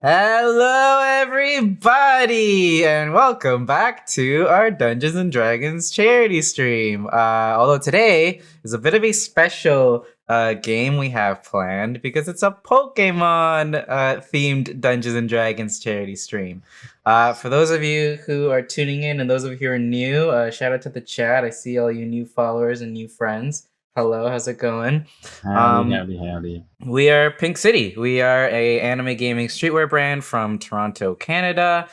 Hello, everybody, and welcome back to our Dungeons and Dragons charity stream. Although today is a bit of a special game we have planned because it's a Pokemon themed Dungeons and Dragons charity stream. For those of you who are tuning in and those of you who are new, shout out to the chat. I see all you new followers and new friends. Hello, how's it going? Howdy. We are Pink City. We are a anime gaming streetwear brand from Toronto, Canada.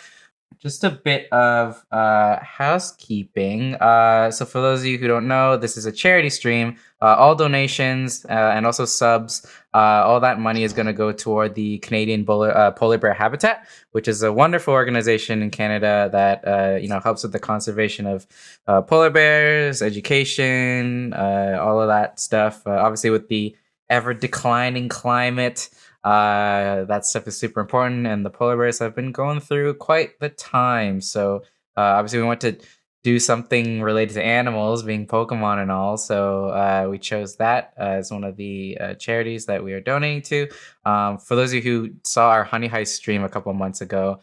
Just a bit of housekeeping. So for those of you who don't know, this is a charity stream. All donations and also subs, all that money is going to go toward the Canadian Polar Bear Habitat, which is a wonderful organization in Canada that helps with the conservation of polar bears, education, all of that stuff. Obviously, with the ever declining climate. That stuff is super important, and the polar bears have been going through quite the time. So obviously, we want to do something related to animals, being Pokemon and all. So we chose that as one of the charities that we are donating to. For those of you who saw our Honey Heist stream a couple of months ago,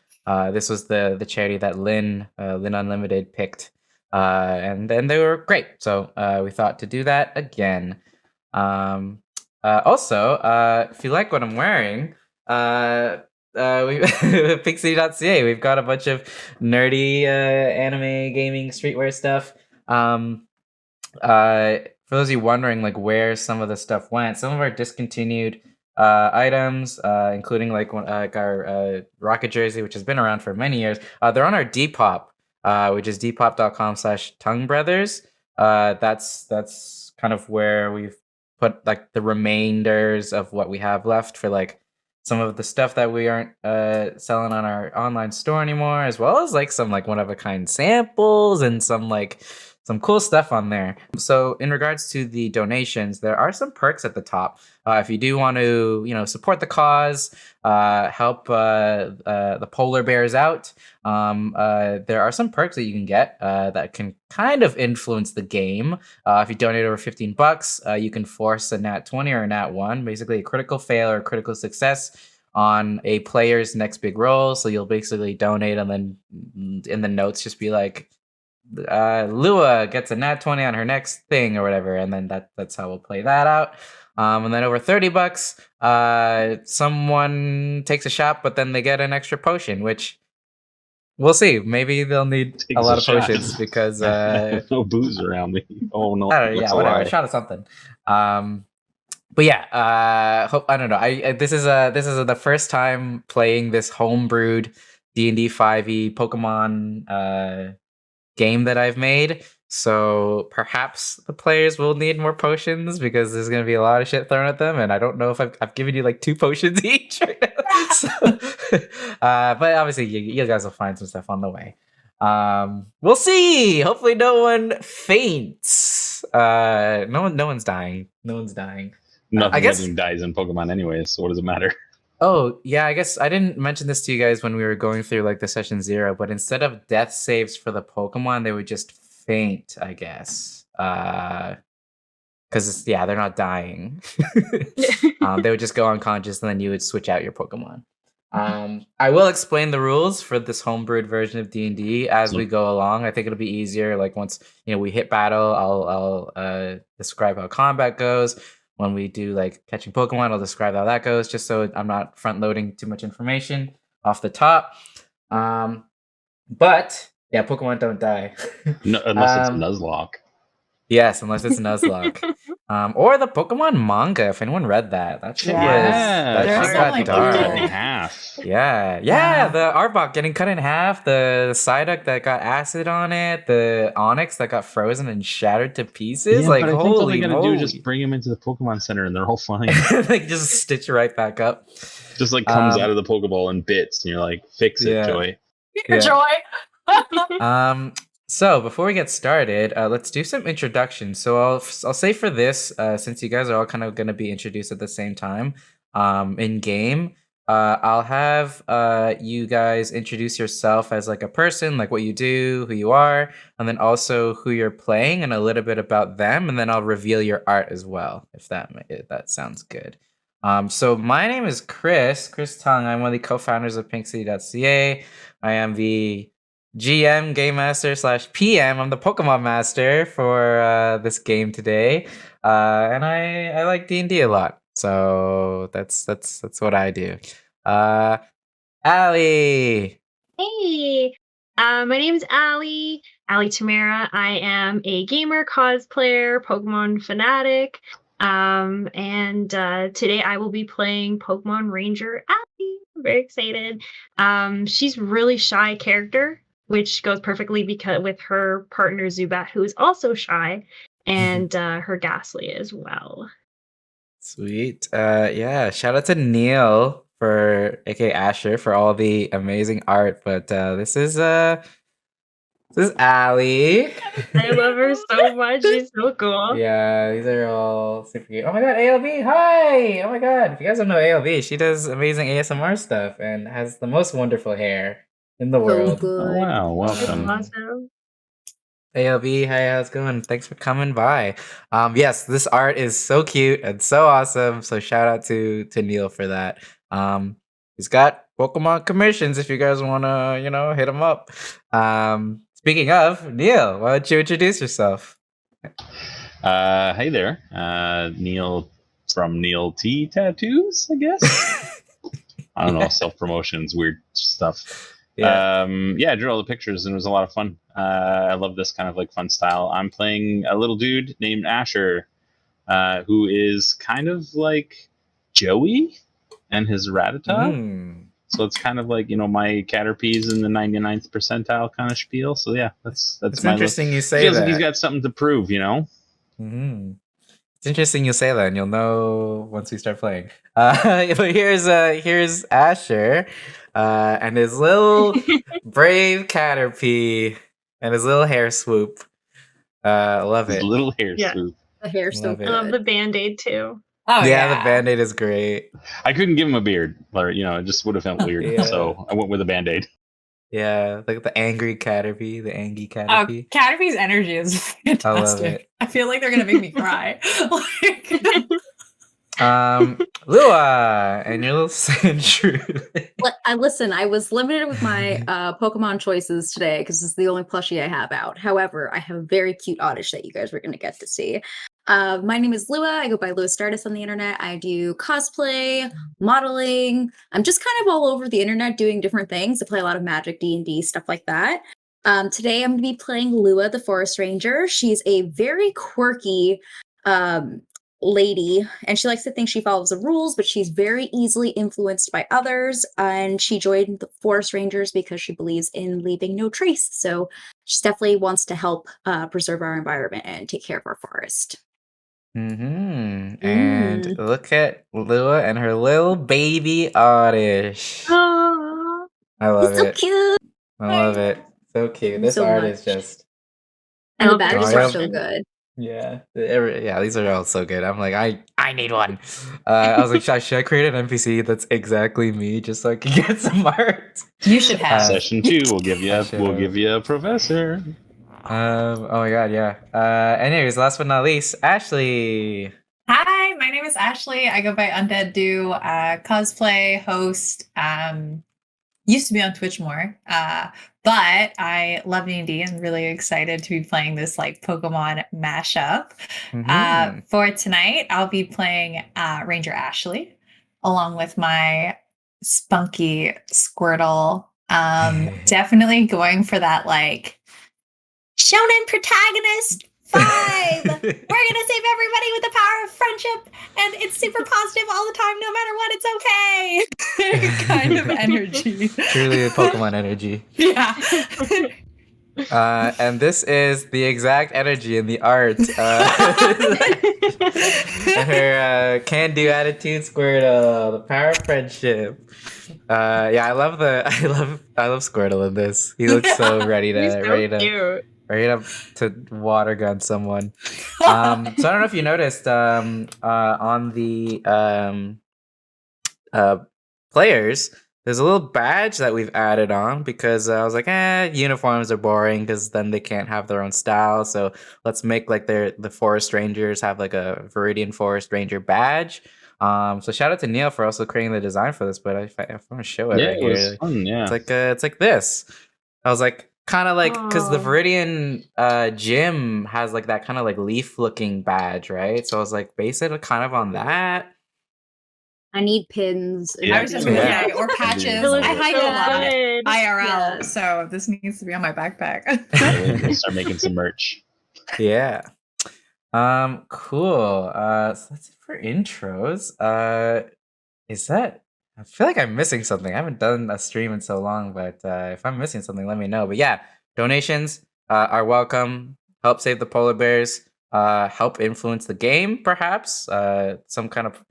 this was the charity that Lynn Unlimited picked, and they were great. So we thought to do that again. Also, if you like what I'm wearing, we Pixie.ca, we've got a bunch of nerdy anime gaming streetwear stuff. For those of you wondering like where some of the stuff went, some of our discontinued items, including like our rocket jersey, which has been around for many years, they're on our Depop, which is depop.com/tonguebrothers. That's kind of where we've put like the remainders of what we have left for like some of the stuff that we aren't selling on our online store anymore, as well as like some like one of a kind samples and some cool stuff on there. So in regards to the donations, there are some perks at the top. If you do want to, support the cause, help the polar bears out, there are some perks that you can get that can kind of influence the game. If you donate over $15, you can force a nat 20 or a nat 1, basically a critical fail or a critical success on a player's next big roll. So you'll basically donate and then in the notes just be like, Lua gets a nat 20 on her next thing or whatever, and then that's how we'll play that out. And then over $30, someone takes a shot, but then they get an extra potion, which we'll see. Maybe they'll need a lot of potions because no booze around me. Oh no! Yeah, whatever. A shot of something. But yeah, I don't know. This is the first time playing this homebrewed D&D 5e Pokemon game that I've made. So perhaps the players will need more potions because there's going to be a lot of shit thrown at them, and I don't know if I've given you like 2 potions each right now. So, but obviously you guys will find some stuff on the way. We'll see. Hopefully no one faints. No one's dying. No one's dying. Nothing dies in Pokemon anyways, so what does it matter? Oh, yeah, I guess I didn't mention this to you guys when we were going through like the session 0, but instead of death saves for the Pokemon, they would just faint, I guess. Because they're not dying. They would just go unconscious and then you would switch out your Pokemon. I will explain the rules for this homebrewed version of D&D as we go along. I think it'll be easier. Like once we hit battle, I'll describe how combat goes. When we do like catching Pokemon, I'll describe how that goes, just so I'm not front loading too much information off the top. But yeah, Pokemon don't die. No, unless it's Nuzlocke. Yes, unless it's Nuzlocke. Or the Pokemon manga, if anyone read that. That shit got dark. Cut in half. Yeah, the Arbok getting cut in half, the Psyduck that got acid on it, the Onix that got frozen and shattered to pieces. Yeah, like, but I think holy all they're gonna moly. do is just bring them into the Pokemon Center and they're all fine. Like, just stitch right back up. Just like comes out of the Pokeball in bits, and you're like, fix it, Joy. Joy. So before we get started, let's do some introductions. So I'll say for this, since you guys are all kind of going to be introduced at the same time in game, I'll have you guys introduce yourself as like a person, like what you do, who you are, and then also who you're playing and a little bit about them, and then I'll reveal your art as well, if that sounds good. So my name is Chris Tong. I'm one of the co-founders of PinkCity.ca. I am the GM, Game Master / PM. I'm the Pokemon Master for this game today, and I like D&D a lot. So that's what I do. Allie. Hey, my name's Allie Tamara. I am a gamer, cosplayer, Pokemon fanatic, and today I will be playing Pokemon Ranger Allie. I'm very excited. She's really shy character, which goes perfectly because with her partner Zubat, who is also shy, and her Ghastly as well. Sweet. Yeah, shout out to Neil for aka Asher for all the amazing art. But this is Allie. I love her so much. She's so cool. Yeah, these are all super cute. Oh my god, ALB, hi! Oh my god, if you guys don't know ALB, she does amazing ASMR stuff and has the most wonderful hair in the So world. Oh, good. wow, That's welcome. awesome. ALB, hi, how's it going? Thanks for coming by. Yes, this art is so cute and so awesome. So shout out to Neil for that. He's got Pokemon commissions if you guys wanna, hit him up. Speaking of, Neil, why don't you introduce yourself? Hey there, Neil from Neil T Tattoos, I guess. I don't know, self promotions, weird stuff. Yeah. I drew all the pictures and it was a lot of fun. I love this kind of like fun style. I'm playing a little dude named Asher, who is kind of like Joey and his Rattata. Mm. So it's kind of like, my Caterpie's in the 99th percentile kind of spiel. So yeah, that's It's my interesting you say feels that. like he's got something to prove, Mm-hmm. It's interesting you say that, and you'll know once we start playing. But here's Asher, and his little brave Caterpie, and his little hair swoop. Love His it. little hair Yeah. swoop. The hair's so Love it. I love good. the Band-Aid too. Oh Yeah, the Band-Aid is great. I couldn't give him a beard, or it just would have felt weird. Yeah. So I went with a Band-Aid. Yeah, like the angry Caterpie, the angry Oh, Caterpie. Caterpie's energy is fantastic. I love it. I feel like they're gonna make me cry. Lua, and your little Sandshrew. Listen, I was limited with my Pokemon choices today because this is the only plushie I have out. However, I have a very cute Oddish that you guys were going to get to see. My name is Lua. I go by Lua Stardust on the internet. I do cosplay, modeling. I'm just kind of all over the internet doing different things. I play a lot of Magic, D&D, stuff like that. Today, I'm going to be playing Lua, the Forest Ranger. She's a very quirky lady, and she likes to think she follows the rules, but she's very easily influenced by others. And she joined the Forest Rangers because she believes in leaving no trace. So she definitely wants to help preserve our environment and take care of our forest. Mm-hmm. And look at Lua and her little baby Oddish. Aww. I love It's so it. cute. I love it. So cute. This So art much. is just And the love badges the are art. so good. yeah. These are all so good. I'm like, I need one. I was like, should I create an NPC that's exactly me just so I can get some art? You should have. Session 2, we'll give you I a professor. Oh my god, yeah. Anyways, last but not least, Ashley. Hi, my name is Ashley. I go by Undead Do, cosplay, host. Used to be on Twitch more, but I love D&D and really excited to be playing this like Pokemon mashup. Mhm. For tonight, I'll be playing Ranger Ashley along with my spunky Squirtle. Definitely going for that like shonen protagonist vibe. We're gonna save everybody with the power of friendship, and it's super positive all the time, no matter what. It's okay. Kind of energy. Truly the Pokemon energy. Yeah. And this is the exact energy in the art. Her can-do attitude, Squirtle, the power of friendship. Yeah, I love Squirtle in this. He looks so ready He's so to cute. to water gun someone. So I don't know if you noticed on the players, there's a little badge that we've added on because I was like, uniforms are boring because then they can't have their own style. So let's make like the Forest Rangers have like a Viridian Forest Ranger badge. So shout out to Neil for also creating the design for this. But if I want to show it Yeah, right it was here, fun. Yeah. it's like this. I was like kind of like because the Oh. Viridian gym has like that kind of like leaf looking badge, right? So I was like base it kind of on that. I need pins. Yeah. I was just Yeah. gonna say, or patches. It It looks I hike a so lot good. IRL, Yeah. so this needs to be on my backpack. We'll start making some merch. Yeah. Cool. So that's it for intros. Is that? I feel like I'm missing something. I haven't done a stream in so long, but if I'm missing something, let me know. But yeah, donations are welcome. Help save the polar bears. Help influence the game, perhaps. Some kind of,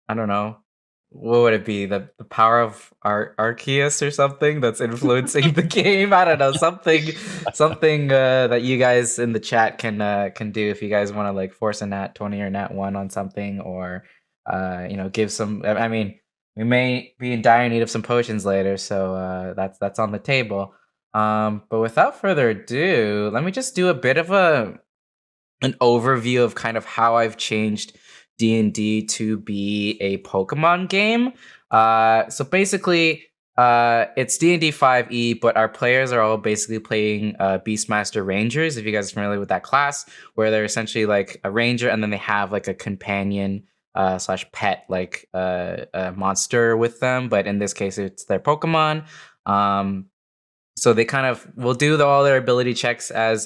I don't know. What would it be? The power of Arceus or something that's influencing the game? I don't know. Something that you guys in the chat can do if you guys want to like force a nat 20 or nat 1 on something, or give some. I mean, we may be in dire need of some potions later, so that's on the table. But without further ado, let me just do a bit of an overview of kind of how I've changed D&D to be a Pokemon game. So basically, it's D&D 5e, but our players are all basically playing Beastmaster Rangers, if you guys are familiar with that class, where they're essentially like a ranger and then they have like a companion slash pet like a monster with them, but in this case it's their Pokemon. So they kind of will do all their ability checks as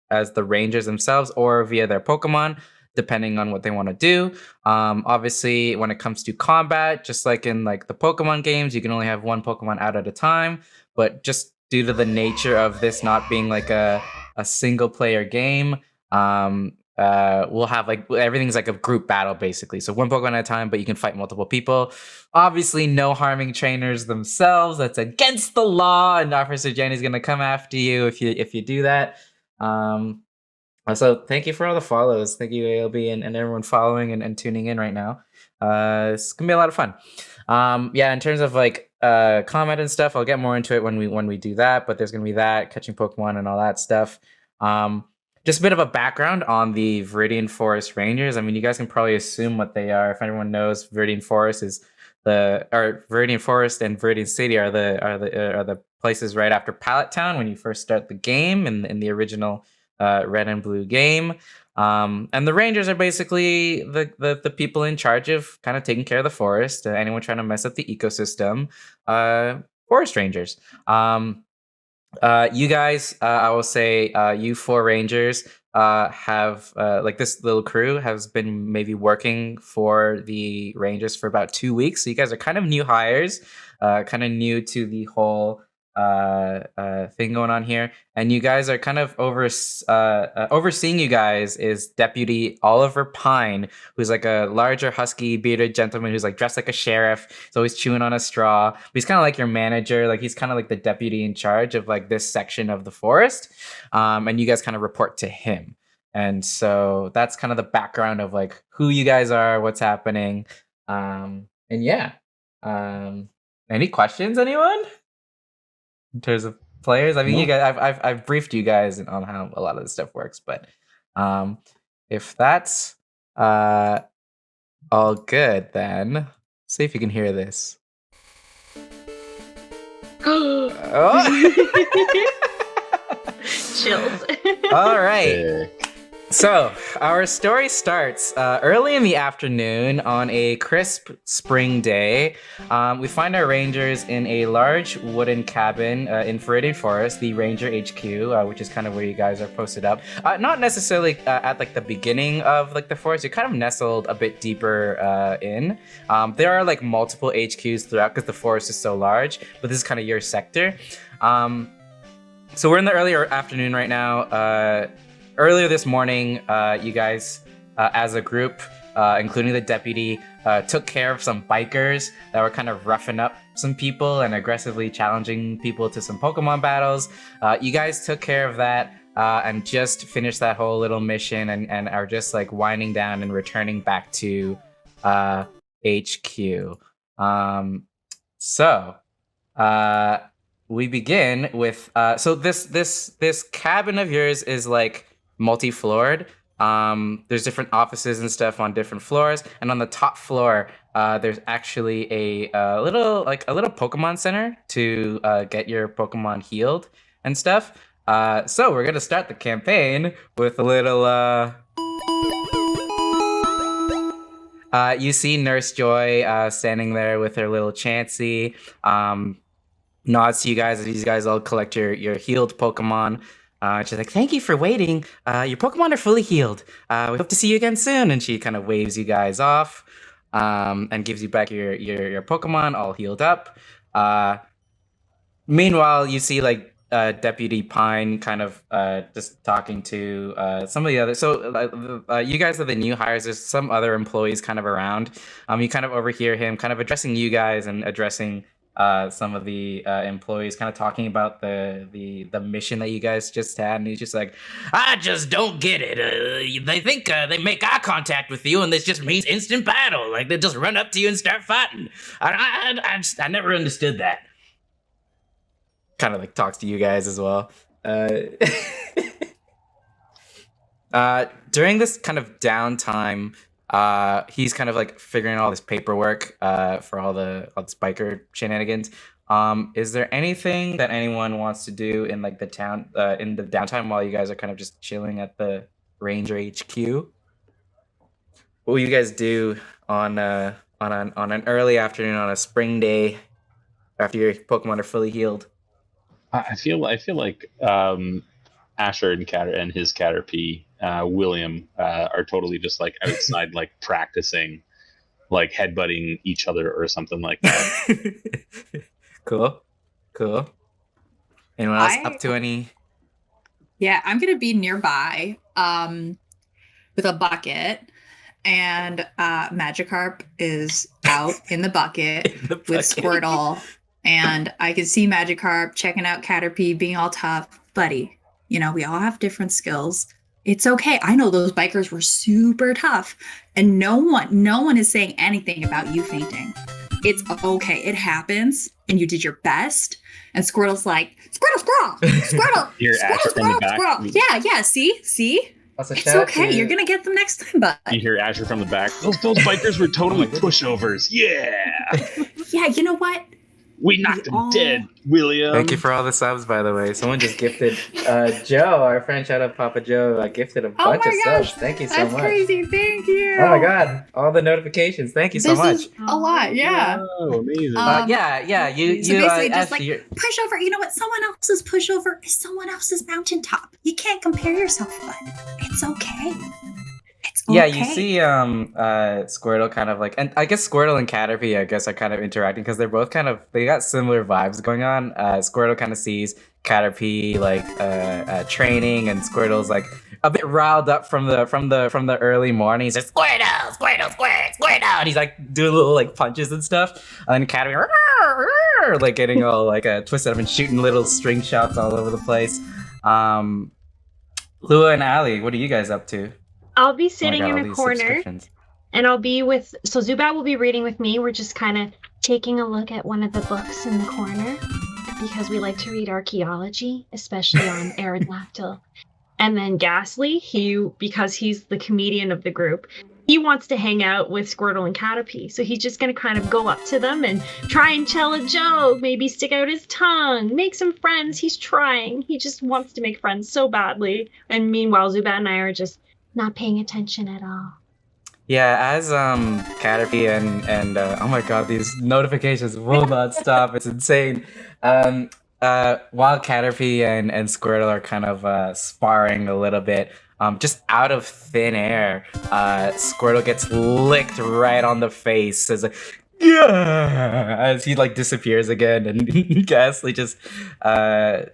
the rangers themselves or via their Pokemon, depending on what they want to do. Obviously, when it comes to combat, just like in like the Pokemon games, you can only have one Pokemon out at a time. But just due to the nature of this not being like a single player game, we'll have like everything's like a group battle basically. So one Pokemon at a time, but you can fight multiple people. Obviously, no harming trainers themselves. That's against the law, and Officer Jenny's gonna come after you if you do that. So thank you for all the follows. Thank you, ALB, and everyone following and tuning in right now. It's gonna be a lot of fun. Yeah, in terms of like comment and stuff, I'll get more into it when we do that. But there's gonna be that catching Pokemon and all that stuff. Just a bit of a background on the Viridian Forest Rangers. I mean, you guys can probably assume what they are. If anyone knows, Viridian Forest Viridian Forest and Viridian City are the places right after Pallet Town when you first start the game in the original Red and Blue game. And the Rangers are basically the people in charge of kind of taking care of the forest. Anyone trying to mess up the ecosystem, Forest Rangers. You guys, I will say, you four Rangers have like this little crew has been maybe working for the Rangers for about 2 weeks. So you guys are kind of new hires, kind of new to the whole thing going on here, and you guys are kind of overseeing you guys is Deputy Oliver Pine, who's like a larger husky bearded gentleman who's like dressed like a sheriff. He's always chewing on a straw, but he's kind of like your manager. Like he's kind of like the deputy in charge of like this section of the forest, and you guys kind of report to him. And so that's kind of the background of like who you guys are, what's happening, and yeah. Any questions, anyone? In terms of players, I mean, you guys, I've briefed you guys on how a lot of this stuff works, but if that's all good, then see if you can hear this. Chills. All right. So, our story starts early in the afternoon on a crisp spring day. We find our rangers in a large wooden cabin in Viridian Forest, the Ranger HQ, which is kind of where you guys are posted up. Not necessarily at like the beginning of like the forest. You're kind of nestled a bit deeper in. There are like multiple HQs throughout because the forest is so large, but this is kind of your sector. So we're in the earlier afternoon right now. Earlier this morning, you guys, as a group, including the deputy, took care of some bikers that were kind of roughing up some people and aggressively challenging people to some Pokemon battles. You guys took care of that and just finished that whole little mission and are just like winding down and returning back to HQ. We begin with so this cabin of yours is like multi-floored. There's different offices and stuff on different floors, and on the top floor, there's actually a little Pokemon center to get your Pokemon healed and stuff. So we're gonna start the campaign with a little. You see Nurse Joy standing there with her little Chansey. Nods to you guys as you guys all collect your healed Pokemon. She's like, "Thank you for waiting. Your Pokemon are fully healed. We hope to see you again soon." And she kind of waves you guys off, and gives you back your Pokemon all healed up. Meanwhile, you see like Deputy Pine kind of just talking to some of the other. So you guys are the new hires. There's some other employees kind of around. You kind of overhear him kind of addressing you guys and addressing some of the employees, kind of talking about the mission that you guys just had, and he's just like, "I just don't get it. They think they make eye contact with you, and this just means instant battle. Like they just run up to you and start fighting. I never understood that." Kind of like talks to you guys as well. During this kind of downtime, he's kind of like figuring all this paperwork for all this biker shenanigans. Is there anything that anyone wants to do in like the town in the downtime while you guys are kind of just chilling at the Ranger HQ? What will you guys do on an early afternoon on a spring day after your Pokemon are fully healed? I feel like Asher and his Caterpie, William, are totally just like outside, like practicing, like headbutting each other or something like that. Cool. Anyone else up to any? Yeah, I'm gonna be nearby with a bucket, and Magikarp is out in the bucket with Squirtle, and I can see Magikarp checking out Caterpie, being all tough. Buddy, you know, we all have different skills. It's okay. I know those bikers were super tough, and no one is saying anything about you fainting. It's okay. It happens, and you did your best. And Squirtle's like, Squirtle. You're Asher from the back. Squirtle. Yeah. See? It's okay. You're gonna get them next time, bud. You hear Asher from the back. Those bikers were totally pushovers. Yeah. Yeah. You know what? We knocked him dead, William. Thank you for all the subs, by the way. Someone just gifted Joe, our friend, shout out Papa Joe, gifted a bunch of subs. Thank you so much. That's crazy. Thank you. Oh my god, all the notifications. Thank you so much. This is a lot, yeah. Oh, amazing. Yeah. You basically just like pushover. You know what? Someone else's pushover is someone else's mountaintop. You can't compare yourself, bud. It's okay. Yeah, you see Squirtle kind of like, and I guess Squirtle and Caterpie, I guess, are kind of interacting because they're both they got similar vibes going on. Squirtle kind of sees Caterpie like training, and Squirtle's like a bit riled up from the early morning. He's like, Squirtle, and he's like doing little like punches and stuff. And then Caterpie like getting all like twisted up and shooting little string shots all over the place. Lua and Allie, what are you guys up to? I'll be sitting in a corner, and I'll be with. So Zubat will be reading with me. We're just kind of taking a look at one of the books in the corner because we like to read archaeology, especially on Aerodactyl. And then Ghastly, because he's the comedian of the group, he wants to hang out with Squirtle and Caterpie. So he's just going to kind of go up to them and try and tell a joke, maybe stick out his tongue, make some friends. He's trying. He just wants to make friends so badly. And meanwhile, Zubat and I are just not paying attention at all. Yeah, as Caterpie and oh my god, these notifications will not stop. It's insane. While Caterpie and Squirtle are kind of sparring a little bit, just out of thin air, Squirtle gets licked right on the face as he like disappears again, and Ghastly just the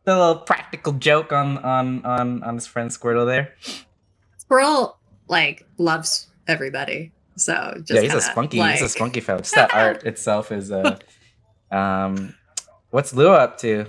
little practical joke on his friend Squirtle there. Squirtle like loves everybody, so just yeah, he's a spunky fellow. Just that art itself is what's Lua up to?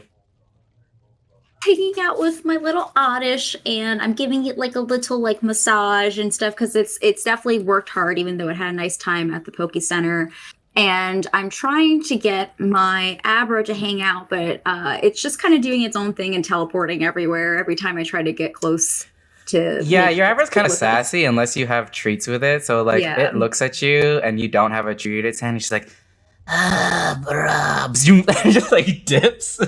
Hanging out with my little Oddish, and I'm giving it like a little like massage and stuff because it's definitely worked hard, even though it had a nice time at the Poke Center. And I'm trying to get my Abra to hang out, but it's just kind of doing its own thing and teleporting everywhere every time I try to get close to. Yeah, make your it Abra's kind of with us. sassy unless you have treats with it. So like Yeah. it looks at you and you don't have a treat in its hand. She's like, brah, zoom, and just like dips.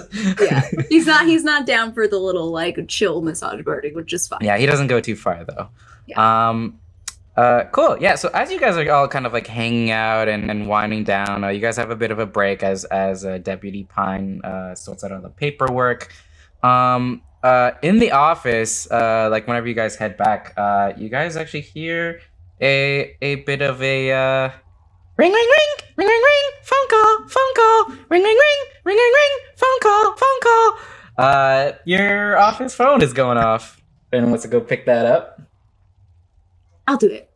Yeah, he's not down for the little like chill massage birding, which is fine. Yeah, he doesn't go too far though. Yeah. Cool. Yeah. So as you guys are all kind of like hanging out and winding down, you guys have a bit of a break as Deputy Pine sorts out all the paperwork. In the office, like whenever you guys head back, you guys actually hear a bit of a ring, ring, ring, ring, ring, ring, phone call, ring, ring, ring, ring, ring, ring, phone call. Your office phone is going off. Anyone wants to go pick that up? I'll do it.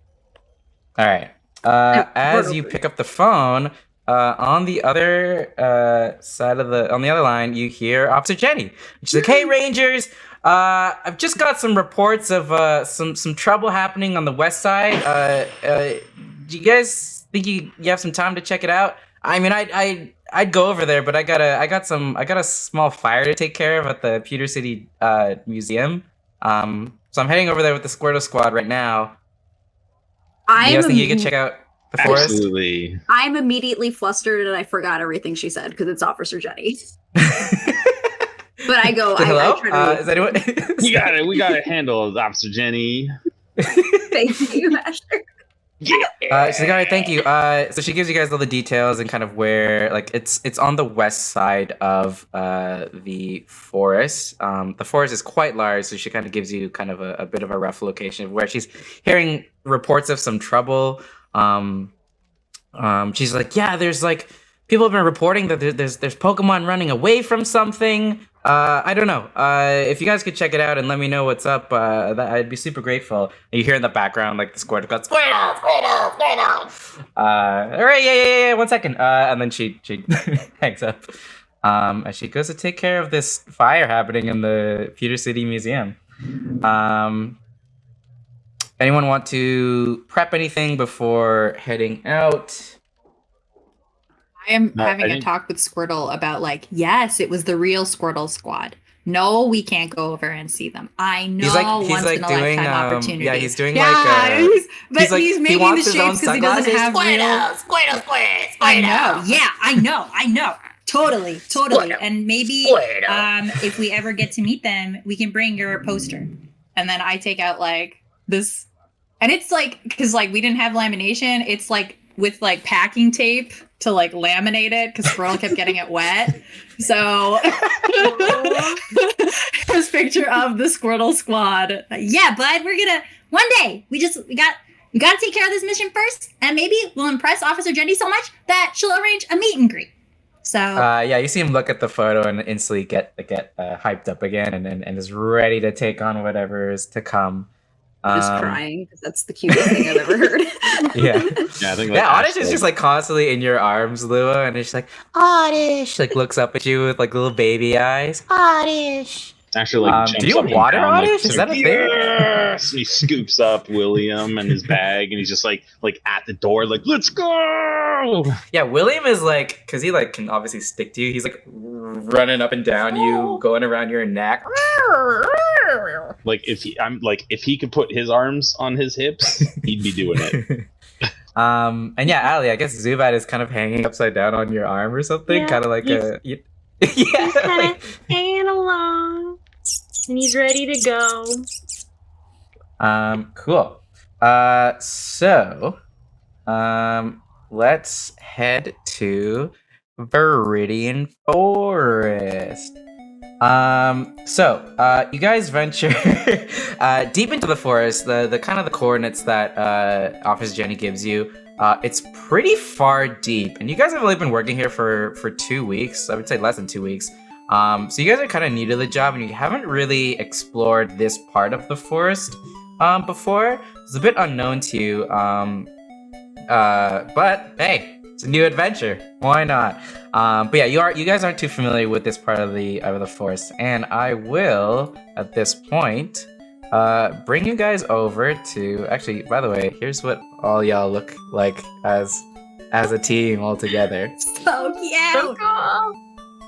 All right. As you pick up the phone, on the other side of on the other line, you hear Officer Jenny. She's like, "Hey, Rangers, I've just got some reports of some trouble happening on the west side. Do you guys think you have some time to check it out? I mean, I'd go over there, but I got a small fire to take care of at the Pewter City Museum. So I'm heading over there with the Squirtle Squad right now. You guys think you can check out the forest? Absolutely. I'm immediately flustered and I forgot everything she said because it's Officer Jenny. But I go, Hello? I try to Is anyone? We got it handled, Officer Jenny. thank you, Asher. She's like, all right, thank you. So she gives you guys all the details and kind of where, like, it's on the west side of the forest. The forest is quite large, so she kind of gives you kind of a bit of a rough location of where she's hearing reports of some trouble. She's like, yeah, there's like people have been reporting that there's Pokemon running away from something. I don't know. If you guys could check it out and let me know what's up, I'd be super grateful. And you hear in the background like the Squirtle goes, Squirtle. All right, yeah. 1 second. And then she hangs up. As she goes to take care of this fire happening in the Pewter City Museum. Anyone want to prep anything before heading out? I am No, having I a think- talk with Squirtle about like, yes, it was the real Squirtle Squad. No, we can't go over and see them. I know He's once like in a doing lifetime opportunity. yeah, he's doing yeah, like but like, he's he making wants the his own shapes because he doesn't have sunglasses. real. I know. Yeah, I know. Totally. And maybe if we ever get to meet them, we can bring your poster. And then I take out like this, and it's like because like we didn't have lamination. It's like with like packing tape to like laminate it because Squirrel kept getting it wet. So this picture of the Squirtle Squad. Yeah, bud, we're gonna one day. We gotta take care of this mission first, and maybe we'll impress Officer Jenny so much that she'll arrange a meet and greet. So yeah, you see him look at the photo and instantly get hyped up again and is ready to take on whatever is to come. Just crying because that's the cutest thing I've ever heard. Yeah. Yeah, I think Yeah, Oddish is just like constantly in your arms, Lua, and it's like, Oddish! Like looks up at you with like little baby eyes. Oddish! Actually, like, do you jumps up and water down, Oddish? Is that a thing? Yes! And he scoops up William and his bag, and he's just like at the door, like, let's go! Yeah, William is like, because he like can obviously stick to you. He's like running up and down you, going around your neck. Like if he could put his arms on his hips, he'd be doing it. And yeah, Ali, I guess Zubat is kind of hanging upside down on your arm or something, Yeah, kind of like he's- yeah, He's kind like, of hanging along, and he's ready to go. Cool. So, let's head to Viridian Forest. So, you guys venture deep into the forest. The kind of the coordinates that Officer Jenny gives you. It's pretty far deep, and you guys have only been working here for 2 weeks. I would say less than 2 weeks. So you guys are kind of new to the job, and you haven't really explored this part of the forest before. It's a bit unknown to you. But hey, it's a new adventure. Why not? But yeah, you guys aren't too familiar with this part of the forest, and I will at this point bring you guys over to. Actually, by the way, here's what all y'all look like as a team all together. So cute. Cool.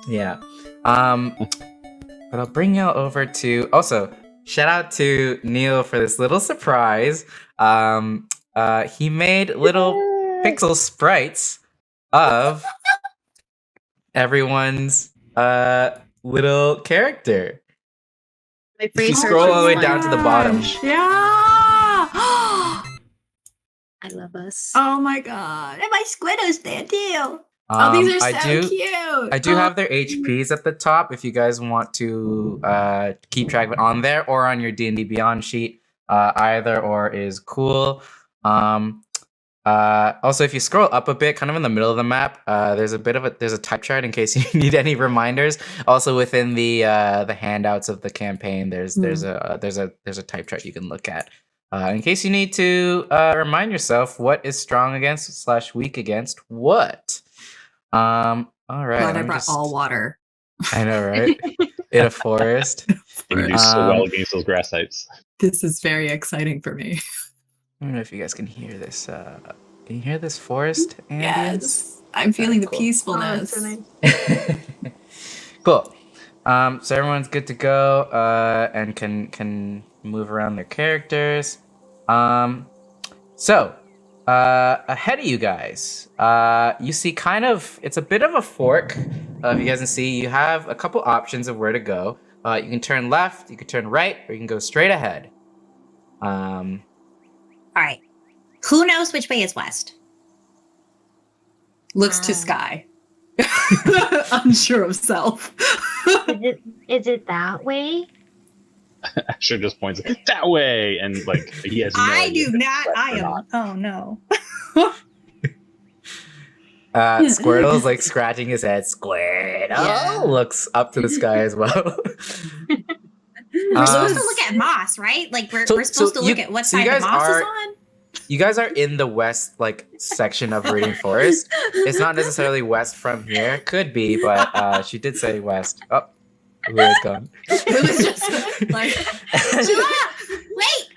Yeah. But I'll bring y'all over to. Also, shout out to Neil for this little surprise. He made little pixel sprites of everyone's little character. My If you brain scroll hurts. all the way down to the bottom. Yeah. I love us. Oh my god. And my Squiddo's there too. Oh, these are so cute. I do have their HPs at the top if you guys want to keep track of it on there or on your D&D Beyond sheet. Either or is cool. Also, if you scroll up a bit, kind of in the middle of the map, there's a type chart in case you need any reminders. Also, within the handouts of the campaign, there's a type chart you can look at in case you need to remind yourself what is strong against / weak against what. All right. God, I brought all water. I know, right? In a forest. You can do so well against those grass types. This is very exciting for me. I don't know if you guys can hear this. Can you hear this forest ambience? Yes. I'm feeling the Cool. peacefulness. Oh, that's so nice. Cool. So everyone's good to go and can move around their characters. So ahead of you guys, you see it's a bit of a fork. If you guys can see, you have a couple options of where to go. You can turn left, you can turn right, or you can go straight ahead. All right. Who knows which way is west? Looks to sky. Unsure of self. Is it that way? Asher just points that way, and like he has no I idea do not. west I or am. not. Oh no. Squirtle's like scratching his head. Squirtle Yeah. looks up to the sky as well. We're supposed to look at moss, right? Like we're supposed to look at what side the moss is on. You guys are in the west section of Viridian Forest. It's not necessarily west from here. Could be, but she did say west. Oh, Lua's gone. It was just like, Wait.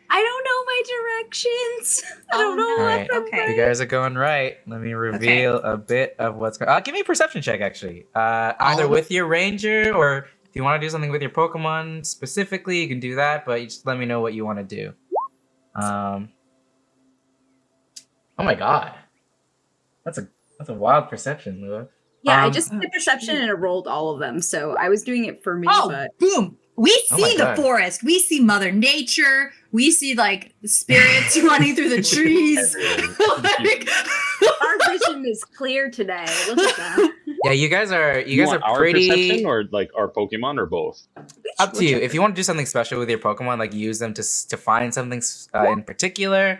I don't know my directions. I don't know All right, Okay. you guys are going right. Let me reveal a bit of what's going on. Give me a perception check, actually. Either with your ranger or if you want to do something with your Pokemon specifically, you can do that, but you just let me know what you want to do. Oh my god. That's a wild perception, Lua. Yeah, I just did perception and it rolled all of them. So I was doing it for me, Oh, but boom. We Oh my see the God. forest. We see Mother Nature. We see like the spirits running through the trees. Like, our vision is clear today. Look at that. Yeah, you guys are Want our pretty perception or like our Pokemon or both? up to you. If you want to do something special with your Pokemon, like use them to find something in particular,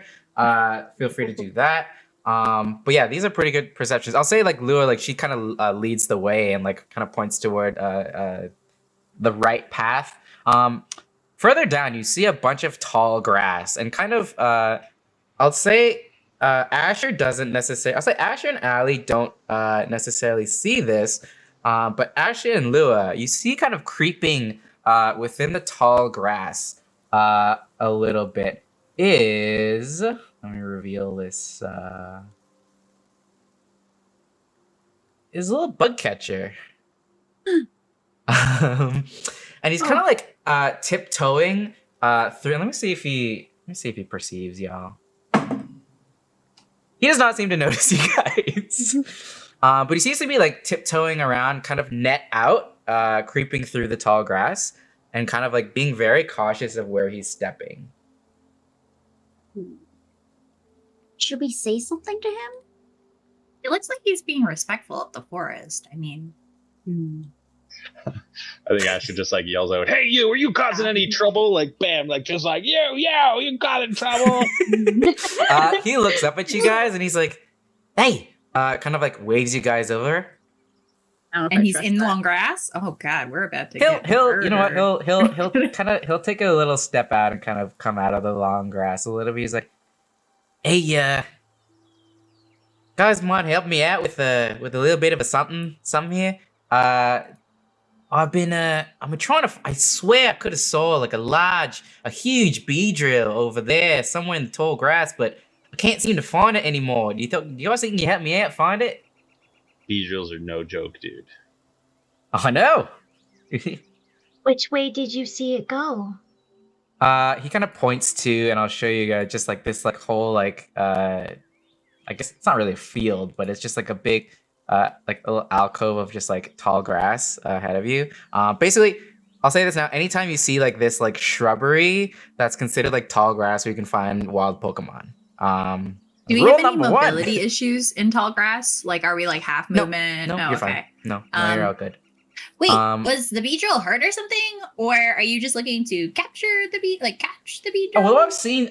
feel free to do that. But yeah, these are pretty good perceptions. I'll say like Lua, like she kind of leads the way and like kind of points toward the right path. Further down, you see a bunch of tall grass and kind of I'll say Asher doesn't necessarily. I'll say Asher and Allie don't necessarily see this, but Asher and Lua, you see kind of creeping within the tall grass a little bit is. Let me reveal this. Is a little bug catcher. And he's kind of like tiptoeing through. Let me see if he perceives y'all. He does not seem to notice you guys. But he seems to be like tiptoeing around, kind of net out, creeping through the tall grass, and kind of like being very cautious of where he's stepping. should we say something to him? It looks like he's being respectful of the forest. I mean, I think Asher just like yells out, "Hey, you! Are you causing any trouble?" Like, bam! Like just like you got in trouble. He looks up at you guys and he's like, "Hey!" Kind of like waves you guys over. I don't know if and I he's trust in that. long grass. Oh God, we're about to He'll get you know what murdered. he'll take a little step out and kind of come out of the long grass a little bit. He's like, "Hey, guys, might help me out with a little bit of a something here. I've been trying to. I swear I could have saw like a huge bee drill over there somewhere in the tall grass, but I can't seem to find it anymore. Do you guys think you can help me out find it?" Bee drills are no joke, dude. I know. Which way did you see it go? He kind of points to, and I'll show you guys just like this, like whole like I guess it's not really a field, but it's just like a big like a little alcove of just like tall grass ahead of you. Basically, I'll say this now: anytime you see like this like shrubbery, that's considered like tall grass, where you can find wild Pokemon. Do we Rule have any number mobility one. issues in tall grass? Like, are we like half Nope. movement? No, Oh, you're okay. fine. No, you're Um, all good. Wait, Um, was the Beedrill hurt or something? Or are you just looking to capture the catch the Oh, Beedrill? well, I've seen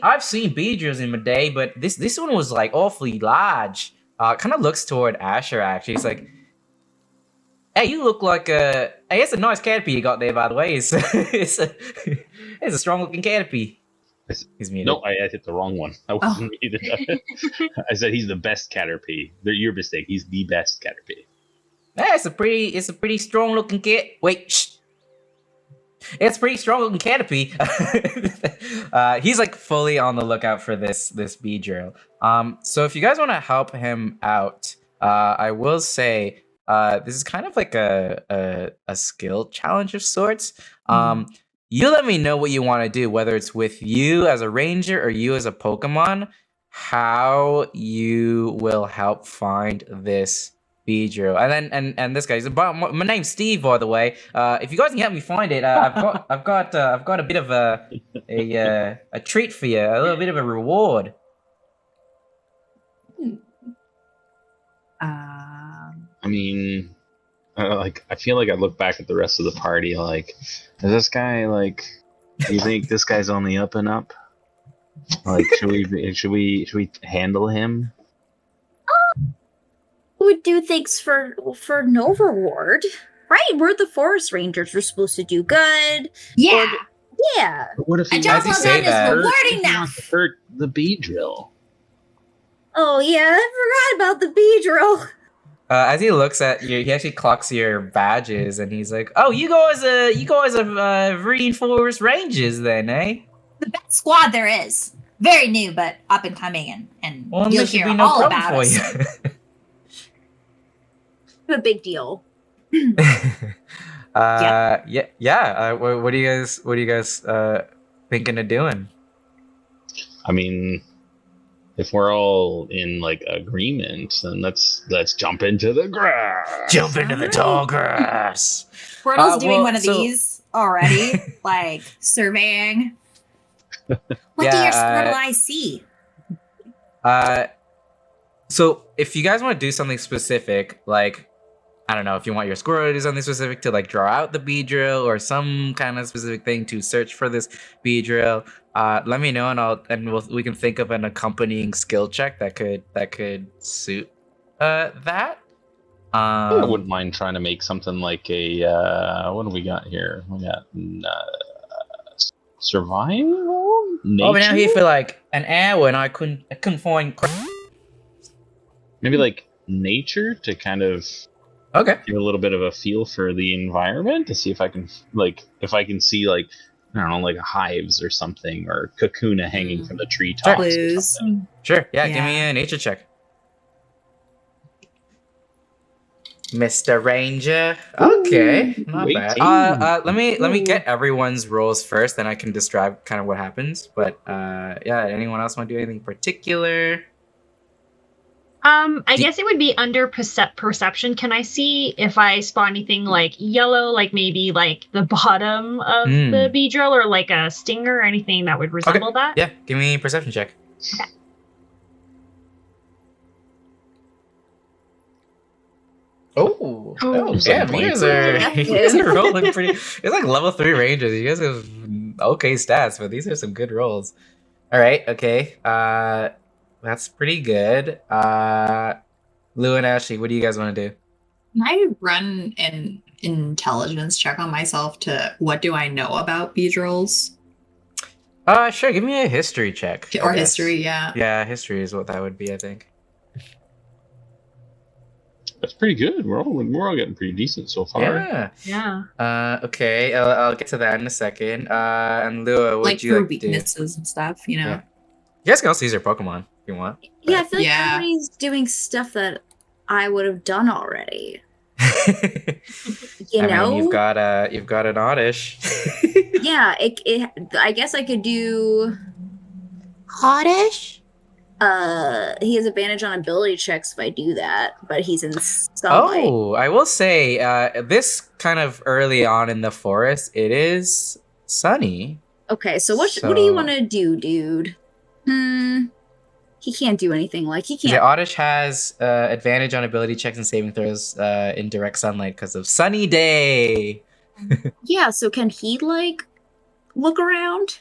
Beedrills in my day, but this one was like awfully large. Kind of looks toward Asher actually. He's like, "Hey, you look like a. Hey, it's a nice Caterpie you got there, by the way. It's a strong looking Caterpie." He's muted. No, I hit the wrong one. I wasn't muted. I said he's the best Caterpie. Your mistake. He's the best Caterpie. Yeah, it's a pretty strong looking cat. Wait, shh. It's a pretty strong looking Caterpie. He's like fully on the lookout for this Beedrill. So if you guys want to help him out, I will say this is kind of like a skill challenge of sorts. You let me know what you want to do, whether it's with you as a ranger or you as a Pokemon, how you will help find this Beedrill. And then and this guy's my name's Steve, by the way. If you guys can help me find it, I've got a bit of a treat for you, a little bit of a reward. I mean, like I feel like I look back at the rest of the party. Like, is this guy like? Do you think this guy's on the up and up? Like, should we handle him? Would do things for no reward, right? We're the forest rangers. We're supposed to do good. Yeah. Yeah. But what if A he job you well say done that- is rewarding now. wants to hurt the Beedrill? Oh yeah, I forgot about the Beedrill. As he looks at you, he actually clocks your badges, and he's like, "Oh, you guys are Viridian Forest Rangers, then, eh?" The best squad there is. Very new, but up and coming, and Well, you'll this should hear be no all problem about for us. you. A big deal. Yeah. What are you guys thinking of doing? I mean, if we're all in like agreement, then let's jump into the grass. Jump into the tall grass. Squirtle's doing well, one of so- these already, like surveying. What do Yeah, your Squirtle eyes see? So if you guys want to do something specific, like I don't know if you want your Squirrel to do something specific to like draw out the Beedrill or some kind of specific thing to search for this Beedrill, let me know and we can think of an accompanying skill check that could suit that. I wouldn't mind trying to make something like a what do we got here? We got survival. I've been out here Nature? for like an hour and I couldn't find. Maybe like nature to kind of Okay. give a little bit of a feel for the environment to see if I can see like I don't know like hives or something or cocoona hanging from the treetops. or Clues. something. Sure. Yeah. Give Yeah. me a nature check. Mr. Ranger. Okay, not Wait, bad. Let me get everyone's rolls first, then I can describe kind of what happens. But yeah, anyone else want to do anything particular? I guess it would be under perception. Can I see if I spot anything like yellow, like maybe like the bottom of the Beedrill or like a stinger or anything that would resemble that? Yeah, give me a perception check. Okay. Oh, Oh, damn! You guys are rolling pretty. It's like level 3 rangers. You guys have okay stats, but these are some good rolls. All right, okay. That's pretty good. Lou and Ashley, what do you guys want to do? Can I run an intelligence check on myself to what do I know about Beedrills? Sure. Give me a history check. I Or guess. history, yeah. Yeah, history is what that would be, I think. That's pretty good. We're all getting pretty decent so far. Yeah. Yeah. Okay. I'll get to that in a second. And Lua, what Like would you for like to do? weaknesses and stuff, you know. Yeah. You guys can also use your Pokemon if you want. Yeah, I feel like Yeah. everybody's doing stuff that I would have done already. You I know, mean, you've got an oddish. yeah. I guess I could do. Oddish? He has advantage on ability checks if I do that, but he's in sunlight. Oh, I will say, this kind of early on in the forest, it is sunny. Okay, so what do you want to do, dude? He can't do anything. Like he The can't. oddish has advantage on ability checks and saving throws in direct sunlight because of sunny day. Yeah, so can he like look around?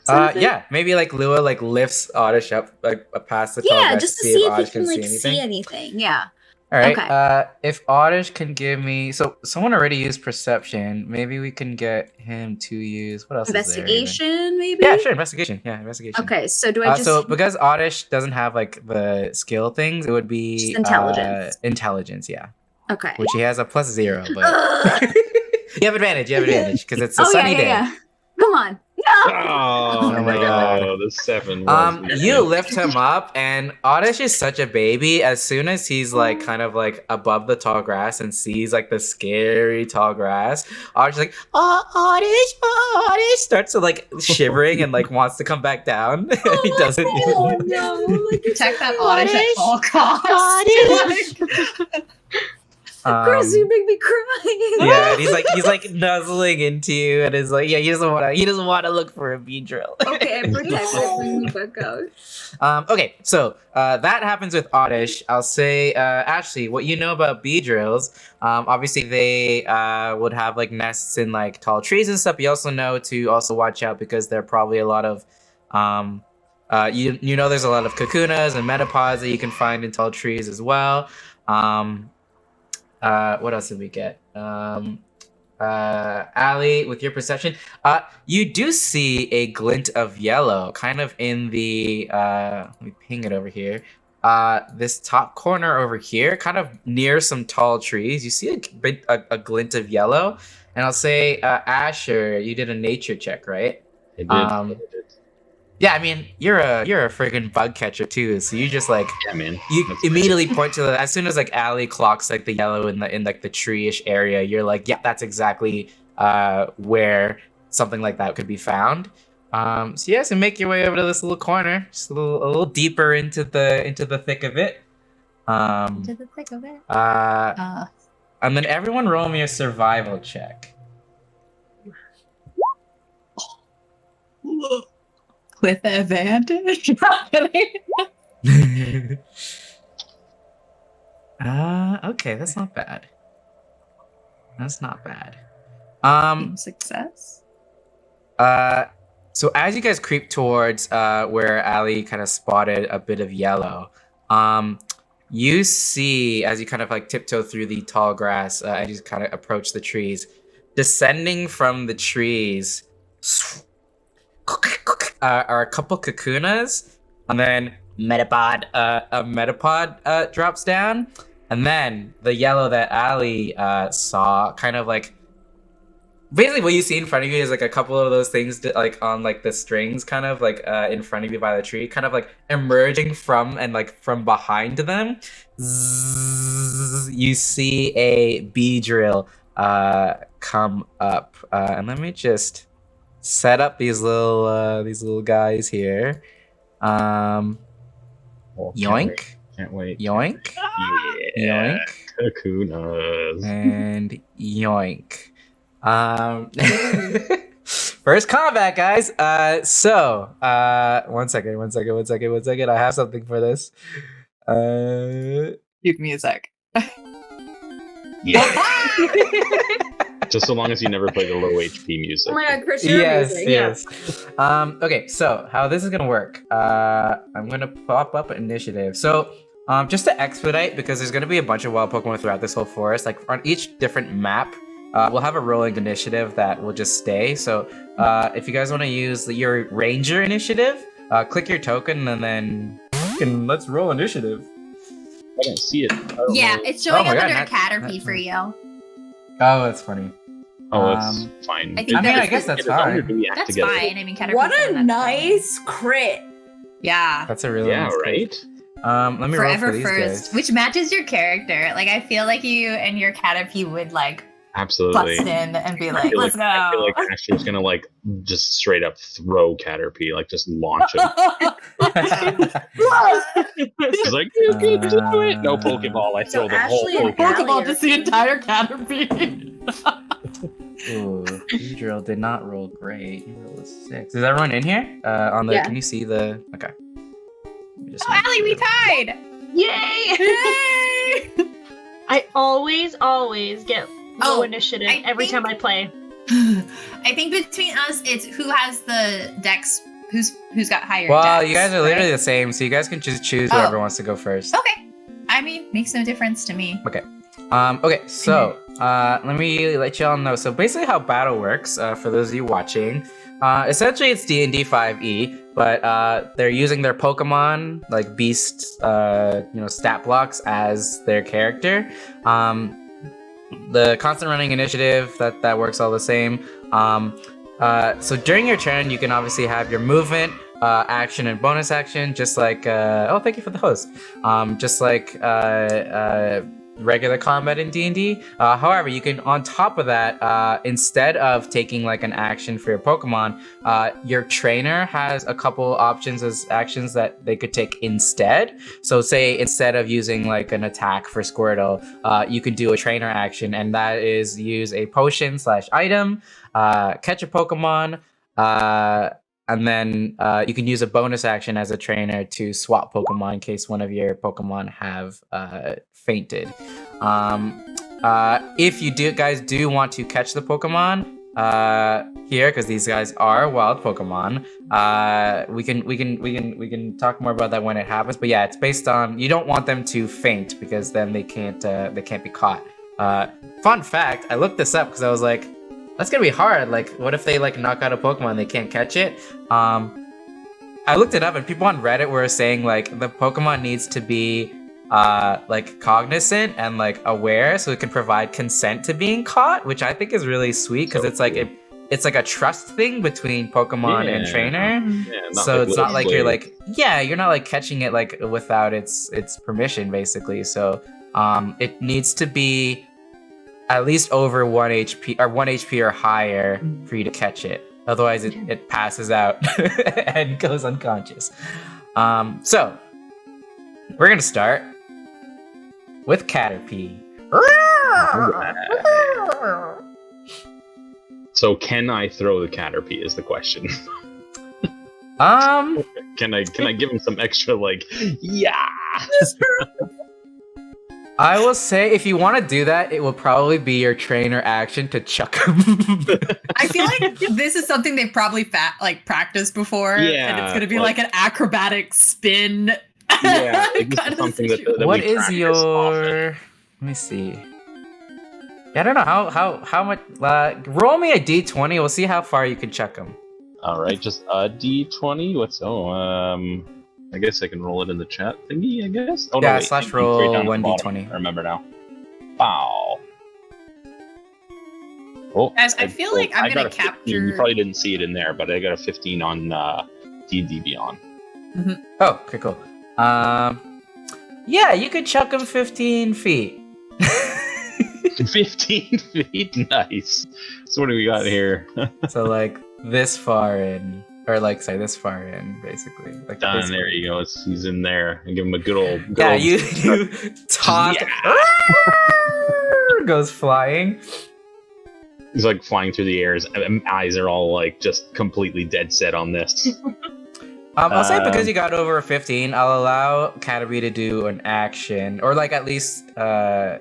Something? Yeah, maybe like Lua like lifts Oddish up like past the tall Yeah, grass just to see if he Oddish can like anything. see anything. Yeah. All right. Okay. If Oddish can give me, so someone already used perception. Maybe we can get him to use what else? Investigation, Is there even? maybe. Yeah, sure. Investigation. Yeah, investigation. Okay, so do I just So because Oddish doesn't have like the skill things, it would be Just intelligence. Intelligence, yeah. Okay. Which he has a +0, but Ugh. you have advantage. You have advantage because it's a sunny day. Yeah. Come on. No. Oh, my God. The 7 was You lift him up, and Oddish is such a baby. As soon as he's like kind of like above the tall grass and sees like the scary tall grass, Oddish is like, Oddish, starts to like shivering and like wants to come back down. And he doesn't. Oh no! Like, Protect that Oddish at all costs. Chris, you make me cry. Yeah, and he's like nuzzling into you, and is like, yeah, he doesn't want to look for a Beedrill. Okay, I protect it. Bring me back out. Okay, so that happens with Oddish. I'll say, Ashley, what you know about Beedrills, obviously they would have like nests in like tall trees and stuff. You also know to also watch out because there are probably a lot of, you know there's a lot of cocoons and metapods that you can find in tall trees as well. What else did we get? Allie, with your perception, you do see a glint of yellow, kind of in the. Let me ping it over here. This top corner over here, kind of near some tall trees. You see a glint of yellow, and I'll say, Asher, you did a nature check, right? I did. Yeah, I mean, you're a friggin' bug catcher too, so you just like Yeah, man. you That's immediately point to the as soon as like Allie clocks like the yellow in like the tree-ish area, you're like, yeah, that's exactly where something like that could be found. So yeah, so make your way over to this little corner, just a little deeper into the thick of it. To the thick of it. And then everyone roll me a survival check. With advantage. Okay, that's not bad. That's not bad. Success. So as you guys creep towards where Allie kind of spotted a bit of yellow, you see as you kind of like tiptoe through the tall grass and you kind of approach the trees, descending from the trees are a couple cocoons, and then a metapod drops down, and then the yellow that Allie saw kind of like basically what you see in front of you is like a couple of those things like on like the strings kind of like in front of you by the tree, kind of like emerging from and like from behind them. Zzz, you see a Beedrill come up, and let me just set up these little guys here. Yoink. Can't wait. Yoink. Yeah. Yoink. Kakunas. And yoink. First combat, guys. So, one second. I have something for this. Give me a sec. Yeah. Just so long as you never play the low HP music. Oh my god, Chris, you're amazing. Yes. Okay, so how this is gonna work? I'm gonna pop up initiative. So, just to expedite, because there's gonna be a bunch of wild Pokemon throughout this whole forest. Like on each different map, we'll have a rolling initiative that will just stay. So, if you guys want to use your Ranger initiative, click your token and then let's roll initiative. I don't see it. Yeah, it's showing Oh my up God, under not- Caterpie not- for you. Oh, that's funny. Oh, that's fine. I think I guess that's fine. That's fine. I mean, Caterpie. What a nice crit. Yeah. That's a really Yeah, nice right? Let me roll Forever for these first, guys. which matches your character. Like I feel like you and your Caterpie would like Absolutely. bust in and be I like, feel "Let's like, I feel go." like Asher's gonna like just straight up throw Caterpie, like just launch him. He's like, you can do it. No Pokeball. I throw So the whole Ashley and Pokeball. Pokeball, just the entire Caterpie. Ooh, Beedrill did not roll great. He rolled a 6. Is everyone in here? On the Yeah. Can you see the? Okay. Let me just Oh, make Allie, we sure. tied! Yay! Yay! I always get low Oh, initiative I every think- time I play. I think between us, it's who has the dex, who's got higher Well, dex, you guys are literally right? the same, so you guys can just choose Oh. whoever wants to go first. Okay. I mean, makes no difference to me. Okay, so let me let y'all know. So basically, how battle works for those of you watching, essentially it's D&D 5e, but they're using their Pokemon like beast, stat blocks as their character. The constant running initiative that works all the same. So during your turn, you can obviously have your movement, action, and bonus action, just like thank you for the host. Just like regular combat in D&D. However, you can, on top of that, instead of taking like an action for your Pokemon, your trainer has a couple options as actions that they could take instead. So say instead of using like an attack for Squirtle, you could do a trainer action, and that is use a potion/item, catch a Pokemon, and then you can use a bonus action as a trainer to swap Pokemon in case one of your Pokemon have fainted. If you guys do want to catch the Pokemon here, because these guys are wild Pokemon, we can talk more about that when it happens. But yeah, it's based on you don't want them to faint because then they can't be caught. Fun fact: I looked this up because I was like, that's gonna be hard. Like, what if they like knock out a Pokemon and they can't catch it? I looked it up and people on Reddit were saying like the Pokemon needs to be like cognizant and like aware so it can provide consent to being caught, which I think is really sweet because it's like it's like a trust thing between Pokemon and trainer. Yeah, So it's not like you're slave. like you're not like catching it like without its permission basically. So it needs to be at least over 1 HP or 1 HP or higher for you to catch it. Otherwise it passes out and goes unconscious. So we're gonna start with Caterpie. So can I throw the Caterpie is the question. Can I give him some extra like yeah? I will say if you want to do that, it will probably be your trainer action to chuck him. I feel like this is something they've probably practiced before, and Yeah, it's gonna be like- like an acrobatic spin. Yeah, like, this kind is of something that situation. What we is practice your? often. Let me see. Yeah, I don't know how much. Roll me a d20. We'll see how far you can chuck him. All right, just a D20. I guess I can roll it in the chat thingy. I guess. Oh, Yeah, wait, slash it's roll right down at the 1d20. bottom. I remember now. Wow. Oh, Guys, I feel like I'm got gonna a 15. You capture- probably didn't see it in there, but I got a 15 on D&D Beyond. Oh, okay, cool. Yeah, you could chuck him 15 feet. 15 feet, nice. So what do we got here? So like this far in, or like say this far in, basically. Like Done. basically. There you go. He's in there. And give him a good old. Yeah, you toss. Goes flying. He's like flying through the air. His eyes are all like just completely dead set on this. I'll say because you got over a 15, I'll allow Caterpie to do an action, or like at least I'll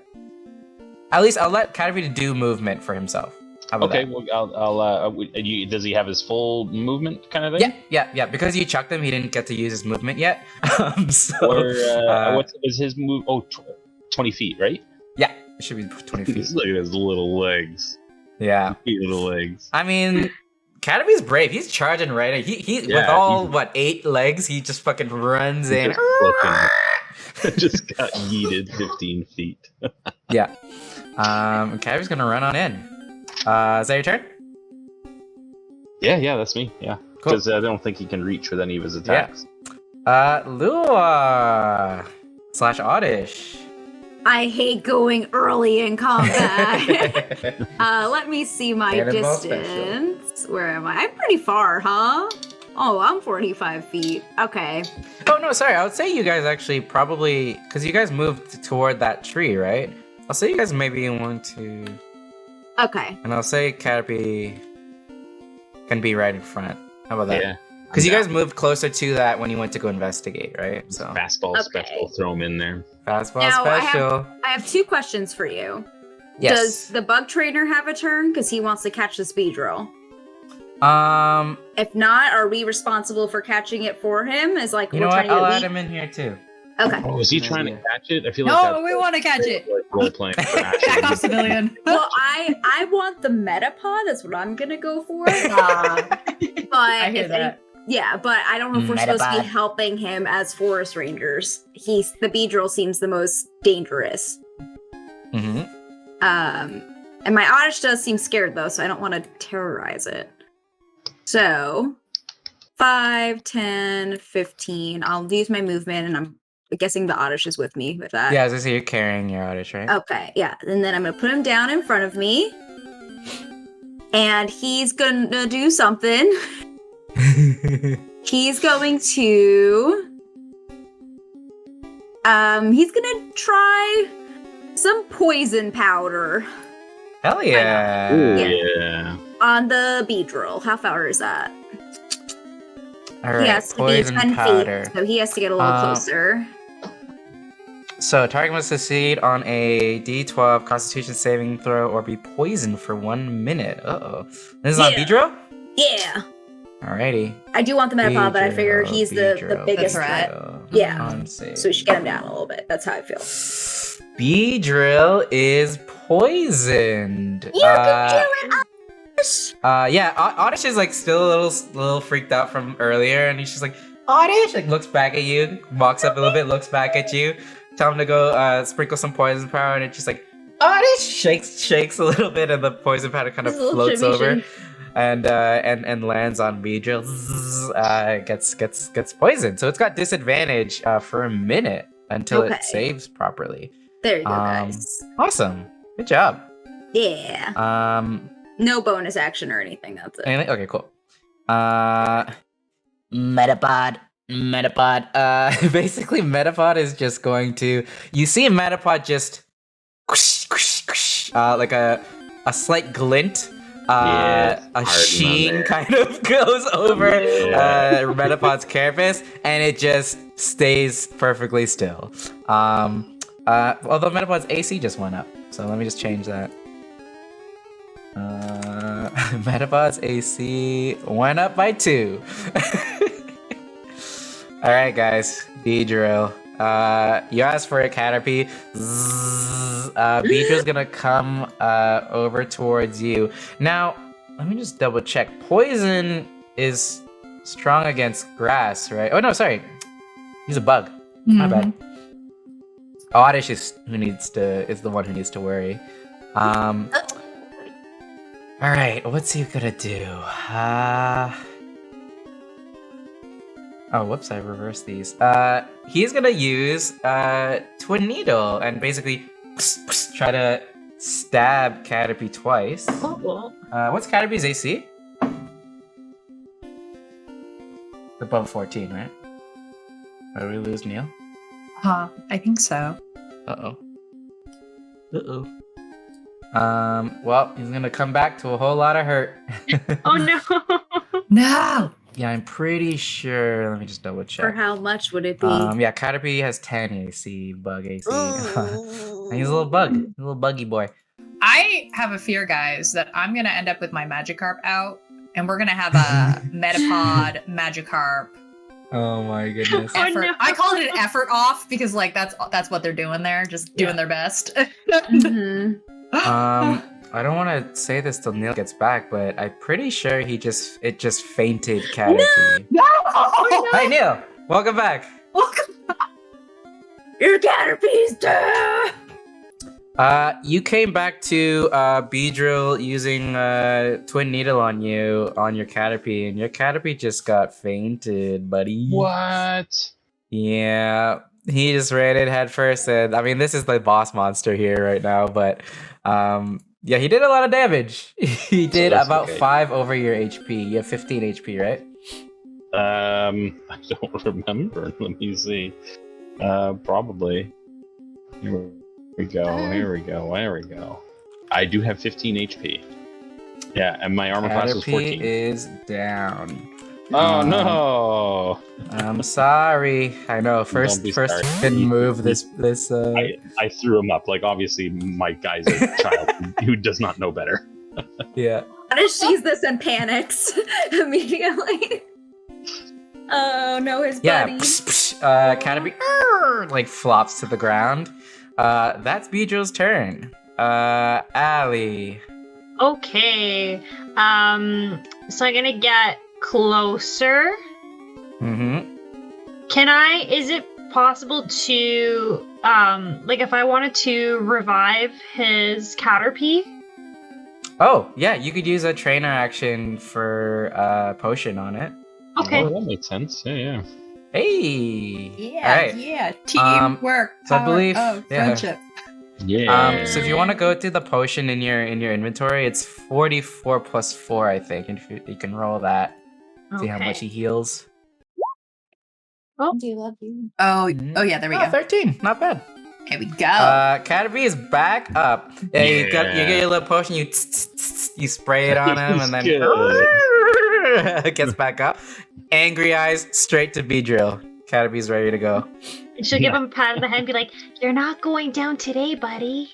let Caterpie to do movement for himself. How about Okay, that? well, does he have his full movement kind of thing? Yeah. Because you chucked him, he didn't get to use his movement yet. So, Or what is his move? Oh, 20 feet, right? yeah, it should be 20 feet. Look at his little legs. Yeah. Cute little legs. I mean, Caterpie's brave. He's charging right. He Yeah, with all 8 legs, he just fucking runs in. Just got yeeted 15 feet. Yeah. Caterpie's gonna run on in. Is that your turn? Yeah, that's me. Yeah, Cool. because I don't think he can reach with any of his attacks. Lua slash Oddish. I hate going early in combat. Let me see my Cannonball special. distance. Where am I? I'm pretty far, huh? Oh, I'm 45 feet. Okay. Oh no, sorry. I would say you guys actually probably because you guys moved toward that tree, right? I'll say you guys maybe want to, Okay. and I'll say Caterpie can be right in front. How about that? Yeah. Because you guys moved closer to that when you went to go investigate, right? So Fastball Okay. special, throw him in there. fastball Now, special. I have 2 questions for you. Yes. Does the bug trainer have a turn? Because he wants to catch the speed drill. If not, are we responsible for catching it for him? Is like You know we're what? trying to I'll get add weak? him in here too. Okay. Oh, is he Good trying to idea. catch it? I feel like No, that's we want to catch it. like role playing. Back off, civilian. Well, I want the metapod. That's what I'm gonna go for. Ah, But I hear if that. yeah, but I don't know if we're supposed to be Metapod. helping him as forest rangers. The Beedrill seems the most dangerous. Mm-hmm. And my Oddish does seem scared though, so I don't want to terrorize it. So 5, 10, 15. I'll use my movement, and I'm guessing the Oddish is with me with that. Yeah, as I say, you're carrying your Oddish, right? Okay, yeah. And then I'm gonna put him down in front of me. And he's gonna do something. He's going to he's gonna try some poison powder Hell yeah! Ooh, Yeah. yeah. on the Beedrill. How far is that? All He right, has to be poison 10 powder. feet, so he has to get a little closer. So, target must succeed on a D12 Constitution saving throw or be poisoned for 1 minute. Uh-oh. This is on Yeah. Beedrill? Yeah. Alrighty. I do want the metapod, but I figure Beedrill, he's the Beedrill, biggest That's right. threat. Beedrill. Yeah. Con save. So we should get him down a little bit. That's how I feel. Beedrill is poisoned. You can do it, Oddish! Yeah, Oddish is like still a little freaked out from earlier, and he's just like, Oddish! Like looks back at you, walks up a little bit, looks back at you, tell him to go sprinkle some poison powder, and it's just like, Oddish! Shakes a little bit, and the poison powder kind of Just a little floats shimmy, over. shimmy. And lands on Beedrill. Gets poisoned. So it's got disadvantage for a minute until Okay. it saves properly. There you go, Um, guys. Awesome. Good job. Yeah. No bonus action or anything. That's it. Anything? Okay, cool. Metapod. Basically, Metapod is just going to. You see a Metapod just like a slight glint. Yeah, A harden on sheen there. kind of goes over Yeah. Metapod's carapace, and it just stays perfectly still. Although Metapod's AC just went up, so let me just change that. Metapod's AC went up by 2. All right, guys. Beedrill. You asked for a Caterpie. Beedrill's gonna come over towards you. Now, let me just double check. Poison is strong against grass, right? Oh no, sorry. He's a bug. My bad. Oddish is the one who needs to worry. All right, what's he gonna do? Oh, whoops! I reversed these. He's gonna use Twin Needle and basically try to stab Caterpie twice. What's Caterpie's AC? Above 14, right? Did we lose Neil? I think so. Uh-oh. Well, he's gonna come back to a whole lot of hurt. Oh no. No. Yeah, I'm pretty sure. Let me just double For check. how much would it be? Yeah, Caterpie has 10 AC, bug AC. He's a little buggy boy. I have a fear, guys, that I'm gonna end up with my Magikarp out, and we're gonna have a Metapod Magikarp Oh my goodness. Oh, effort. no. I call it an effort off because like that's what they're doing there, just doing their best. Mhm. I don't want to say this till Neil gets back, but I'm pretty sure it just fainted Caterpie. No! Hi Neil, welcome back. Your Caterpie's dead! You came back to Beedrill using Twin Needle on you on your Caterpie, and your Caterpie just got fainted, buddy. What? Yeah, he just ran in head first, and I mean, this is the boss monster here right now, but yeah, he did a lot of damage. He did that's about okay. 5 over your HP. You have 15 HP, right? I don't remember. Let me see. Probably. Here we go. Here we go. There we go. I do have 15 HP. Yeah, and my armor class is Caterpie 14. is down. Oh no! I'm sorry. I know. First, Don't be first sorry. didn't move this. I threw him up. Like, obviously, my guy's a child who does not know better. Yeah. Oddish sees this and panics immediately. Oh no, his Yeah. buddy. Caterpie like flops to the ground. That's Beedrill's turn. Allie. Okay. So I'm gonna get closer. Mm-hmm. Is it possible to, like if I wanted to revive his Caterpie? Oh, yeah, you could use a trainer action for potion on it. Okay. Oh, that makes sense. Yeah. Hey. Yeah, Alright. yeah. Teamwork. so I power believe- of yeah. friendship. Yeah. So if you want to go to the potion in your inventory, it's 44 plus 4, I think. And if you can roll that, see how much he heals. Do you love you? Oh, Mhm. oh yeah, there we Oh, go. 13, not bad. Here we go. Caterpie is back up. Yeah, you get your little potion, you spray it on him, and then it gets back up. Angry eyes, straight to Beedrill. Caterpie's ready to go. And she'll give him a pat on the head and be like, "You're not going down today, buddy."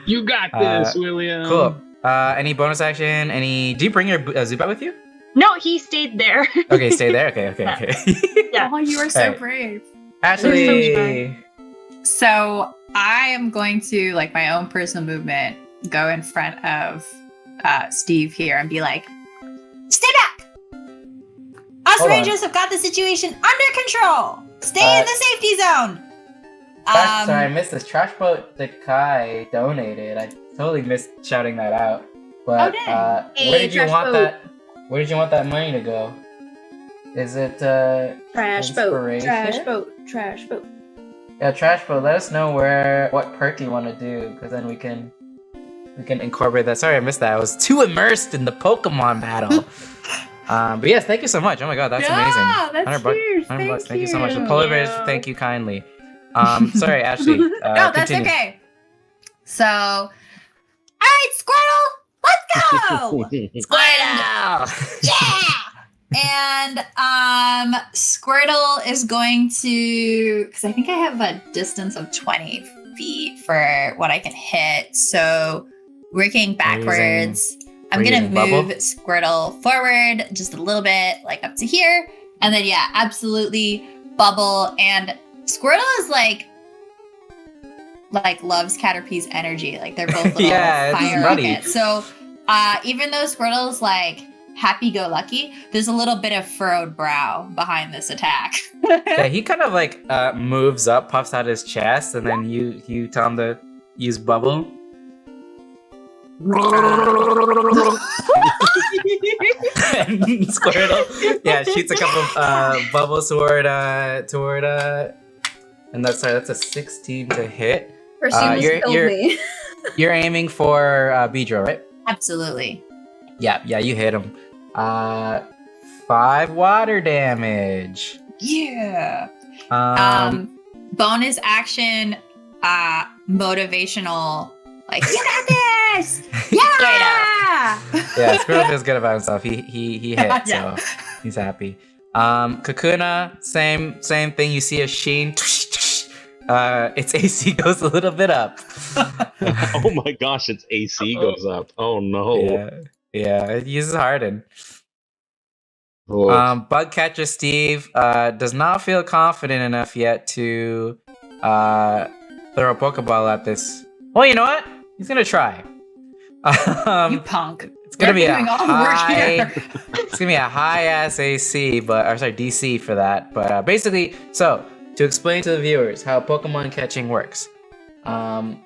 You got this, William. Cool. Any bonus action? Do you bring your Zubat with you? No, he stayed there. Okay, stay there. Okay. Yeah. Oh, you are so Alright. brave. Ashley. So I am going to, like, my own personal movement, go in front of Steve here and be like, "Stay back! Us Hold on. Rangers have got the situation under control. Stay in the safety zone." Sorry, I missed this. Trash Boat Dekai donated. I totally missed shouting that out. But dang. where Hey, did you Trash want Boat. that? Where did you want that money to go? Is it Trash boat. Inspiration? Trash boat. Trash boat. Yeah, Trash Boat. Let us know what perk you want to do, because then we can incorporate that. Sorry, I missed that. I was too immersed in the Pokemon battle. But yes, thank you so much. Oh my god, that's amazing. Yeah, that's 100 bucks. huge. 100 bucks. Thank you so much. The you. polar bears, thank you kindly. Sorry, Ashley. No, that's continue. okay. So, all right, Squirtle, let's go! Squirtle! Yeah! And Squirtle is going to, because I think I have a distance of 20 feet for what I can hit. So working backwards, I'm gonna using move bubble? Squirtle forward just a little bit, like up to here, and then yeah, absolutely bubble. And Squirtle is like loves Caterpie's energy. Like they're both little Yeah, it's fire buddy. rockets. So even though Squirtle's like happy-go-lucky, there's a little bit of furrowed brow behind this attack. Yeah, he kind of like moves up, puffs out his chest, and then you tell him to use bubble. And Squirtle, yeah, shoots a couple bubbles toward and that's a 16 to hit. First, you you're- killed you're- me. You're aiming for Beedrill, right? Absolutely. Yeah, you hit him. 5 water damage. Yeah. Bonus action, motivational, like, you got this! Yeah! Yeah, Squirtle feels good about himself. He hit, Yeah. so he's happy. Kakuna, same thing. You see a sheen. Its AC goes a little bit up. Oh my gosh, its AC goes up. Oh no. Yeah, it uses Harden. Oh. Bug Catcher Steve does not feel confident enough yet to throw a Pokeball at this. Well, you know what? He's gonna try. You punk. It's gonna They're be doing all the work here. it's gonna be a high ass AC, DC for that. But basically, so to explain to the viewers how Pokemon catching works, Um,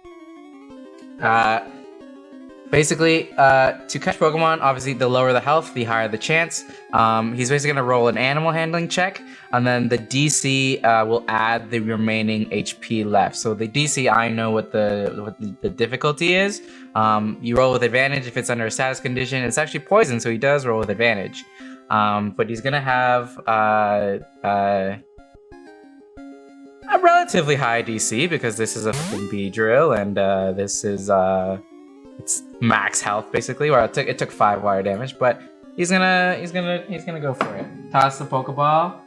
Basically, to catch Pokemon, obviously, the lower the health, the higher the chance. He's basically going to roll an animal handling check, and then the DC will add the remaining HP left. So the DC, I know what the difficulty is. You roll with advantage if it's under a status condition. It's actually poison, so he does roll with advantage. But he's going to have a relatively high DC because this is a fucking Beedrill, and this is... it's max health basically. Well, it took 5 wire damage, but he's gonna go for it. Toss the Pokeball.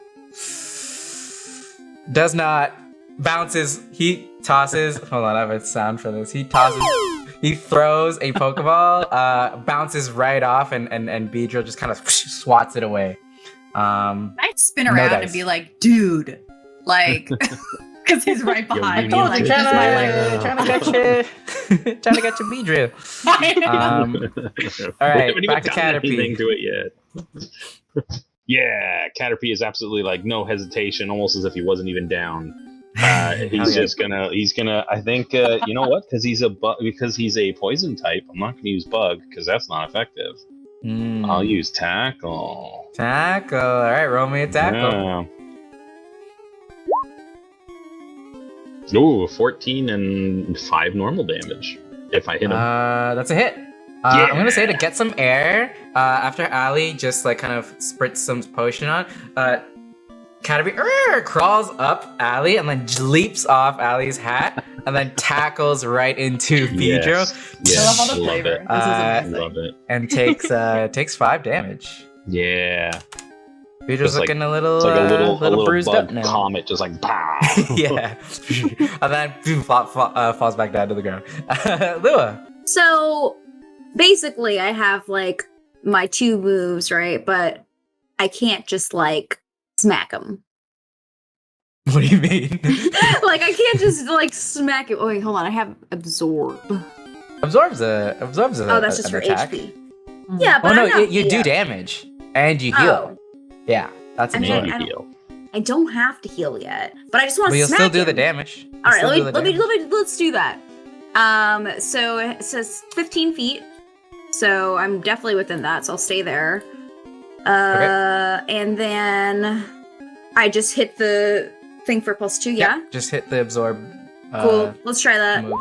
Does not bounces. He tosses. Hold on, I have a sound for this. He tosses. He throws a Pokeball. Bounces right off, and Beedrill just kind of swats it away. I'd spin around and be like, dude, like. Because he's right behind me. Trying to get you, trying to get you, Beedrill. All right, We back to haven't done anything Caterpie. to it yet. Yeah, Caterpie is absolutely like no hesitation, almost as if he wasn't even down. He's just gonna. He's gonna. I think. You know what? Because he's a poison type. I'm not gonna use Bug because that's not effective. I'll use Tackle. Tackle. All right, roll me a tackle. Yeah. Ooh, 14 and 5 normal damage if I hit him. That's a hit. Yeah. I'm gonna say to get some air. After Ali just like kind of spritz some potion on, Caterpie crawls up Ali and then leaps off Ali's hat and then tackles right into Beedrill. Yes. I love all the Love flavor. it. This is amazing. Love it. And takes 5 damage. Yeah. Beedrill's It's like- looking a little It's like a little bruised bug up now. comet, just like pow. Yeah. And then falls back down to the ground. Lua. So basically, I have like my 2 moves, right? But I can't just like smack him. What do you mean? Like I can't just like smack him. Oh wait, hold on. I have absorb. Absorbs a. Oh, that's just an for attack. HP. Yeah, but Oh no, I'm not, you do yeah. damage and you heal. Oh, Yeah, that's I a mean, deal. Maybe I don't- heal. I don't have to heal yet, but I just want But to you'll smack still do him. the damage. All right, let's do that. So it says 15 feet, so I'm definitely within that, so I'll stay there. And then I just hit the thing for +2. Yeah, Just hit the absorb. cool. Let's try that. Move.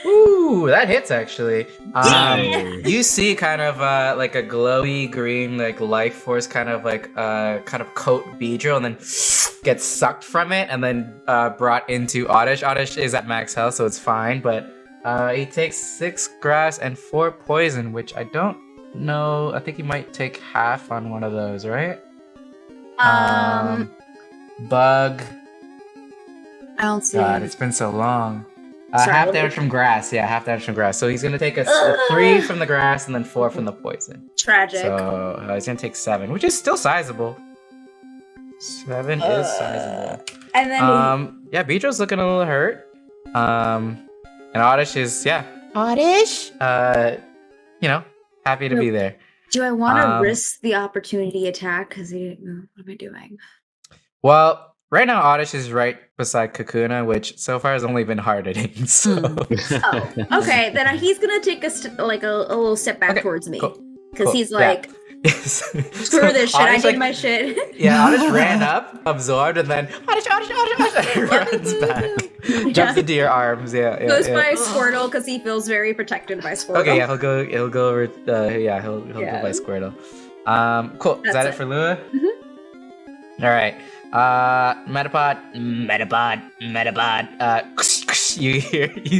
Ooh, that hits actually. Yay. You see kind of like a glowy green like life force kind of coat Beedrill and then gets sucked from it and then brought into Oddish. Oddish is at max health, so it's fine, but he takes 6 grass and 4 poison, which I don't know. I think he might take half on one of those, right? Bug. I don't see. God, it's been so long. Sorry, Half let me- damage from grass. Yeah, half damage from grass. So he's gonna take a 3 from the grass and then 4 from the poison. Tragic. So he's gonna take 7, which is still sizable. 7 is sizable. And then Yeah, Beedrill's looking a little hurt. And Oddish is Oddish. Happy to be there. do I want to um, risk the opportunity attack? Because he didn't know. What am I doing? Well, right now Oddish is right beside Kakuna, which so far has only been hard hitting. So Oh, okay. Then he's gonna take a little step back Okay, towards me cool, because cool, he's yeah. like, yes. screw this shit. I Oddish, did like, my shit. Yeah, Oddish ran up, absorbed, and then Oddish, runs back, jumps into your arms. Yeah, Goes yeah. by Squirtle because he feels very protected by Squirtle. Okay, yeah, he'll go over. He'll Yeah. go by Squirtle. Cool. Is That's that it it. for Lua? Mhm. All right. Metapod. You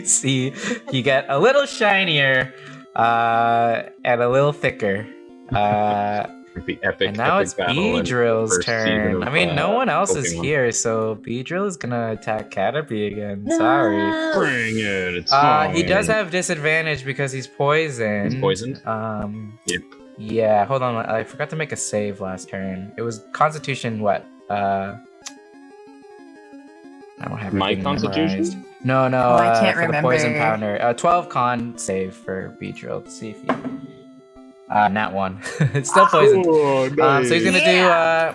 see, you get a little shinier, and a little thicker. The epic. And now epic it's battle in Beedrill's first season turn. of, I mean, no one else is Pokemon. here, so Beedrill is gonna attack Caterpie again. Sorry. No. Bring it. It's He does fine. have disadvantage because he's poisoned. He's poisoned? Yep. Yeah, hold on. I forgot to make a save last turn. It was Constitution what? I don't have My everything Constitution? memorized. No, I can't for the remember. poison pounder. 12 con save for Beedrill. Let's see if you Nat 1. It's still poisoned. Oh, So he's gonna Yeah.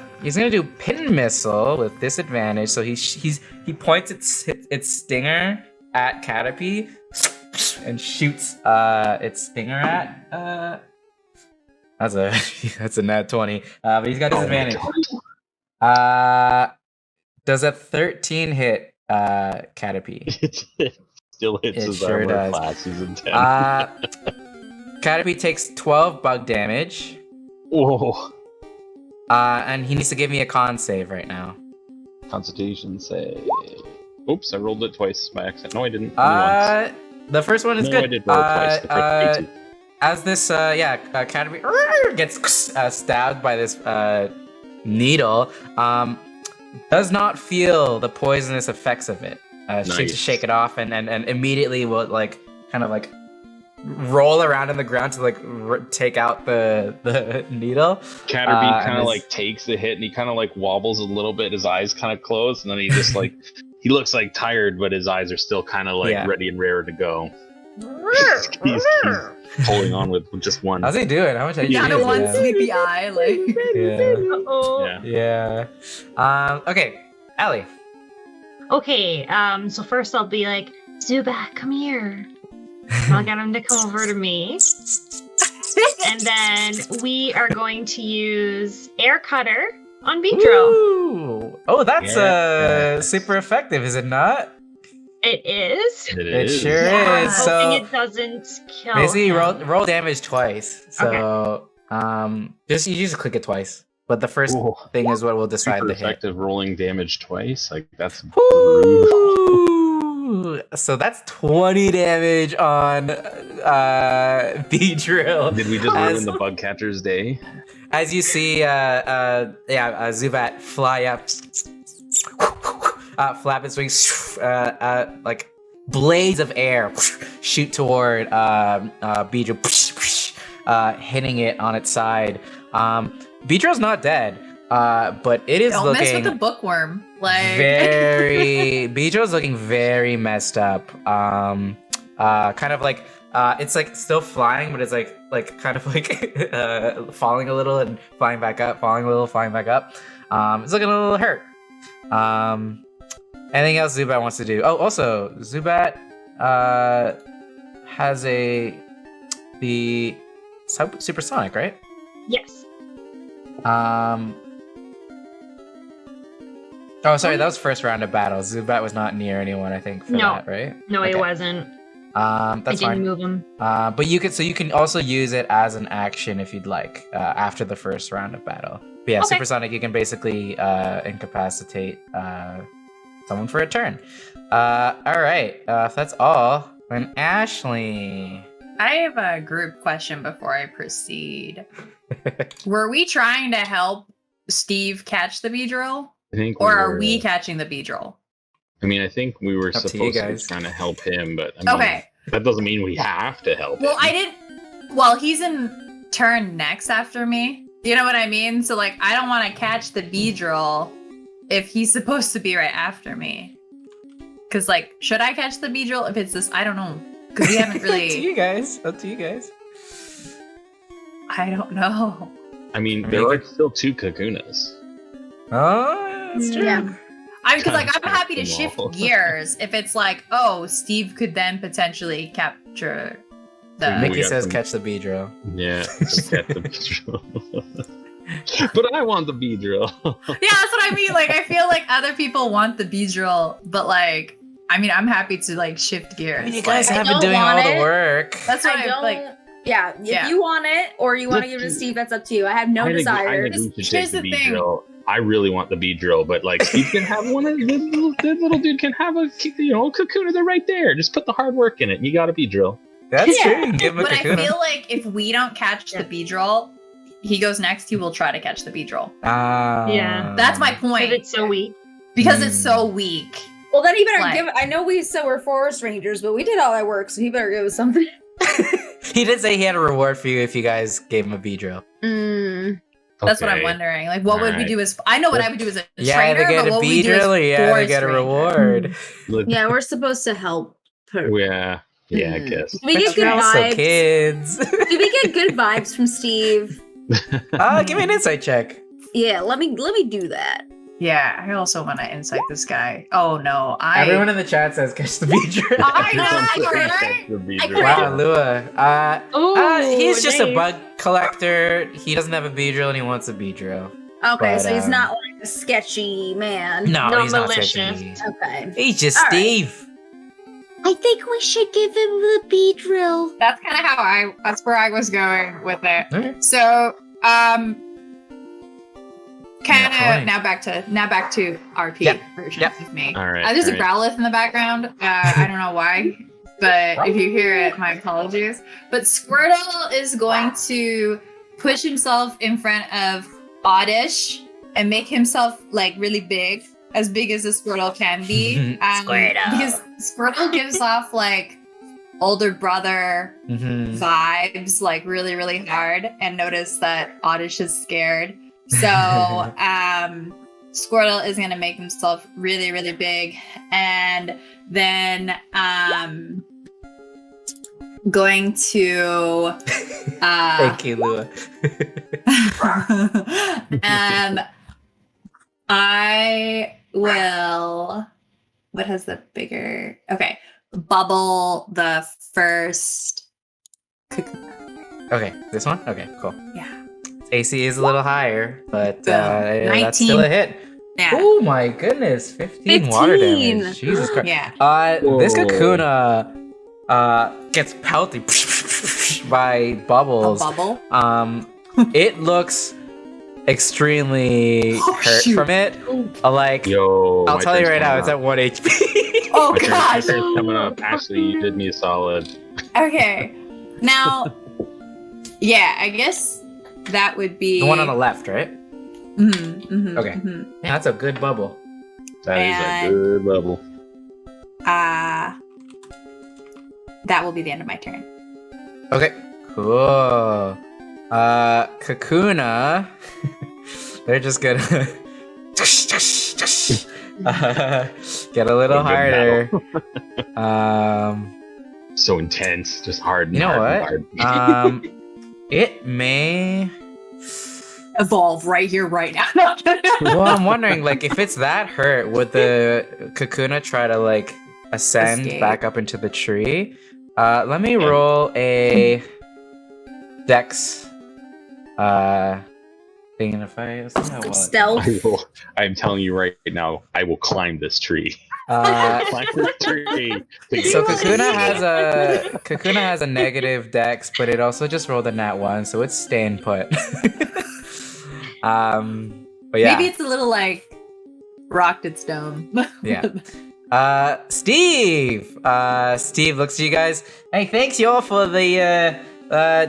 do pin missile with disadvantage. So he points its stinger at Caterpie and shoots its stinger at that's a nat 20. But he's got disadvantage. Does a 13 hit Caterpie? It still hits It his sure armor does. class. He's in 10. Caterpie takes 12 bug damage. Whoa. And he needs to give me a con save right now. Constitution save. Oops, I rolled it twice by accident. No, I didn't. Only once. The first one is No, good. I did roll it twice. The first 18. As this, Caterpie gets stabbed by this needle, does not feel the poisonous effects of it. She Nice. just shake it off and immediately will kind of roll around in the ground to take out the needle. Caterpie and kind of is- takes the hit and he kind of wobbles a little bit. His eyes kind of close, and then he just he looks tired, but his eyes are still kind of Yeah. ready and rare to go. He's holding on with just one. How's he doing? How much are you Not a doing? one sleepy eye. Yeah. Uh-oh. Yeah. Yeah. Okay, Allie. Okay, so first I'll be like, Zubat, come here. I'll get him to come over to me. And then we are going to use Air Cutter on Beedrill. Ooh. Oh, that's Yes. super effective, is it not? It is. It It is. sure I'm is. hoping So it doesn't kill basically, him. roll damage twice. So you just click it twice. But the first Ooh. thing is what will decide Super the hit. effective rolling damage twice. That's brutal. Ooh. So that's 20 damage on Beedrill. Did we just As- ruin the bug catcher's day? As you see, Zubat fly up, flap its wings, like blades of air shoot toward Beedrill, hitting it on its side. Beedrill's not dead, but it is Don't looking mess with the bookworm. Beedrill's looking very messed up. It's still flying, but it's falling a little and flying back up, falling a little, flying back up. It's looking a little hurt. Anything else Zubat wants to do? Oh, also Zubat has the supersonic, right? Yes. Oh, sorry, that was first round of battle. Zubat was not near anyone, I think, for No. that, right? No, Okay. it wasn't. That's I didn't fine. move him. But you can also use it as an action if you'd like after the first round of battle. But yeah, Okay. supersonic, you can basically incapacitate someone for a turn. All right, if that's all, then Ashley. I have a group question before I proceed. Were we trying to help Steve catch the Beedrill? I think. Or are were- we catching the Beedrill? I mean, I think we were Up to you supposed to be guys. trying to help him, but I mean, Okay. that doesn't mean we have to help Well, him. I didn't. Well, he's in turn next after me. You know what I mean? So, I don't want to catch the Beedrill if he's supposed to be right after me. Because, should I catch the Beedrill if it's this? I don't know. Because we haven't Up to really. you guys. Up to you guys. I don't know. I mean, I there mean, are still 2 Kakunas. Oh, that's true. Yeah. Because I'm Contact happy to them shift all. gears if it's Steve could then potentially capture the. We Mickey got says some- catch the Beedrill. Yeah, just get the Beedrill. But I want the Beedrill. Yeah, that's what I mean. I feel like other people want the Beedrill, but I'm happy to shift gears. I mean, you guys I have been don't doing all want the it. work. That's what I I don't. like. Yeah, if Yeah. you want it or you want to give it to Steve, that's up to you. I have no I think desire. we should Here's take the the thing. Beedrill. I really want the Beedrill, but Steve can have one of the little dude can have a Kakuna. They're right there. Just put the hard work in it. You got a Beedrill. That's Yeah. true. You can give him a But I Kakuna. feel like if we don't catch the Beedrill, he goes next. He will try to catch the Beedrill. Yeah. That's my Because point. it's so weak. Because it's so weak. Well, then he better Like- give. I know we said we're forest rangers, but we did all that work, so he better give us something. He did say he had a reward for you if you guys gave him a Beedrill. That's what I'm Okay. wondering. What would we Alright. do as? I know what I would do as a You trainer, either get but a what would we do as Beedrill or you either forest get a ranger? reward. Look, Yeah, we're supposed to help. yeah. Yeah, I guess. Do we get But good you're also vibes? kids. Do we get good vibes from Steve? Give me an insight check. Yeah, let me do that. Yeah, I also want to insight this guy. Oh no, Everyone in the chat says catch the Beedrill. I know, Everyone right? says the Beedrill. Wow, Lua. Ooh, He's just a nice. bug collector. He doesn't have a Beedrill and he wants a Beedrill. Okay, But, so he's not like a sketchy man. No, Not he's not malicious. sketchy. Okay. He's just All right. Steve. I think we should give him the Beedrill. That's kind of that's where I was going with it. Okay. So, kind Yeah, of now back to RP Yep. versions Yep. of me. All right, There's a all right. Growlithe in the background. I don't know why, but if you hear it, my apologies. But Squirtle is going to push himself in front of Oddish and make himself like really big, as big as a Squirtle can be. Squirtle. Because Squirtle gives off like older brother Mhm. vibes, like really, really hard, and notice that Oddish is scared. So Squirtle is gonna make himself really, really big, and then going to Thank you, Lua. I will. What has the bigger? Okay, bubble the first. Okay, this one? Okay, cool. Yeah. AC is a little higher, but Boom. that's still 19. a hit. Yeah. Oh my goodness, 15 water 15. damage. Jesus Christ. Yeah. This Whoa. Kakuna gets pelted by A bubbles. bubble. It looks extremely Oh, hurt shoot. from it. Like, Yo, I'll my tell you turn's right now, coming it's up. at 1 HP. Oh My gosh. turn's coming up. Ashley, you did me a solid. Okay. Now, yeah, I guess that would be The one on the left, right? Mhm, mhm, Okay. mhm. Yeah, that's a good bubble. That is And- a good level. That will be the end of my turn. Okay, cool. Kakuna, they're just gonna get a little Good harder. So intense, just hard. And You know hard and what? hard. It may. Evolve right here, right now. Well, I'm wondering, like, if it's that hurt, would the Kakuna try to like ascend Escape. back up into the tree? Let me roll a Dex. Thing, and if I see how well it- Stealth. I'm telling you right now, I will climb this tree. Climb this tree. So Kakuna has a negative dex, but it also just rolled a nat 1, so it's staying put. But yeah, Maybe it's a little like rocked its dome. yeah. Steve looks at you guys. Hey, thanks y'all for the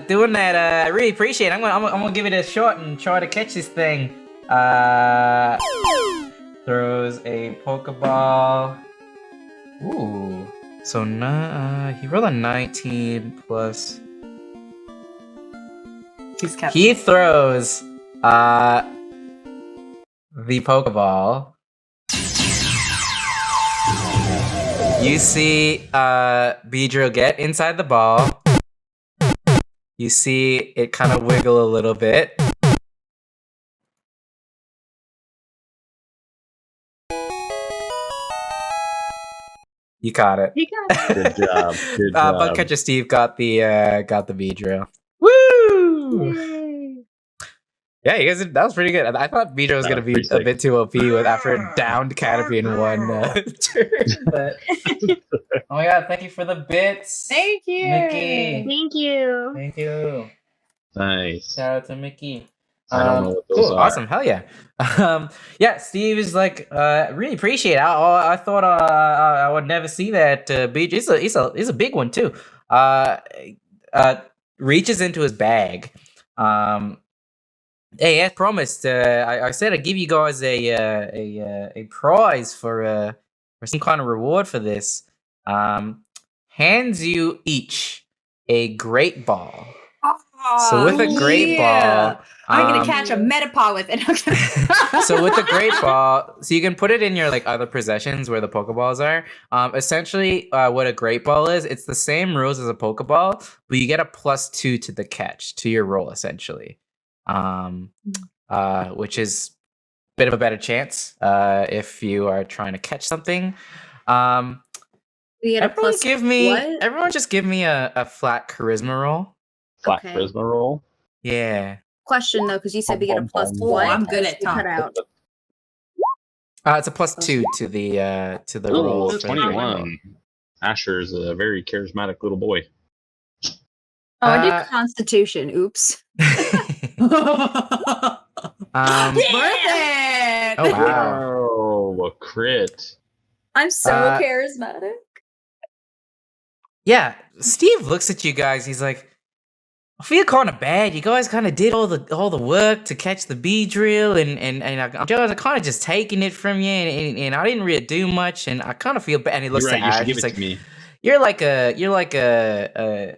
doing that. I really appreciate it. I'm gonna give it a shot and try to catch this thing. Throws a Pokeball. Ooh. So he rolled a 19 plus. He's kept. He throws the Pokeball. You see Beedrill get inside the ball. You see it kind of wiggle a little bit. You caught it. You got it. Good job. Good job. Bugcatcher Steve got the Beedrill. Woo! Yay. Yeah, you guys, that was pretty good. I thought Beedrill was That gonna was be pretty a sick. bit too OP with after it downed Caterpie in one turn. But oh my god, thank you for the bits. Thank you. Mickey. Thank you. Thank you. Nice. Shout out to Mickey. I don't know what those cool, are. awesome, hell yeah. Yeah, Steve is like, really appreciate it. I thought I would never see that beach. It's a big one too. Reaches into his bag. Hey, as promised, I said I'd give you guys a prize for some kind of reward for this. Hands you each a great ball. So with a great ball, I'm gonna catch a Metapod with it. so with the great ball, so you can put it in your like other possessions where the Pokeballs are. Essentially, what a great ball is, it's the same rules as a Pokeball, but you get a +2 to the catch to your roll essentially, which is a bit of a better chance if you are trying to catch something. We get a plus what? Everyone just give me a flat charisma roll. Flat Okay. charisma roll. Yeah. Question though, because you said we get a plus Oh, what? I'm good at You cut talk. out. It's a +2 to the Ooh, roll. for the great 21. Asher is a very charismatic little boy. Oh, I did Constitution. Oops. ball. Worth it. Oh wow. Oh, a crit. I'm so Uh, charismatic. Yeah, Steve looks at you guys. He's like, I feel kind of bad. You guys kind of did all the work to catch the bee drill, and I kind of just taking it from you, and I didn't really do much, and I kind of feel bad. And he looks You're right, at you should Ash. give He's it like, to me. you're like a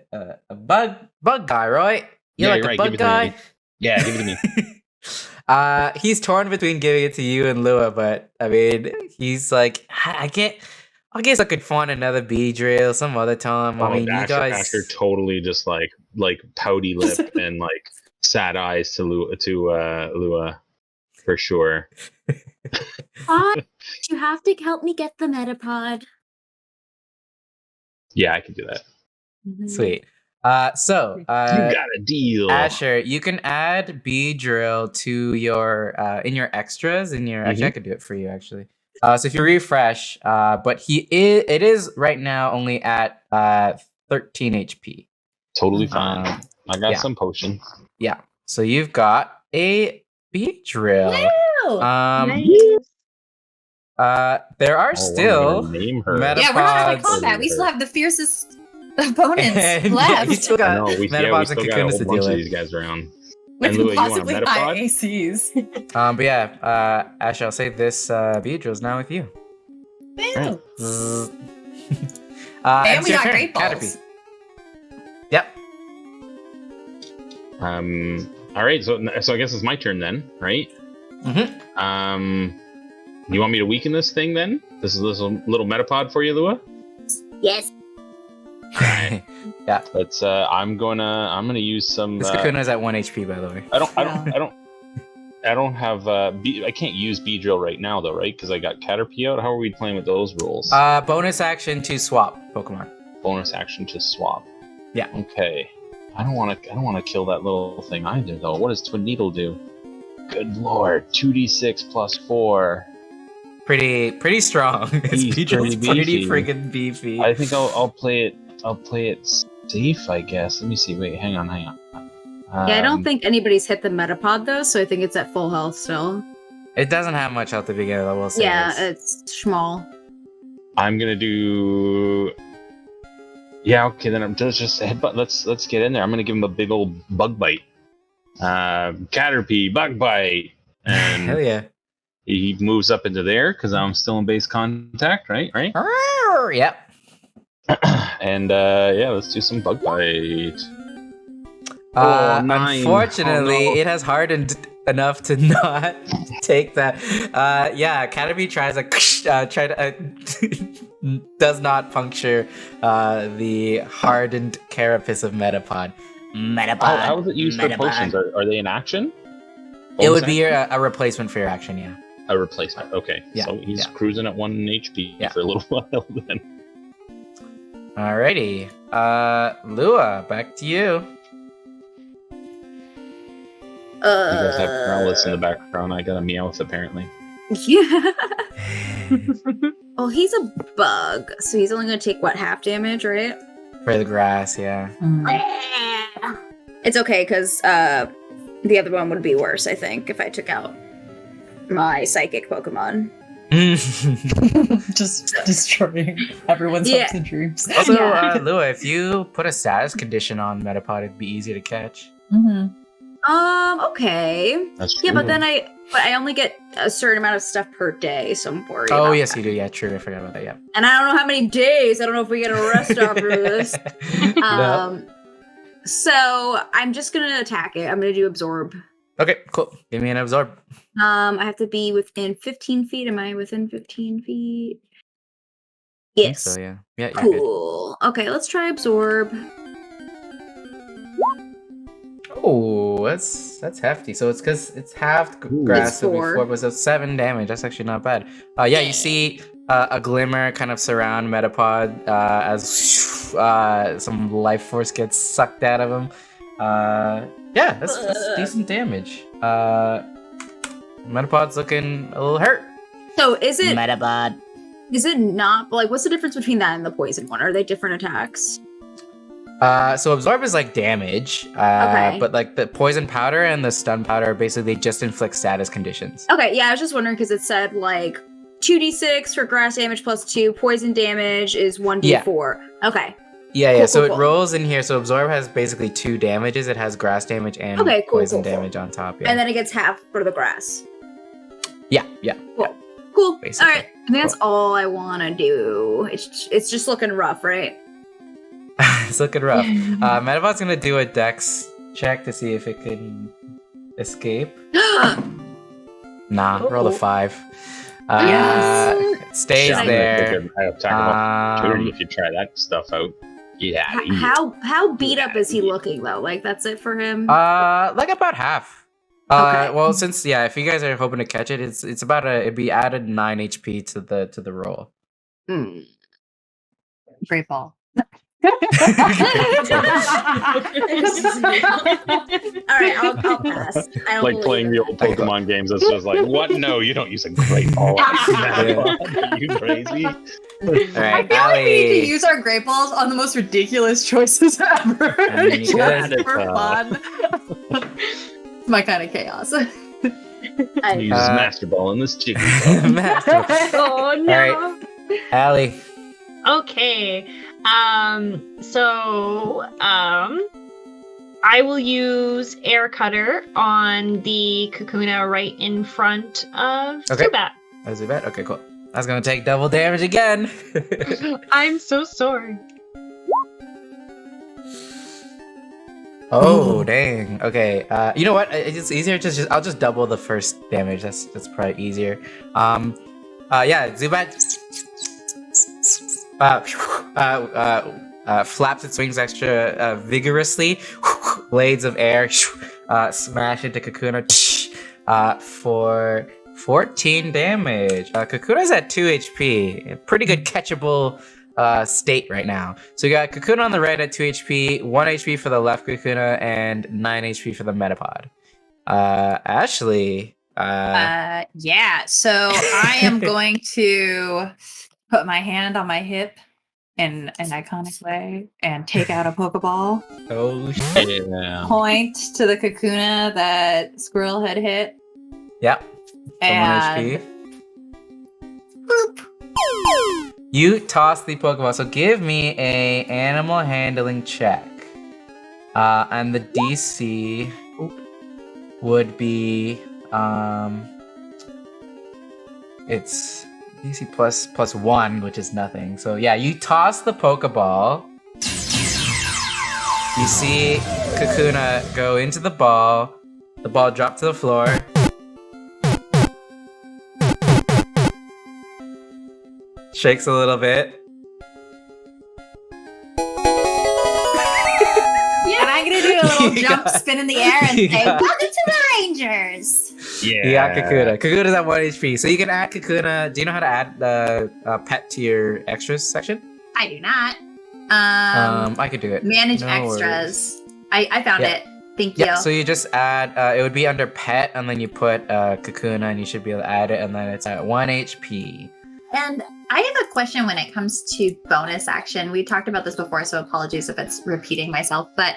bug guy, right? You're Yeah, like you're a right, bug give it to guy. me. Yeah, give it to me. He's torn between giving it to you and Lua, but I mean, he's like, I guess I could find another bee drill some other time. I mean, you guys. Asher totally just like pouty lip and like sad eyes to Lua for sure. You have to help me get the Metapod. Yeah, I could do that. Sweet. So You got a deal. Asher, you can add bee drill to your in your extras. Actually, I could do it for you actually. So if you refresh, but it is right now only at 13 HP. Totally fine. I got yeah. some potion. Yeah. So you've got a bee drill. Nice. There are Oh, still I'm gonna name her. Yeah, we're not out of Metapods. combat. We still have the fiercest opponents And, left. you still I got know, we Metapods still and got a Kakunas whole to bunch deal of with. these guys around. With And Lua, you want a possibly high Metapod? ACs. But yeah, Ash, I'll say this bee drill is now with you. Woo. Zzz. And it's we your got turn, great balls. Caterpie. Yep. All right, so I guess it's my turn then, right? Mm-hmm. You want me to weaken this thing then? This is this little Metapod for you, Lua. Yes. Alright. Yeah. Let's. I'm gonna use some. This Kakuna is at 1 HP, by the way. I don't have. I can't use Beedrill right now though, right? Because I got Caterpie out. How are we playing with those rules? Bonus action to swap Pokemon. Bonus action to swap. Yeah. Okay. I don't want to kill that little thing either though. What does Twin Needle do? Good lord, 2d6 plus 4. Pretty strong. He's Beedrill's pretty pretty beefy. freaking beefy. I think I'll play it. I'll play it safe, I guess. Let me see. Wait, hang on. Yeah, I don't think anybody's hit the Metapod though, so I think it's at full health still. It doesn't have much health to begin with, I will say. Yeah, this. it's small. I'm gonna do. Yeah, okay. Then I'm just headbutt. Let's get in there. I'm gonna give him a big old bug bite. Caterpie bug bite, and Hell yeah. he moves up into there because I'm still in base contact, right? Yep. And yeah, let's do some bug bite. Oh, 9. Unfortunately, Oh, no. it has hardened enough to not take that. Yeah, Caterpie tries to does not puncture the hardened carapace of Metapod. Metapod. How is it used for potions? Are they in action? It would be a replacement for your action, yeah. A replacement. Okay. Yeah, So he's yeah. cruising at 1 HP Yeah. for a little while then. Alrighty. Lua, back to you. You guys have Growlithe in the background. I got a Meowth apparently. Yeah. Well, he's a bug, so he's only gonna take what, half damage, right? For the grass, yeah. It's okay because the other one would be worse, I think, if I took out my psychic Pokemon. Just destroying everyone's hopes and dreams. Also, Yeah. Lua, if you put a status condition on Metapod, it'd be easy to catch. Mm-hmm. Okay. That's true. Yeah, but then I only get a certain amount of stuff per day, so I'm worried. Oh, about yes, that. you do. Yeah, true. I forgot about that. Yeah. And I don't know how many days. I don't know if we get a rest after this. No. So I'm just gonna attack it. I'm gonna do absorb. Okay, cool. Give me an absorb. I have to be within 15 feet. Am I within 15 feet? I think Yes. so, yeah. Yeah, you're good. Cool. Okay, let's try absorb. Oh, that's hefty. So it's because it's halved Ooh. grass. It's So 4. before it was a 7 damage. That's actually not bad. Yeah, you see a glimmer kind of surround Metapod as some life force gets sucked out of him. Yeah, that's decent damage. Metapod's looking a little hurt. So is it Metapod. is it not like what's the difference between that and the poison one? Are they different attacks? So absorb is like damage, Okay. but like the poison powder and the stun powder basically they just inflict status conditions. Okay, yeah, I was just wondering because it said like 2d6 for grass damage plus 2, poison damage is 1d4. Okay. Yeah, Cool, so cool, it cool. rolls in here. So absorb has basically 2 damages. It has grass damage and Okay, cool, poison cool, cool. damage on top. Yeah, And then it gets half for the grass. yeah. Cool. Basically. All right. I think that's all I want to do. It's just looking rough, right? It's looking rough. Metapod's gonna do a dex check to see if it can escape. Nah, roll a 5. Yes. It stays Should I- there. I attack of opportunity Um, if you try that stuff out. Yeah. How beat up is he looking though? Like that's it for him? like about half. Okay. Well, since if you guys are hoping to catch it, it's about it'd be added 9 HP to the roll. Hmm. Great ball. All right, I'll pass. I don't Like believe playing in the that. old Pokemon games, it's just like, what? No, you don't use a great ball. Are you crazy? All I right, feel like we need to Allie. use our great balls on the most ridiculous choices ever. I mean, you Just could. for fun. It's my kind of chaos. I- Use Master Ball in this jiggy. Master. Oh no. Alright. Allie. Okay. I will use Air Cutter on the Kakuna right in front of Okay. Zubat. That's a bet. Okay, cool. That's gonna take double damage again. I'm so sorry. Oh dang. Okay. You know what? It's easier to just I'll just double the first damage. That's probably easier. Yeah, Zubat flaps its wings extra vigorously. Blades of air smash into Kakuna for 14 damage. Kakuna's at 2 HP. A pretty good catchable state right now. So you got Kakuna on the right at 2 HP, 1 HP for the left Kakuna, and 9 HP for the Metapod. Ashley. Yeah, so I am going to put my hand on my hip in an iconic way and take out a Pokeball, Oh shit. Yeah. point to the Kakuna that Squirrel had hit, Yep. So 1 and HP. You toss the Pokeball. So give me a animal handling check. And the DC would be it's DC plus 1, which is nothing. So yeah, you toss the Pokeball. You see Kakuna go into the ball. The ball dropped to the floor. Shakes a little bit. and I'm gonna do a little You jump, got- spin in the air, and you say, got- "Welcome to the Rangers." Yeah. You got Kakuna. Kakuna's at 1 HP. So you can add Kakuna. Do you know how to add the pet to your extras section? I do not. I could do it. Manage No extras. I found Yeah. it. Thank Yeah, you. so you just add, it would be under pet, and then you put Kakuna, and you should be able to add it, and then it's at 1 HP. And I have a question when it comes to bonus action. We talked about this before, so apologies if it's repeating myself. But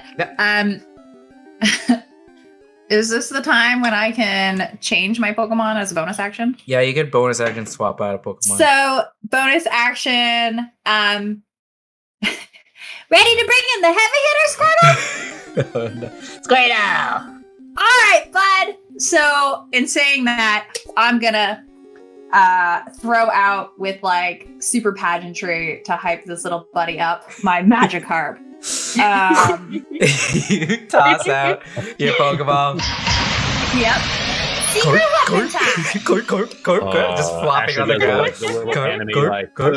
is this the time when I can change my Pokemon as a bonus action? Yeah, you can bonus action swap out a Pokemon. So bonus action. Ready to bring in the heavy hitter, Squirtle? Oh, no. Squirtle. All right, bud. So in saying that, I'm gonna throw out with like super pageantry to hype this little buddy up my Magikarp. You toss out your Pokeball. Yep. Secret weapon time. Just flopping Asher on the does ground. the little Cork, anime cork, like cork.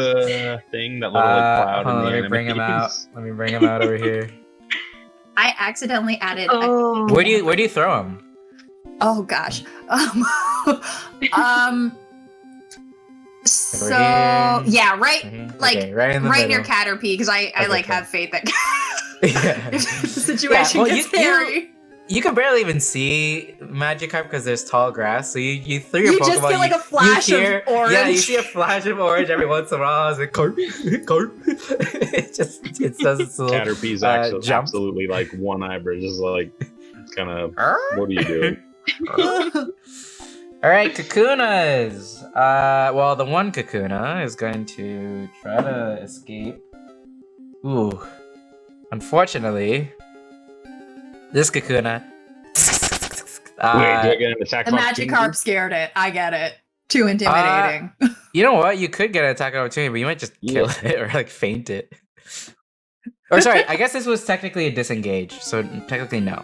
thing, that little like cloud Hold on, in the let me anime. bring him out. Let me bring him out over here. I accidentally added. Oh. Where do you throw him? Oh gosh. So here. yeah, right, Mhm. like Okay, right in the right near middle. Caterpie, because I Okay, like cool. have faith that Yeah. if the situation well, gets you- hairy. You can barely even see Magikarp because there's tall grass. So you throw your You Pokeball. just get like a flash you of hear, Yeah, you orange. see a flash of orange every once in a while. It's like carp, carp. It does its little Caterpie's actually jump. absolutely like one eyebrow, just like kind of. What are you doing? All right, Kakunas. Well, the one Kakuna is going to try to escape. Ooh, unfortunately, this Kakuna. Wait, do I get an attack? The Magikarp scared it. I get it. Too intimidating. You know what? You could get an attack opportunity, but you might just kill it or like faint it. Or sorry, I guess this was technically a disengage, so technically no.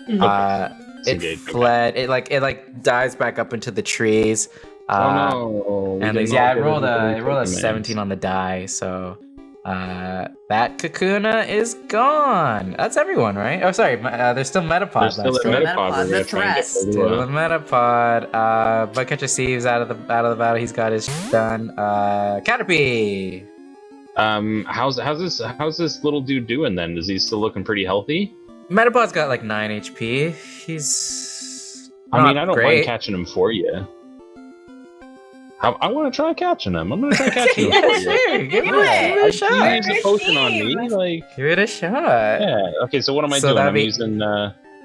It Disengage, fled. It like dives back up into the trees. Oh no! And it rolled a 17 on the die, so that Kakuna is gone. That's everyone, right? Oh, sorry, there's still Metapod. There's still a left, right? Metapod. The threat. Still a Metapod. Bugcatcher Steve's out of the battle. He's got his done. Caterpie. How's this little dude doing then? Is he still looking pretty healthy? Metapod's got like 9 HP. He's I mean, not I don't great. mind catching him for you. I want to try catching him. I'm gonna try catching him Yeah, for you. sure. Give it Do a it. shot. You use a potion on me, like Give it a shot. yeah. Okay, so what am I So doing? that'd I'm be- using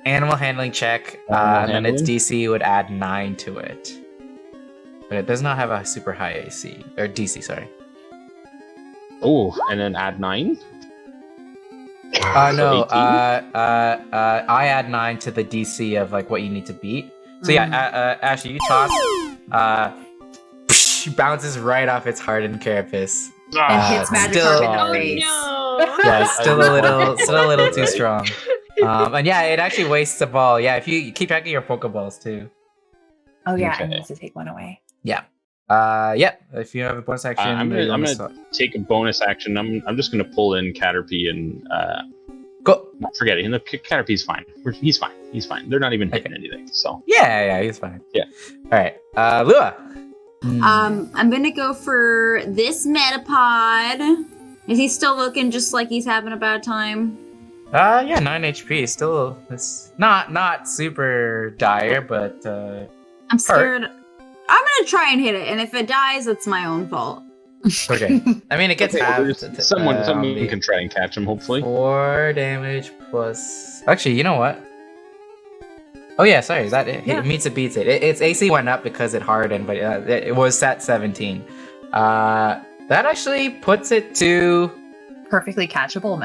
Animal handling check, Animal and then its handling? DC would add 9 to it. But it does not have a super high AC or DC. Sorry. oh, and then add 9. No. 18? I add 9 to the DC of like what you need to beat. So yeah, Ashley, you toss. Bounces right off its hardened carapace. And hits Magikarp still- in the Oh face. no! Yeah, it's still a little too strong. And yeah, it actually wastes a ball. Yeah, if you keep track of your Pokeballs too. Oh yeah, I Okay. need to take one away. Yeah. If you have a bonus action, I'm you wanna gonna take a bonus action. I'm just gonna pull in Caterpie and go. forget it. Caterpie's fine. He's fine. He's fine. They're not even hitting anything. So Yeah, he's fine. Yeah. All right, Lua. I'm gonna go for this Metapod. Is he still looking just like he's having a bad time? Yeah, 9 HP. Still, it's not super dire, but I'm scared. I'm gonna try and hit it, and if it dies, it's my own fault. okay. I mean, it gets Okay, well, halved. there's someone can try and catch him. Hopefully. 4 damage plus. Actually, you know what? Oh yeah, sorry. It meets it beats it. Its AC went up because it hardened, but it was at 17. That actually puts it to Perfectly catchable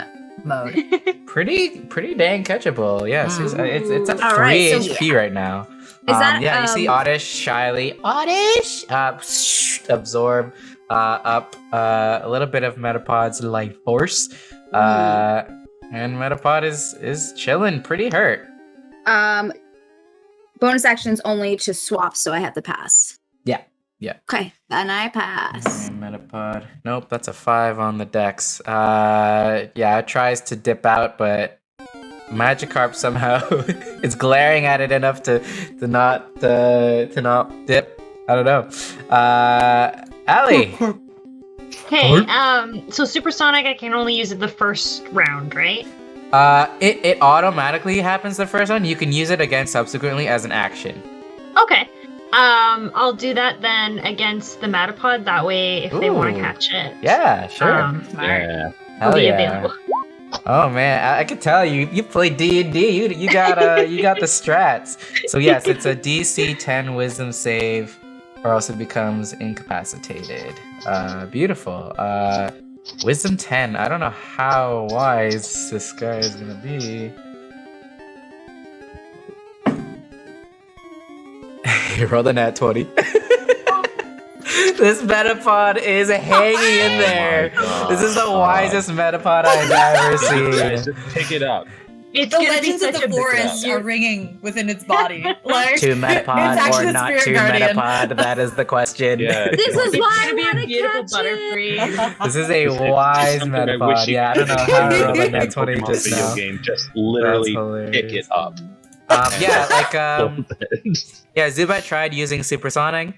mode. pretty dang catchable. Yes, it's at 3 All right, so HP right now. Is that, yeah? You see Oddish shyly absorb up a little bit of Metapod's life force, and Metapod is chilling, pretty hurt. Bonus actions only to swap, so I have to pass. Yeah. Okay, then I pass. Okay, Metapod. Nope, that's a 5 on the dex. Yeah, it tries to dip out, but Magikarp somehow is glaring at it enough to not dip. I don't know. Allie. Hey, so Supersonic, I can only use it the first round, right? It automatically happens the first one. You can use it again subsequently as an action. Okay. I'll do that then against the Metapod. That way, if they want Ooh. to catch it, Yeah, sure. Yeah. it'll Hell be yeah. available. Oh man, I could tell you play D&D. You got the strats. So yes, it's a DC 10 Wisdom save, or else it becomes incapacitated. Beautiful. Wisdom 10. I don't know how wise this guy is gonna be. He rolled a nat 20. This Metapod is hanging in there. God. This is the wisest Metapod I've ever Guys, seen. just pick it up. It's The gonna be legends of such the a forest weird- are ringing within its body. Like Two it's Metapod actually or the not spirit two guardian. Metapod? That is the question. Yeah. This is It's why I gonna be want a to beautiful catch it. butterfree. This is a It's wise something I wish Metapod. you Yeah, I don't know could how do I rolled in a a net 20 Pokemon just video now. game. Just That's literally hilarious. pick it up. Yeah, like Hold it. yeah, Zubat tried using Supersonic.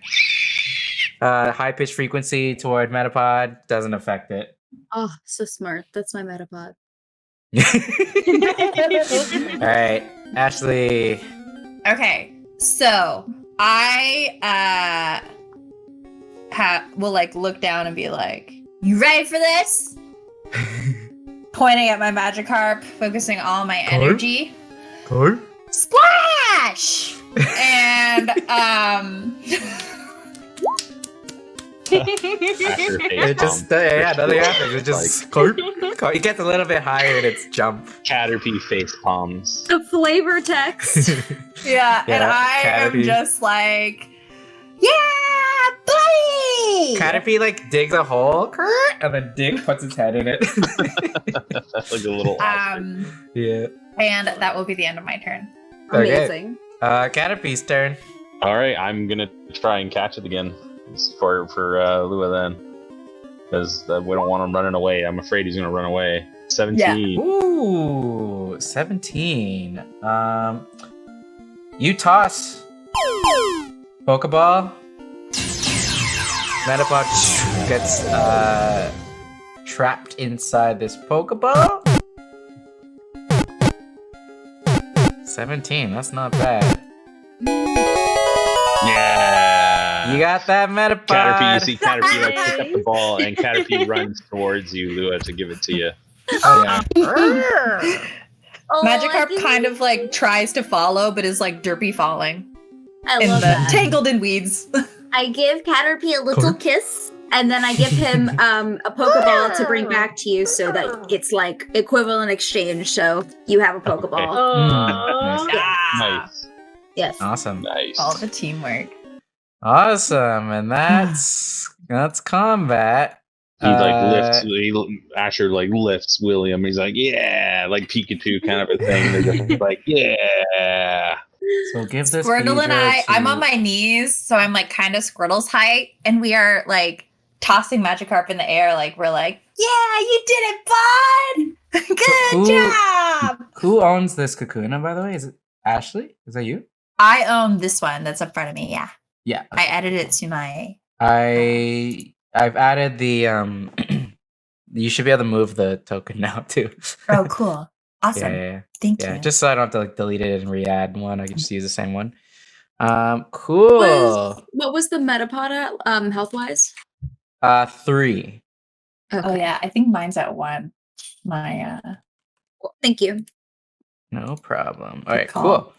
High pitch frequency toward Metapod doesn't affect it. Oh, so smart. That's my Metapod. All right, Ashley. Okay, so I will like look down and be like, "You ready for this?" Pointing at my Magikarp, focusing all my energy. Cool. Splash! And Asher face It just palm. yeah, nothing happens. It just it gets a little bit higher in its jump. Caterpie face palms. The flavor text. yeah, and Yeah, I am Caterpie. just like, yeah, buddy. Caterpie like digs a hole, and then puts its head in it. That's like a little ostrich. Yeah. And that will be the end of my turn. Okay. Amazing. Caterpie's turn. All right, I'm gonna try and catch it again. It's for Lua then, because we don't want him running away. I'm afraid he's gonna run away. 17. Ooh, 17. You toss Pokeball. Metapod gets trapped inside this Pokeball. 17. That's not bad. Yeah. You got that Metapod. Caterpie, you see Caterpie like pick up the ball, and Caterpie runs towards you, Lua, to give it to you. Oh yeah. Oh, Magikarp I kind give- of like tries to follow, but is like derpy falling I in love the that. tangled in weeds. I give Caterpie a little kiss, and then I give him a Pokeball to bring back to you, so that it's like equivalent exchange. So you have a Pokeball. Aw. Nice. Yes. Awesome. Nice. All the teamwork. Awesome. And that's combat. He like lifts. Asher like lifts William. He's like, yeah, like Pikachu kind of a thing. They're just like, yeah. So give this Squirtle and Phaedra I'm to- on my knees, so I'm like kind of Squirtle's height, and we are like tossing Magikarp in the air, like we're like, yeah, you did it, bud! Good who- job! Who owns this Kakuna, by the way? Is it Ashley? Is that you? I own this one that's in front of me, yeah. Yeah. I added it to my I've added the you should be able to move the token now too. Oh cool. Awesome. Yeah. Thank Yeah. you. Just so I don't have to like delete it and re-add one. I can just use the same one. Cool. What was the Metapod at, health wise? 3. Oh yeah, I think mine's at 1. My Thank you. No problem. All Good right, call. cool.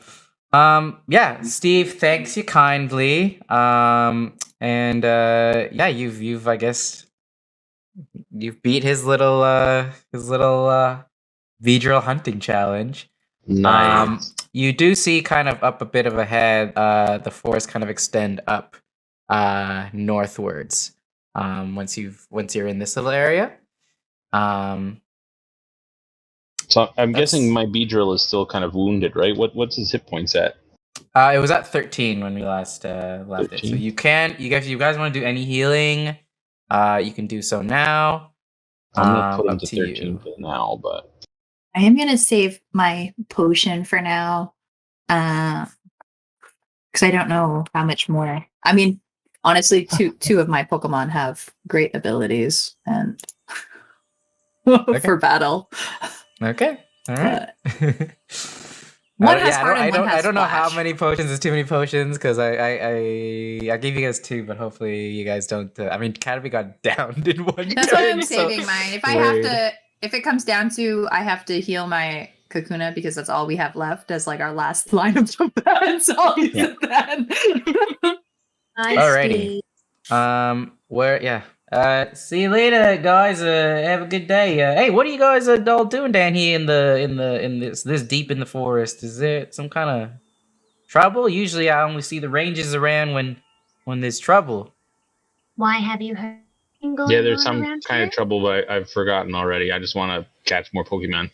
Yeah, Steve, thanks you kindly. And yeah, you've I guess you've beat his little Vedril hunting challenge. Nice. You do see kind of up a bit of a head, the forest kind of extend up northwards. Once you're in this little area. So I'm That's- guessing my Beedrill is still kind of wounded, right? What's his hit points at? It was at 13 when we last left it. So 13? you guys want to do any healing, you can do so now. I'm gonna put him up to to 13 you. for now, but I am gonna save my potion for now. Because I don't know how much more. I mean, honestly, two of my Pokemon have great abilities and for battle. Okay. All right. One I don't- has yeah, heart I and don't, one I has don't know how flash. many potions is too many potions because I gave you guys 2, but hopefully you guys don't. I mean, Caterpie got downed in one. That's why I'm turn, so- saving mine. If I Word. have to, if it comes down to, I have to heal my Kakuna because that's all we have left as like our last line of defense. So I'll use it then. Alrighty. Where? Yeah. See you later, guys. Have a good day. Hey, what are you guys all doing down here in this deep in the forest? Is there some kind of trouble? Usually, I only see the rangers around when there's trouble. Why have you heard anything going Yeah, there's on some around kind here? of trouble, but I've forgotten already. I just want to catch more Pokemon.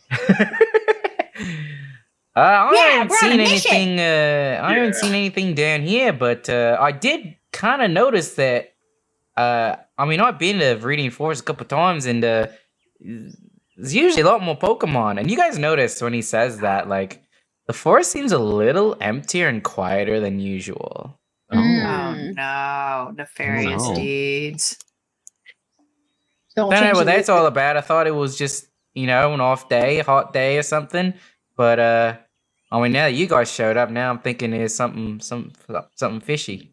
I Yeah, haven't we're on a seen mission. anything. I haven't seen anything down here, but I did kind of notice that. I mean, I've been to Viridian Forest a couple times, and there's usually a lot more Pokemon. And you guys noticed when he says that, like, the forest seems a little emptier and quieter than usual. Oh Mm. no, nefarious no. deeds. Don't I don't know change what the that's music. all about. I thought it was just, an off day, a hot day or something. But I mean, now that you guys showed up, now I'm thinking there's something fishy.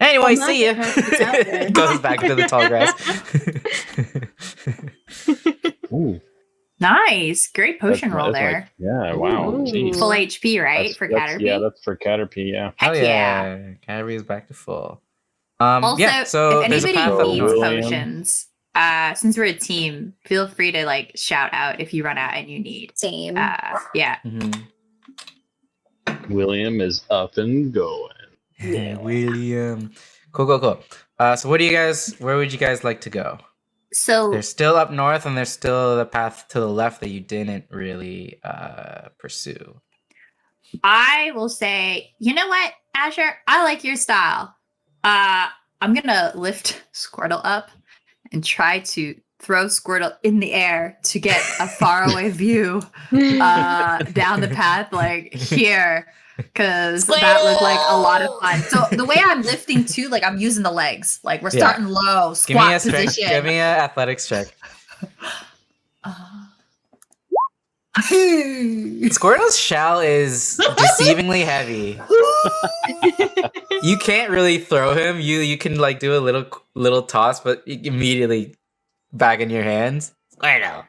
Anyway, Well, see ya. not because it's out there. Goes back into the tall grass. Ooh, Nice, great potion that's- roll that's there. yeah, wow. Ooh. Jeez. Full HP, right, for Caterpie? Yeah, that's for Caterpie, yeah. Oh Heck yeah. yeah, Caterpie is back to full. Also, Yeah. So if there's a anybody path up needs north. William. potions, since we're a team, feel free to like shout out if you run out and you need. Same. Yeah. Mhm. William is up and going. Hey, William. Cool. So where would you guys like to go? So They're still up north, and there's still the path to the left that you didn't really pursue. I will say, you know what, Asher, I like your style. I'm gonna lift Squirtle up and try to throw Squirtle in the air to get a faraway view down the path, like here, because that looked like a lot of fun. So the way I'm lifting too, like I'm using the legs, like we're Yeah. starting low, Give me squat a strength. position. Give me an athletics check. Squirtle's shell is deceivingly heavy. You can't really throw him. You can like do a little toss, but immediately back in your hands. Squirtle.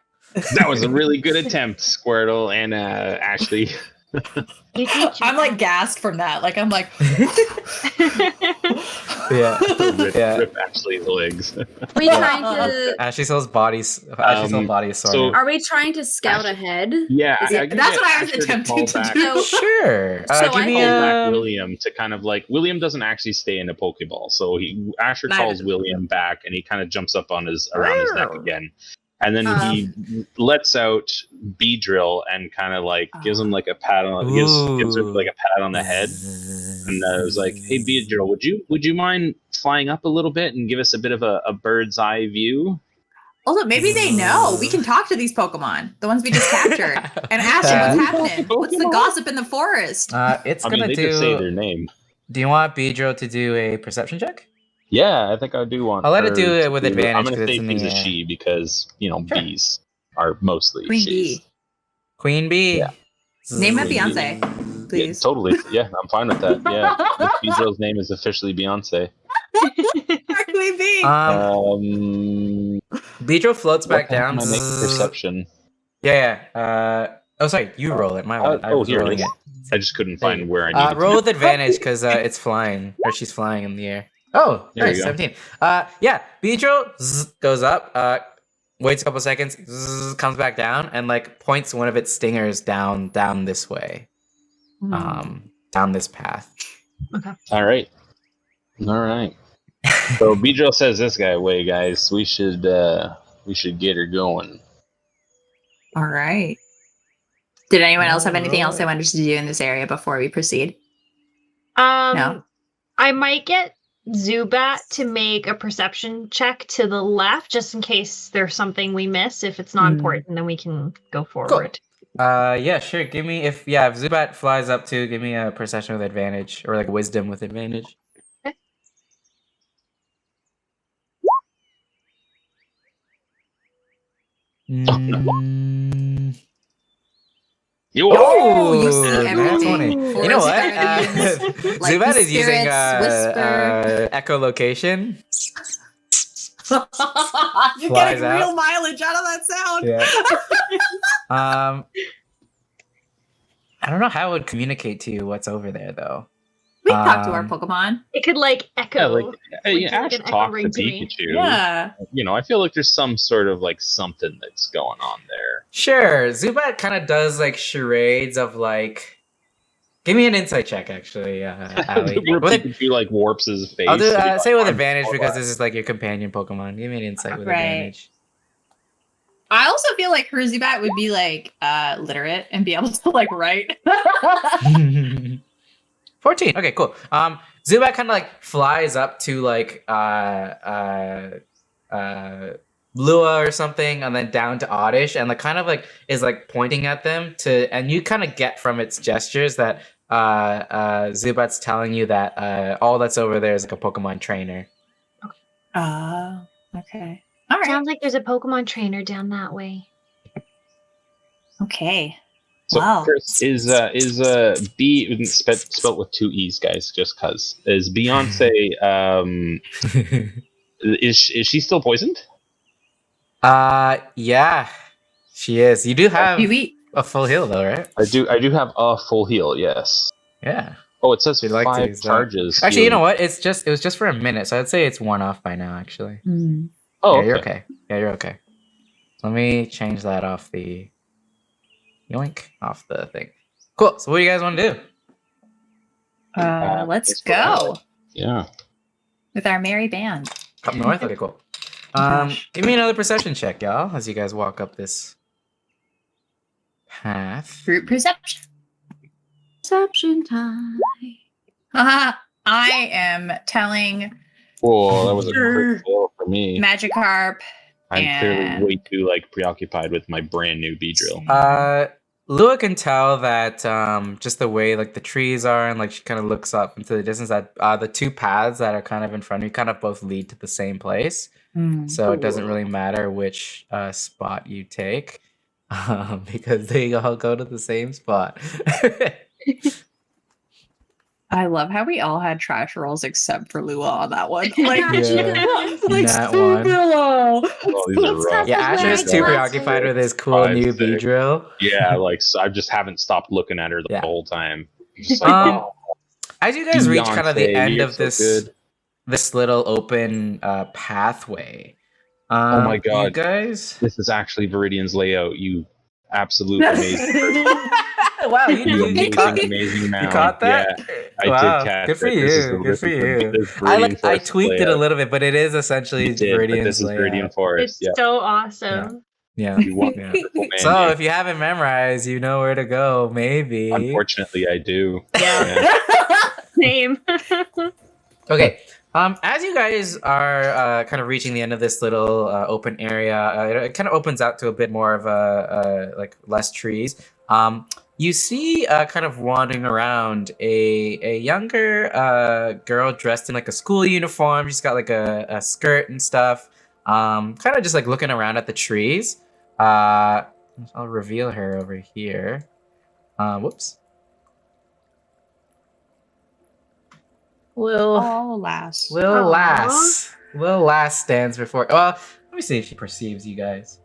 That was a really good attempt, Squirtle and Ashley. I'm like gassed from that. Like I'm like, Yeah. Rip Ashley's legs. Are we trying to? Ashley's whole body is sore. so- Are we trying to scout ahead? Yeah, Is it- I can that's get what I was Asher to attempting call to back- do. So- Sure. So Give I me Call back a. William to kind of like William doesn't actually stay in a Pokeball, so Asher Neither calls does William back, and he kind of jumps up on around his neck again, and then Um. he lets out Beedrill and kind of like gives him like a pat on gives her like a pat on the head, and I was like, "Hey Beedrill, would you mind flying up a little bit and give us a bit of a bird's eye view?" Also, maybe they know we can talk to these Pokemon, the ones we just captured, and ask them what's happening. What's the gossip in the forest? It's I mean, gonna they did say do. their name. Do you want Beedrill to do a perception check? Yeah, I think I do want. I'll let it her do it to with I'm advantage gonna 'cause it's say in she's the a air. she because Sure. bees are mostly Queen she's. Bee. Queen Bee. Yeah. Name my Queen Beyonce, Yeah, please. totally. Yeah, I'm fine with that. Yeah, Beedrill's name is officially Beyonce. Queen Bee. Beedrill floats What back the heck down. am I making perception? Yeah. Oh, sorry. You roll it. My bad. I was here it rolling is. it. I just couldn't There you find go. where I needed Roll to. with advantage because it's flying, or she's flying in the air. Oh, There you nice, go. 17. Yeah, Beedrill goes up, waits a couple seconds, comes back down, and like points one of its stingers down this way, down this path. All right. So Beedrill says this way, guys. We should get her going. All right. Did anyone else have anything else they wanted to do in this area before we proceed? No? I might get Zubat to make a perception check to the left, just in case there's something we miss. If it's not important, then we can go forward. Yeah, sure. If Zubat flies up too, give me a perception with advantage, or like wisdom with advantage. Okay. Oh, you see Ooh, everything. that's funny. Forest You know what? guardians, like Zubat the is using spirits whisper. echolocation. You're Flies getting out. real mileage out of that sound. Yeah. I don't know how it would communicate to you what's over there, though. We can talk to our Um, Pokemon. It could like echo. Yeah, like Like, Ash an echo talked to ring to me. Pikachu. Yeah. You know, I feel like there's some sort of like something that's going on there. Sure, Zubat kind of does like charades of like. Give me an insight check, actually, Ali. Where With it- Pikachu like warps his face. I'll do so he, say with arms advantage fall because back. this is like your companion Pokemon. Give me an insight with Right. advantage. I also feel like Herzubat would be like literate and be able to like write. 14. Okay, cool. Zubat kind of like flies up to like Lua or something, and then down to Oddish, and like kind of like is like pointing at them to, and you kind of get from its gestures that Zubat's telling you that all that's over there is like a Pokemon trainer. Oh, okay. All right. Sounds like there's a Pokemon trainer down that way. Okay. So Wow. Chris, is B spelt with 2 E's, guys? Just cause is Beyonce is she still poisoned? Yeah, she is. You do have You eat. a full heal though, right? I do have a full heal. Yes. Yeah. Oh, it says You'd like to 5 use that. charges. Actually, you know healing. what? It was just for a minute, so I'd say it's worn off by now. Actually. Oh, Yeah, you're okay. Yeah, you're okay. Let me change that off the yoink off the thing. Cool. So what do you guys want to do? Let's thanks for that. go Yeah. with our merry band. Up north? Okay, cool. Gosh. Give me another perception check, y'all, as you guys walk up this path. Group perception. Perception time. I am telling Whoa, that was a great fail for me. Magikarp. I'm clearly and- way too preoccupied with my brand new Beedrill. Lua can tell that just the way like the trees are, and like she kind of looks up into the distance, that the 2 paths that are kind of in front of you kind of both lead to the same place. So it doesn't really matter which spot you take, because they all go to the same spot. I love how we all had trash rolls except for Lua on that one. Yeah. Like, like That so one. low. Oh, these are rough. Yeah, That's Asher's right, too that's preoccupied right. with his cool 5, new 6. Beedrill. Yeah, like so I just haven't stopped looking at her the Yeah. whole time. Just like, Um, As you guys reach kind of the Beyonce, end you're of so this good. this little open pathway. Oh my You God. guys. This is actually Viridian's layout. You absolute amazing, Wow, you caught, amazing man. you caught that? Yeah, I Wow, did catch good for it. This is you. the- Good this for is the- you. this is I Viridian like. I Forest tweaked it a layout. little bit, but it is essentially You did, but Viridian's this is layout. Viridian Forest. It's Yeah, so awesome. Yeah. you won. Yeah. Wonderful, man. So if you haven't memorized, you know where to go. Maybe. Unfortunately, I do. Yeah. Same. Okay. As you guys are kind of reaching the end of this little open area, it kind of opens out to a bit more of like less trees. You see kind of wandering around a younger girl dressed in like a school uniform. She's got like a skirt and stuff. Kind of just like looking around at the trees. I'll reveal her over here. Whoops. Oh, lass. Lil Aw. Lass. Lil Lass stands before. Well, let me see if she perceives you guys.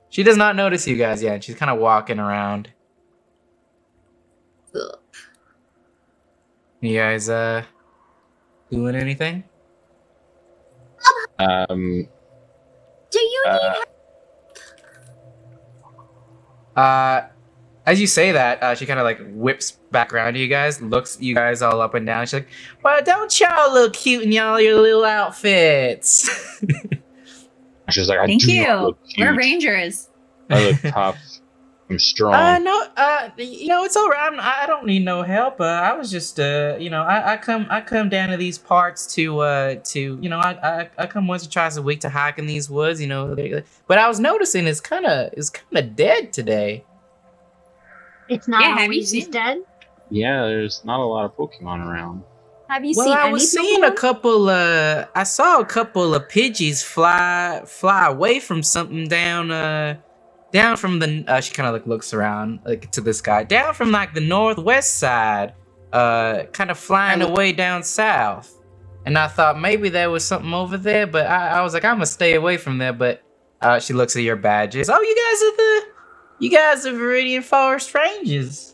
She does not notice you guys yet. She's kind of walking around. Ugh. You guys doing anything? Do you need As you say that, she kind of like whips back around to you guys, looks you guys all up and down. She's like, "Well, don't y'all look cute in y'all your little outfits?" She's like, I Thank do you. not look We're cute. rangers. I look tough. I'm strong. No, it's all right. I don't need no help. I was just, I come down to these parts to I come once or twice a week to hike in these woods, But I was noticing it's kind of dead today. It's not Yeah, have you always seen- dead. Yeah, there's not a lot of Pokemon around. have you Well, seen I any was seeing Pokemon? I saw a couple of Pidgeys fly away from something down from the. She kind of like looks around like to this guy down from like the northwest side, kind of flying away down south. And I thought maybe there was something over there, but I was like, I'm gonna stay away from there. But she looks at your badges. Oh, you guys are Viridian Forest Rangers.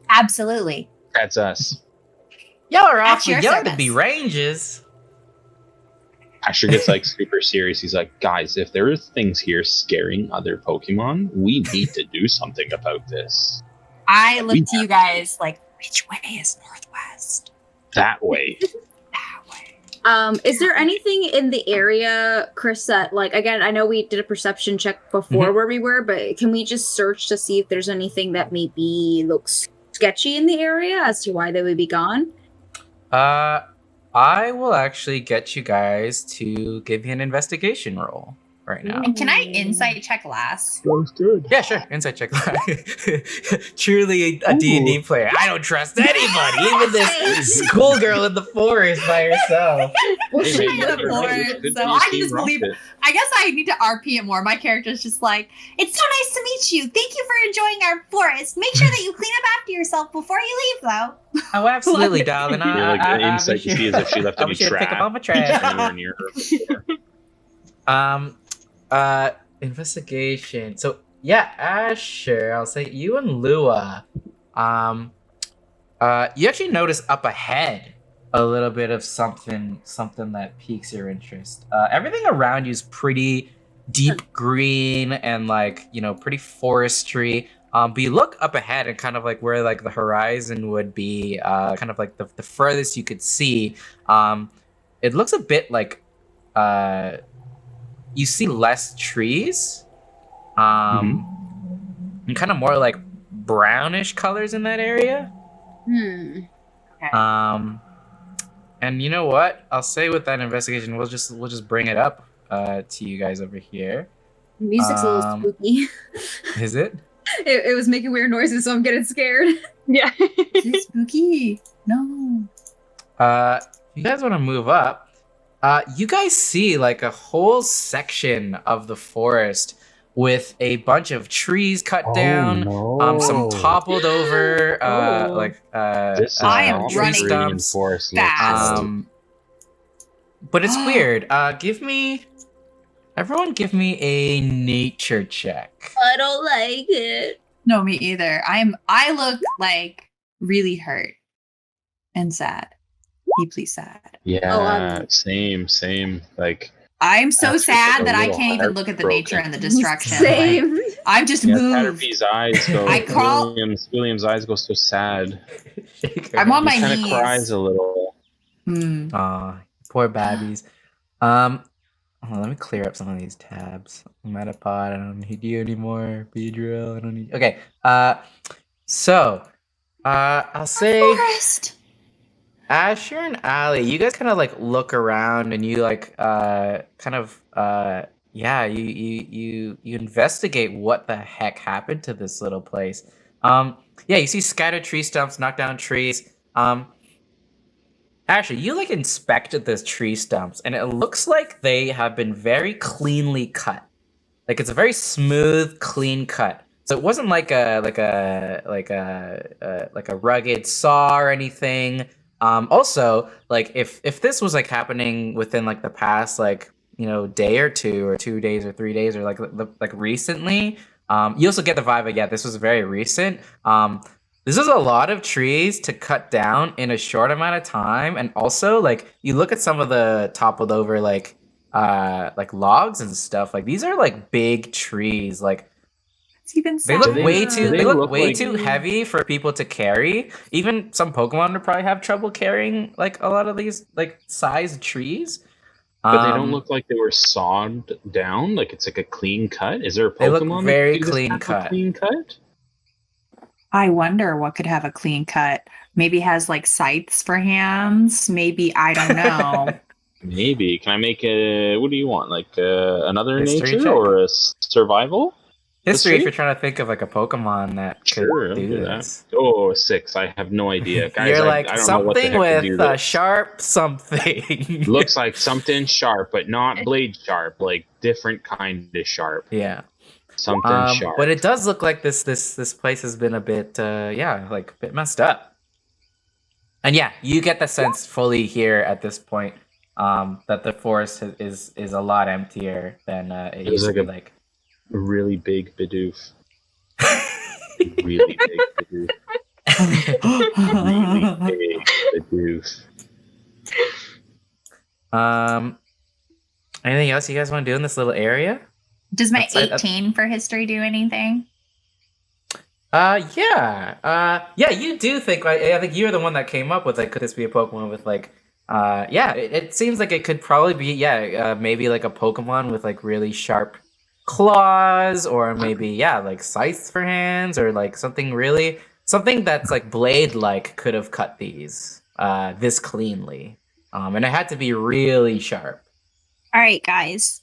Absolutely. That's us. Y'all are At awfully your young to service. be rangers. Asher gets like super serious. He's like, guys, if there are things here scaring other Pokemon, we need to do something about this. I look to you guys like, which way is northwest? That way. That way. Is there anything in the area, Chris, that, like, again, I know we did a perception check before where we were, but can we just search to see if there's anything that maybe looks sketchy in the area as to why they would be gone? I will actually get you guys to give me an investigation roll right now. And can I insight check last? Sounds good. Yeah, sure. Insight check. Truly a D&D player. I don't trust anybody, even this schoolgirl in the forest by herself. Hey, man, In the you're right. It forest, could so be I a can team just believe. rocket. I guess I need to RP it more. My character's just like, it's so nice to meet you. Thank you for enjoying our forest. Make sure that you clean up after yourself before you leave, though. Oh, absolutely, darling. You're like an insight to see as if she left I'll any be sure to pick up all my trash trash. anywhere near her before. Investigation. So yeah, Asher, I'll say you and Lua, you actually notice up ahead a little bit of something that piques your interest. Everything around you is pretty deep green and like, you know, pretty forestry. But you look up ahead and kind of like where like the horizon would be, kind of like the furthest you could see. It looks a bit like you see less trees, and kind of more like brownish colors in that area. And you know what? I'll say with that investigation, we'll just bring it up to you guys over here. Music's a little spooky. Is it? It was making weird noises, so I'm getting scared. Yeah. Is it spooky? No. If you guys want to move up, you guys see like a whole section of the forest with a bunch of trees cut down, some toppled over, I am tree running stumps. fast. But it's weird. Everyone give me a nature check. I don't like it. No, me either. I look like really hurt and sad. Deeply sad. Yeah, same. Like I'm so That's just, sad like, a that I little can't even look at the nature and the destruction. Same. Like, I'm just yeah, moved. Caterpie's eyes go. I crawl- William's eyes go so sad. I'm on my He kind of knees. cries a little. Aw, poor babbies. Hold on, let me clear up some of these tabs. Metapod, I don't need you anymore. Beedrill, I don't need. Okay. So, I'll say. Forest. Asher and Ali, you guys kind of like look around and you like you investigate what the heck happened to this little place. You see scattered tree stumps, knocked down trees. Actually, you like inspected those tree stumps and it looks like they have been very cleanly cut. Like it's a very smooth, clean cut. So it wasn't like a rugged saw or anything. Also, like if this was like happening within like the past day or 2 or 2 days or 3 days or like recently, you also get the vibe of this was very recent. This is a lot of trees to cut down in a short amount of time, and also like you look at some of the toppled over like logs and stuff. Like these are like big trees. Like Even they look Do way they- too do they they look look way like- too heavy for people to carry. Even some Pokemon would probably have trouble carrying like a lot of these like sized trees. But they don't look like they were sawed down. Like it's like a clean cut. Is there a Pokemon They look that very could just clean have a cut. Clean cut. I wonder what could have a clean cut. Maybe has like scythes for hands. Maybe I don't know. Maybe. Can I make a? What do you want? Like another History nature check? or a survival? History if see? you're trying to think of like a Pokemon that could Sure, I'll do do this. that. Oh, 6. I have no idea, guys. You're I like don't know what the something heck to do with this. sharp something. Looks like something sharp, but not blade sharp. Like different kind of sharp. yeah. Something sharp. But it does look like this place has been a bit a bit messed up. And yeah, you get the sense fully here at this point that the forest is a lot emptier than it was used to like be. a- Like really big Bidoof. Really big Bidoof. Really big Bidoof. anything else you guys want to do in this little area? Does my Outside of- 18 for history do anything? Yeah, you do think, like, I think you're the one that came up with, like, could this be a Pokemon with, like, yeah, it seems like it could probably be, yeah, maybe like a Pokemon with, like, really sharp claws, or maybe, yeah, like scythes for hands, or like something that's like blade-like could have cut these, this cleanly. And it had to be really sharp. All right, guys.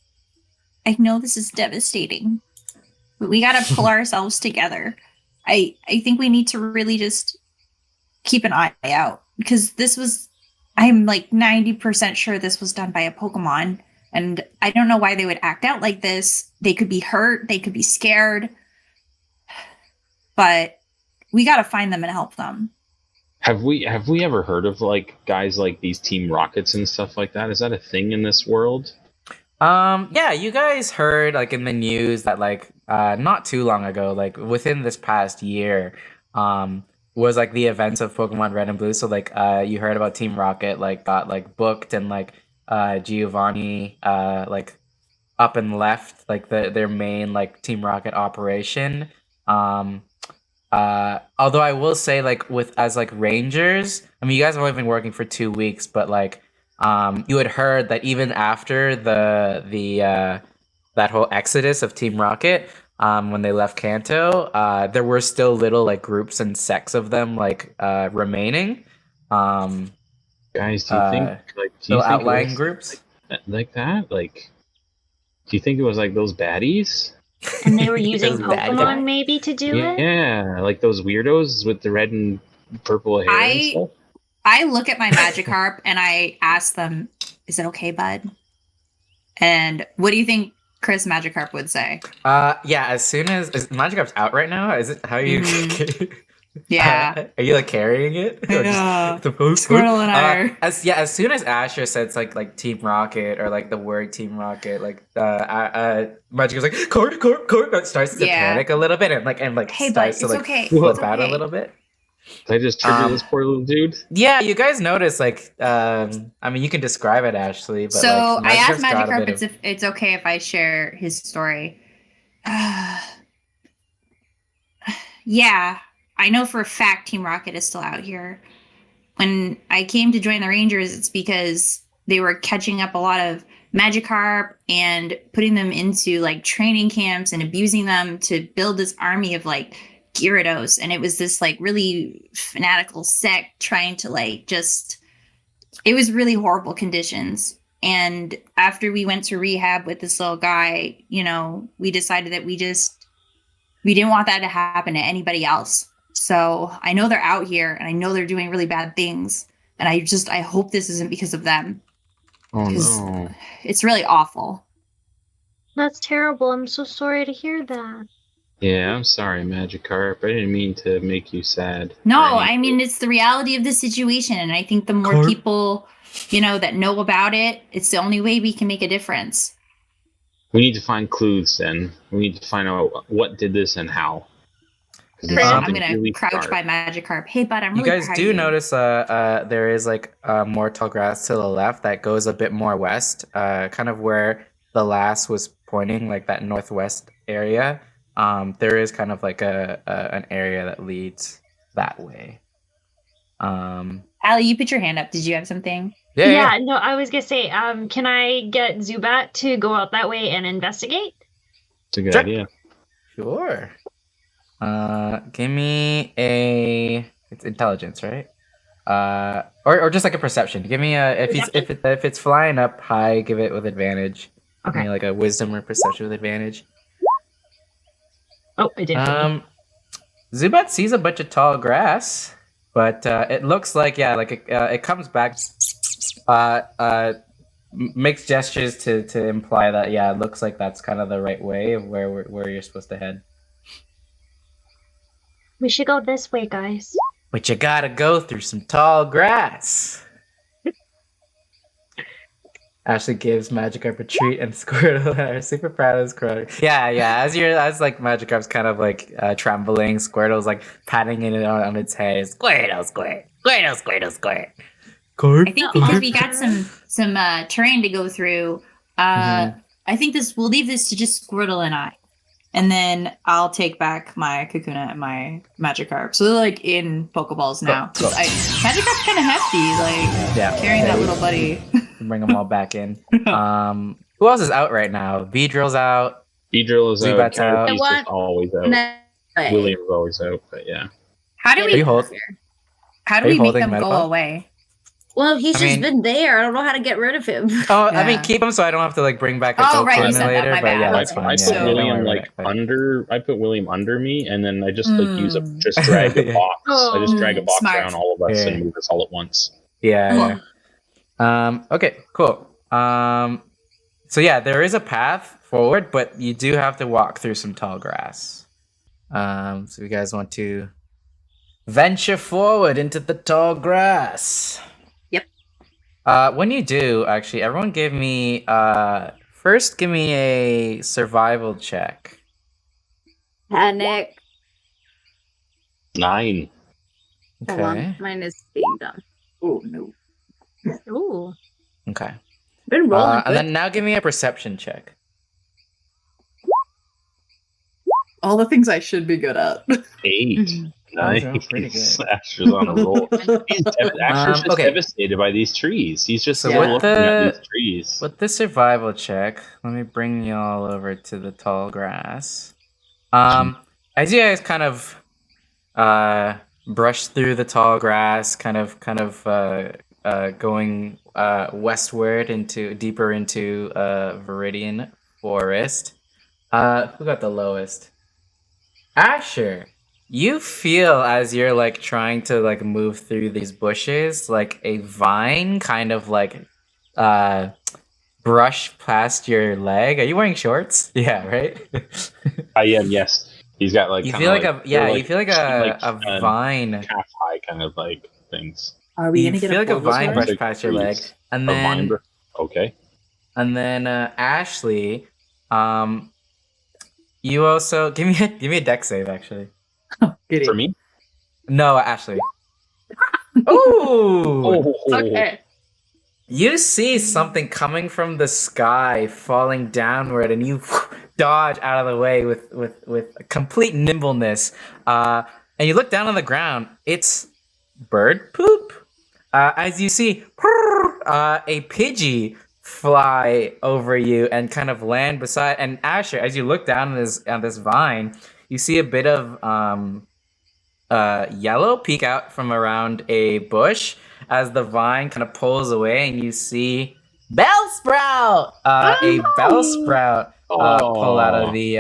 I know this is devastating, but we gotta pull ourselves together. I think we need to really just keep an eye out because I'm like 90% sure this was done by a Pokemon, and I don't know why they would act out like this. They could be hurt, they could be scared, but we gotta find them and help them. Have we ever heard of like guys like these Team Rockets and stuff like that? Is that a thing in this world? Yeah, you guys heard like in the news that like not too long ago, like within this past year, was like the events of Pokemon Red and Blue. So like you heard about Team Rocket like got like booked, and like Giovanni like up and left like their main like Team Rocket operation. Um Although I will say, like, with as like Rangers, I mean, you guys have only been working for 2 weeks, but like, you had heard that even after the that whole exodus of Team Rocket, when they left Kanto, there were still little like groups and sects of them like remaining. Um, Guys, do you think uh, like do you Little think it outlying was groups. like that? Like, do you think it was like those baddies? And they were using Those bad Pokemon guys. maybe to do it? Yeah, like those weirdos with the red and purple hair and stuff. I look at my Magikarp and I ask them, "Is it okay, bud?" And what do you think Chris Magikarp would say? Yeah. As soon as Magikarp's out right now, is it? How are you? Yeah. Are you like carrying it? Or Yeah. the Squirtle and I are. As soon as Asher says like Team Rocket, or like the word Team Rocket, like Magic like Court starts to Yeah. panic a little bit, and like Hey, bud, starts to it's like okay. flip It's out a okay. little bit. Did I just trigger Um, this poor little dude? Yeah, you guys notice like I mean, you can describe it, Ashley, but So like I asked Magikarp's got a Magikarp bit of if it's okay if I share his story. Yeah, I know for a fact Team Rocket is still out here. When I came to join the Rangers, it's because they were catching up a lot of Magikarp and putting them into like training camps and abusing them to build this army of like Gyarados. And it was this like really fanatical sect trying to like just, it was really horrible conditions. And after we went to rehab with this little guy, you know, we decided that we didn't want that to happen to anybody else. So I know they're out here and I know they're doing really bad things. And I hope this isn't because of them. Oh 'Cause no. it's really awful. That's terrible. I'm so sorry to hear that. Yeah, I'm sorry, Magikarp. I didn't mean to make you sad. No, or I mean, it's the reality of the situation. And I think the more Carp. people, you know, that know about it, it's the only way we can make a difference. We need to find clues then. We need to find out what did this and how. 'Cause it's Chris, I'm something going to really crouch dark. by Magikarp. Hey, bud, I'm You really guys proud do of you. notice there is like more tall grass to the left that goes a bit more west, kind of where the last was pointing, like that northwest area. There is kind of like an area that leads that way. Allie, you put your hand up. Did you have something? Yeah. No, I was gonna say, can I get Zubat to go out that way and investigate? It's a good Sure. idea. Sure. Give me it's intelligence, right? Or just like a perception. Give me a if it's flying up high, give it with advantage. Give Okay. me like a wisdom or perception with advantage. Oh, I did. Zubat sees a bunch of tall grass, but it looks like it comes back, makes gestures to imply that it looks like that's kind of the right way of where you're supposed to head. We should go this way, guys. But you gotta go through some tall grass. Ashley gives Magikarp a treat, and Squirtle are super proud of Squirtle. Yeah. As like Magikarp's kind of like trembling, Squirtle's like patting it on its head. Squirtle, squirt. Squirtle, Squirtle, squirt. I think because we got some terrain to go through, Mhm. I think we'll leave this to just Squirtle and I. And then I'll take back my Kakuna and my Magikarp. So they're like in Pokeballs now. Cool. Magikarp's kind of hefty, like carrying that little buddy. Bring them all back in. Who else is out right now? Beedrill's out. Beedrill is out. Zubat's out. Caterpie's just always out. William's always out, but yeah. How do Are you we hold- how do are you we make holding them go Metapod? away? Well, he's I just mean- been there. I don't know how to get rid of him. Oh, I mean, Yeah. keep them so I don't have to like bring back a Oh, right, you said that, later. my But yeah, bad. that's I fine. put Yeah, don't worry William about like it, but- under. I put William under me, and then I just like just drag a Yeah. box. I just drag a box Smart. around all of us Yeah. and move us all at once. Yeah. Okay. Cool. So yeah, there is a path forward, but you do have to walk through some tall grass. So you guys want to venture forward into the tall grass. Yep. When you do, actually, everyone give me first give me a survival check. Panic. 9. Hold on. Okay. Mine is being done. Oh, no. Ooh. Okay. Been rolling. And good. then now give me a perception check. All the things I should be good at. 8. Those Nice. are pretty good. Asher's on a roll. Asher's just okay. devastated by these trees. He's just So still with looking at these trees. With the survival check, let me bring y'all over to the tall grass. As you guys kind of brush through the tall grass, kind of going westward into deeper into Viridian forest. Who got the lowest? Asher. You feel as you're like trying to like move through these bushes, like a vine kind of like brush past your leg. Are you wearing shorts? Yeah, right. I am, yes. He's got like You kinda feel like they're you feel like a vine. calf high kind of like things. Are we You gonna get feel like a Bulbasaur? vine brush Like past your leg, trees. and A vine then okay. Ashley, you also give me a deck save actually. For me? No, Ashley. Ooh. Okay. You see something coming from the sky, falling downward, and you dodge out of the way with complete nimbleness. And you look down on the ground. It's bird poop. As you see a Pidgey fly over you and kind of land beside. And Asher, as you look down on this vine, you see a bit of yellow peek out from around a bush as the vine kind of pulls away, and you see Bellsprout, a Bellsprout pull out of the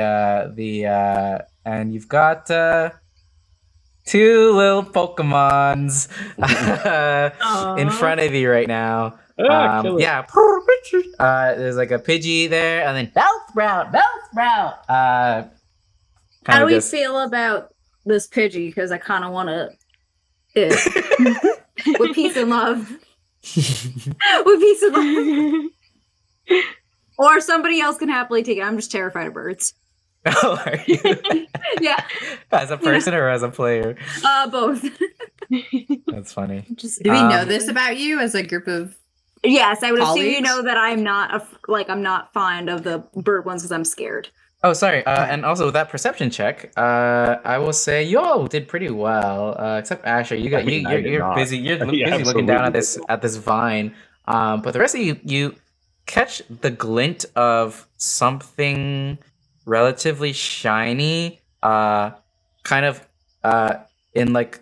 and you've got two little Pokemons in front of you right now. Kill it. Yeah, there's like a Pidgey there, and then Bellsprout. How Kind do of we just feel about this Pidgey? Because I kind of want to. With peace and love. With peace and love. Or somebody else can happily take it. I'm just terrified of birds. Oh, are you? Yeah, As a person or as a player? both. That's funny. Just Do we know Um, this about you as a group of? yes, I would assume you Colleagues? know that I'm not I'm not fond of the bird ones because I'm scared. Oh, sorry. And also with that perception check, I will say you all did pretty well. Except Asher, you got I mean, I did you're not. busy. You're Yeah, busy looking down at absolutely. this vine. But the rest of you catch the glint of something relatively shiny, kind of in like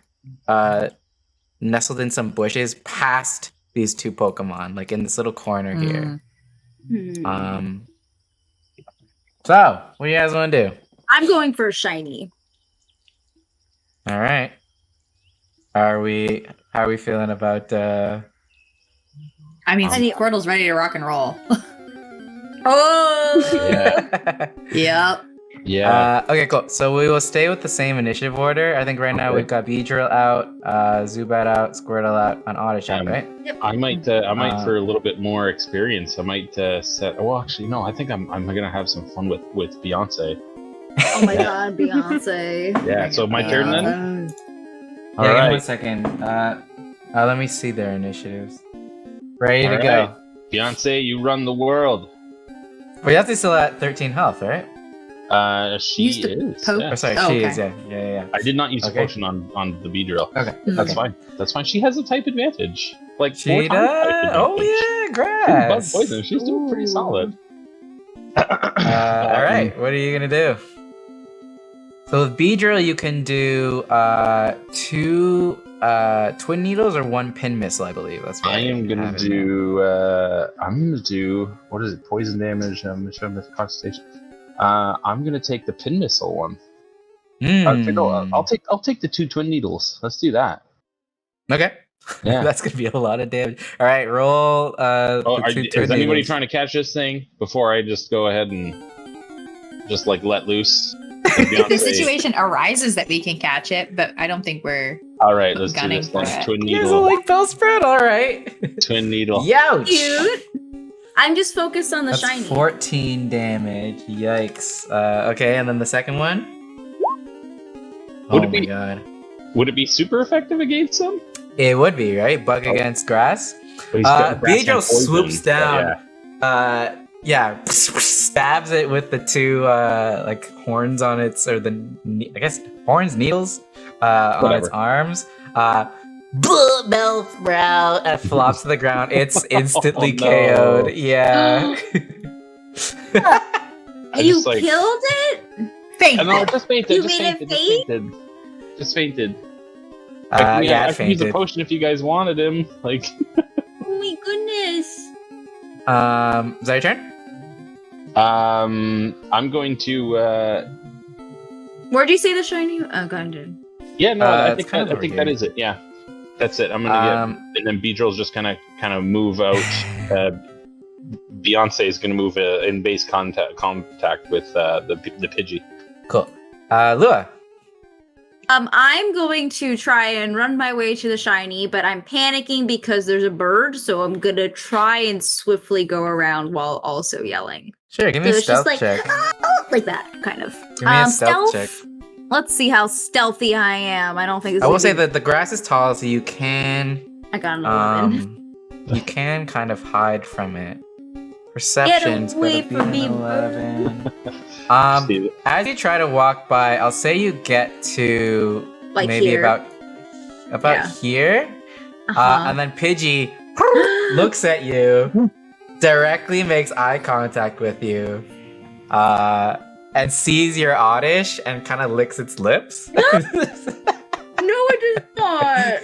nestled in some bushes past these two Pokemon, like in this little corner here. So what do you guys want to do? I'm going for shiny. All right. How are we feeling about I mean, I need- Squirtle's ready to rock and roll. Oh, Yeah. Yep. Yeah. okay, cool. So we will stay with the same initiative order. I think right now we've got Beedrill out, Zubat out, Squirtle out, and Oddishot, right? I might for a little bit more experience. I might set. Well, actually, no. I think I'm gonna have some fun with Beyonce. oh my God, Beyonce. Yeah. So my turn then. Yeah, give me 1 right. second. Let me see their initiatives. Ready to All go. right. Beyonce, you run the world. But Beyonce's still at 13 health, right? She Used to is. poke- yeah. Oh, sorry, Oh, she okay. is. Yeah. I did not use a Okay. potion on the Beedrill. Okay. That's Okay. fine. That's fine. She has a type advantage. Like 4 She times type does. advantage. Oh yeah, Bug grass. poison. She's doing pretty Ooh. solid. All right, what are you gonna do? So with Beedrill, you can do 2 twin needles or 1 pin missile, I believe. That's what I am gonna have in there. do. I'm gonna do. What is it? Poison damage. Mission with concentration. I'm gonna take the pin missile one. Hmm. I'll take the 2 twin needles. Let's do that. Okay. Yeah. That's gonna be a lot of damage. All right, roll. Is anybody trying to catch this thing before I just go ahead and just like let loose? If the situation arises that we can catch it, but I don't think we're. All right, let's do Gunning this. for Then. it. Twin You guys needle. are like Bellsprout. All right. Twin needle. Youch. Cute. I'm just focused on the That's shiny. 14 damage. Yikes. Okay, and then the second one. Would Oh it my be- god. Would it be super effective against them? It would be, right? Bug against grass. But he's got grass Beedrill and poison, swoops but down. Yeah, stabs it with the 2 like horns on its, or I guess horns, needles on its Whatever. arms. Bellsprout flops to the ground. It's instantly Oh, no. KO'd. Yeah. I You just, like- killed it? Thank No, you. just fainted. You Just made it fainted. Just fainted. I Yeah, can use a fainted. potion if you guys wanted him. Like, Oh my goodness. Is that your turn? I'm going to. Where'd you say the shiny? Oh, God. Yeah, no, I It's think kind of I over think here. that is it. Yeah, that's it. I'm gonna get, and then Beedrill's just gonna kind of move out. Beyonce is gonna move in base contact with the Pidgey. Cool. Lua. I'm going to try and run my way to the shiny, but I'm panicking because there's a bird, so I'm gonna try and swiftly go around while also yelling. Sure, give me So a it's just stealth like, check. like that, kind of. Give me a stealth check. Let's see how stealthy I am. I don't think this I will is say gonna that the grass is tall, so you can be- I got an 11. you can kind of hide from it. Perception's away gonna be from an me, 11. See, As you try to walk by, I'll say you get to Like maybe here. about Yeah. here, Uh-huh. and then Pidgey looks at you, directly makes eye contact with you, and sees your oddish and kind of licks its lips. No, it is not.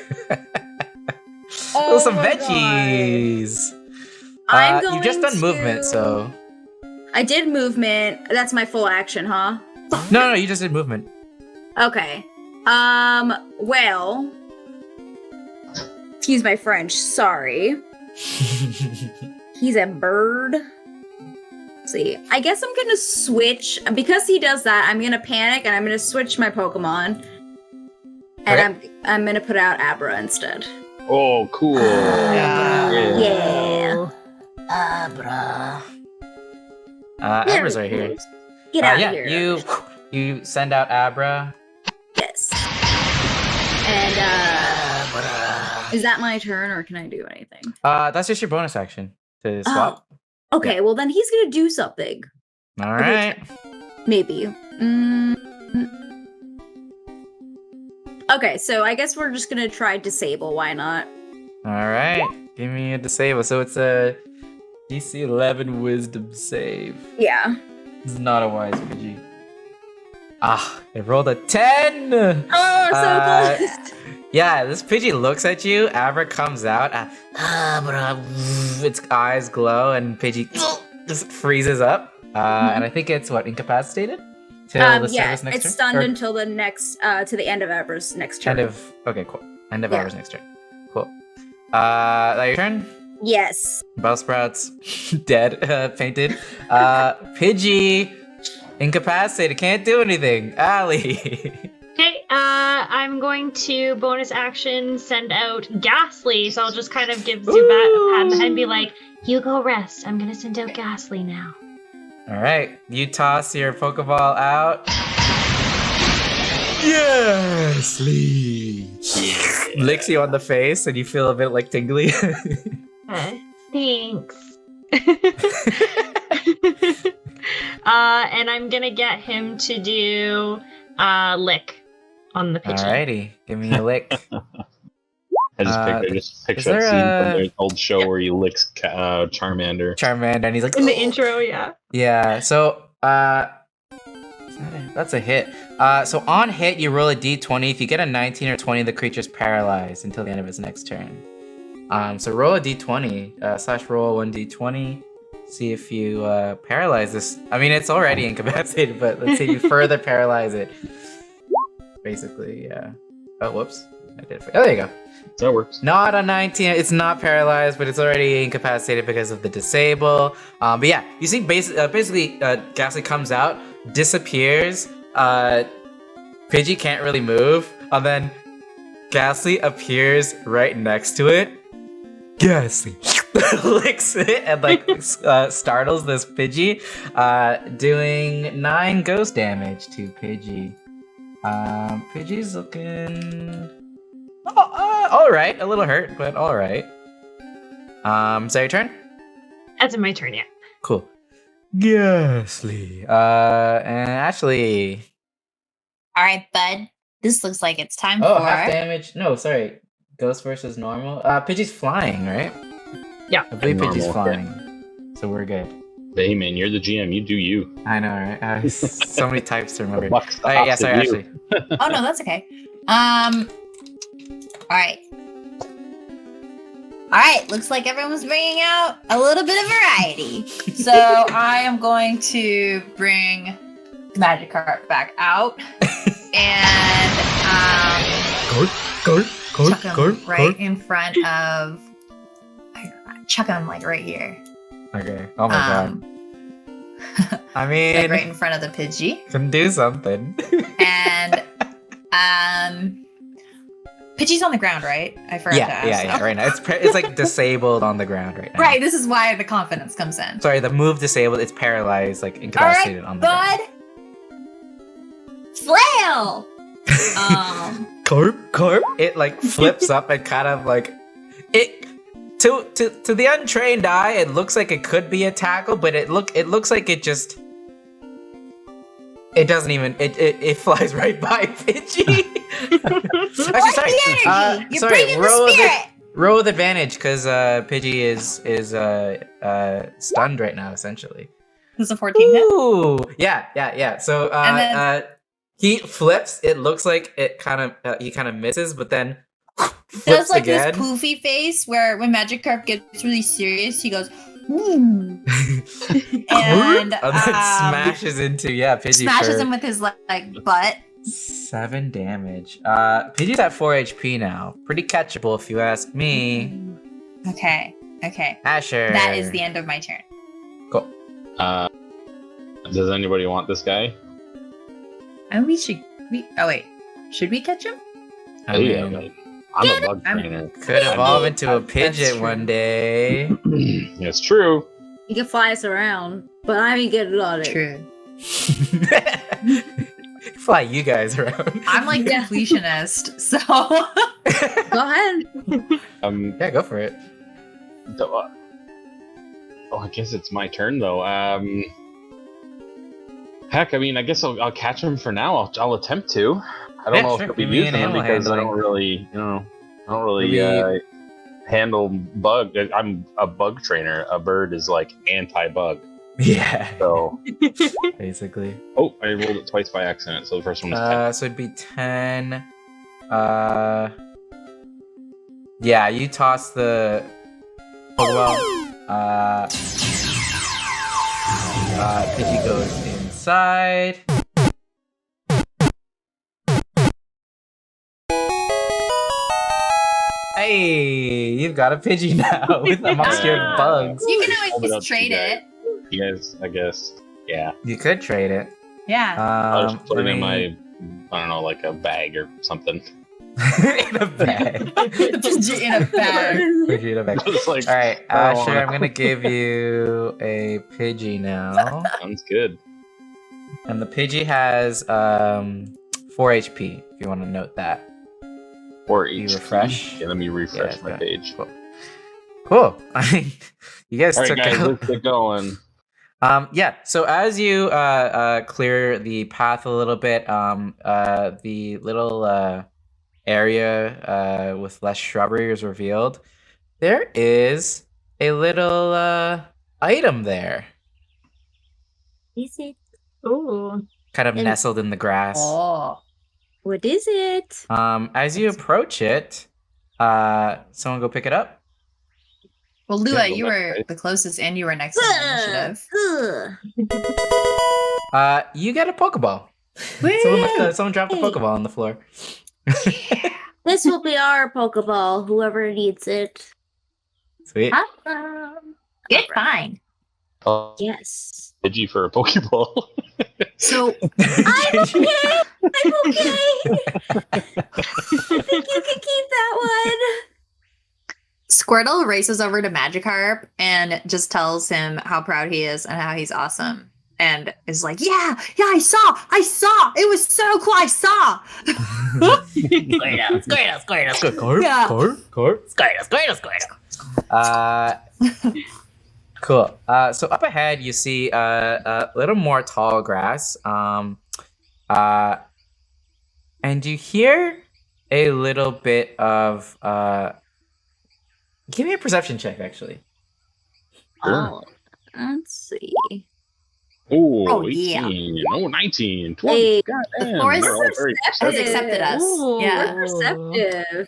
Oh, some my veggies. I'm going You've just done to... movement, so I did movement. That's my full action, huh? no, you just did movement. Okay. Well, excuse my French. Sorry. He's a bird. Let's see. I guess I'm gonna switch because he does that. I'm gonna panic and I'm gonna switch my Pokemon, and Okay. I'm gonna put out Abra instead. oh, cool. Yeah. Abra. There Abra's it right here. is. Get out yeah, of here. you send out Abra. Yes. And is that my turn or can I do anything? That's just your bonus action to swap. Okay, well then he's gonna do something. All right. Maybe. Okay, so I guess we're just gonna try disable. Why not? All right. Give me a disable. So it's a DC 11 Wisdom save. Yeah. It's not a wise Pidgey. It rolled a 10. Oh, so close. Yeah, this Pidgey looks at you. Abra comes out. Abra, its eyes glow, and Pidgey just freezes up. And I think it's incapacitated till the Yeah, service next it's turn. stunned Or until the next to the end of Abra's next turn. Okay, cool. End of Yeah. Abra's next turn. Cool. That your turn? Yes. Bellsprout's dead, painted. Pidgey, incapacitated, can't do anything. Allie. Okay, I'm going to bonus action send out Ghastly, so I'll just kind of give Zubat a pat on the head and be like, you go rest. I'm gonna send out Ghastly now. All right, you toss your Pokeball out. Yes, licks you on the face, and you feel a bit like tingly. Thanks. And I'm gonna get him to do lick on the Pidgey. Alrighty, give me a lick. I just picture there that scene from a- the old show where you lick Charmander. Charmander, and he's like In the intro, yeah. Yeah. So that's a hit. So on hit, you roll a d20. If you get a 19 or 20, the creature's paralyzed until the end of its next turn. So roll a d20 slash roll 1d20. See if you paralyze this. I mean, it's already incapacitated, but let's see if you further paralyze it. Basically, yeah. Oh, whoops. I did it. Oh, there you go. That works. Not a 19. It's not paralyzed, but it's already incapacitated because of the disable. But yeah, you see, basically, Ghastly comes out, disappears. Pidgey can't really move, and then Ghastly appears right next to it. Ghastly licks it and like startles this Pidgey, doing 9 ghost damage to Pidgey. Pidgey's looking all right, a little hurt, but all right. Is that your turn? That's my turn, yeah. Cool. Ghastly. And Ashley. All right, bud. This looks like it's time Oh, for. half damage. No, sorry. Ghost versus normal. Pidgey's flying, right? Yeah. I believe Pidgey's Normal, flying. So we're good. Hey man, you're the GM. You do you. I know, right? So many types to remember. Buck stops Alright, yeah, sorry, at you. Ashley. Oh no, that's okay. All right. All right. Looks like everyone's bringing out a little bit of variety. So I am going to bring Magikarp back out and chuck him right in front of. Chuck him like right here. Okay. Oh my god. I mean, Like right in front of the Pidgey. can do something. And Pidgey's on the ground, right? I forgot to ask. Yeah. Right now, it's like disabled on the ground right now. Right, this is why the confidence comes in. Sorry, the move disabled. It's paralyzed, like All incapacitated right, on the ground. bud. Flail. Carp. It like flips up and kind of like it. To the untrained eye, it looks like it could be a tackle, but it looks like it just. It doesn't even. It flies right by Pidgey. What's the energy? You're sorry. bringing the spirit. Roll with advantage because Pidgey is stunned right now, essentially. This is a 14 hit. Ooh, yeah. So And then- he flips. It looks like it kind of he kind of misses, but then flips Does like again. this poofy face where when Magikarp gets really serious, he goes, and and then smashes into Pidgey. smashes for him with his like butt. 7 damage. Pidgey's at 4 HP now. Pretty catchable if you ask me. Okay. Asher. That is the end of my turn. Cool. Does anybody want this guy? And oh wait, should we catch him? I Yeah, mean, like, I'm a bug trainer. could evolve into a That's Pidgeot true. one day. It's true. You can fly us around, but I ain't good at it. True. Fly you guys around. I'm like completionist, so Go ahead. Yeah, go for it. I guess it's my turn though. Heck, I mean, I guess I'll catch him for now. I'll attempt to. I don't Yeah, know sure. if I'll be Give me an using him animal because I handling. don't really handle bug. I'm a bug trainer. A bird is like anti-bug. Yeah. So, Basically. oh, I rolled it twice by accident. So the first one was 10. So it'd be 10. Yeah, you toss the Pokeball. Pidgey goes inside. Hey, you've got a Pidgey now with amongst your Yeah. bugs. you can Hold it up always to trade you it. You guys, I guess, yeah. You could trade it. Yeah. I'll just put I it in mean- my, I don't know, like a bag or something. in a bag. Pidgey in a bag. Pidgey in a bag. It's like, All right, I don't Asher, wanna- I'm gonna give you a Pidgey now, sounds good. and the Pidgey has 4 HP. If you want to note that. Or You HP. refresh? Yeah, let me refresh Yeah, my yeah. page. Cool. I mean, you guys All right, took guys, out. let's get going. Yeah. So as you clear the path a little bit, the little area with less shrubbery is revealed. There is a little item there, Is it? Ooh. kind of And- nestled in the grass. Oh. What is it? As you approach it, someone go pick it up. Well, Lua, well, you that's were right. the closest and you were next in the initiative. You get a Pokeball. Someone dropped a Pokeball on the floor. This will be our Pokeball, whoever needs it. Sweet. Awesome. Good find. Yes. Pidgey for a Pokeball. So I'm okay. I'm okay. I think you can keep that one. Squirtle races over to Magikarp and just tells him how proud he is and how he's awesome. And is like, yeah, I saw. It was so cool. I saw. Cool. So up ahead, you see a little more tall grass. And you hear a little bit of. Give me a perception check, actually. Oh, let's see. Ooh, Oh, yeah. 18. Oh, 19. 20. Hey, God the damn. forest They're all very has perceptive. accepted us. Ooh. Yeah. we're perceptive.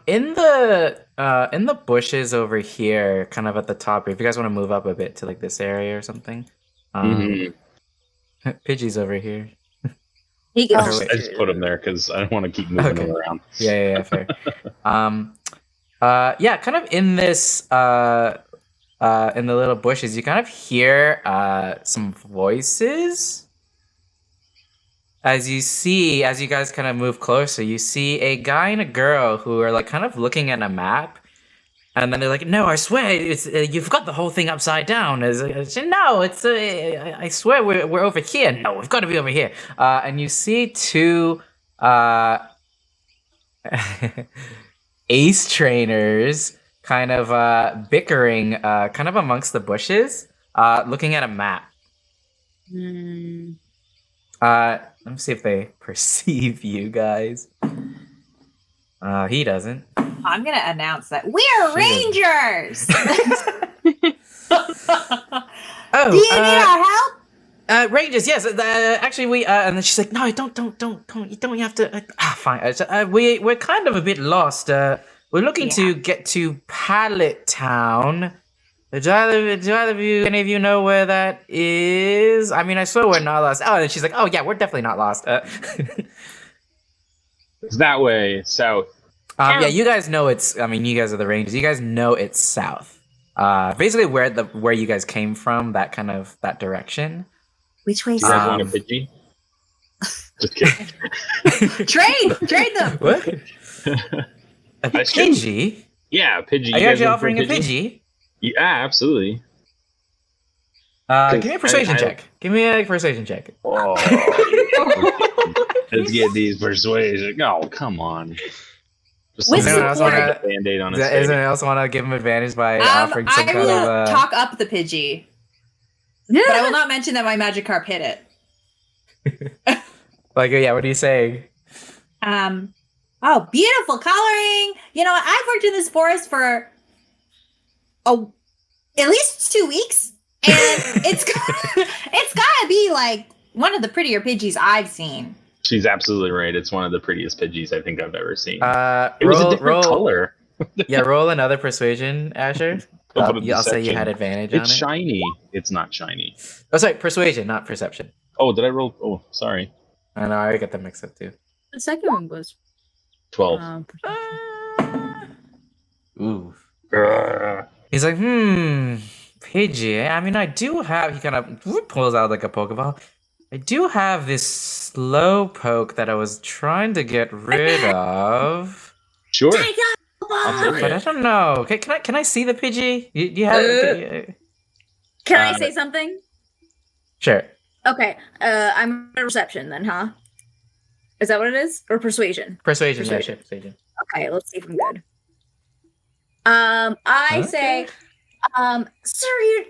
In the bushes over here, kind of at the top. If you guys want to move up a bit to like this area or something. Mhm. Pidgey's over here. He Oh, goes. wait. I just put them there because I don't want to keep moving Okay. them around. Yeah, fair. Yeah, kind of in this in the little bushes, you kind of hear some voices. As you guys kind of move closer, you see a guy and a girl who are like kind of looking at a map, and then they're like, "No, I swear, it's you've got the whole thing upside down." No, it's I swear we're over here. No, we've got to be over here. And you see two ace trainers kind of bickering kind of amongst the bushes, looking at a map. Let me see if they perceive you guys. He doesn't. I'm gonna announce that we're Rangers. Oh, Do you need our help? Rangers, yes. Actually, we and then she's like, "No, don't. You don't have to." Fine. We're kind of a bit lost. We're looking to get to Pallet Town. Do either of you, any of you, know where that is? I mean, I swear we're not lost. Oh, and she's like, "Oh yeah, we're definitely not lost." It's that way, south. Yeah, you guys know it's. I mean, you guys are the Rangers. You guys know it's south. Basically, where you guys came from, that direction. Which way? Do you guys want a Pidgey? Just kidding. Trade them. What? A That's true. Pidgey? Yeah, Pidgey. Are you guys actually in for offering a Pidgey? Yeah, absolutely. Give me a persuasion check. Give me a persuasion check. Oh. Let's get these persuasion. Oh, come on. Just With something support. like a Band-Aid on his Does face. anyone else want to give him advantage by offering some I kind will of? talk up the Pidgey, but I will not mention that my Magikarp hit it. Like, yeah, what are you saying? Oh, beautiful coloring. You know, I've worked in this forest for at least 2 weeks, and it's gotta be like one of the prettier Pidgeys I've seen. She's absolutely right. It's one of the prettiest Pidgeys I think I've ever seen. It It was a different color. Yeah, roll another persuasion, Asher. I'll put a I'll say you deception. had advantage on It's it. shiny. It's not shiny. Oh, sorry, persuasion, not perception. Oh, did I roll? Oh, sorry. I know, I got them mixed up too. The second one was 12. Ooh. Grr. He's like, Pidgey. I mean, I do have. He kind of pulls out like a Pokeball. I do have this Slowpoke that I was trying to get rid of, Sure. Take it. I'll take but I it. don't know. Can I see the Pidgey? Do you have? Can I say something? Sure. Okay. I'm a reception then, huh? Is that what it is? Or persuasion? Persuasion. Yeah, Persuasion. sure. Persuasion. Okay, let's see if I'm good. I Okay. say, Sir,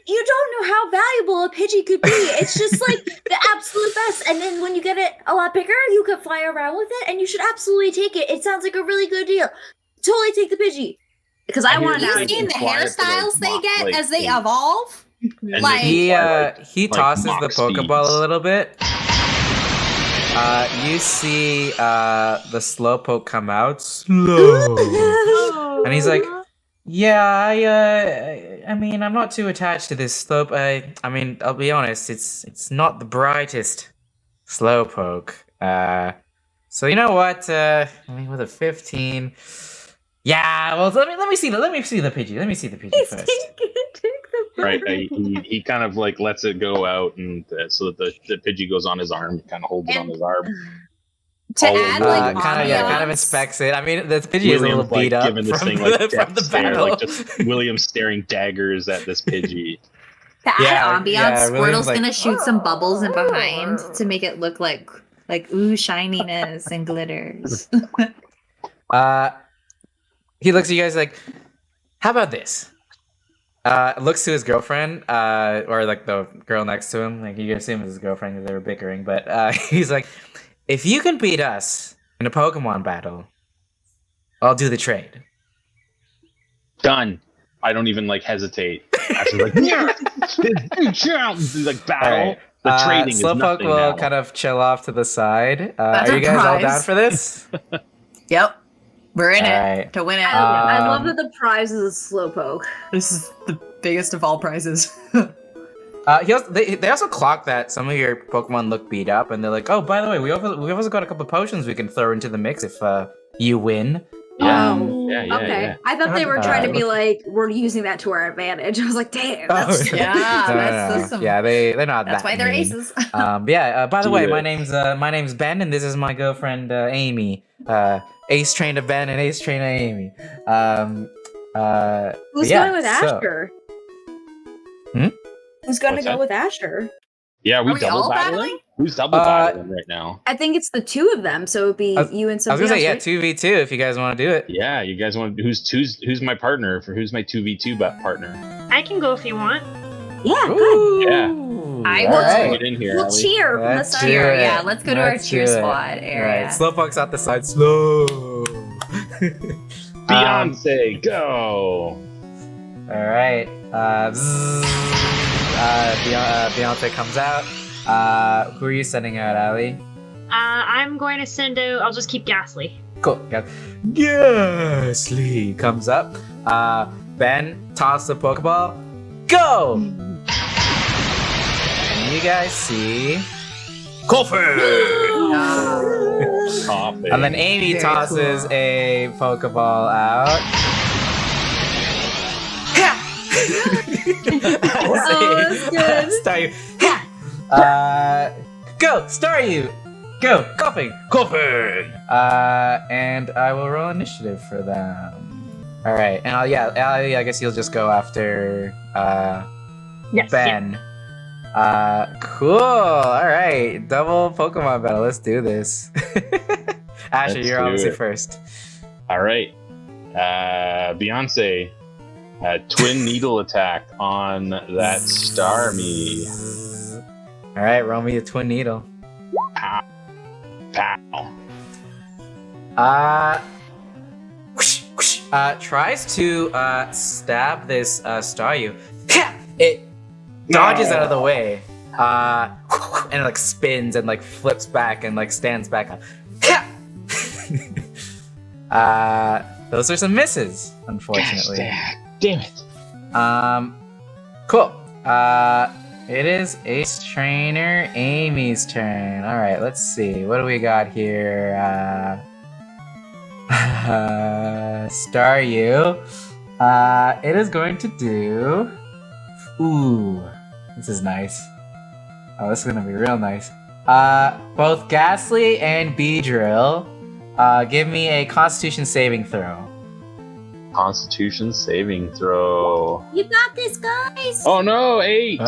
you don't know how valuable a Pidgey could be. It's just like the absolute best. And then when you get it a lot bigger, you could fly around with it, and you should absolutely take it. It sounds like a really good deal. Totally take the Pidgey. Because I want You've to seen the fly it for, like, hairstyles they mock, get like, as they things. evolve? And Like- He tosses the mock Pokeball speeds. a little bit. You see the Slowpoke come out slow, and he's like, "Yeah, I mean, I'm not too attached to this slope. I mean, I'll be honest, it's not the brightest Slowpoke. So you know what? I mean, with a 15, yeah. Well, let me see the Pidgey. Let me see the Pidgey first. Right, he kind of like lets it go out, and so that the Pidgey goes on his arm, kind of holds it on his arm. To Oh, add William. like kind of ambiance- inspects it. I mean, the Pidgey is a little William's like beat up giving this from, thing like from death the stare, battle. like just William staring daggers at this Pidgey. To add Yeah, ambiance, yeah, William's Squirtle's like, gonna shoot some bubbles in behind to make it look like ooh, shininess and glitters. He looks at you guys like, how about this? Looks to his girlfriend, or like the girl next to him. Like you assume it's his girlfriend because they were bickering, but he's like, if you can beat us in a Pokemon battle, I'll do the trade. Done. I don't even like hesitate. Actually, like, yeah, like battle. Alright. The trading is Slowpoke nothing will now. kind of chill off to the side. That's Are a you guys all prize. down for this? Yep. We're in Alright. it to win it. I love Um, that the prize is a Slowpoke. This is the biggest of all prizes. They also clock that some of your Pokemon look beat up, and they're like, "Oh, by the way, we've also got a couple potions we can throw into the mix if you win." Yeah. Oh, Yeah, yeah, okay. yeah. I thought they were trying to Uh, be like, we're using that to our advantage. I was like, damn, that's Yeah, that's some- yeah, they're not That's that why they're mean. aces. By the Do way, it. my name's Ben, and this is my girlfriend Amy. Ace Trainer Ben and Ace Trainer Amy. Who's yeah, going with so- Asher? Hmm? Who's going What's to go that? with Asher? Yeah, Are we double all battling? battling? Who's double battling right now? I think it's the two of them, so it'd be I was- you and I was somebody gonna say, yeah, else. 2v2 if you guys want to do it. Yeah, you guys want who's my partner for who's my 2v2 partner? I can go if you want. Yeah, good. Yeah. I All will right. Get in here, We'll Ellie. cheer from the Let's side. do Cheer, it. yeah. Let's go to our Let's cheer do it. squad area. Right, Slowpoke's out the side. Slow. Beyonce, go! All right. Beyonce comes out. Who are you sending out, Allie? I'm going to send out. I'll just keep Ghastly. Cool. Ghastly comes up. Ben, toss the Pokeball. Go! And you guys see Coffin! Coughing. And then Amy Very tosses cool. a Pokeball out. Oh, that's good. Staryu. Go, Staryu. Go, coughing. And I will roll initiative for them. All right, and Allie, I guess you'll just go after Yes. Ben. Cool. All right, double Pokemon battle. Let's do this. Asher, Let's you're do obviously it. first. All right. Beyonce, twin needle attack on that Starmie. All right, roll me a twin needle. Pow. Whoosh, whoosh, tries to stab this Staryu. It dodges out of the way. And it like spins and like flips back and like stands back up. Those are some misses, unfortunately. Damn it. Cool. It is Ace Trainer Amy's turn. All right, let's see. What do we got here? Staryu. It is going to do. Ooh, this is nice. Oh, this is gonna be real nice. Both Ghastly and Beedrill, give me a Constitution saving throw. Constitution saving throw. You got this, guys. Oh no, 8.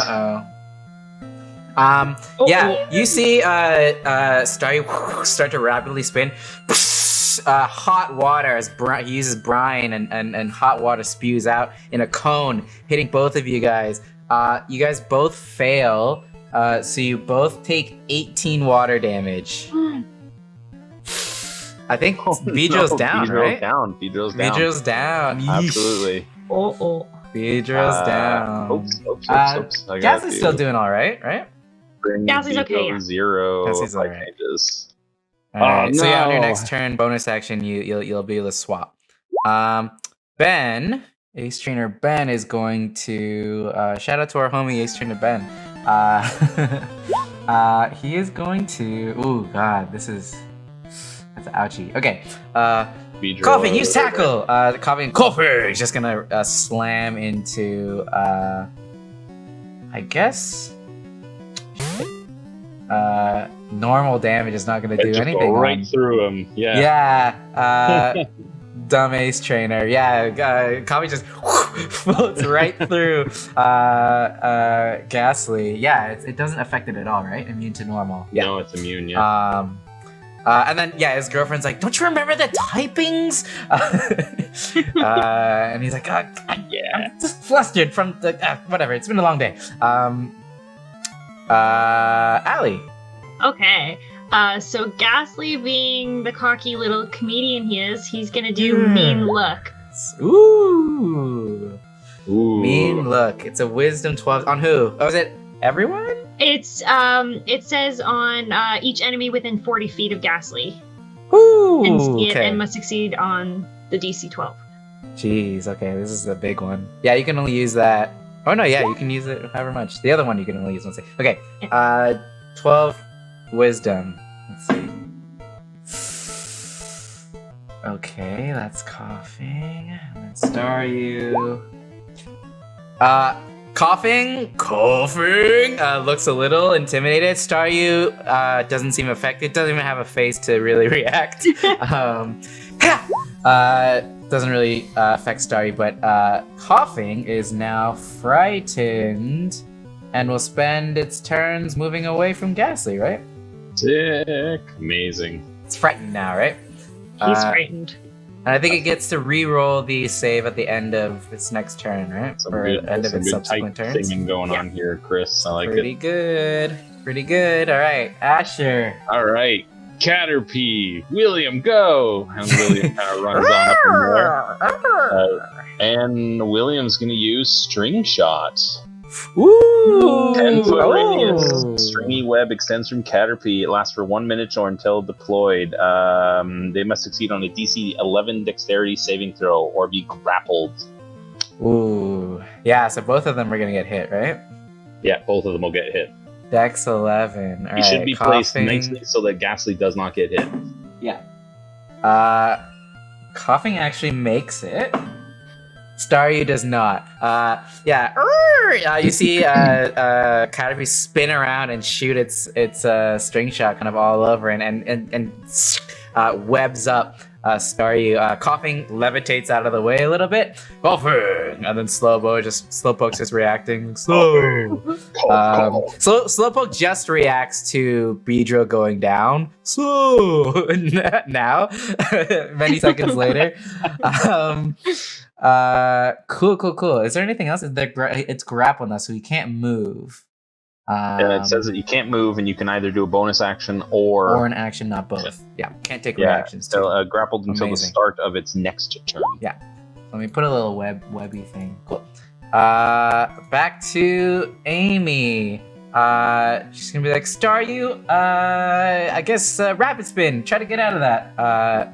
Yeah, you see Staryu start to rapidly spin. hot water as he uses brine and hot water spews out in a cone, hitting both of you guys. You guys both fail, so you both take 18 water damage. I think Vidro's down, right? Vidro's down. Vidro's down. Absolutely. Vidro's down. Oops. Ghastly's still doing all right? Ghastly's okay, yeah. 0. Ghastly's all right. Changes. All right. So yeah, on your no. next turn, bonus action, you'll be able to swap. Ben, Ace Trainer Ben is going to shout out to our homie Ace Trainer Ben. He is going to. Oh God, that's ouchie. Okay. Coughing, use tackle. Coughing is just gonna slam into. I guess. Normal damage is not gonna do anything. Go right through him. Yeah. Yeah. Dumb Ace Trainer. Yeah. Coffee just floats right through Ghastly. Yeah. It doesn't affect it at all, right? Immune to normal. Yeah. No, it's immune. Yeah. And then his girlfriend's like, "Don't you remember the typings?" And he's like, "Yeah, I'm just flustered from the whatever. It's been a long day." Allie. Okay. So Ghastly, being the cocky little comedian he is, he's gonna do mean look. Ooh. Mean look. It's a wisdom 12 on who? Oh, is it everyone? It's it says on each enemy within 40 feet of Ghastly. Ooh. And must succeed on the DC 12. Jeez. Okay, this is a big one. Yeah, you can only use that. Oh no, yeah, you can use it however much. The other one you can only use once. Okay. 12 wisdom. Let's see. Okay, that's coughing. And then Staryu. Coughing looks a little intimidated. Staryu doesn't seem affected. Doesn't even have a face to really react. Doesn't really affect Staryu, but coughing is now frightened and will spend its turns moving away from Ghastly, right? Sick. Amazing. It's frightened now, right? He's frightened. And I think it gets to re-roll the save at the end of its next turn, right? Or end of its subsequent turns. Singing going on here, Chris. I like Pretty it. good. Pretty good. All right, Asher. All right. Caterpie, William, go! And William kind of runs on up in there. And William's going to use String Shot. Ooh! 10-foot radius. Stringy web extends from Caterpie. It lasts for 1 minute or until deployed. They must succeed on a DC 11 dexterity saving throw or be grappled. Ooh. Yeah, so both of them are going to get hit, right? Yeah, both of them will get hit. Dex 11. All He should right, be placed nicely so that Ghastly does not get hit. Yeah. Coughing actually makes it. Staryu does not. You see Caterpie spin around and shoot its string shot kind of all over and webs up Staryu. Coughing levitates out of the way a little bit. Coughing! And then Slowpoke just reacting. Slowpoke just reacts to Beedrill going down. Now, many seconds later. Cool. Is there anything else? It's grappled now, so you can't move. It says that you can't move, and you can either do a bonus action or an action, not both. Yeah, can't take reactions. So grappled until the start of its next turn. Yeah. Let me put a little webby thing. Cool. Back to Amy. She's gonna be like, Staryu, I guess rapid spin. Try to get out of that.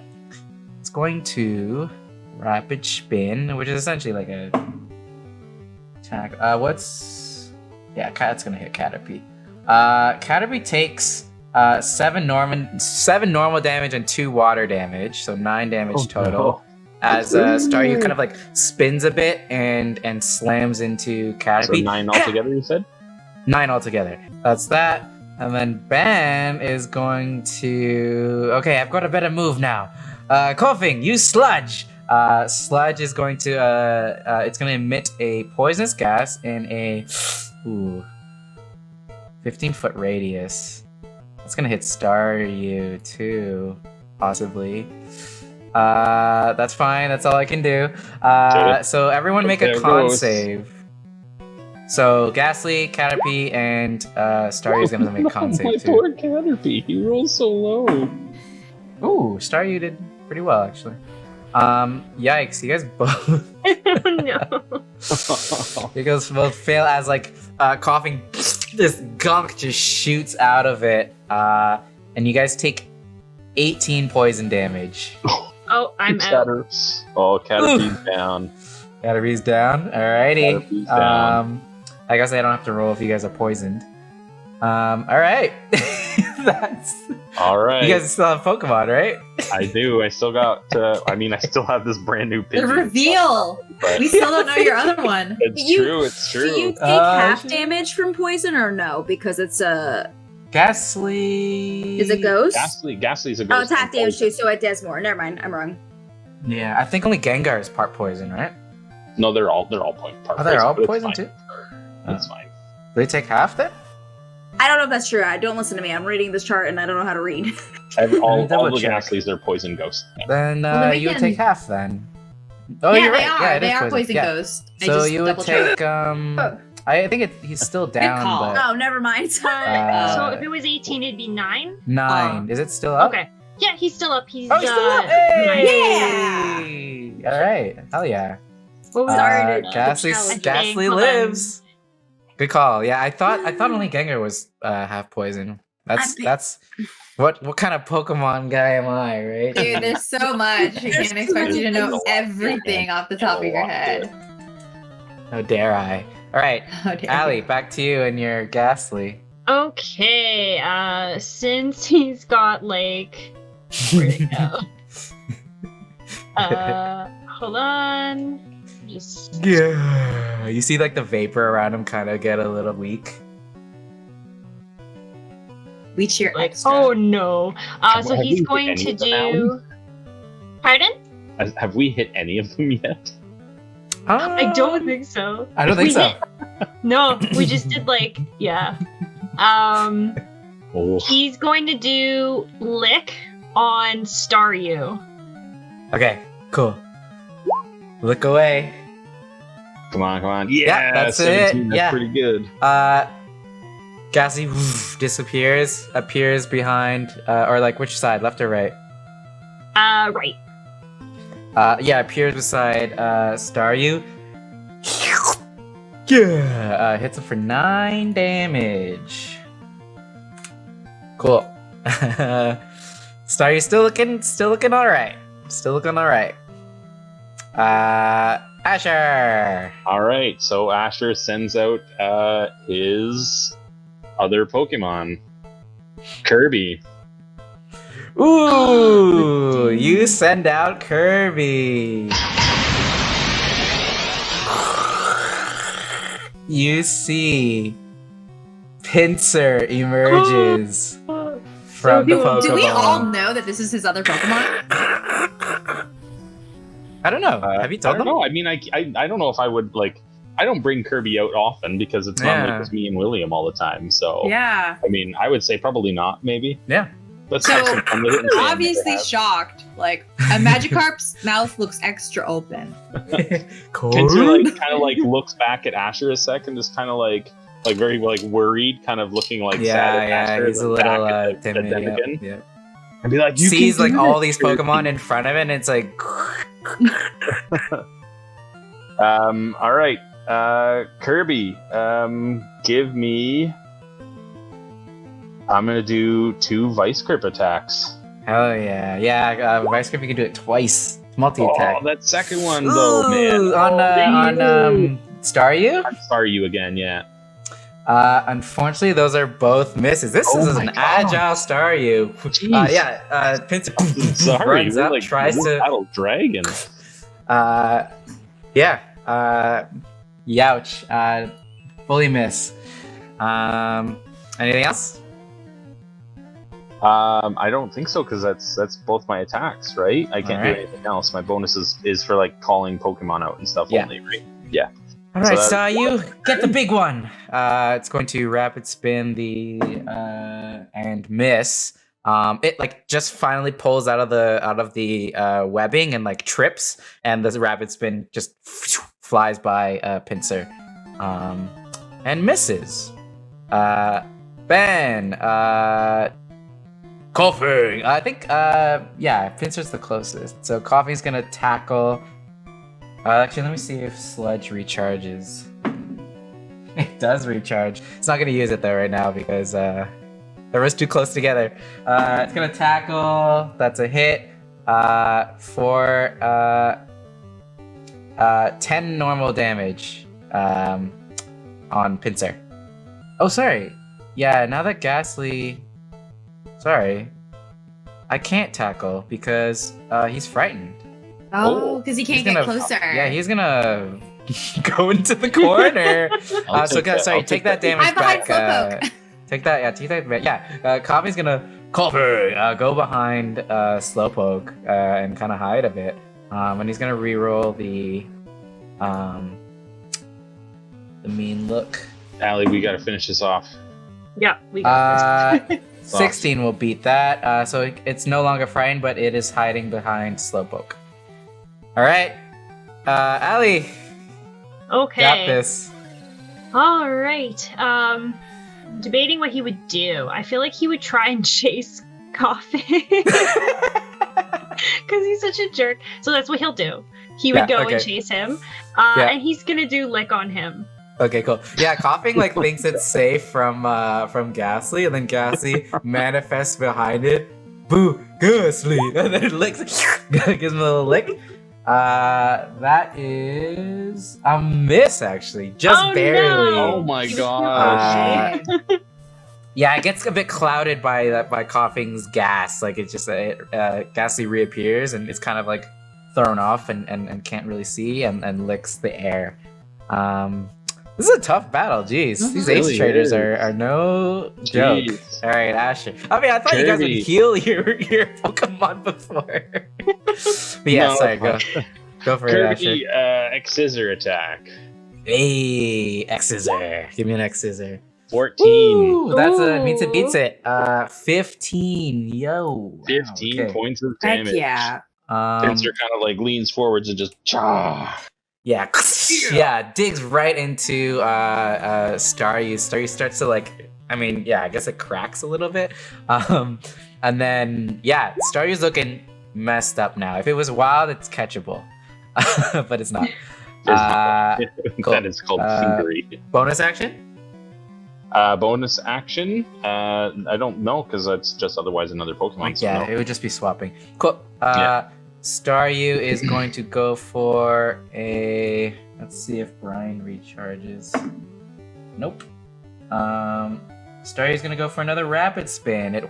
It's going to rapid spin, which is essentially like a attack. That's gonna hit Caterpie. Caterpie takes 7 normal damage and 2 water damage, so 9 damage total. No. As Staryu kind of like spins a bit and slams into Caterpie. So 9 altogether, you said? 9 altogether. That's that. And then Ben is going to. Okay, I've got a better move now. Coughing, use Sludge. Sludge is going to. It's going to emit a poisonous gas in a 15-foot radius. It's going to hit Staryu too. possibly. That's fine. That's all I can do. Okay. So everyone make There a it con goes. save. So Ghastly, Caterpie, and Starry's gonna make a con My save too. poor Caterpie. He rolls so low. Ooh, Starry did pretty well actually. Yikes! You guys both. No. You guys both fail as like coughing. This gunk just shoots out of it, and you guys take 18 poison damage. Oh, I'm out. Caterpie's down. Caterpie's down. Alrighty. Caterpie's down. I guess I don't have to roll if you guys are poisoned. All right. That's. All right. You guys still have Pokemon, right? I do. I still got. I still have this brand new The Pidgey. reveal. But We still don't know your other one. it's You- true. It's Do you true. take half shit. damage from poison or no? Because it's a Ghastly. is it ghost? Ghastly's a Oh, ghost. it's half damage too, so it does more. Never mind, I'm wrong. Yeah, I think only Gengar is part poison, right? No, they're all part Oh, they're all but it's poison fine. too. That's fine. Do they take half then? I don't know if that's true. I don't listen to me. I'm reading this chart and I don't know how to read. All double the check. Ghastlys, they're poison ghosts. Yeah. Then Well, then we you would can- take half then. Oh, yeah, you're they right. are. Yeah, it they is are poison Yeah. ghost. I So just you would double-checked. take I think he's still down, call. but Oh, never mind. So Uh, if it was 18, it'd be 9. 9. Is it still up? Okay. Yeah, he's still up. He's, Oh, he's still up! 9. Hey! All right. Hell yeah. What was Sorry to Ghastly, challenge. Ghastly Hold on. lives. Good call. Yeah, I thought only Gengar was half poison. That's what kind of Pokemon guy am I, right? Dude, there's so much. I There's can't expect you to know so much. everything off the top of your head. How dare I? All right, How dare Allie, you. back to you and your Ghastly. Okay, since he's got like, where'd it go? Hold on. Just Yeah. You see like the vapor around him kind of get a little weak. We cheer like, extra. oh no. So Have he's we going hit to any of them, do. Pardon? Have we hit any of them yet? I don't think so. I don't think We so. hit- No, we just did like, yeah. Oh, He's going to do lick on Staryu. Okay, cool. Look away. come on. Yeah, that's it. 17, that's Yeah. pretty good. Ghastly disappears, appears behind, or like which side, left or right? Right. Yeah, appears beside Staryu. Yeah, hits him for 9 damage. Cool. Staryu still looking all right. Still looking all right. Asher. All right, so Asher sends out his other Pokemon, Kirby. Ooh, you send out Kirby. You see Pinsir emerges from the Pokemon. Do we all know that this is his other Pokemon? I don't know. Have you I told don't them? know. I mean, I don't know if I would like. I don't bring Kirby out often because it's not Yeah. like it's me and William all the time. So Yeah. I mean, I would say probably not. Maybe. Yeah. Let's So, have some fun with it and say I never Obviously have. shocked. Like a Magikarp's mouth looks extra open. Pinsir like kind of like looks back at Asher a second, just kind of like very like worried, kind of looking like sad Yeah, at yeah, Asher, he's a then back little at timid. them Yeah, again, yeah. and be like, you Sees can like do all this, these Kirby." Pokemon in front of it, and it's like, All right, Kirby, give me. I'm gonna do 2 Vice Grip attacks. hell yeah, yeah. Vice Grip, you can do it twice. Multi-attack. Oh, that second one though, man. Ooh, Oh, on Staryu. I'm sorry, you again, yeah. Unfortunately, those are both misses. This Oh is my an God. agile Staryu. Jeez. Yeah, Pinsir I'm sorry, runs we're up, like tries we're to. battle dragon. Yeah. Youch. Fully miss. Anything else? I don't think so because that's both my attacks, right? I can't Alright. do anything else. My bonus is for like calling Pokemon out and stuff Yeah. only, right? All right, So Staryu, get the big one. It's going to rapid spin the and miss. It like just finally pulls out of the webbing and like trips, and the rapid spin just flies by Pinsir, and misses. Ben, Coughing. I think Pinsir's the closest. So Coughing's gonna tackle. Actually, let me see if Sludge recharges. It does recharge. It's not gonna use it though right now because they're just too close together. It's gonna tackle. That's a hit. For 10 normal damage on Pinsir. Oh, sorry. Yeah, now that Ghastly... Sorry. I can't tackle because he's frightened. Oh, because he can't He's get gonna- closer. Yeah, he's gonna go into the corner. Take that damage I'm behind back. Slowpoke. Take that. Yeah. Coffee's gonna go behind Slowpoke and kind of hide a bit. And he's gonna reroll the mean look. Allie, we got to finish this off. Yeah, we got this. 16 will beat that. So it's no longer frightened, but it is hiding behind Slowpoke. All right, Allie, Okay. got this. All right. Debating what he would do. I feel like he would try and chase Coffin because he's such a jerk. So that's what he'll do. He would go and chase him, and he's gonna do lick on him. Okay, cool. Yeah, Coughing like thinks it's safe from Ghastly, and then Ghastly manifests behind it. Boo, Ghastly, and then it licks. Gives him a little lick. That is a miss, actually, just barely. No. Oh my He was god. Yeah, it gets a bit clouded by Coughing's gas. Like it just Ghastly reappears and it's kind of like thrown off and can't really see and licks the air. This is a tough battle. Jeez, these Really ace traders is. are no joke. Jeez. All right, Asher. I mean, I thought you guys would Kirby. heal your Pokemon before. But yeah, No. sorry. Go for it, Asher. Kirby, X-Scissor attack. Hey, X Scissor. Give me an X Scissor. 14. Ooh, that's Ooh. means it beats it. 15. Yo. Wow, 15 okay. points of Heck damage. yeah. Pinsir kind of like leans forwards and just Yeah, yeah, digs right into Staryu. Staryu starts to like, I mean, yeah, I guess it cracks a little bit. And then yeah, Staryu's looking messed up now. If it was wild, it's catchable, but it's not. Cool. That is called Fingery. Bonus action. Bonus action? I don't know because that's just otherwise another Pokemon. So Yeah, no. it would just be swapping. Cool. Yeah. Staryu is going to go for a. Let's see if Brian recharges. Nope. Staryu's gonna go for another rapid spin. It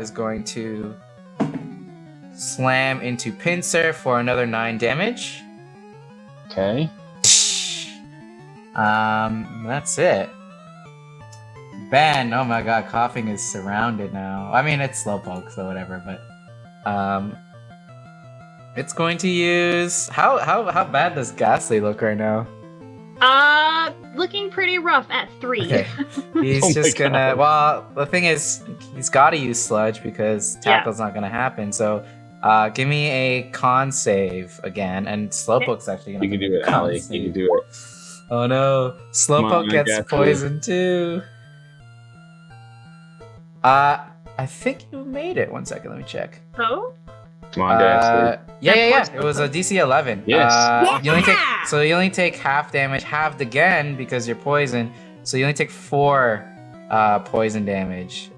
is going to slam into Pinsir for another 9 damage. Okay. That's it. Ben, oh my god, Coughing is surrounded now. I mean, it's Slowpoke, so whatever, but it's going to use how bad does Ghastly look right now? Looking pretty rough at 3. Okay. He's Oh my just gonna God. well, the thing is he's gotta use Sludge because tackle's not gonna happen, so give me a con save again, and Slowpoke's actually gonna You can make do a it, con Allie. You save. can do it. Oh no, Slowpoke on, gets Ghastly. poisoned too. I think you made it. 1 second, let me check. Oh? Come on, Ghastly. Yeah. It was a DC 11. Yes. You only take half damage, halved again because you're poisoned. So you only take 4 poison damage.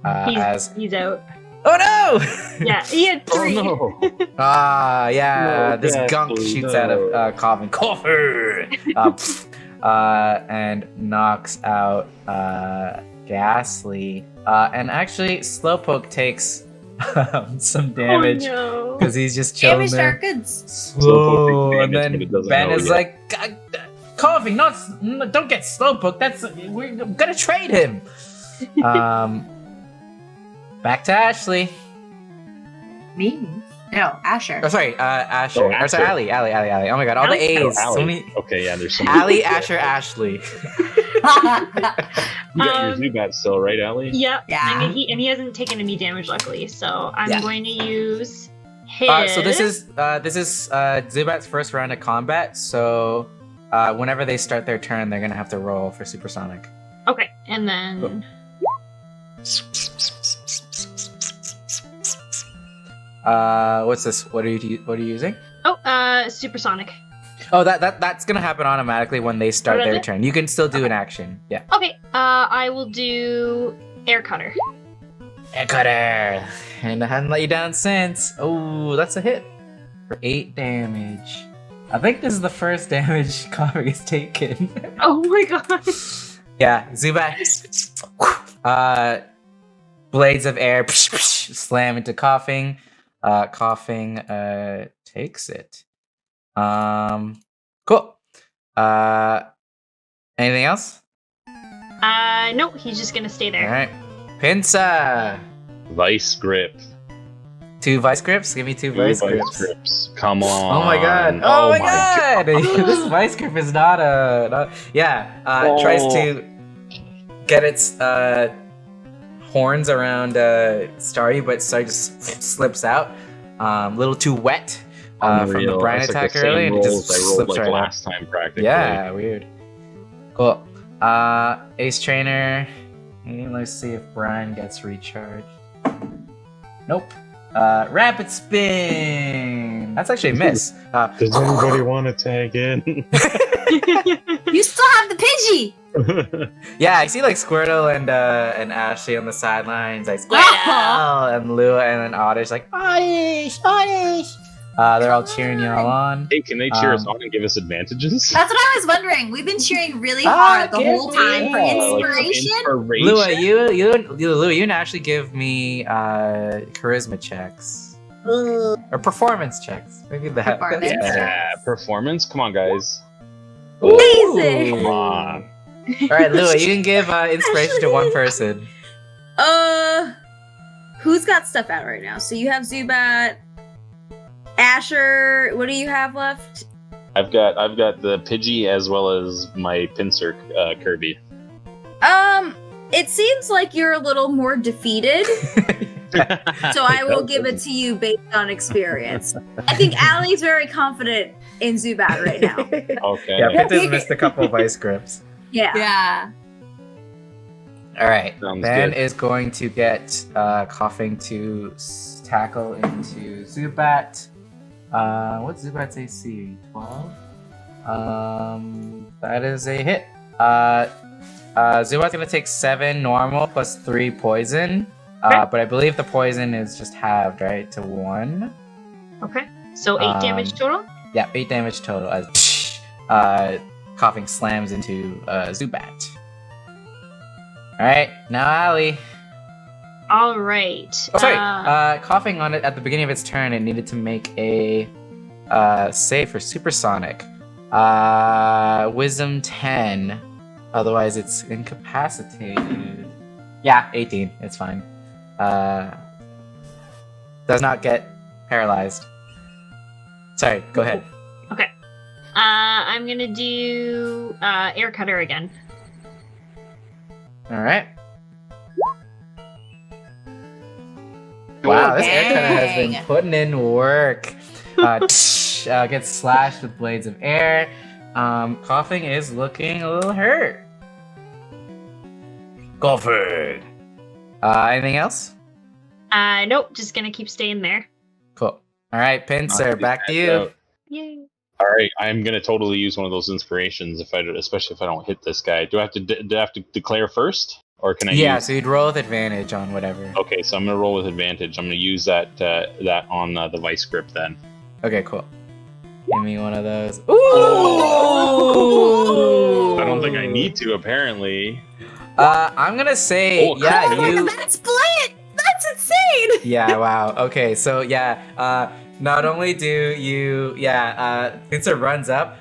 He's out. Oh no! Yeah, he had 3. Oh no. Yeah. No, This gunk Ghastly, shoots no. out of Coughing, and knocks out Ghastly. And actually, Slowpoke takes some damage Oh, no. because he's just chilling Damaged there. our goods. Slow, Slowpoke and takes damage, then but it doesn't Ben know is yet. like, Coughing, don't get Slowpoke. We're gonna trade him. Back to Ashley. Me? No, Asher. Oh, sorry, Asher. Oh, Or sorry, Asher. Allie. Oh my god, all the Allie? A's. Oh, So Allie. many. Okay, yeah, there's some. Allie, Asher, Ashley. You got your Zubat still, right, Allie? Yep. Yeah. I mean, he hasn't taken any damage, luckily. So I'm Yeah. going to use his. So this is Zubat's first round of combat. So whenever they start their turn, they're gonna have to roll for Supersonic. Okay, and then What's this? What are you using? supersonic. Oh, that's gonna happen automatically when they start What is their it? turn. You can still do an action. Yeah. Okay, I will do air cutter. Air cutter. And I hadn't let you down since. Oh, that's a hit for 8 damage. I think this is the first damage Coughing has taken. Oh my god. Yeah, Zubat. Blades of air slam into Coughing. Coughing takes it. Cool. Anything else? No, he's just gonna stay All there. right. Pinsa. Vice grip. 2 vice grips. Give me 2 vice grips. grips. Come on. Oh my god! Oh, my god! This vice grip is not. Tries to get its horns around Starry, but Starry just slips out. Little too wet from the Unreal. brine That's attack like the same earlier, and it rolls just I rolled slips like right out. last time practically. Yeah, weird. Cool. Ace Trainer. Let's see if Brian gets recharged. Nope. Rapid Spin. That's actually a miss. Does anybody want to tag in? You still have the Pidgey! Yeah, I see like Squirtle and Ashley on the sidelines, like Squirtle and Lua and then Oddish like Oddish. They're all cheering you all on. Hey, can they cheer us on and give us advantages? That's what I was wondering. We've been cheering really hard the whole time for inspiration. Lua, you and Ashley give me charisma checks or performance checks. Maybe that. Performance. Yeah, performance. Come on, guys. Amazing. Come on. All right, Lua, you can give inspiration to one person. Who's got stuff out right now? So you have Zubat, Asher. What do you have left? I've got the Pidgey as well as my Pinsir Kirby. It seems like you're a little more defeated, so I will give it to you based on experience. I think Allie's very confident in Zubat right now. Okay. Yeah, Pinta's missed a couple of ice grips. Yeah. Yeah. All right, Sounds Ben good. is going to get Coughing to tackle into Zubat. What's Zubat's AC? 12? That is a hit. Zubat's gonna take 7 normal plus 3 poison. But I believe the poison is just halved, right? To 1. Okay, so 8 damage total. Yeah, 8 damage total as Coughing slams into Zubat. Alright, now Allie. All right. Oh, sorry. Coughing on it at the beginning of its turn, it needed to make a save for Supersonic. Wisdom 10. Otherwise, it's incapacitated. Yeah, 18. It's fine. Does not get paralyzed. Sorry, go ahead. Okay. I'm gonna do air cutter again. Alright. Wow, this air cutter has been Dang. putting in work. Gets slashed with blades of air. Coughing is looking a little hurt. Coughing. Anything else? Nope, just gonna keep staying there. Cool. All right, Pinsir, back to you. Yay. All right, I'm gonna totally use one of those inspirations especially if I don't hit this guy. Do I have to declare first, or can I? Yeah, use... so you'd roll with advantage on whatever. Okay, so I'm gonna roll with advantage. I'm gonna use that on the vice grip then. Okay, cool. Give me one of those. Ooh! I don't think I need to. Apparently. I'm gonna say, Oh, yeah, Oh, you. that's brilliant! That's insane! Yeah, wow. Okay, so yeah, not only do you, Pinsir runs up,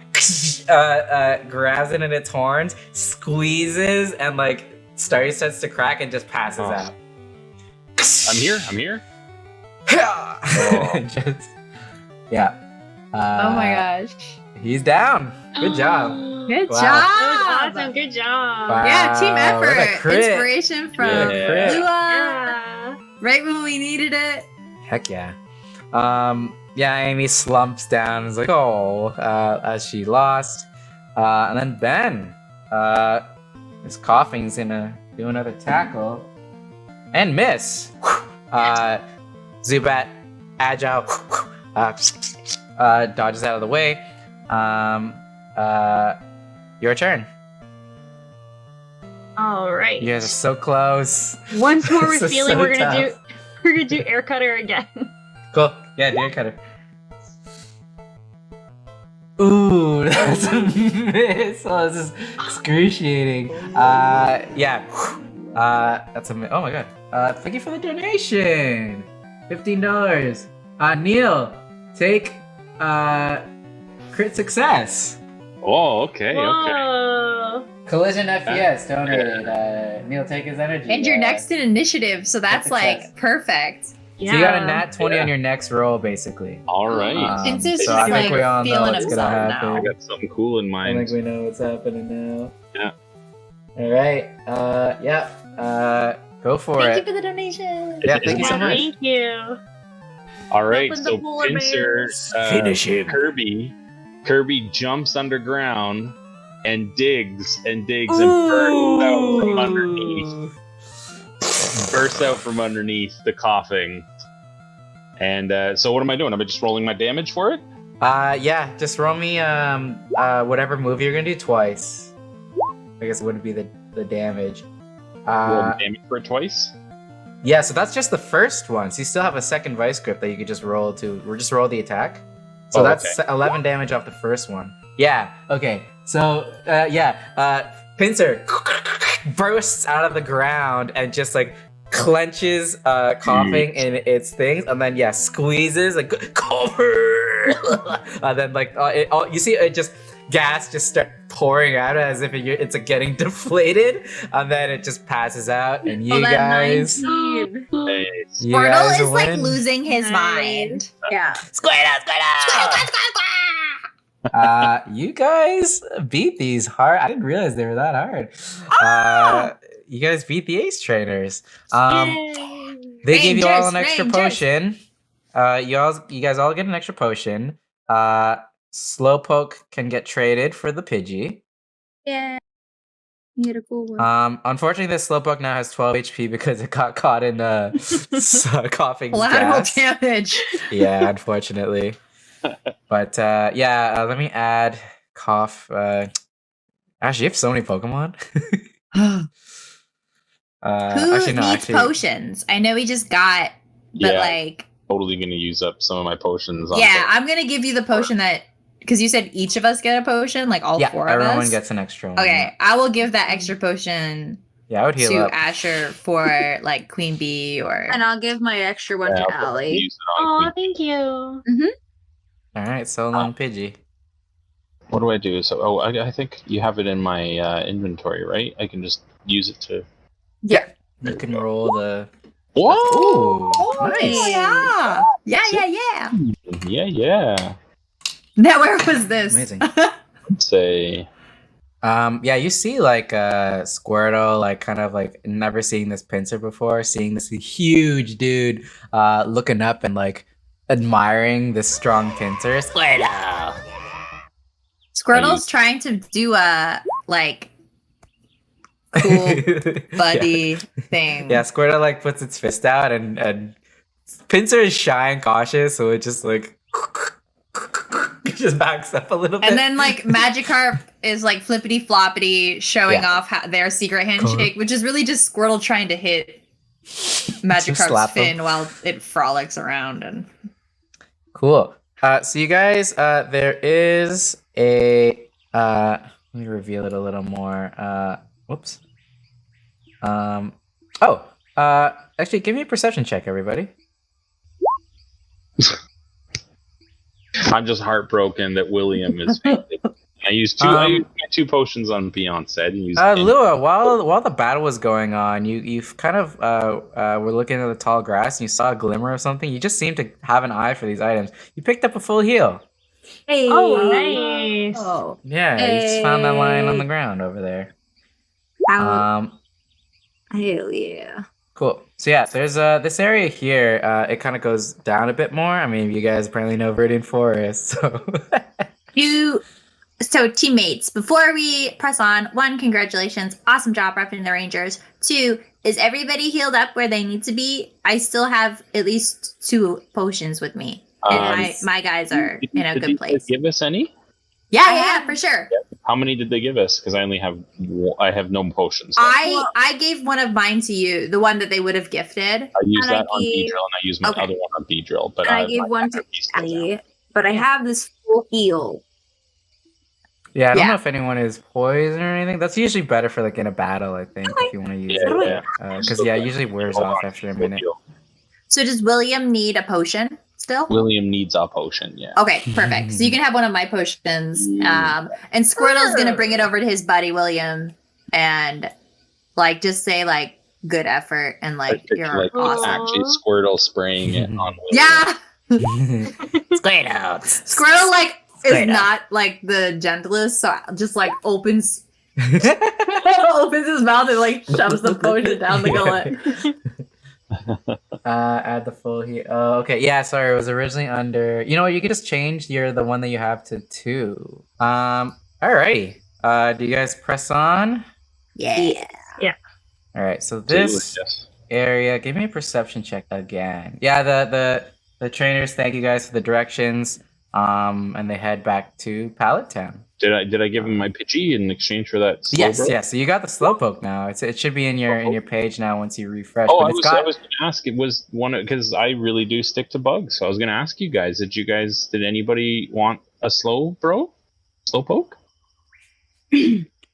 grabs it in its horns, squeezes, and like Starry starts to crack and just passes out. I'm here. Just, yeah. Oh my gosh. He's down. Good job. Good Wow. job. That was awesome. Good job. Wow. Yeah, team what a effort. crit. Inspiration from Yeah. Crit. Lua. Yeah. Right when we needed it. Heck yeah. Yeah, Amy slumps down and is like, oh, as she lost. And then Ben, is coughing. He's gonna do another tackle. And miss. Zubat, agile, dodges out of the way. Your turn. All right. You guys are so close. Once more with This is feeling, so we're gonna tough. do air cutter again. Cool. Yeah, do your cutter. Ooh, that's a miss. Oh, this is excruciating. Yeah. That's a miss. Oh my god. Thank you for the donation. $15. Neil, take crit success. Oh, okay. Whoa. Collision FPS donated. Neil, take his energy. And you're next in initiative, so that's success. like perfect. Yeah. So you got a nat 20 Yeah. on your next roll, basally. All right. Since it's so just I think like we all know feeling what's gonna himself happen. now. I got something cool in I mind. think we know what's happening now. Yeah. All right. Yeah. Go for Thank it. you for the donation. Yeah, thank you so Yeah, much. Thank you. All right, Open the so polar Pincer, Finish him. Kirby jumps underground and digs and bursts out from underneath. Bursts out from underneath the coughing. And so what am I doing? Am I just rolling my damage for it? Yeah. Just roll me whatever move you're gonna do twice. I guess it wouldn't be the damage. Roll the damage for it twice? Yeah. So that's just the first one. So you still have a second vice grip that you could just roll to. Or just roll the attack. So Oh, that's 11 damage off the first one. Yeah. Okay. So Pincer bursts out of the ground and just like clenches coughing in its things, and then squeezes like cover. And then you see it just gas just start pouring out as if it's like getting deflated, and then it just passes out, and you that guys, 19. Nice. you Squirtle guys is like win. losing his Nice. mind. Yeah. You guys beat these hard. I didn't realize they were that hard. You guys beat the ace trainers. Yay. They gave you all an Rangers, extra Rangers. potion. You guys all get an extra potion. Slowpoke can get traded for the Pidgey. Yeah. You had a cool one. Unfortunately, this Slowpoke now has 12 HP because it got caught in coughing Collateral gas. damage. Yeah, unfortunately. But let me add cough. Actually, you have so many Pokemon. Who needs potions? I know we just got, but Yeah. like, Totally gonna use up some of my potions. On yeah, that. I'm gonna give you the potion that, because you said each of us get a potion, like all Yeah, four of everyone us. gets an extra one. Okay, I will give that extra potion Yeah, I would heal to up. Asher for like Queen Bee or. And I'll give my extra one Yeah, to I'll probably Allie. use it on Oh, Queen. thank you. All right, so long, Pidgey. What do I do? So, I think you have it in my inventory, right? I can just use it to. You can roll the. Whoa! Ooh, Oh, nice. yeah. Yeah. Now, where was this? Amazing. Let's say. Yeah, you see like Squirtle, like kind of like never seeing this Pinsir before, seeing this huge dude, looking up and like admiring this strong Pinsir. Squirtle. Squirtle's trying to do a like cool buddy thing. Yeah, Squirtle like puts its fist out, and Pinsir is shy and cautious, so it just like it just backs up a little bit. And then like Magikarp is like flippity floppity showing Yeah. off their secret handshake, which is really just Squirtle trying to hit Magikarp's slap him. fin while it frolics around. And Cool. So you guys, there is a. Let me reveal it a little more. Whoops. Actually, give me a perception check, everybody. I'm just heartbroken that William is fainting. I used my two potions on Beyonce. I didn't use Lua, while the battle was going on, you've kind of were looking at the tall grass and you saw a glimmer of something. You just seemed to have an eye for these items. You picked up a full heal. Hey. Oh, nice. Oh, Yeah, you just found that lying on the Hey. ground over there. hell yeah. Cool. So yeah, there's this area here. It kind of goes down a bit more. I mean, you guys apparently know Viridian Forest, so. So, teammates, before we press on, 1, congratulations. Awesome job repping the Rangers. 2, is everybody healed up where they need to be? I still have at least 2 potions with me. And my guys are in a good place. Did they give us any? Yeah, for sure. How many did they give us? Because I only have no potions. So. I gave one of mine to you, the one that they would have gifted. I used And I that on gave- B-Drill, and I used my Okay. other one on B-Drill. But And I gave one to Ellie, but I have this full heal. Yeah, I don't Yeah. know if anyone is poisoned or anything. That's usually better for like in a battle, I think, if you want to use Yeah, it. yeah. Because it usually wears off after a minute. So does William need a potion still? William needs a potion, yeah. Okay, perfect. So you can have one of my potions. And Squirtle's gonna bring it over to his buddy William and like just say like good effort and like Picture, you're like, awesome. actually Squirtle spraying it on William. Yeah. Squirtle. Squirtle like is Squirtle. not like the gentlest, so just like opens opens his mouth and like shoves the potion down the gullet. Add the full heat. Oh, okay. Yeah, sorry. It was originally under. You know what? You could just change the one that you have to 2. Alrighty. Do you guys press on? Yeah. All right. So So this yes. area. Give me a perception check again. Yeah. The trainers. Thank you guys for the directions. And they head back to Pallet Town. Did I give him my Pidgey in exchange for that? Yes. Slowbro? Yes. So you got the Slowpoke now. It should be in your page now once you refresh. Oh, but I it's was got. going to ask. It was one because I really do stick to bugs. So I was going to ask you guys. Did anybody want a Slowpoke?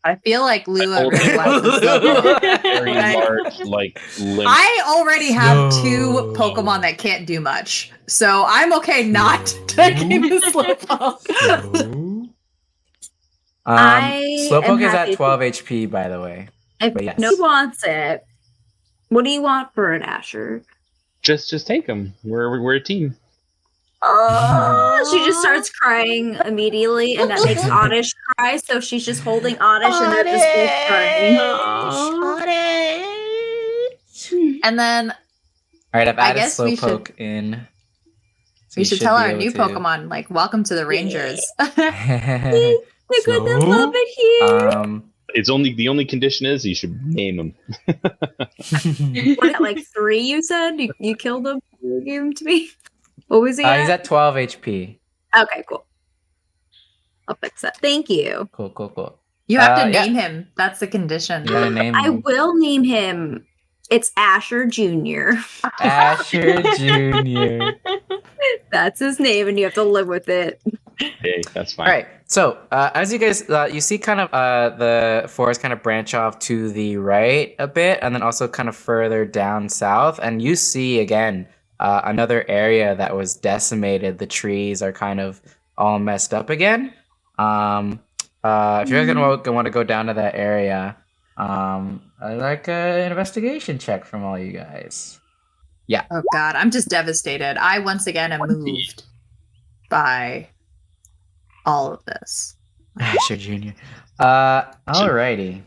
I feel like Lua Hold really it. wants the Slowpoke. Very large, like limp. I already have Slow. 2 Pokemon that can't do much, so I'm okay not taking the Slowpoke. I am Slowpoke is happy at to- 12 HP, by the way. If But yes. nobody wants it, what do you want for it, Asher? Just take them. We're a team. She just starts crying immediately, and that makes Oddish cry. So she's just holding Oddish, and they're just both crying. And then All right, I've I added guess we Slowpoke in. So we you should tell be our able new to- Pokemon, like, welcome to the Rangers. The goodness Slow. of it here. It's the only condition is you should name them. What, at like 3, you said? You killed him? You gave him to me? What was he He's at? at 12 HP. Okay, cool. I'll fix that. Thank you. Cool. You have to Yeah. name him. That's the condition. You gotta name I him. will name him. It's Asher Jr. Asher Jr. That's his name, and you have to live with it. Hey, that's fine. All right. So as you guys, you see kind of the forest kind of branch off to the right a bit, and then also kind of further down south. And you see again another area that was decimated. The trees are kind of all messed up again. If you're gonna want to go down to that area, I'd like an investigation check from all you guys. Oh god, I'm just devastated. I once again am moved by all of this. Asher Jr. Alrighty.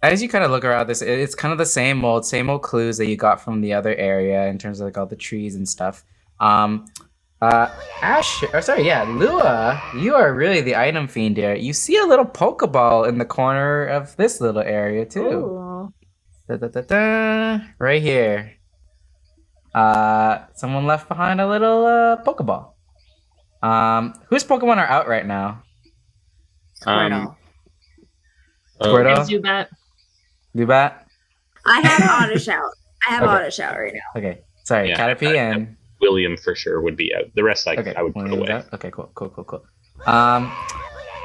As you kind of look around this, it's kind of the same old clues that you got from the other area in terms of like all the trees and stuff. Lua, you are really the item fiend here. You see a little Pokeball in the corner of this little area too. Ooh. Right here. Someone left behind a little Pokeball. Whose Pokemon are out right now? Squirtle. Squirtle? Let's do that. Zubat? I have Oddish out. I have Okay. Oddish out right now. Okay. Sorry, Yeah, Caterpie and William for sure would be out. The rest I would put William's away. out? Okay, cool.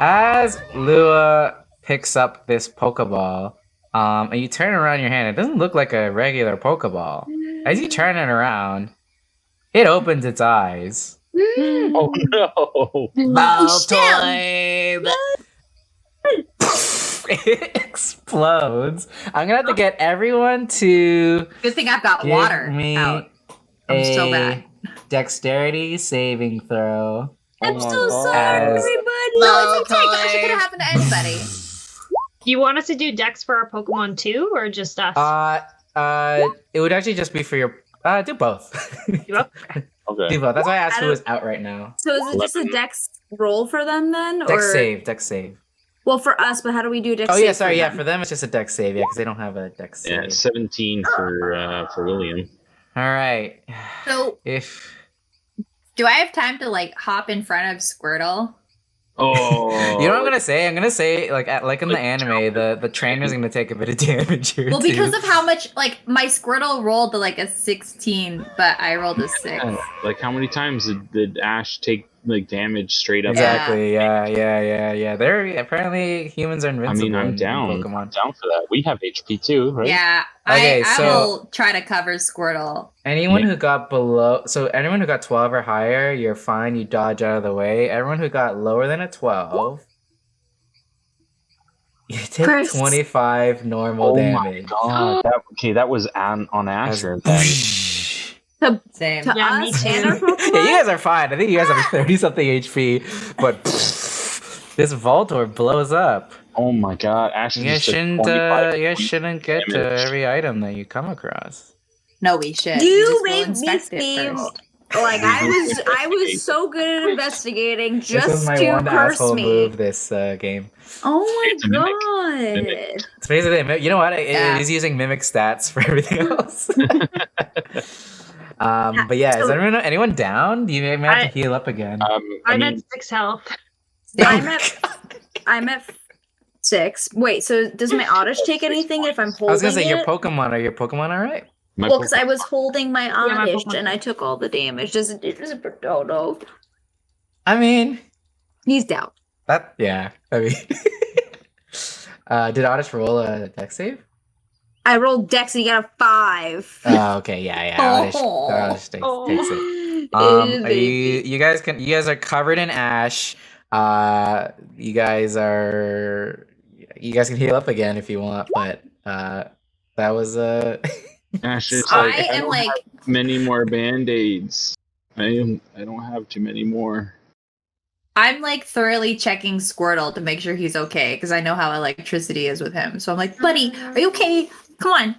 As Lua picks up this Pokeball, and you turn it around your hand, it doesn't look like a regular Pokeball. As you turn it around, it opens its eyes. Oh no! Voltoid! It explodes. I'm gonna have to get everyone to Good thing I've got give water me out. I'm so bad. Dexterity saving throw. I'm my so God. sorry, As- everybody. No, it's okay. Gosh, it could have happened to anybody. Do you want us to do Dex for our Pokemon too, or just us? It would actually just be for your. Do both. You up? Okay. Do both. That's why I asked I who don't- was out right now. So is it just a 11. dex roll for them then? Dex or save. Dex save. Well, for us, but how do we do a dex Oh save yeah, sorry. Yeah, them? for them it's just a Dex save. Yeah, because they don't have a Dex save. Yeah, 17 for William. All right. So, If do I have time to like hop in front of Squirtle? Oh, you know what I'm gonna say, like in the anime, the trainer's gonna take a bit of damage here. Well, too. because of how much like my Squirtle rolled like a 16, but I rolled a 6. Yeah, like how many times did Ash take like damage straight up? Exactly. Yeah. They're apparently humans are I invincible. mean, I'm in down. I'm Pokemon. down for that. We have HP too, right? Yeah, Okay, I so- will try to cover Squirtle. Anyone who got anyone who got 12 or higher, you're fine. You dodge out of the way. Everyone who got lower than a 12, you take Chris. 25 normal Oh damage. my god. That was on Asher. To, Same. to Yeah, me us too. and our Pokemon? Yeah, you guys are fine. I think you guys have 30 something HP, but this Voltorb blows up. Oh my god, Ash You guys just took shouldn't. 25 You guys points shouldn't get damage. every item that you come across. No, we should. You We just will made me inspect it seem first. like I was so good at investigating This was just my to one curse asshole me. move this game. Oh It's a mimic. my Mimic. god. It's basically, you know what? Yeah. It is using mimic stats for everything else. But yeah, is So- anyone down? You may have to I- heal up again. I I'm mean, at 6 health. I'm at 6. Wait, so does my Oddish take anything if I'm I holding was gonna say it? your Pokemon. Are your Pokemon all right? my Well, because I was holding my my Oddish Pokemon. and I took all the damage. Does it? Oh no, I mean, he's down. yeah. I mean, did Oddish roll a dex save? I rolled Dex and he got a 5. Oh, okay, yeah. Oddish takes it. Are you guys are covered in ash. You guys can heal up again if you want, but that was Ash is I like, I am don't like, have many more band-aids. I don't have too many more. I'm like thoroughly checking Squirtle to make sure he's okay because I know how electricity is with him. So I'm like, buddy, are you okay? Come on.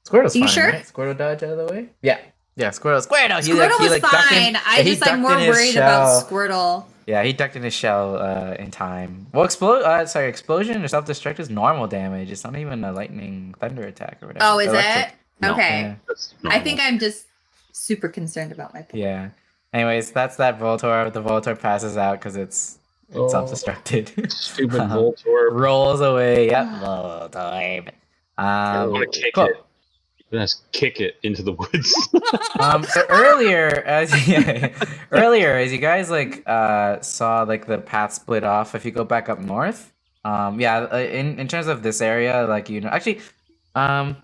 Squirtle's You fine, sure? right? Squirtle dodge out of the way. Yeah, Squirtle. He Squirtle was ducked in- fine. I he just I'm ducked more in his worried about shell. Squirtle. Yeah, he ducked in his shell in time. Well, explosion or self-destruct is normal damage. It's not even a lightning thunder attack or whatever. Oh, is Electric. it? No. Okay. Yeah. That's I normal. think I'm just super concerned about my pick. Yeah. Anyways, that's that Voltorb. The Voltorb passes out because it's Oh, self-destructed. Stupid Uh-huh. Voltorb. Rolls away. Yep, Voltorb. I want to kick cool. it. Let's kick it into the woods. So earlier, as you guys saw like the path split off. If you go back up north, in terms of this area, actually, now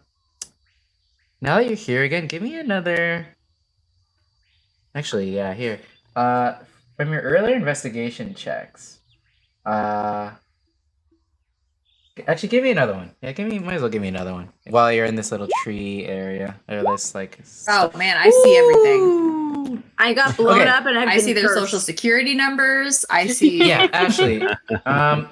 that you're here again, give me another. Actually, yeah, here. From your earlier investigation checks, actually, give me another one. Yeah, might as well give me another one while you're in this little tree area or this Oh man, I see everything. Ooh. I got blown Okay. up and I've I been see their cursed. social security numbers. I see. Yeah, Ashley,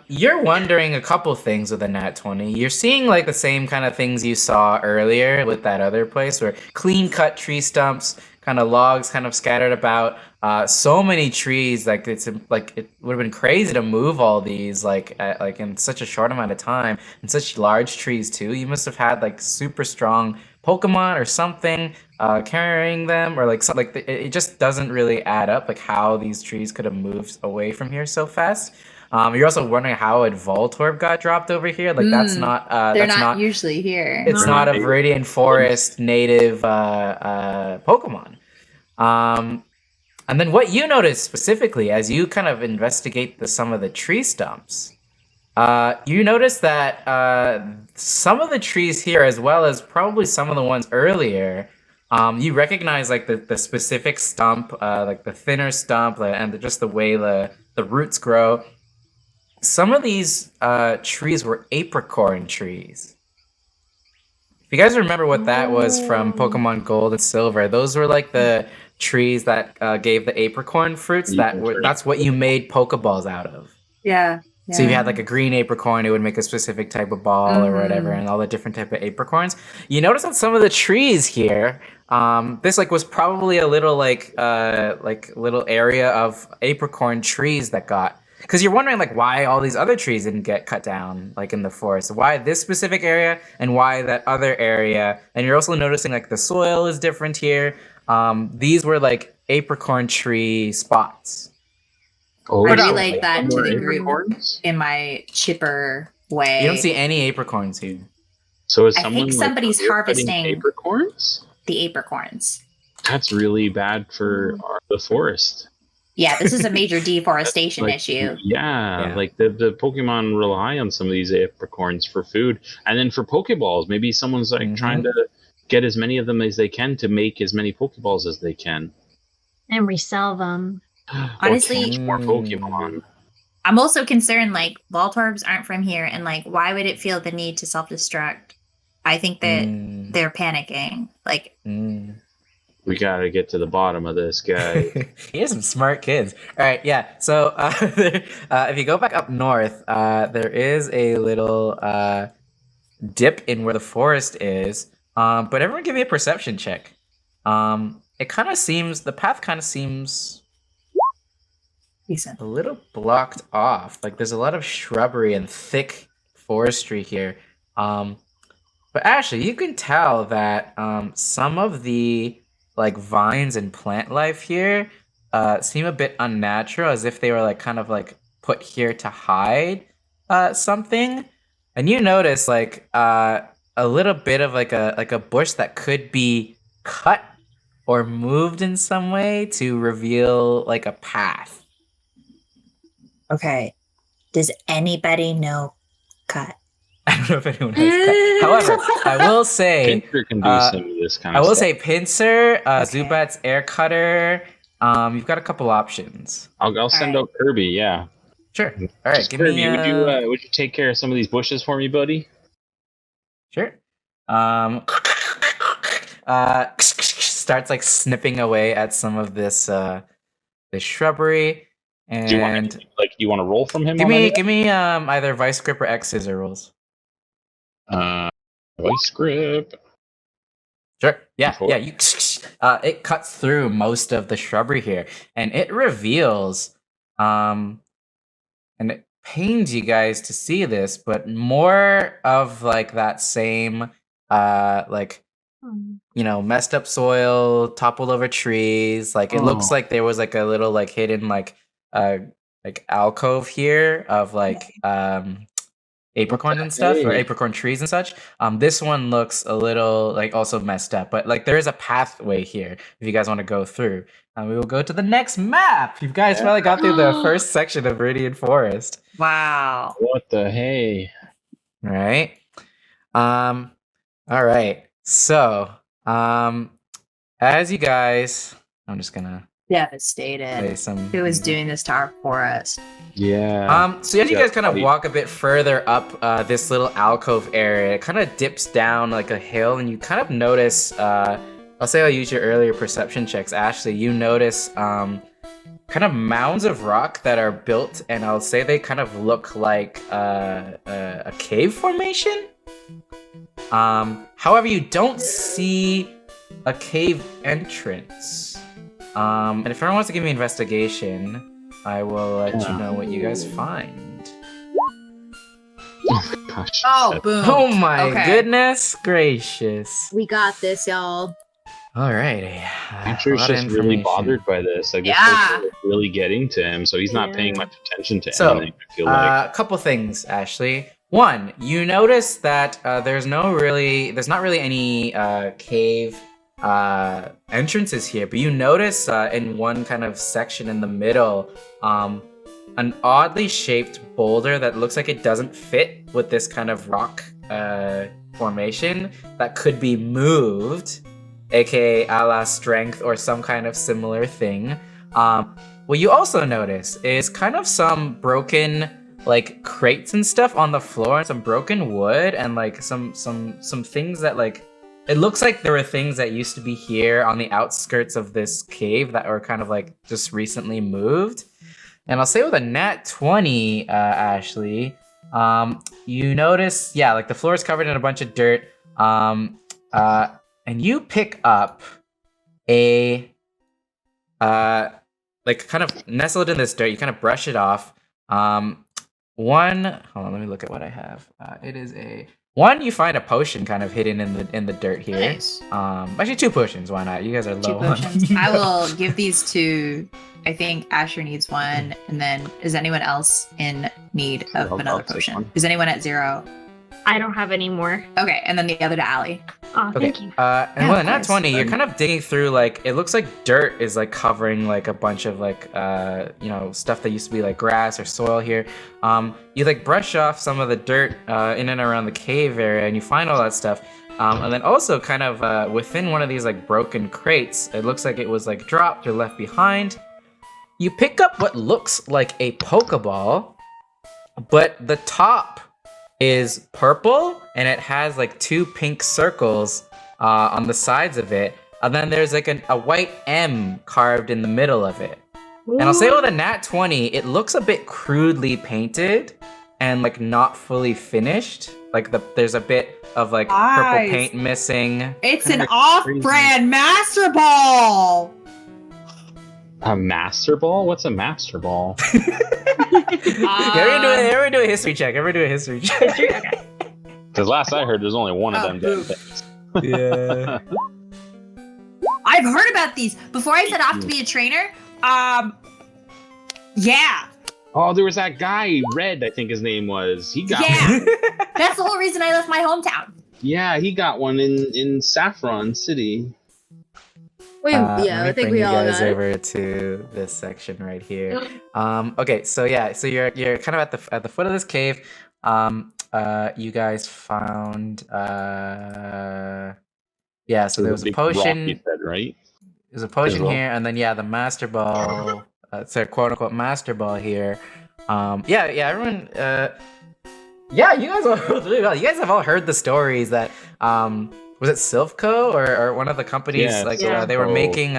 you're wondering a couple things with a nat 20. You're seeing like the same kind of things you saw earlier with that other place where clean cut tree stumps, kind of logs kind of scattered about. So many trees, like it would have been crazy to move all these like in such a short amount of time, and such large trees too. You must have had like super strong Pokemon or something carrying them, or it just doesn't really add up like how these trees could have moved away from here so fast. You're also wondering how a Voltorb got dropped over here. Like that's not They're that's not usually here. it's not a Viridian Forest native Pokemon. And then what you notice specifically as you kind of investigate some of the tree stumps, you notice that some of the trees here, as well as probably some of the ones earlier, you recognize like the specific stump, like the thinner stump, and just the way the roots grow. Some of these trees were apricorn trees. If you guys remember what that was from Pokemon Gold and Silver, those were like the trees that gave the apricorn fruits. That's what you made Pokeballs out of. Yeah. So if you had like a green apricorn, it would make a specific type of ball or whatever, and all the different type of apricorns. You notice that some of the trees here, this like was probably a little like little area of apricorn trees that got. Because you're wondering like why all these other trees didn't get cut down like in the forest. Why this specific area and why that other area? And you're also noticing like the soil is different here. These were like apricorn tree spots. Oh, I it's relate that to more the group apricorns? in my chipper way. You don't see any apricorns here. So is I someone think like, somebody's cutting harvesting apricorns? the apricorns. That's really bad for the forest. Yeah, this is a major deforestation Like, issue. Yeah, like the Pokemon rely on some of these apricorns for food, and then for Pokeballs, maybe someone's like trying to get as many of them as they can to make as many Pokeballs as they can. And resell them. Honestly, catch more Pokemon. I'm also concerned, like, Voltorbs aren't from here, and, like, why would it feel the need to self-destruct? I think that they're panicking. Like, We gotta get to the bottom of this guy. He has some smart kids. All right, yeah. So if you go back up north, there is a little dip in where the forest is. But everyone give me a perception check. It kind of seems, the path kind of seems decent. a little blocked off. Like there's a lot of shrubbery and thick forestry here. But actually, you can tell that some of the like vines and plant life here seem a bit unnatural, as if they were like kind of like put here to hide something. And you notice like a little bit of like a bush that could be cut or moved in some way to reveal like a path. Okay. Does anybody know cut? I don't know if anyone has cut. However, I will say Pincer can do some of this kind of I will stuff. say Pincer, Zubat's air cutter. You've got a couple options. I'll send out Kirby, yeah. Sure. All right, Just give Kirby, me. would you take care of some of these bushes for me, buddy? Sure. Starts like snipping away at some of this shrubbery, and Do you want to roll from him? give on me any of either vice grip or X scissor rolls. that? Vice grip. Sure. Yeah. Before. Yeah. It cuts through most of the shrubbery here, and it reveals, and it pains you guys to see this, but more of like that same, messed up soil, toppled over trees. Like it looks like there was like a little like hidden like alcove here of like apricorns and stuff, or apricorn trees and such. This one looks a little like also messed up, but like there is a pathway here if you guys want to go through. We will go to the next map. You guys finally got through the first section of Viridian Forest. Wow. What the hey? Right. All right. So, as you guys, I'm just gonna play Devastated. some. Who is doing this to our forest? Yeah. So as you guys kind of buddy. walk a bit further up this little alcove area, it kind of dips down like a hill, and you kind of notice. I'll say I'll use your earlier perception checks, Ashley. You notice kind of mounds of rock that are built, and I'll say they kind of look like a cave formation. However, you don't see a cave entrance. And if everyone wants to give me investigation, I will let you know what you guys find. Gosh. Oh, boom. Oh my Okay. goodness gracious. We got this, y'all. Alrighty. Pincer's just really bothered by this. Like, this Yeah. is really getting to him, so he's not Yeah. paying much attention to So, anything, I feel like. a couple things, Ashley. One, you notice that there's not really any cave entrances here, but you notice in one kind of section in the middle, an oddly shaped boulder that looks like it doesn't fit with this kind of rock formation that could be moved, aka a la strength or some kind of similar thing. What you also notice is kind of some broken like crates and stuff on the floor, and some broken wood, and like some things that like it looks like there were things that used to be here on the outskirts of this cave that were kind of like just recently moved. And I'll say with a nat 20, Ashley, you notice, yeah, like the floor is covered in a bunch of dirt, and you pick up a, like kind of nestled in this dirt, you kind of brush it off. Hold on, let me look at what I have. It is you find a potion kind of hidden in the dirt here. Nice. Actually 2 potions, why not? You guys are 2 low on potions. I will give these to. I think Asher needs one, and then is anyone else in need of I'll another take potion? one. Is anyone at 0? I don't have any more. Okay, and then the other to Allie. Oh, Okay. thank you. And Yeah, with of a nat course. 20, you're kind of digging through, like, it looks like dirt is like covering like a bunch of like you know, stuff that used to be like grass or soil here. You like brush off some of the dirt in and around the cave area, and you find all that stuff. And then also kind of within one of these like broken crates, it looks like it was like dropped or left behind. You pick up what looks like a Pokeball, but the top is purple and it has like 2 pink circles on the sides of it, and then there's like a white M carved in the middle of it. And I'll say with a nat 20, it looks a bit crudely painted and like not fully finished. Like there's a bit of like purple Nice. paint missing. It's Kinda an off-brand Master Ball. A Master Ball? What's a Master Ball? Everyone do a history check. Everyone do a history check. Okay. Because last I heard, there's only one of Oh, them. poop. Dead things. Yeah. I've heard about these before I set off to be a trainer. Yeah, Oh, there was that guy, Red, I think his name was. He got Yeah. one. that's the whole reason I left my hometown. Yeah, he got one in Saffron City. Wait, Let yeah, me I think bring we you all guys got it. over to this section right here. Okay, so yeah, so you're kind of at the foot of this cave. You guys found yeah, so there was a big rock, potion. you said, right? There's a potion well. here, and then yeah, the master ball. It's a quote unquote master ball here. Everyone. Yeah, you guys all rolled really well. You guys have all heard the stories that was it Silphco or one of the companies Yeah, they were Silphco. making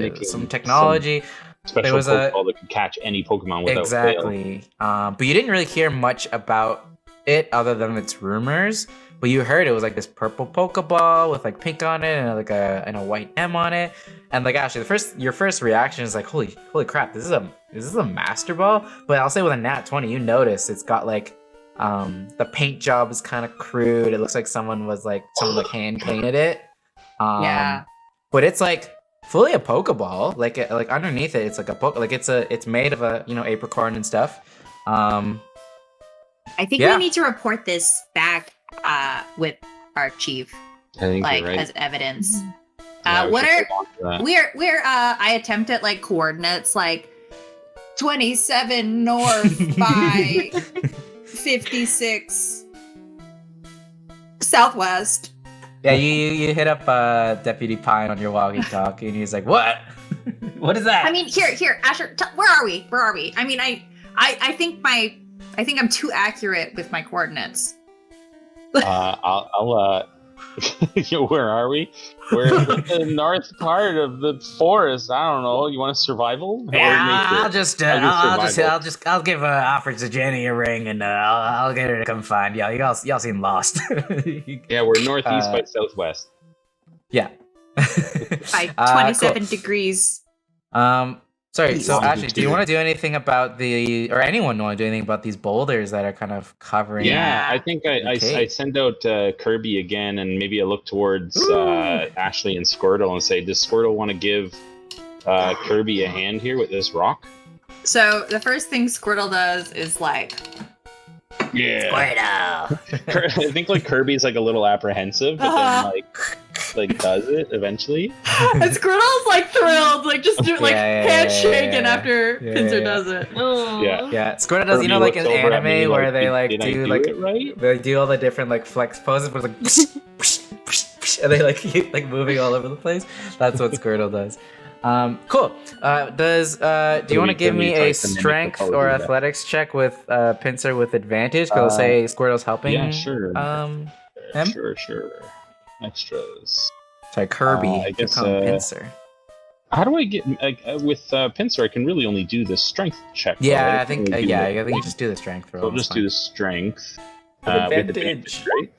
making some technology. Special was a- Pokeball that could catch any Pokemon without fail. Exactly. But you didn't really hear much about it other than its rumors. But you heard it was like this purple Pokeball with like pink on it and like a white M on it. And like actually your first reaction is like holy crap, is this a Master Ball? But I'll say with a nat 20, you notice it's got like the paint job is kind of crude. It looks like someone hand painted it. Yeah. But it's like fully a Pokeball. Like underneath it, it's like it's made of a apricorn and stuff. I think Yeah. we need to report this back with our chief, I think like you're right. as evidence. Yeah, we What should are hold on to that. we're I attempt at like coordinates like 27 north by 56 southwest. Yeah, you hit up Deputy Pine on your walkie-talkie, and he's like, "What? What is that?" I mean, here, Asher, where are we? Where are we? I mean, I think I'm too accurate with my coordinates. I'll where are we? We're in the north part of the forest. I don't know. You want a survival? Or yeah, nature? I'll give offer to Jenny a ring, and I'll get her to come find y'all. Y'all seem lost. Yeah, we're northeast by southwest. Yeah. By Cool. 27 degrees. Sorry. So Longitude. Ashley, do you want to do anything about or anyone want to do anything about these boulders that are kind of covering? Yeah, I think I Okay. send out Kirby again, and maybe I look towards Ashley and Squirtle and say, does Squirtle want to give Kirby a hand here with this rock? So the first thing Squirtle does is like, Yeah. I think like Kirby's like a little apprehensive, but then like does it eventually. and Squirtle's like thrilled, like just do like Yeah, handshaking yeah. after Yeah, Pinsir yeah. does it. Oh. Yeah. Yeah, Squirtle does. You know, Kirby like in looks over at me anime where they like, like did I do do like it right? they do all the different like flex poses, but it's like and they like keep like moving all over the place. That's what Squirtle does. Cool. Do you want to give me a strength or athletics check with Pinsir with advantage? Because say Squirtle's helping. Yeah, sure. him? Sure. extras. Sorry, Kirby. I Keep guess, calling him Pincer. How do I get with Pincer? I can really only do the strength check. though, Yeah, right? I think. can only do Yeah, the- I think you just do the strength So roll. I'll just do the strength. With with advantage. right?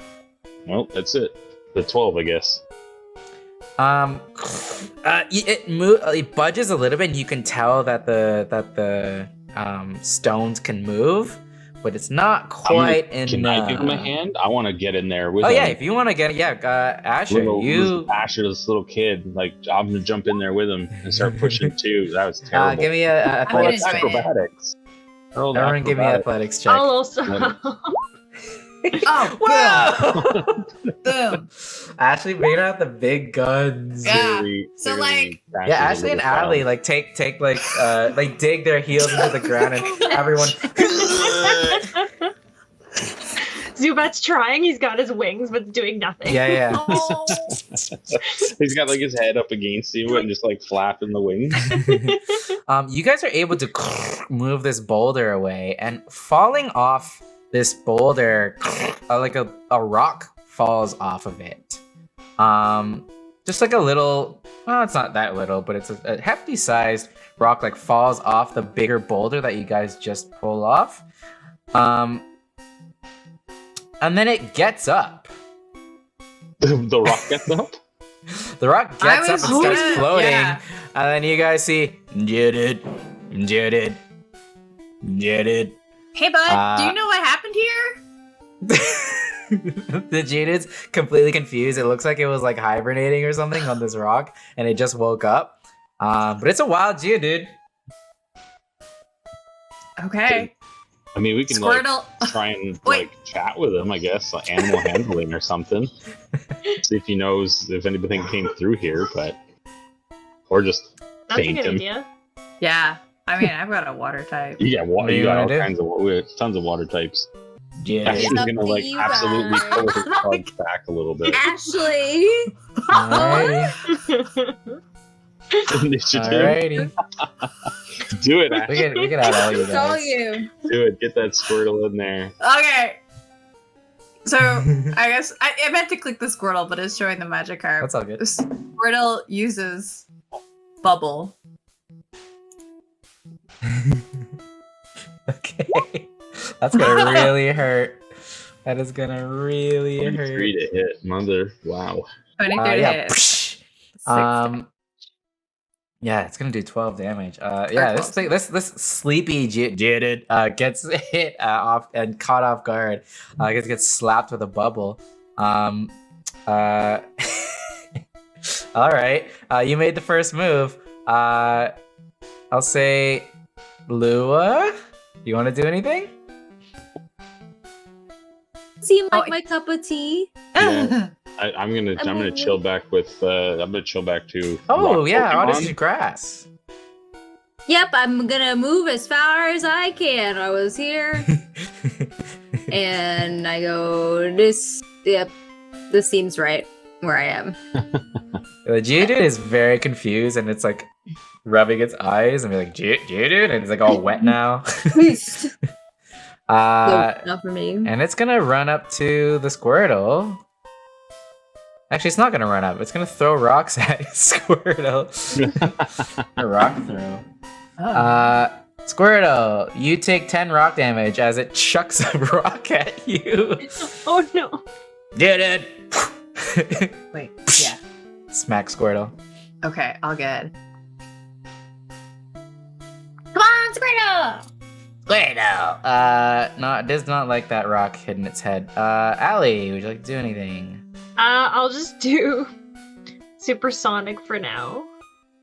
Well, that's it. The 12, I guess. It budges a little bit, and you can tell that the stones can move, but it's not quite enough. Can I give him a hand? I want to get in there with Oh him. yeah, if you want to get Asher, Asher's little kid. Like I'm gonna jump in there with him and start pushing too. That was terrible. give me a gonna athletics. join it. acrobatics. Everyone, give me an athletics check. I'll also. Oh, Wow! boom. Ashley made out the big guns. Yeah. Clearly- So, clearly like- Yeah, Asher's a Ashley and little Allie child. like take like dig their heels into the ground, and everyone. Zubat's trying. He's got his wings, but doing nothing. Yeah. Oh. He's got like his head up against you and just like flapping the wings. You guys are able to move this boulder away, and falling off this boulder, like a rock falls off of it. Just like a little, well, it's not that little, but it's a hefty sized rock, like falls off the bigger boulder that you guys just pull off. And then it gets up. The rock gets up. The rock gets up and starts gonna- floating. yeah. And then you guys see, jetted. Hey, bud, do Uh, you know what happened here? The Judith's completely confused. It looks like it was like hibernating or something on this rock, and it just woke up. But it's a wild Geodude. Okay. I mean, we can Squirtle. like try and Wait. like chat with him. I guess like animal handling or something. See if he knows if anything came through here, or just That's a faint good him. idea. Yeah. I mean, I've got a water type. You got water. What do You you got all wanna do? kinds of tons of water types. Yeah. Ashley's It's up gonna to like you absolutely guys. pull his cards back a little bit. Ashley. Alrighty. Initiative. Alrighty. Do it, Ashley. We can add all you It's all guys. you. Do it. Get that Squirtle in there. Okay. So, I guess I meant to click the Squirtle, but it's showing the Magikarp. That's all good. The Squirtle uses Bubble. Okay. That's gonna really hurt. That is gonna really 23 hurt. to hit. Mother. Wow. 23 to Yeah. hit. psh. Six. Yeah, it's gonna do 12 damage. Yeah, this 12. thing, this sleepy Jaded gets hit off and caught off guard. Gets slapped with a bubble. All right. You made the first move. I'll say, Lua, you want to do anything? Seem like Oh, my cup of tea. Yeah. I'm gonna chill back with. I'm gonna chill back to. Oh rock yeah, Pokemon. Odyssey grass. Yep, I'm gonna move as far as I can. I was here, and I go, this, yep, this seems right where I am. The Geodude is very confused, and it's like rubbing its eyes and be like, Geodude, and it's like all wet now. Not for me. And it's gonna run up to the Squirtle. Actually, it's not gonna run up. It's gonna throw rocks at Squirtle. A rock throw. Squirtle, you take 10 rock damage as it chucks a rock at you. Oh no. Did it! Wait, yeah. Smack Squirtle. Okay, all good. Come on, Squirtle! Squirtle! No, it does not like that rock hitting its head. Allie, would you like to do anything? I'll just do supersonic for now.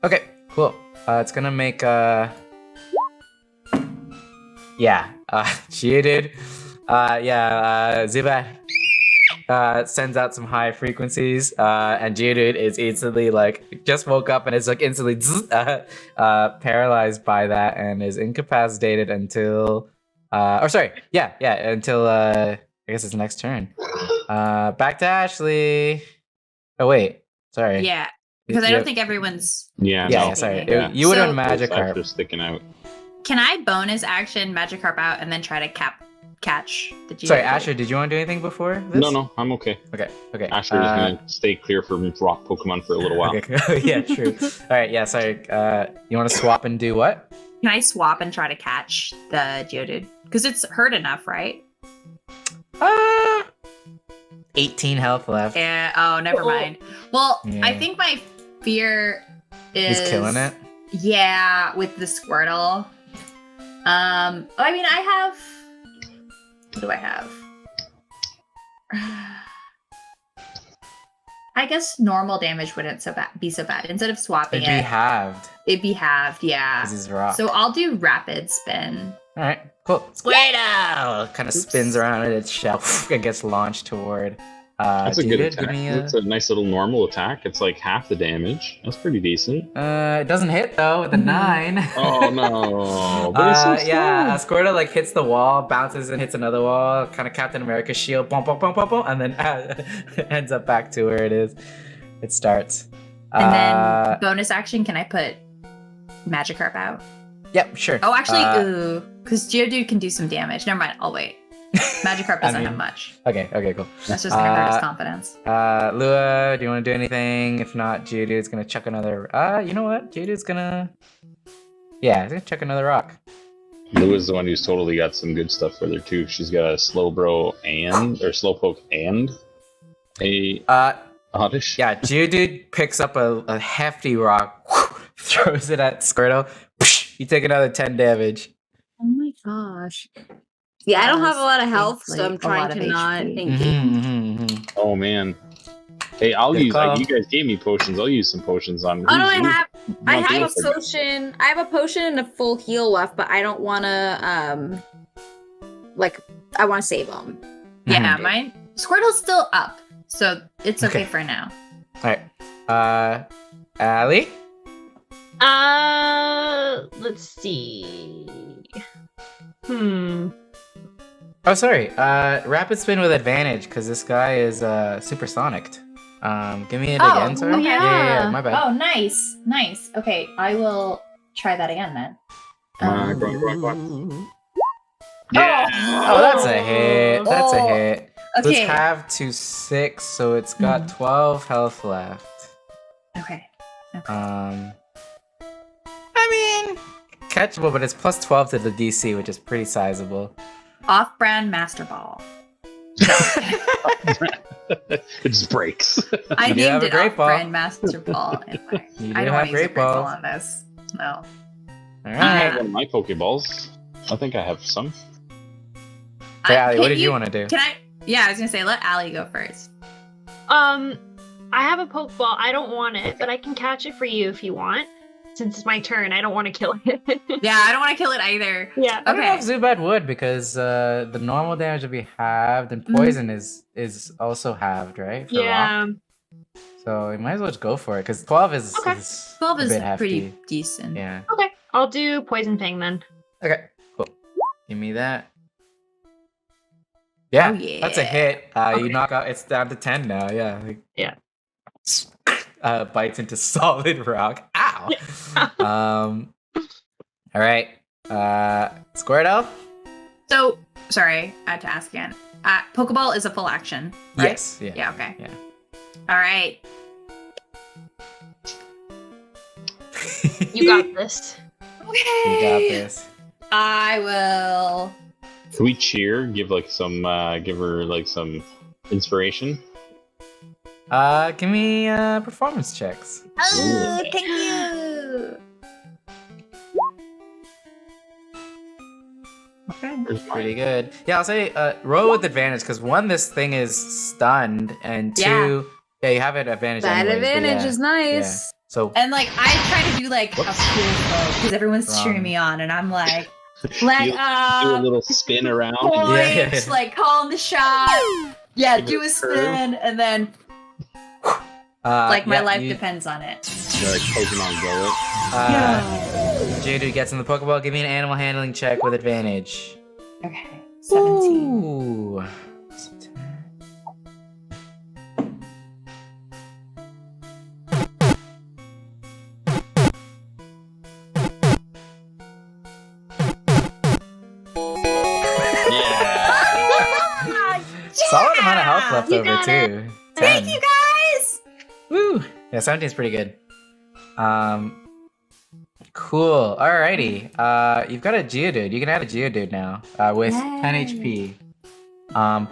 Okay, cool. It's gonna make Geodude. Zubat sends out some high frequencies, and Geodude is instantly like just woke up and is like instantly paralyzed by that and is incapacitated until until I guess it's next turn. Back to Ashley. Oh wait, sorry. Yeah, because I don't think everyone's. Yeah. Yeah, no. sorry. Yeah. You would have So- been Those Magikarp. are sticking out. Can I bonus action Magikarp out and then try to catch the Geodude. Sorry, Asher, did you want to do anything before this? No, I'm okay. Okay. Asher is gonna stay clear from rock Pokemon for a little while. Okay. Yeah, true. All right. Yeah. Sorry. You want to swap and do what? Can I swap and try to catch the Geodude? Because it's hurt enough, right? 18 health left. Yeah. Oh, never mind. Well, Yeah. I think my fear is He's killing it. Yeah, with the Squirtle. I mean, I have. What do I have? I guess normal damage wouldn't be so bad. Instead of swapping It'd be halved. it'd be halved. Yeah. This is rock. So I'll do rapid spin. All right. Cool. Squirtle kind of spins around in its shell and gets launched toward. That's a good David, attack. give me That's a nice little normal attack. It's like half the damage. That's pretty decent. It doesn't hit though with a 9. Oh no! But it's so Yeah, slow. Squirtle like hits the wall, bounces and hits another wall, kind of Captain America shield, boom, boom, boom, boom, boom, and then ends up back to where it is. It starts. And then bonus action, can I put Magikarp out? Yep, sure. Oh, actually, because Geodude can do some damage. Never mind. I'll wait. Magikarp doesn't have much. Okay, cool. That's just gonna hurt his confidence. Lua, do you want to do anything? If not, Geodude's gonna chuck another. You know what? Geodude's gonna. Yeah, he's gonna chuck another rock. Lua's the one who's totally got some good stuff for her too. She's got a Slowpoke and a Oddish. Yeah, Geodude picks up a hefty rock, throws it at Squirtle. You take another 10 damage. Oh my gosh. Yeah, I don't have a lot of health, so I'm Like, a trying lot of to not. HP. Thank you. Oh man. Hey, I'll Good use. call. You guys gave me potions. I'll use some potions on. Oh no, I have I want to have do a it? potion. I have a potion and a full heal left, but I don't want to I want to save them. Yeah, mine. Squirtle's still up, so it's okay Okay. for now. All right. Allie? Let's see. Hmm. Oh, sorry. Rapid spin with advantage because this guy is supersonicked. Give me it again, sorry. okay. Yeah, my bad. Oh, nice. Okay, I will try that again then. Go on. Yeah. Oh, that's a hit. That's a hit. So Okay. it's halved to 6, so it's got 12 health left. Okay. I mean, catchable, but it's plus 12 to the DC, which is pretty sizable. Off-brand Master Ball. It just breaks. I You do have named a it great ball. Off-brand Master Ball. In my... You I do don't have want to use a great great ball balls. on this. No. All I have right. one of my Pokeballs. I think I have some. Hey, Allie, what Can did you want to do? Can I? Yeah, I was gonna say let Allie go first. I have a Pokeball. I don't want it, but I can catch it for you if you want. Since it's my turn, I don't want to kill it. Yeah, I don't want to kill it either. Yeah. I don't know Okay. if Zubat would because the normal damage would be halved and poison is also halved, right? For rock? Yeah. So you might as well just go for it because 12 is, Okay. is 12 a is bit hefty. pretty decent. Yeah. Okay. I'll do Poison Fang then. Okay. Cool. Give me that. Yeah, Oh, that's a yeah. hit. You Okay. knock out. It's down to 10 now. Yeah. Yeah. Bites into solid rock. Ow. All right. Squirtle. So, sorry, I had to ask again. Pokeball is a full action, right? Yes. Yeah. Yeah, okay. Yeah. All right. You got this. Okay. You got this. I will. Can we cheer? Give like some. Give her like some inspiration. Give me performance checks. Oh, thank you. Okay. Where's Pretty mine? good. Yeah, I'll say roll with advantage because one, this thing is stunned, and two, you have an advantage. That anyways, but advantage yeah. is nice. So And like, I try to do like a Whoops. cool flow because everyone's Wrong. cheering me on, and I'm like, Do a little spin around. points, Yeah. like calling the shot. Yeah, Give it do a a spin, and then like my life depends on it. You're like Pokemon Go it. Geodude gets in the Pokeball. Give me an animal handling check with advantage. Okay, 17. Ooh. Yeah. health left You over got it. too. Thank 10. you guys. Woo! Yeah, 17 is pretty good. Cool. Alrighty. You've got a Geodude. You can add a Geodude now with 10 Yay. HP.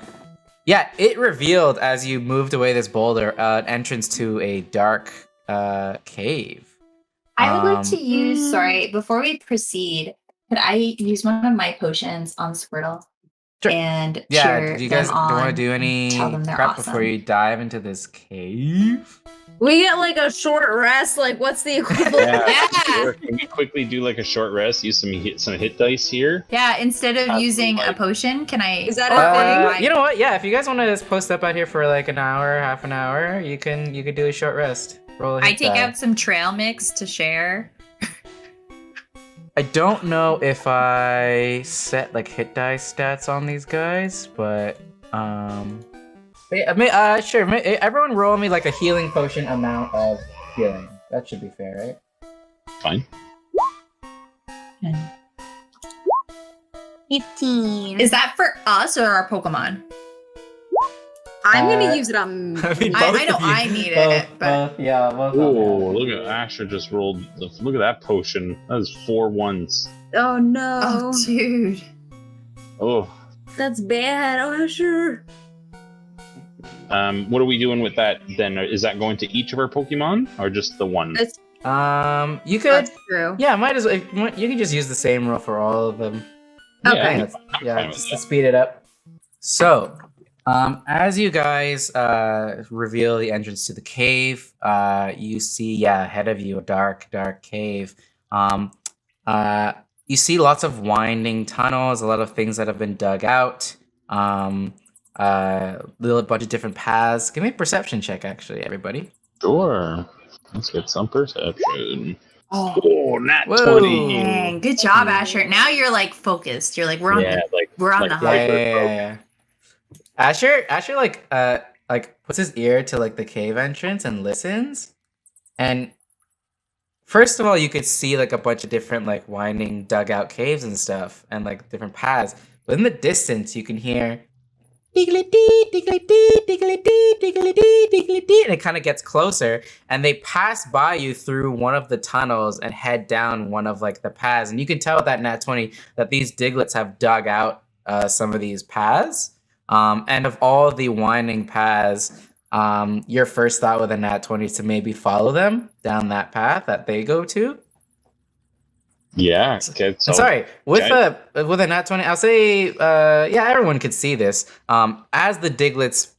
Yeah, it revealed as you moved away this boulder an entrance to a dark cave. I would like to Um, use. Sorry, before we proceed, could I use one of my potions on Squirtle Sure. and Yeah, cheer do you guys them want on to do and any tell them they're prep awesome? before you dive into this cave? We get like a short rest. Like, what's the equivalent? Yeah. Yeah. Or can we quickly do like a short rest? Use some hit dice here. Yeah, instead of Have using some, a like- potion, can I? Is that or- a or thing? You know what? Yeah, if you guys want to just post up out here for like an hour, half an hour, you could do a short rest. Roll a I hit take die. out some trail mix to share. I don't know if I set like hit die stats on these guys, but sure. Everyone roll me like a healing potion amount of healing. That should be fair, right? Fine. 15. Is that for us or our Pokemon? I'm Uh, gonna use it on. I mean, I both know of you. I need it, but both, yeah, both. Oh, look at Asher just rolled. Look at that potion. That is 4 ones. Oh no, oh, dude. Oh. that's bad. Oh sure. What are we doing with that then? Is that going to each of our Pokemon or just the one? That's You could, true. yeah, might as well. You can just use the same roll for all of them. Yeah, Okay. I'm That's- yeah, fine with just to that. speed it up. So, as you guys reveal the entrance to the cave, you see, ahead of you a dark cave. You see lots of winding tunnels, a lot of things that have been dug out. Little bunch of different paths. Give me a perception check, actually, everybody. Sure. Let's get some perception. Oh, Oh, nat Whoa. 20. dang. Good job, Asher. Now you're like focused. You're like, we're on Yeah, the like we're on like the that. hunt. Yeah. Asher like puts his ear to like the cave entrance and listens. And first of all, you could see like a bunch of different like winding dugout caves and stuff and like different paths. But in the distance, you can hear diggly-dee, diggly-dee, diggly-dee, diggly-dee, diggly-dee, and it kind of gets closer. And they pass by you through one of the tunnels and head down one of like the paths. And you can tell with that nat 20 that these Diglets have dug out some of these paths. And of all the winding paths, your first thought with a nat 20 is to maybe follow them down that path that they go to. Yeah. Okay. So, Sorry, with okay. a nat 20, I'll say, everyone could see this. As the Diglets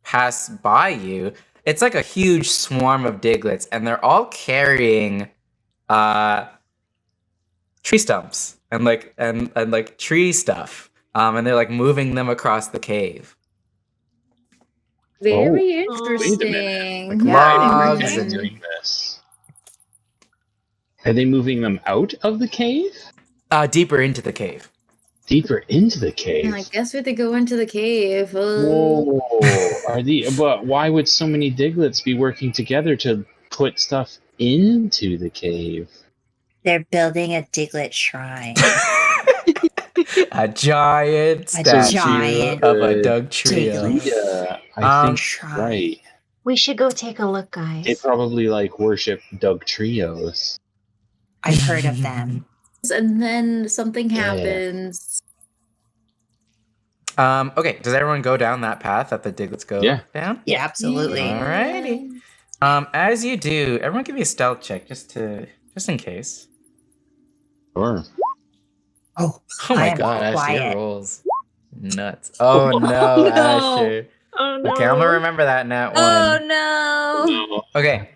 pass by you, it's like a huge swarm of Diglets, and they're all carrying tree stumps and like tree stuff. And they're like moving them across the cave. Very Wait a interesting. Like Why are logs they and- doing this? Are they moving them out of the cave? Deeper into the cave. Deeper into the cave? I guess we have to go into the cave. Whoa! But why would so many Diglets be working together to put stuff into the cave? They're building a Diglett shrine. A giant A statue giant of a Doug trio. Diglett. Yeah, I think Shrine. right. We should go take a look, They guys. probably like worship Doug trios. I've heard of them. And then something Yeah. happens. Okay, does everyone go down that path that the Diglets go Yeah. down? Yeah, absolutely. Alrighty. As you do, everyone give me a stealth check just in case. Sure. Oh, Oh I my am god, Asher, quiet. your rolls. Nuts. Oh no, Asher. Oh no. Okay, I'm gonna remember that nat one. Oh no! No. Okay. We're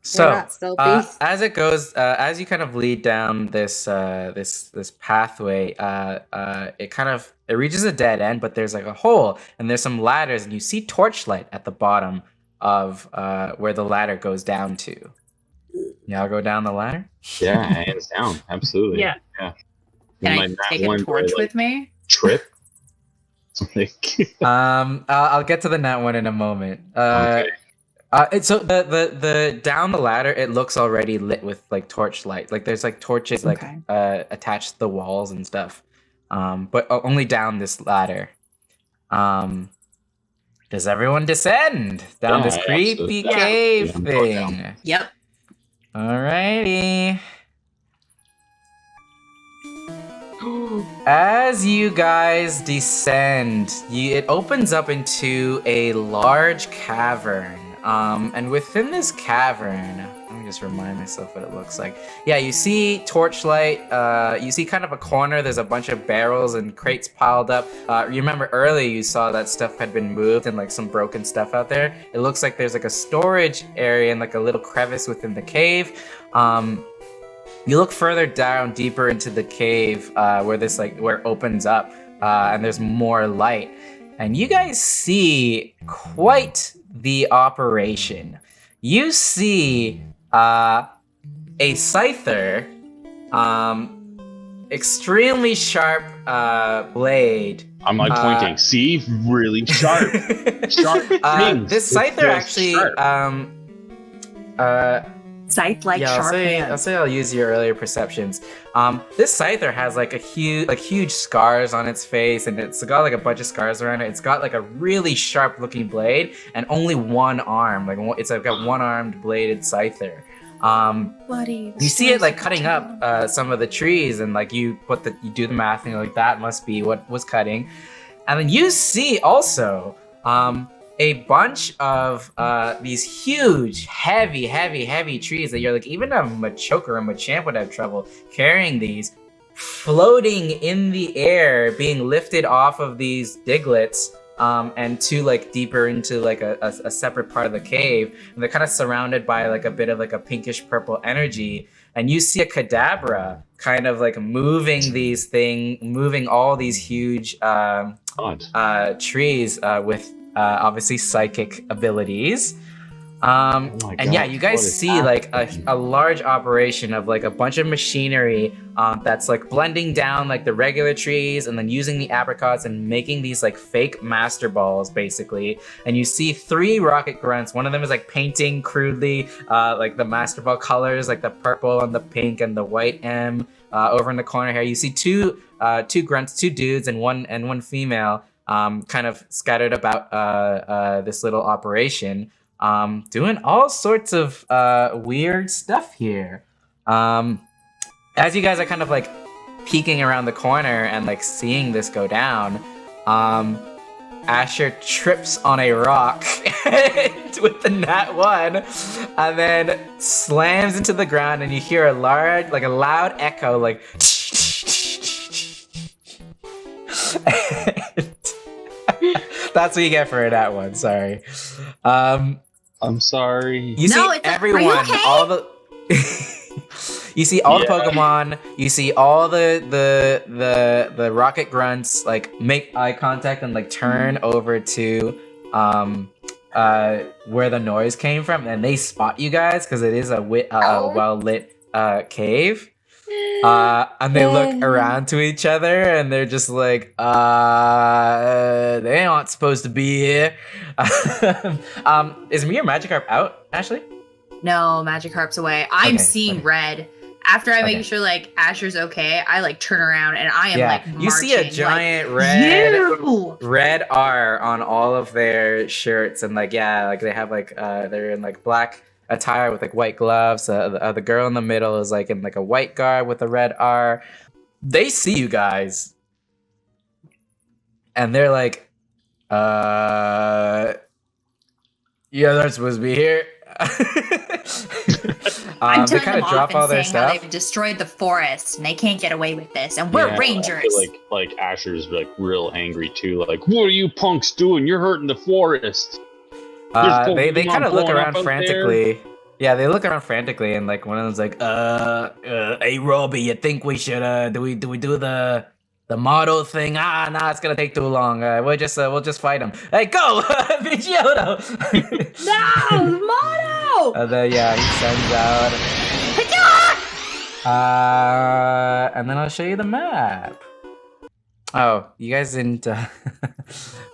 So, not stealthy. as it goes, as you kind of lead down this this pathway, it reaches a dead end, but there's like a hole, and there's some ladders, and you see torchlight at the bottom of where the ladder goes down to. Y'all go down the ladder. Yeah, hands down. Absolutely. Yeah. Yeah. Can My I nat take a one where I, torch like, with me? trip. Like, I'll get to the nat one in a moment. okay. So the down the ladder, it looks already lit with like torchlight. Like there's like torches like Okay. attached to the walls and stuff. But only down this ladder. Does everyone descend down this creepy absolutely. cave Yeah. thing? Yep. Alrighty. As you guys descend, it opens up into a large cavern. And within this cavern, let me just remind myself what it looks like. Yeah, you see torchlight. You see kind of a corner. There's a bunch of barrels and crates piled up. You remember earlier you saw that stuff had been moved and like some broken stuff out there. It looks like there's like a storage area and like a little crevice within the cave. You look further down, deeper into the cave, where it opens up, and there's more light, and you guys see quite the operation. You see a scyther, extremely sharp blade. I'm like pointing. See, really sharp, sharp things. This It's scyther very actually, sharp. Scythe-like yeah, sharp hands. I'll use your earlier perceptions. This scyther has like huge scars on its face, and it's got like a bunch of scars around it. It's got like a really sharp looking blade and only one arm. It's like a one-armed bladed scyther. You see it like cutting up some of the trees, and like you do the math, and you're like, that must be what was cutting. And then you see also a bunch of these huge, heavy trees that you're like, even a Machoke or a Machamp would have trouble carrying these, floating in the air, being lifted off of these diglets, and to like deeper into like a separate part of the cave. And they're kind of surrounded by like a bit of like a pinkish purple energy. And you see a Kadabra kind of like moving all these huge trees with obviously psychic abilities. And yeah, you guys see like a large operation of like a bunch of machinery that's like blending down like the regular trees and then using the apricots and making these like fake master balls basically. And you see 3 rocket grunts. One of them is like painting crudely like the master ball colors, like the purple and the pink and the white M. Over in the corner here, you see two grunts, 2 dudes and one female, kind of scattered about this little operation. Doing all sorts of weird stuff here. As you guys are kind of like peeking around the corner and like seeing this go down, Asher trips on a rock with the nat 1 and then slams into the ground, and you hear a loud echo like that's what you get for a nat 1, sorry. I'm sorry. You see everyone, are you okay? all the you see all the Pokemon, you see all the rocket grunts like make eye contact and like turn over to where the noise came from, and they spot you guys because it is a well lit cave. And they look around to each other and they're just like, they aren't supposed to be here. Is your Magikarp out, Ashley? No, Magikarp's away. I'm Okay, seeing okay. red. After I make Okay. sure like Asher's okay, I like turn around and I am like marching. You see a giant red R on all of their shirts, and like they have like they're in like black attire with like white gloves. The girl in the middle is like in like a white garb with a red R. They see you guys, and they're like, "Yeah, they're supposed to be here." I'm they telling kind them of drop off all and their saying how stuff. they've destroyed the forest and they can't get away with this, and we're Yeah, rangers. I feel like Asher's like real angry too. Like, what are you punks doing? You're hurting the forest. They Pokemon kind of look blowing up around out frantically. Yeah, they look around frantically, and like one of them's like, hey Robbie, you think we should do we do the model thing? Nah, it's gonna take too long. We'll just fight him. Hey, go, Pidgeotto! No, Mono! And then yeah, he sends out. And then I'll show you the map. Oh, you guys didn't.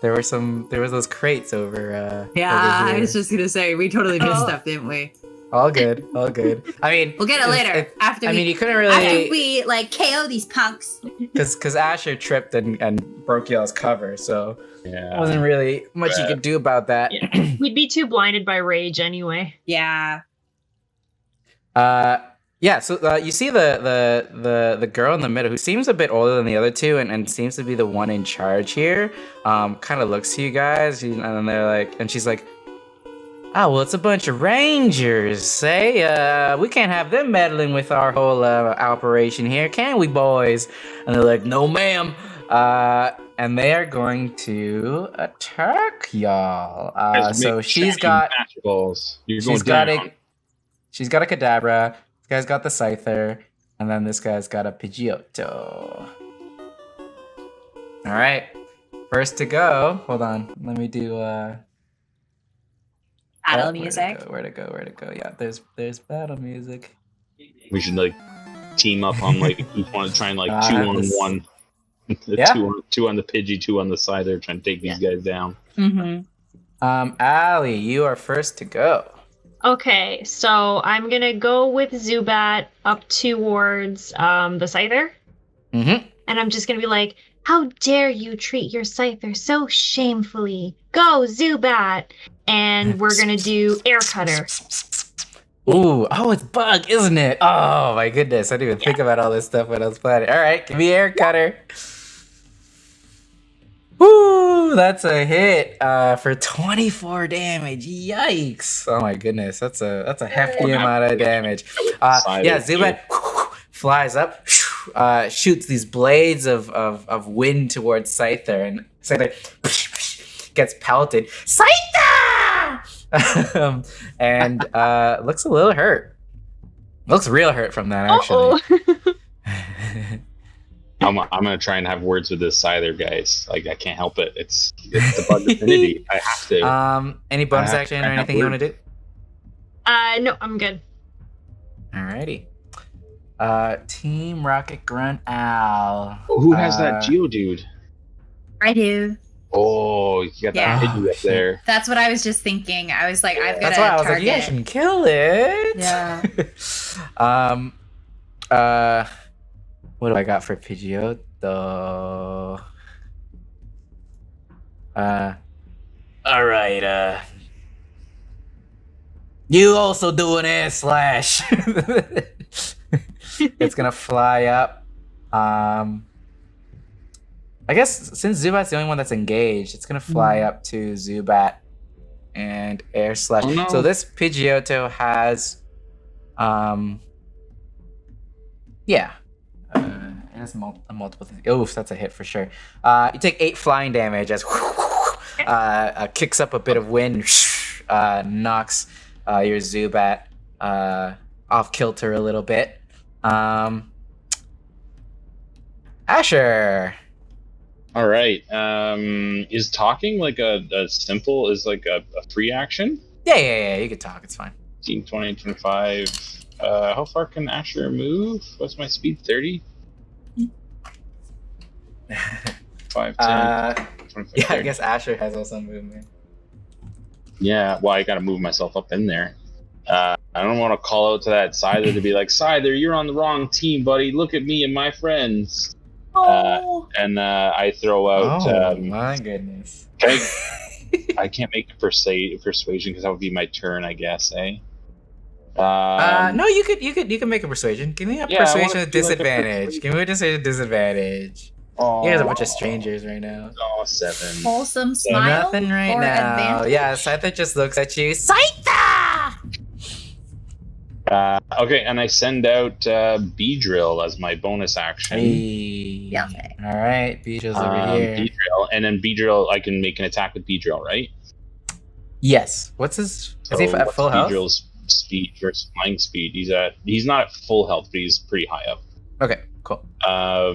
There was those crates over. Yeah, over I here. was just gonna say we totally missed stuff, didn't we? All good. All good. I mean, We'll get it later after I we. mean, you couldn't After really we like KO these punks. because Asher tripped and broke y'all's cover, so Yeah. wasn't really much you could do about that. Yeah. We'd be too blinded by rage anyway. Yeah. Yeah. So you see the girl in the middle who seems a bit older than the other two and seems to be the one in charge here. Kind of looks to you guys, and then they're like, and she's like, "Oh, well, it's a bunch of rangers, say. We can't have them meddling with our whole operation here, can we, boys?" And they're like, "No, ma'am." And they are going to attack y'all. So she's got she's got a Kadabra. This guy's got the Scyther, and then this guy's got a Pidgeotto. All right, first to go. Hold on, let me do. Battle music. Where to go? Yeah, there's battle music. We should like team up on like each one, try and like 2-on-1. Yeah. two on the Pidgey, 2 on the Scyther, trying to take these guys down. Mm-hmm. Allie, you are first to go. Okay, so I'm gonna go with Zubat up towards the Scyther. Mm-hmm. And I'm just gonna be like, "How dare you treat your Scyther so shamefully? Go, Zubat!" And we're gonna do Air Cutter. Ooh, oh, it's Bug, isn't it? Oh my goodness, I didn't even think about all this stuff when I was planning. All right, give me Air Cutter. Woo, that's a hit for 24 damage. Yikes! Oh my goodness, that's a hefty amount of damage. Yeah, Zubat flies up, shoots these blades of wind towards Scyther, and Scyther gets pelted. Scyther! And looks a little hurt. Looks real hurt from that, actually. I'm gonna try and have words with this Scyther, guys. Like I can't help it. It's the Bug affinity. I have to. Any bonus action or anything you want to do? No, I'm good. Alrighty. Team Rocket Grunt Owl. Who has that Geodude? I do. Oh, you got Yeah. that Pidgey up there. That's what I was just thinking. I was like, I've got That's a why I was target. like, yeah, I can kill it. Yeah. What do I got for Pidgeotto? Alright, you also do an air slash. It's gonna fly up. I guess since Zubat's the only one that's engaged, it's gonna fly up to Zubat and air slash. Oh, no. So this Pidgeotto has, yeah, it has multiple things. Oof, that's a hit for sure. You take 8 flying damage as kicks up a bit of wind, knocks your Zubat off kilter a little bit. Asher. All right. Is talking like a simple is like a free action? Yeah. You can talk. It's fine. 15, 20, 25. How far can Asher move? What's my speed? 30? 5, 10, 25, Yeah, 30. I guess Asher has also movement. Yeah, well, I gotta move myself up in there. I don't want to call out to that Scyther to be like, Scyther, you're on the wrong team, buddy. Look at me and my friends. And I throw out. Oh my goodness! I can't make a persuasion because that would be my turn, I guess. No, you could make a persuasion. Give me a persuasion with disadvantage. Give me a persuasion with disadvantage. Oh, You guys are a bunch of strangers right now. Oh, 7. Wholesome So smile. nothing right or now. advantage? Yeah, Scyther just looks at you. Scyther! Okay, and I send out Beedrill as my bonus action. Hey. Yeah, okay. All right, Beedrill's over here. Beedrill, and then Beedrill, I can make an attack with Beedrill, right? Yes. What's his? Is he at what's full health? Beedrill's speed versus flying speed? He's not at full health, but he's pretty high up. Okay, cool. Oh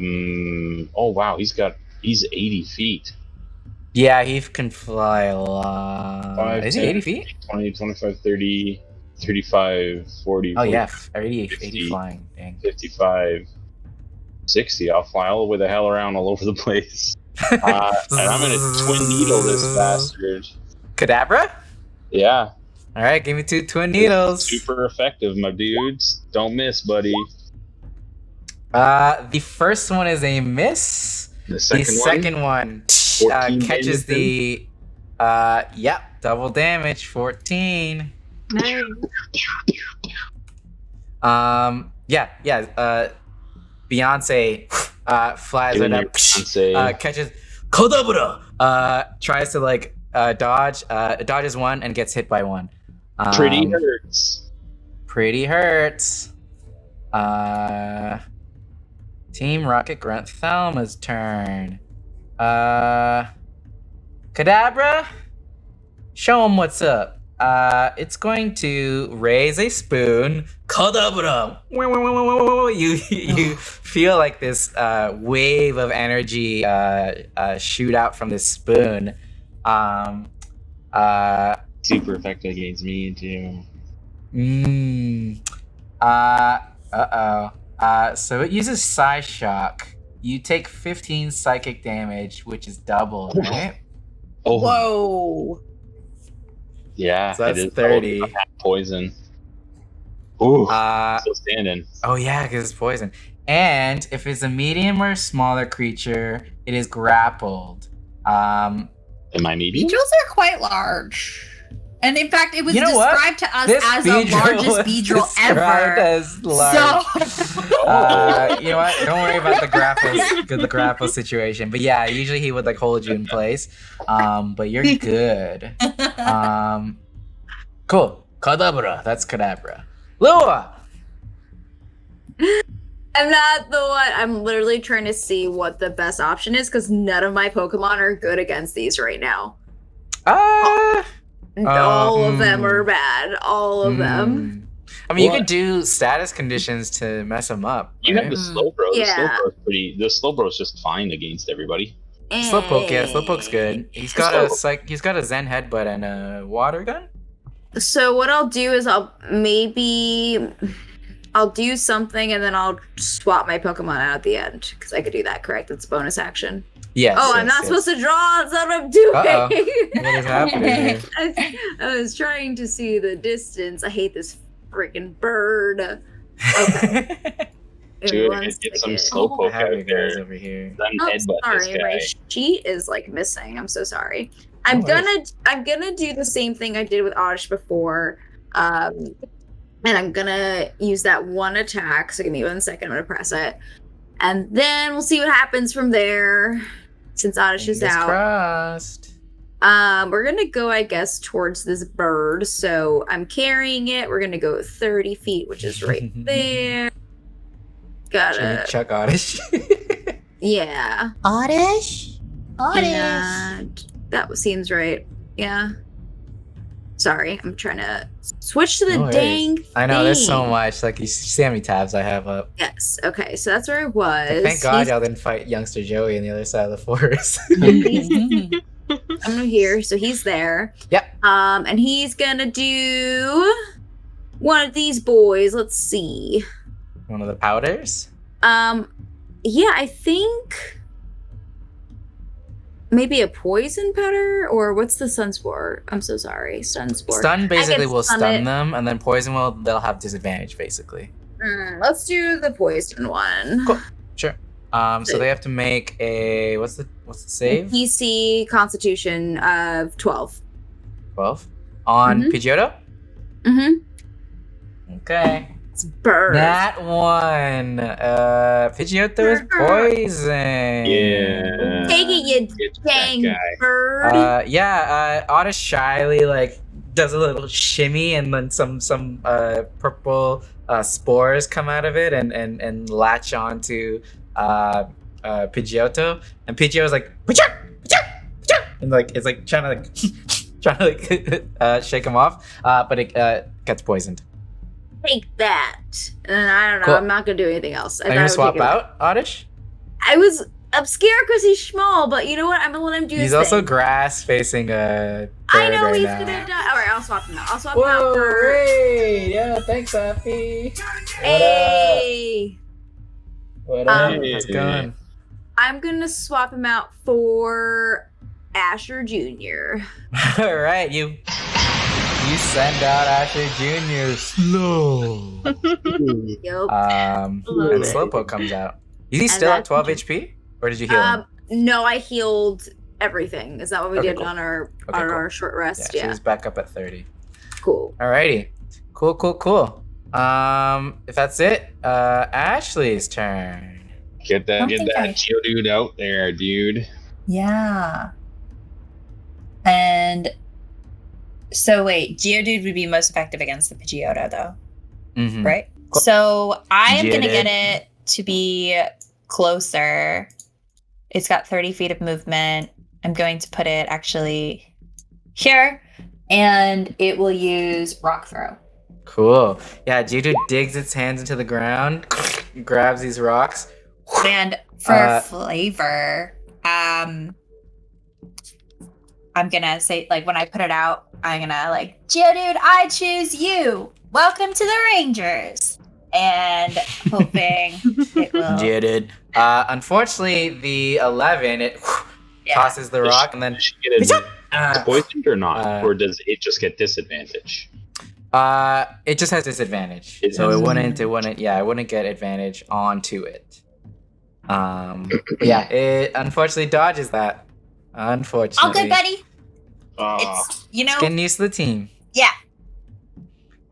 wow, he's 80 feet. Yeah, he can fly a lot. 5, Is he 10, 80 feet? 20, 25, 30, 35, 40, Oh 40, yeah, 80 50. flying. Dang. 55, 60. I'll fly all the hell around all over the place. And I'm gonna twin needle this bastard. Kadabra? Yeah. All right, give me 2 twin needles. Super effective, my dudes. Don't miss, buddy. The first one is a miss. The The second, second one 14 catches damage the double damage, 14. Nice. Beyonce flies Giving right your up, Beyonce. catches Kadabra, tries to like dodge, dodges one and gets hit by one. Pretty hurts. Pretty hurts. Team Rocket Grunt Thelma's turn. Kadabra, show him what's up. It's going to raise a spoon. Kadabra! You feel like this wave of energy shoot out from this spoon. Super effective against me too. So it uses Psy Shock. You take 15 psychic damage, which is double, right? Oh, Whoa. yeah. So that's it is 30. double poison. Ooh, Uh, still standing. oh yeah, because it's poison. And if it's a medium or smaller creature, it is grappled. Am I medium? Beedrills are quite large. And in fact, it was You know what? described to us This as the Beedrill largest was Beedrill described ever. as large. So You know what? Don't worry about the grapple situation. But yeah, usually he would like hold you in place. But you're good. Cool. Kadabra. That's Kadabra. Lua. I'm not the one. I'm literally trying to see what the best option is because none of my Pokemon are good against these right now. All of them are bad. All of them. I mean, you What? could do status conditions to mess them up. You right? have the Slowbro. Yeah. The Slowbro's just fine against everybody. Slowpoke, yeah, Slowpoke's good. He's got he's got a Zen headbutt and a water gun. So what I'll do is I'll do something and then I'll swap my Pokemon out at the end because I could do that. Correct? It's a bonus action. Yes. Oh, I'm not supposed to draw. That's not what I'm doing. Uh-oh. What is happening here? I was trying to see the distance. I hate this freaking bird. Okay. Dude, One get some second. I Slowpoke have you out guys there. over here. Then Oh, headbutt sorry, this my guy. sheet is like missing. I'm so sorry. I'm No gonna do the same thing I did with Oddish before. And I'm gonna use that one attack. So give me 1 second, I'm gonna press it. And then we'll see what happens from there. Since Oddish is Fingers out. crossed. We're gonna go, I guess, towards this bird. So I'm carrying it. We're gonna go 30 feet, which is right there. Should we Gotta, chuck Oddish? yeah. Oddish? And that seems right. Yeah. Sorry, I'm trying to switch to the No worries. dang. I know there's so thing. much. Like you see how many tabs I have up. Yes. Okay, so that's where I was. Like, thank God He's- y'all didn't fight youngster Joey on the other side of the forest. I'm here, so he's there. Yep. And he's gonna do one of these boys. Let's see. One of the powders. Yeah, I think maybe a poison powder or what's the Sunspore? I'm so sorry, Sunspore. Stun basically will stun stun it. them, and then poison they'll have disadvantage basically. Let's do the poison one. Cool. Sure. So they have to make a what's the save? PC Constitution of 12. 12 on Mhm. Pidgeotto. Mm-hmm. Okay. It's bird. That one. Pidgeotto is poison. Yeah. Take it, you Get that dang guy. bird. Oddish shyly like does a little shimmy, and then some purple spores come out of it and latch onto Pidgeotto, and Pidgeotto's like "Pidgeot, Pidgeot, Pidgeot," and like it's like trying to shake him off, but it gets poisoned. Take that. And I don't know. Cool. I'm not gonna do anything else. Are you gonna swap out Oddish? I'm scared because he's small, but you know what? I'm gonna let him do his He's also thing. grass facing a. I know right he's now. gonna die. All right, I'll swap him out. I'll swap him Whoa, out for. great! Yeah, thanks, Happy. Hey, What up? Um, How's it going? I'm gonna swap him out for Asher Jr. All right, you You send out Asher Jr. slow. Yup. And Love it. Slowpoke comes out. Is he And still at that's 12 HP? Or did you heal him? No, I healed everything. Is that what we Okay, did cool. on our Okay, cool. our short rest? Yeah, she's back up at 30. Cool. Alrighty. Cool. If that's it, Ashley's turn. Get that Something I- Geodude out there, dude. Yeah. And so wait, Geodude would be most effective against the Pidgeotto, though, Mm-hmm. right? Cool. So I am gonna Geodude. get it to be closer. It's got 30 feet of movement. I'm going to put it actually here, and it will use Rock Throw. Cool. Yeah, Geodude digs its hands into the ground, grabs these rocks. And for flavor, I'm gonna say, like, when I put it out, I'm gonna like, Geodude, I choose you. Welcome to the Rangers. And hoping it will. Geodude. Unfortunately, the 11, it tosses the rock and then Does she get uh, poisoned or not? uh, Or does it just get disadvantage? it just has disadvantage. It So has it wouldn't get advantage onto it. But yeah, it unfortunately dodges that. Unfortunately. All good, buddy. Ah, It's, you know, It's getting used to the team. yeah.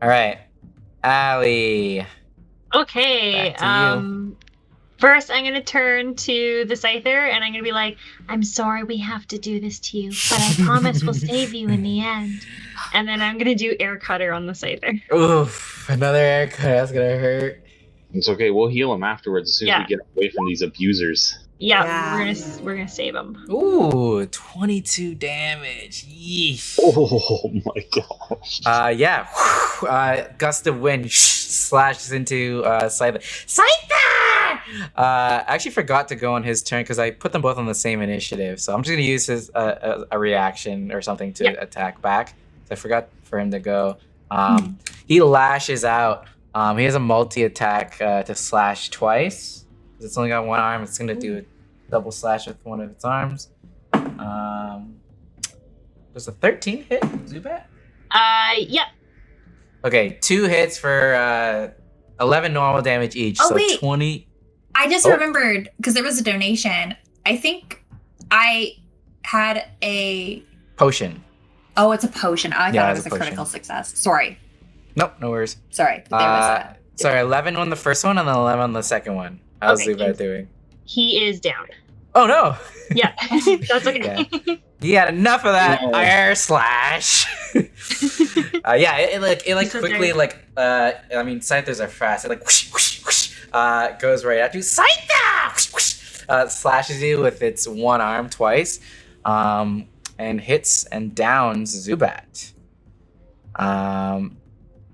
All right. Allie. Okay. Back to you. First, I'm gonna turn to the Scyther and I'm gonna be like, "I'm sorry we have to do this to you, but I promise we'll save you in the end." And then I'm gonna do Air Cutter on the Scyther. Oof, another haircut. That's gonna hurt. it's okay. We'll heal him afterwards as soon as Yeah. we get away from these abusers. Yeah, Yeah. we're gonna save him. Ooh, 22 damage. Yeesh. Oh my gosh. Yeah. Gust of wind slashes into Scyther. Scyther! I actually forgot to go on his turn because I put them both on the same initiative. So I'm just gonna use his a reaction or something to attack back. So I forgot for him to go. He lashes out. He has a multi-attack to slash twice. It's only got one arm. It's gonna do a double slash with one of its arms. Does a 13 hit Zubat? Yeah. Okay, 2 hits for 11 normal damage each. Oh, so wait. 20. I just Oh. remembered, because there was a donation. I think I had a. Potion. Oh, it's a potion. I Yeah, thought it it's was a a potion. critical success. Sorry. Nope, no worries. Sorry. There was that. Sorry, 11 on the first one and then 11 on the second one. How's Okay, Zubat doing? He is down. Oh no! Yeah, that's okay. He had enough of that No. air slash. Yeah, it So quickly sorry. I mean Scythers are fast. It like whoosh, whoosh, whoosh, goes right at you. Scyther! Whoosh, whoosh, slashes you with its one arm twice, and hits and downs Zubat.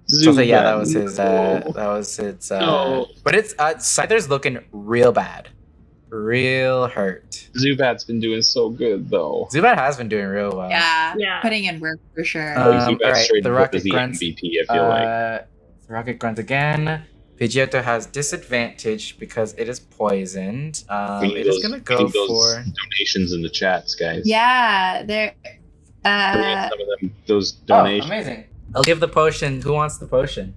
So yeah, that was his. That was its. No. But it's Scyther's looking real bad, real hurt. Zubat's been doing so good though. Zubat has been doing real well. Yeah. Yeah. Putting in work for sure. Zubat alright, straight the up Rocket is the Grunts. MVP. I feel like. The Rocket Grunt again. Pidgeotto has disadvantage because it is poisoned. We need It is those- gonna we go need those for. donations in the chats, guys. Yeah. There. Bring in some of them, those Oh, donations. amazing! I'll give the potion. Who wants the potion?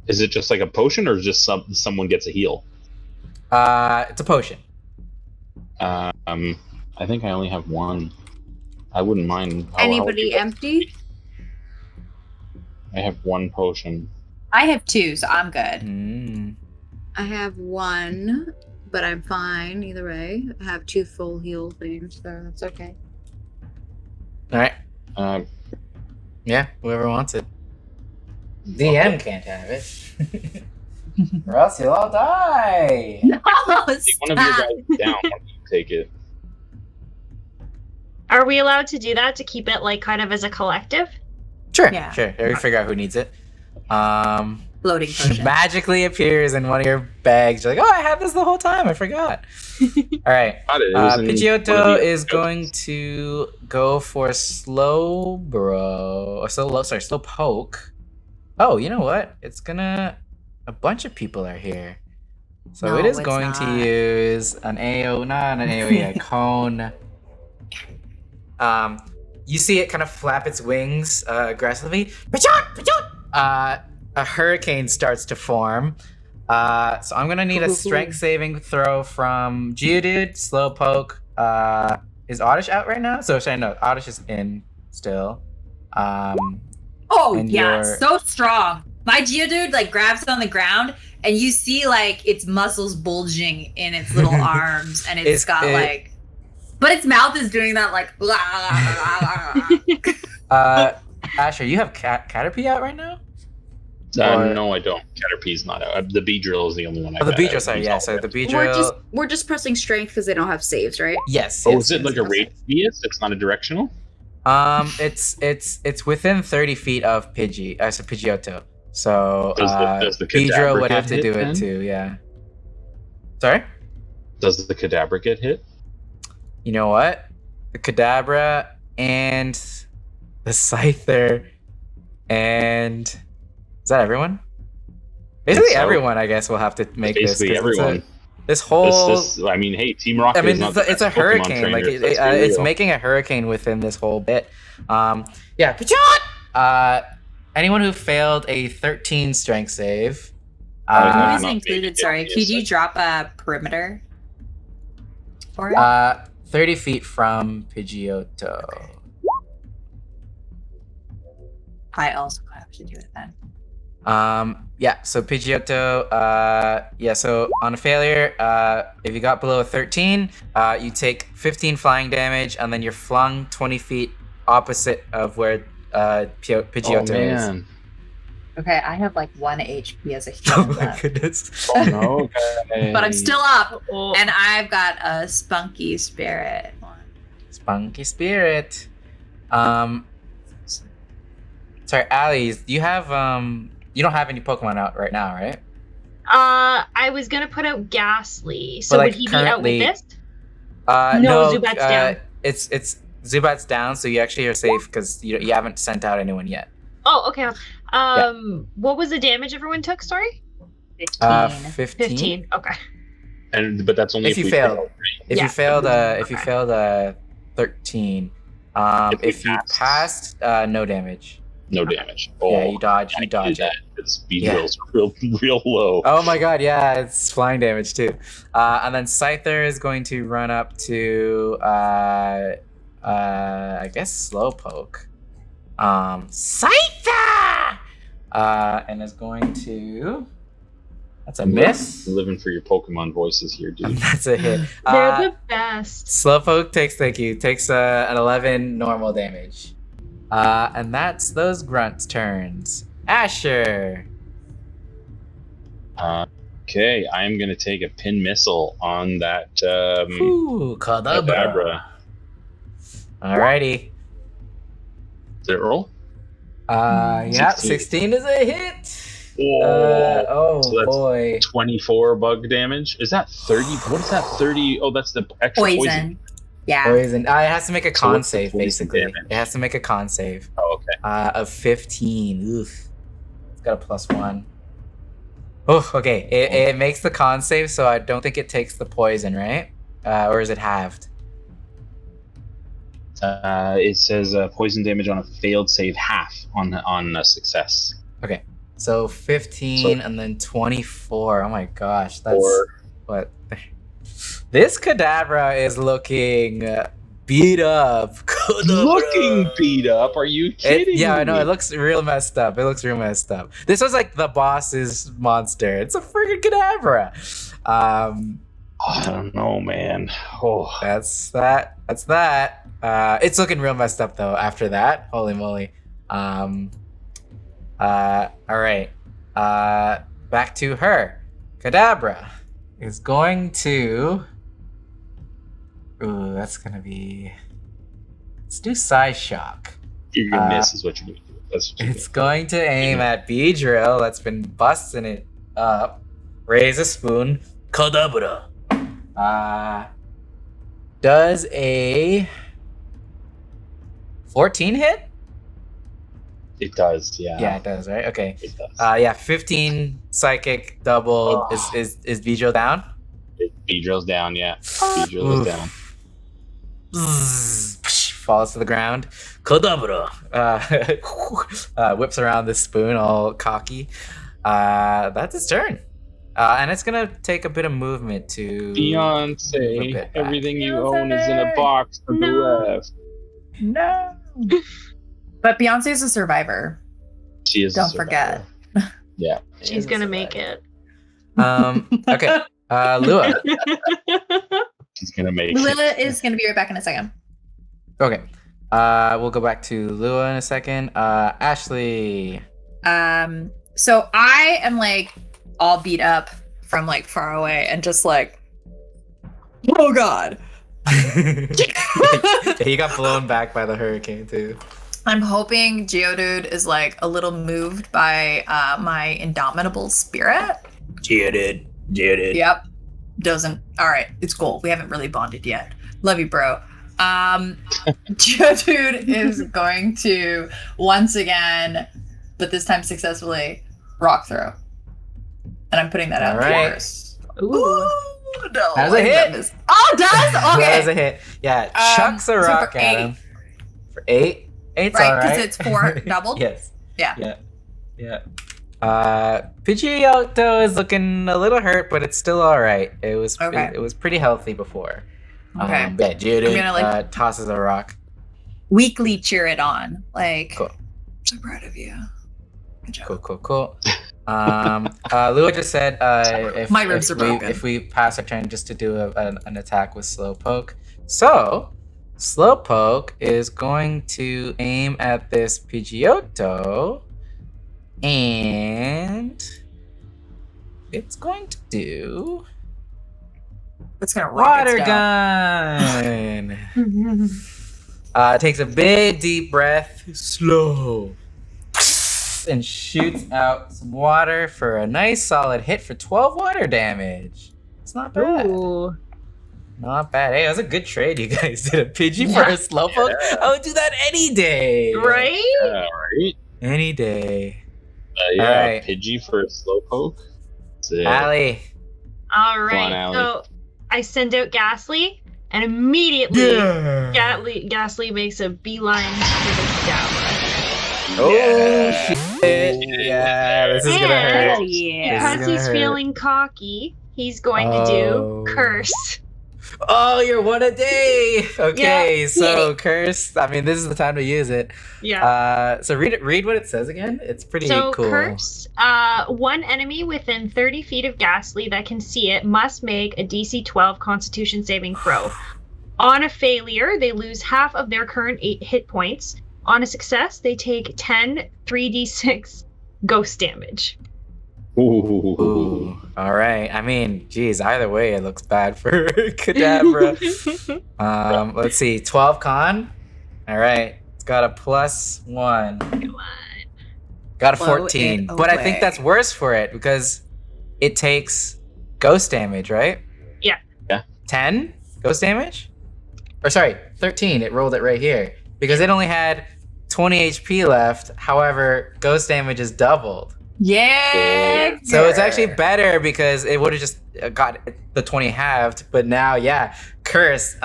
Is it just like a potion, or just someone gets a heal? It's a potion. I think I only have one. I wouldn't mind. Anybody empty? I have one potion. I have 2, so I'm good. Mm. I have 1, but I'm fine either way. I have 2 full heal things, so that's okay. All right. Yeah, Whoever wants it. DM can't have it, or else you'll all die. No, take one of your guys down. Why don't you take it? Are we allowed to do that to keep it like kind of as a collective? Sure, Yeah. sure. We figure out who needs it. Floating potion. Magically appears in one of your bags. You're like, oh, I had this the whole time. I forgot. All right. Got it. It was in one of Pidgeotto the is episodes. going to go for slow slow poke. Oh, you know what? It's gonna. A bunch of people are here, so No, it is it's going to not. use an AO, not an AOE, a cone. you see it kind of flap its wings aggressively. A hurricane starts to form. So I'm gonna need a strength saving throw from Geodude, Slowpoke. Is Oddish out right now? So no, Oddish is in still. And yeah, you're- so strong. My Geodude like grabs it on the ground, and you see like its muscles bulging in its little arms, and it's got like, but its mouth is doing that like. Asher, you have Caterpie out right now? No, I don't. Caterpie's not out. The Beedrill is the only one I Oh, the got Beedrill, out. sorry, He's yeah. all So red. the Beedrill. We're just pressing strength because they don't have saves, right? Yes. Oh, yes, is it yes, like a yes. radius? It's not a directional? It's within 30 feet of Pidgeotto. So Does the Beedrill Kadabra would get have to hit do then? it too, yeah. Sorry? Does the Kadabra get hit? You know what? The Kadabra and the Scyther and is that everyone? Basically so. everyone, I guess, will have to make this. Basically 'cause everyone. This whole This, I mean, hey, Team Rocket I mean, is not the it's a best Pokemon hurricane. Like trainers, let's be it's real. making a hurricane within this whole bit. Yeah. Anyone who failed a 13 strength save. Who not is maybe, included? Sorry, yeah, could you drop a perimeter for it? 30 feet from Pidgeotto. I also have to do it then. Yeah, so Pidgeotto, so on a failure, if you got below a 13, you take 15 flying damage, and then you're flung 20 feet opposite of where Pidgeotto is. man. Okay, I have like 1 HP as a Oh human my left. goodness. Oh, no. Okay. But I'm still up, Oh. and I've got a spunky spirit. Spunky Spirit. Sorry, Allie, do you have, you don't have any Pokemon out right now, right? I was gonna put out Ghastly. So But, like, would he be out with currently- this? No, Zubat's down. It's Zubat's down, so you actually are safe because you haven't sent out anyone yet. Oh, okay. What was the damage everyone took? Sorry, 15. 15. 15. Okay. But that's only If you we failed. fail, right? If Yeah. you failed, if you Okay. failed 13, If we if you passed, no damage. No damage. Yeah, Oh, you dodge. I You can dodge do it. that. This Beedrill's real low. Oh my god, yeah, it's flying damage too. And then Scyther is going to run up to I guess Slowpoke. Scyther! And is going to that's a miss. Living for your Pokemon voices here, And dude. that's a hit. They're the best. Slowpoke takes an 11 normal damage. And that's those grunts' turns. Asher. Okay, I'm gonna take a pin missile on that Ooh, Kadabra. Kadabra. Alrighty. Did it roll? Yeah, 16. 16 is a hit. Oh, so that's Boy. 24 bug damage. Is that 30? What is that 30? Oh, that's the extra poison. Yeah. Poison. It has to make a So con what's the save, poison basically. damage? It has to make a con save. Oh, okay. Of 15. Oof. It's got a +1. Oh, okay. It makes the con save, so I don't think it takes the poison, right? Or is it halved? It says poison damage on a failed save half on a success. Okay. So 15 So- and then 24. Oh my gosh. That's Or what. This Kadabra is looking beat up. looking beat up. Are you kidding Yeah, I me? know. It looks real messed up. This was like the boss's monster. It's a freaking Kadabra. I don't know, man. Oh, That's that. It's looking real messed up though. After that, holy moly. All right. Back to her. Kadabra is going to. Ooh, that's gonna be. Let's do Psy Shock. you're gonna miss is what you're gonna do. That's what you're It's going to aim at Beedrill that's been busting it up. Raise a spoon. Kadabra. Does a 14 hit? It does, yeah. Yeah, it does, right? Okay. It does. Yeah, 15 psychic doubled. Oh. Is Beedrill down? Beedrill's down, yeah. Beedrill is Oof. down. Bzzz, falls to the ground. Kadabra! Whips around the spoon, all cocky. That's its turn. And it's gonna take a bit of movement to move a Beyonce, bit back. everything you own is in a box to the left. No. But Beyonce is a survivor. She is. a Don't survivor. forget. Yeah. She's gonna make it. Okay. Lua. She's gonna make Lila it. is going to be right back in a second. Okay. We'll go back to Lua in a second. Ashley. So I am like all beat up from like far away and just like, oh god. He got blown back by the hurricane too. I'm hoping Geodude is like a little moved by my indomitable spirit. Geodude. Yep. Doesn't. All right. It's cool. We haven't really bonded yet. Love you, bro. Geodude is going to once again, but this time successfully, rock throw. And I'm putting that out All right. first. Ooh. No, That was a my hit. goodness. Oh, it does? Okay. That was a hit. Yeah, chucks a so rock for at 8. him. For 8? 8's Right, alright. because it's 4 doubled? Yes. Yeah. Yeah. Pidgeotto is looking a little hurt, but it's still alright. It was Okay. it was pretty healthy before. Okay. Yeah, Judy I'm gonna, like- tosses a rock. Weekly cheer it on. Like, Cool. so proud of you. Good job. Cool. Lua just said if, My ribs if are broken. if we pass our turn just to do an attack with Slowpoke. So, Slowpoke is going to aim at this Pidgeotto, and it's going to do It's gonna rock water its down. gun. Takes a big deep breath, slow, and shoots out some water for a nice solid hit for 12 water damage. It's not bad. Ooh. Not bad. Hey, that was a good trade you guys did. A Pidgey for a Slowpoke? I would do that any day. Right? Yeah, right. Any day. Yeah, Alright. Pidgey for a Slowpoke. Sick. Allie. All Come on, right. Allie. So I send out Ghastly, and immediately Ghastly makes a beeline for the Gadabra. Oh, shit. Yeah, this is gonna And- hurt. yeah. This is Because gonna he's hurt. feeling cocky, he's going to Oh. do Curse. Oh, you're one a day. Okay, Yeah. so curse. I mean, this is the time to use it. Yeah. So read what it says again. It's pretty So cool. Curse, one enemy within 30 feet of Ghastly that can see it must make a DC 12 Constitution saving throw. On a failure, they lose half of their current 8 hit points. On a success, they take 10 3d6 ghost damage. Ooh, all right. I mean, geez, either way, it looks bad for Kadabra. Let's see, 12 con. All right, it's got a +1. Come on. Got a Blow 14, it but I think away. that's worse for it because it takes ghost damage, right? Yeah. Yeah. 10 ghost damage, or sorry, 13. It rolled it right here because it only had 20 HP left. However, ghost damage is doubled. Yeah. So it's actually better because it would have just got the 20 halved, but now, yeah, Curse.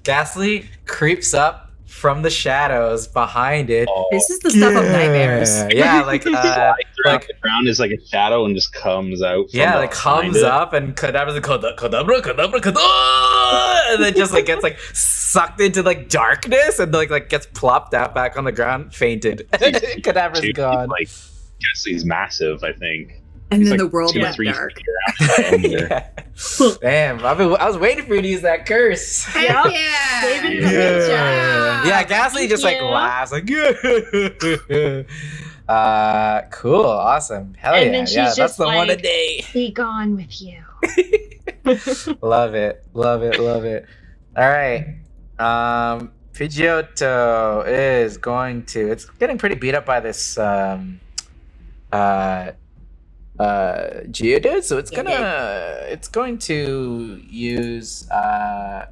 Ghastly creeps up from the shadows behind it. This is the stuff of nightmares. Yeah, like, Like the ground is like a shadow and just comes out. From yeah, like behind comes it. up and Kadabra's like, Kadabra, and then just like gets like sucked into like darkness and like gets plopped out back on the ground, fainted. Kadabra's Dude, gone. Like, Ghastly's massive, I think. And He's then like the world 2 or went 3 dark. feet around the end there. Yeah. Damn, I was waiting for you to use that curse. Yeah. Yeah. David, Yeah. good job. Yeah, Ghastly Thank just like you. laughs like cool, awesome. Hell And yeah. then she's Yeah, that's just the one a like- day. Be gone with you. Love it. All right. Pidgeotto is going to. It's getting pretty beat up by this Geodude, so it's going to use a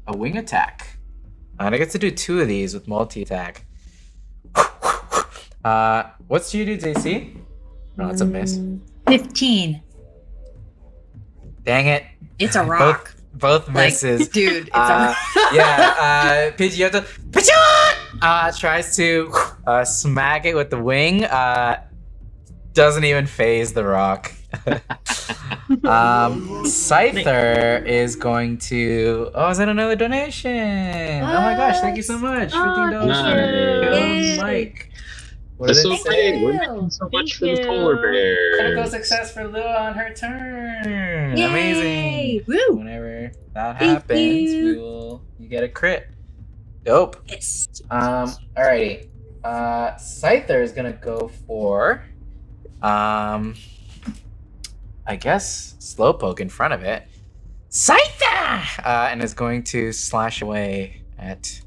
wing attack. And it gets to do 2 of these with multi attack. What's Geodude's AC? No, it's a miss. 15. Dang it. It's a rock. both misses. Dude, it's Pidgeotto tries to smack it with the wing. Doesn't even phase the rock. Scyther is going to. Oh, is that another donation? Oh my gosh! Thank you so much. $15. Nice. Mike. What That's does so it say? great. We're making so much for the Thank polar you. Critical bear. success for Lua on her turn. Yay! Amazing. Woo! Whenever that Thank happens, you. you get a crit. Dope. Yes. Alrighty. Scyther is gonna go for I guess Slowpoke in front of it. Scyther! And is going to slash away at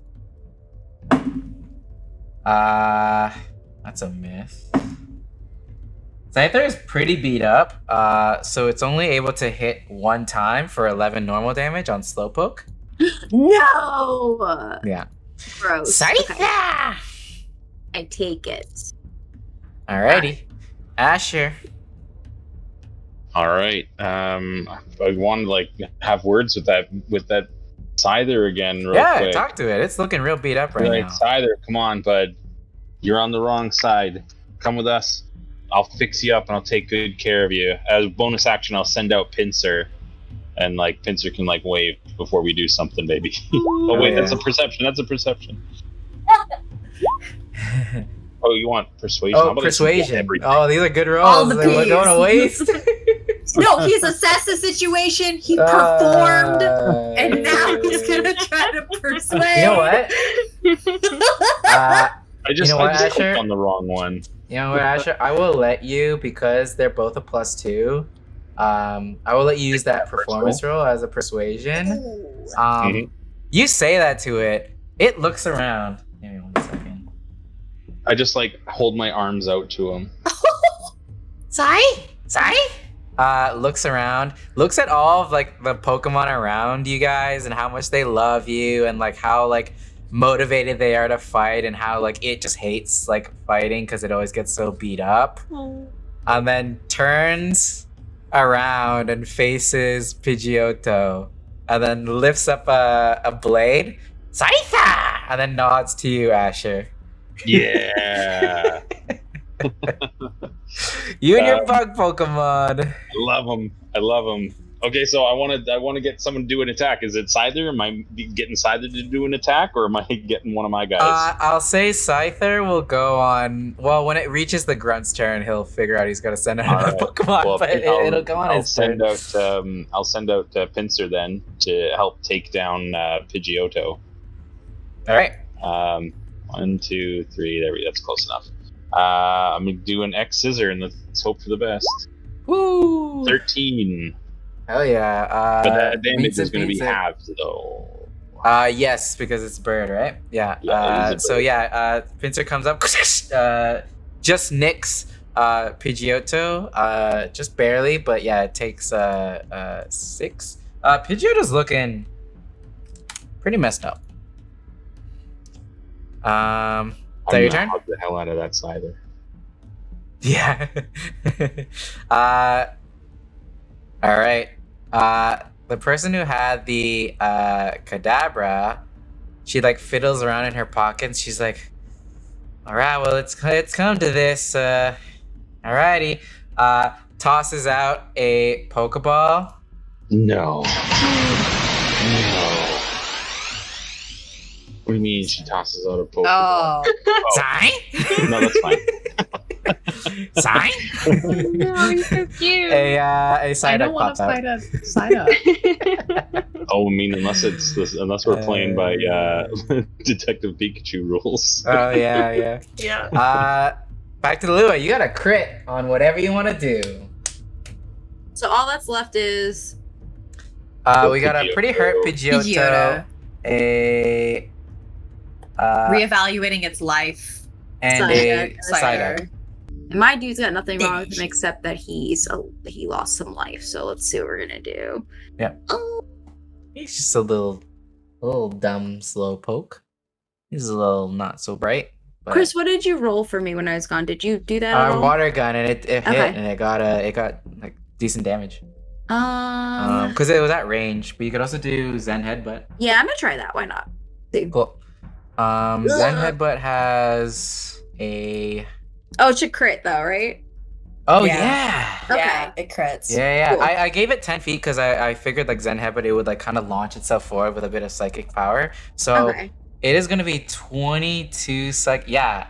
that's a miss. Scyther is pretty beat up, so it's only able to hit one time for 11 normal damage on Slowpoke. No. Yeah. Gross. Scyther! Okay, I take it. Alrighty. Asher. All right. I want to like have words with that Scyther again, real Yeah, quick. talk to it. It's looking real beat up right Like, now. Scyther, come on, bud. You're on the wrong side. Come with us. I'll fix you up and I'll take good care of you. As a bonus action, I'll send out Pinsir. And like Pinsir can like wave before we do something, baby. Oh wait, yeah. that's a perception. That's a perception. Oh, you want persuasion? How Oh, about I just roll persuasion. everything? Oh, these are good rolls. All the They're going to waste. No, he's assessed the situation. He performed, and now he's gonna try to persuade. You know what? I just, You know what, I just Asher? clicked on the wrong one. You know what, Asher? I will let you, because they're both a +2. I will let you use that performance roll as a persuasion. Mhm. You say that to it. It looks around. Give me 1 second. I just like hold my arms out to him. Sai? Looks around, looks at all of like the Pokemon around you guys and how much they love you and like how like motivated they are to fight and how like it just hates like fighting because it always gets so beat up. And then turns around and faces Pidgeotto and then lifts up a blade. Scyther! And then nods to you, Asher. Yeah. You and your bug Pokemon. I love them. Okay, so I want to get someone to do an attack. Is it Scyther? Am I getting Scyther to do an attack, or am I getting one of my guys? I'll say Scyther will go on. Well, when it reaches the Grunt's turn, he'll figure out he's got to send out another Alright. Pokemon, Well, but it'll go on his turn. I'll send out Pinsir then to help take down Pidgeotto. All right. 1, 2, 3. There we go. That's close enough. I'm gonna do an X scissor and let's hope for the best. Woo! 13. Hell yeah. But that damage beats is it, gonna be beats it. halved though. Yes, because it's bird, right? Yeah. Yeah, it is a So bird. yeah, Pinsir comes up, just nicks Pidgeotto, just barely, but yeah, it takes 6. Pidgeotto's looking pretty messed up. Is that I'm your gonna turn? hug the hell out of that Scyther. Yeah. All right. The person who had the Kadabra, she like fiddles around in her pockets. She's like, "All right, well, it's come to this. Alrighty." Tosses out a Pokeball. No. What do you mean she tosses out a Pokeball? Oh, Sign? No, that's fine. Sign? No, he's so cute. A I Psyduck don't want pops out. to side up. Oh, I mean, unless we're playing by Detective Pikachu rules. Oh yeah. Yeah. Back to Lua. You got a crit on whatever you want to do. So all that's left is We got a pretty hurt Pidgeotto, a reevaluating its life. and a Psyduck. And my dude's got nothing wrong with him except that he lost some life. So let's see what we're gonna do. Yeah. Oh, He's just a little dumb slowpoke. He's a little not so bright. But Chris, what did you roll for me when I was gone? Did you do that? at all? water gun and it hit Okay. and it got like decent damage. Because it was at range, but you could also do Zen Headbutt. Yeah, I'm gonna try that. Why not? See. Cool. Zen Headbutt has a. Oh, it should crit though, right? Oh Yeah. yeah. Okay. Yeah, it crits. Yeah. Cool. I gave it 10 feet because I figured like Zen Headbutt, it would like kind of launch itself forward with a bit of psychic power. So Okay. it is gonna be 22 psych. Yeah.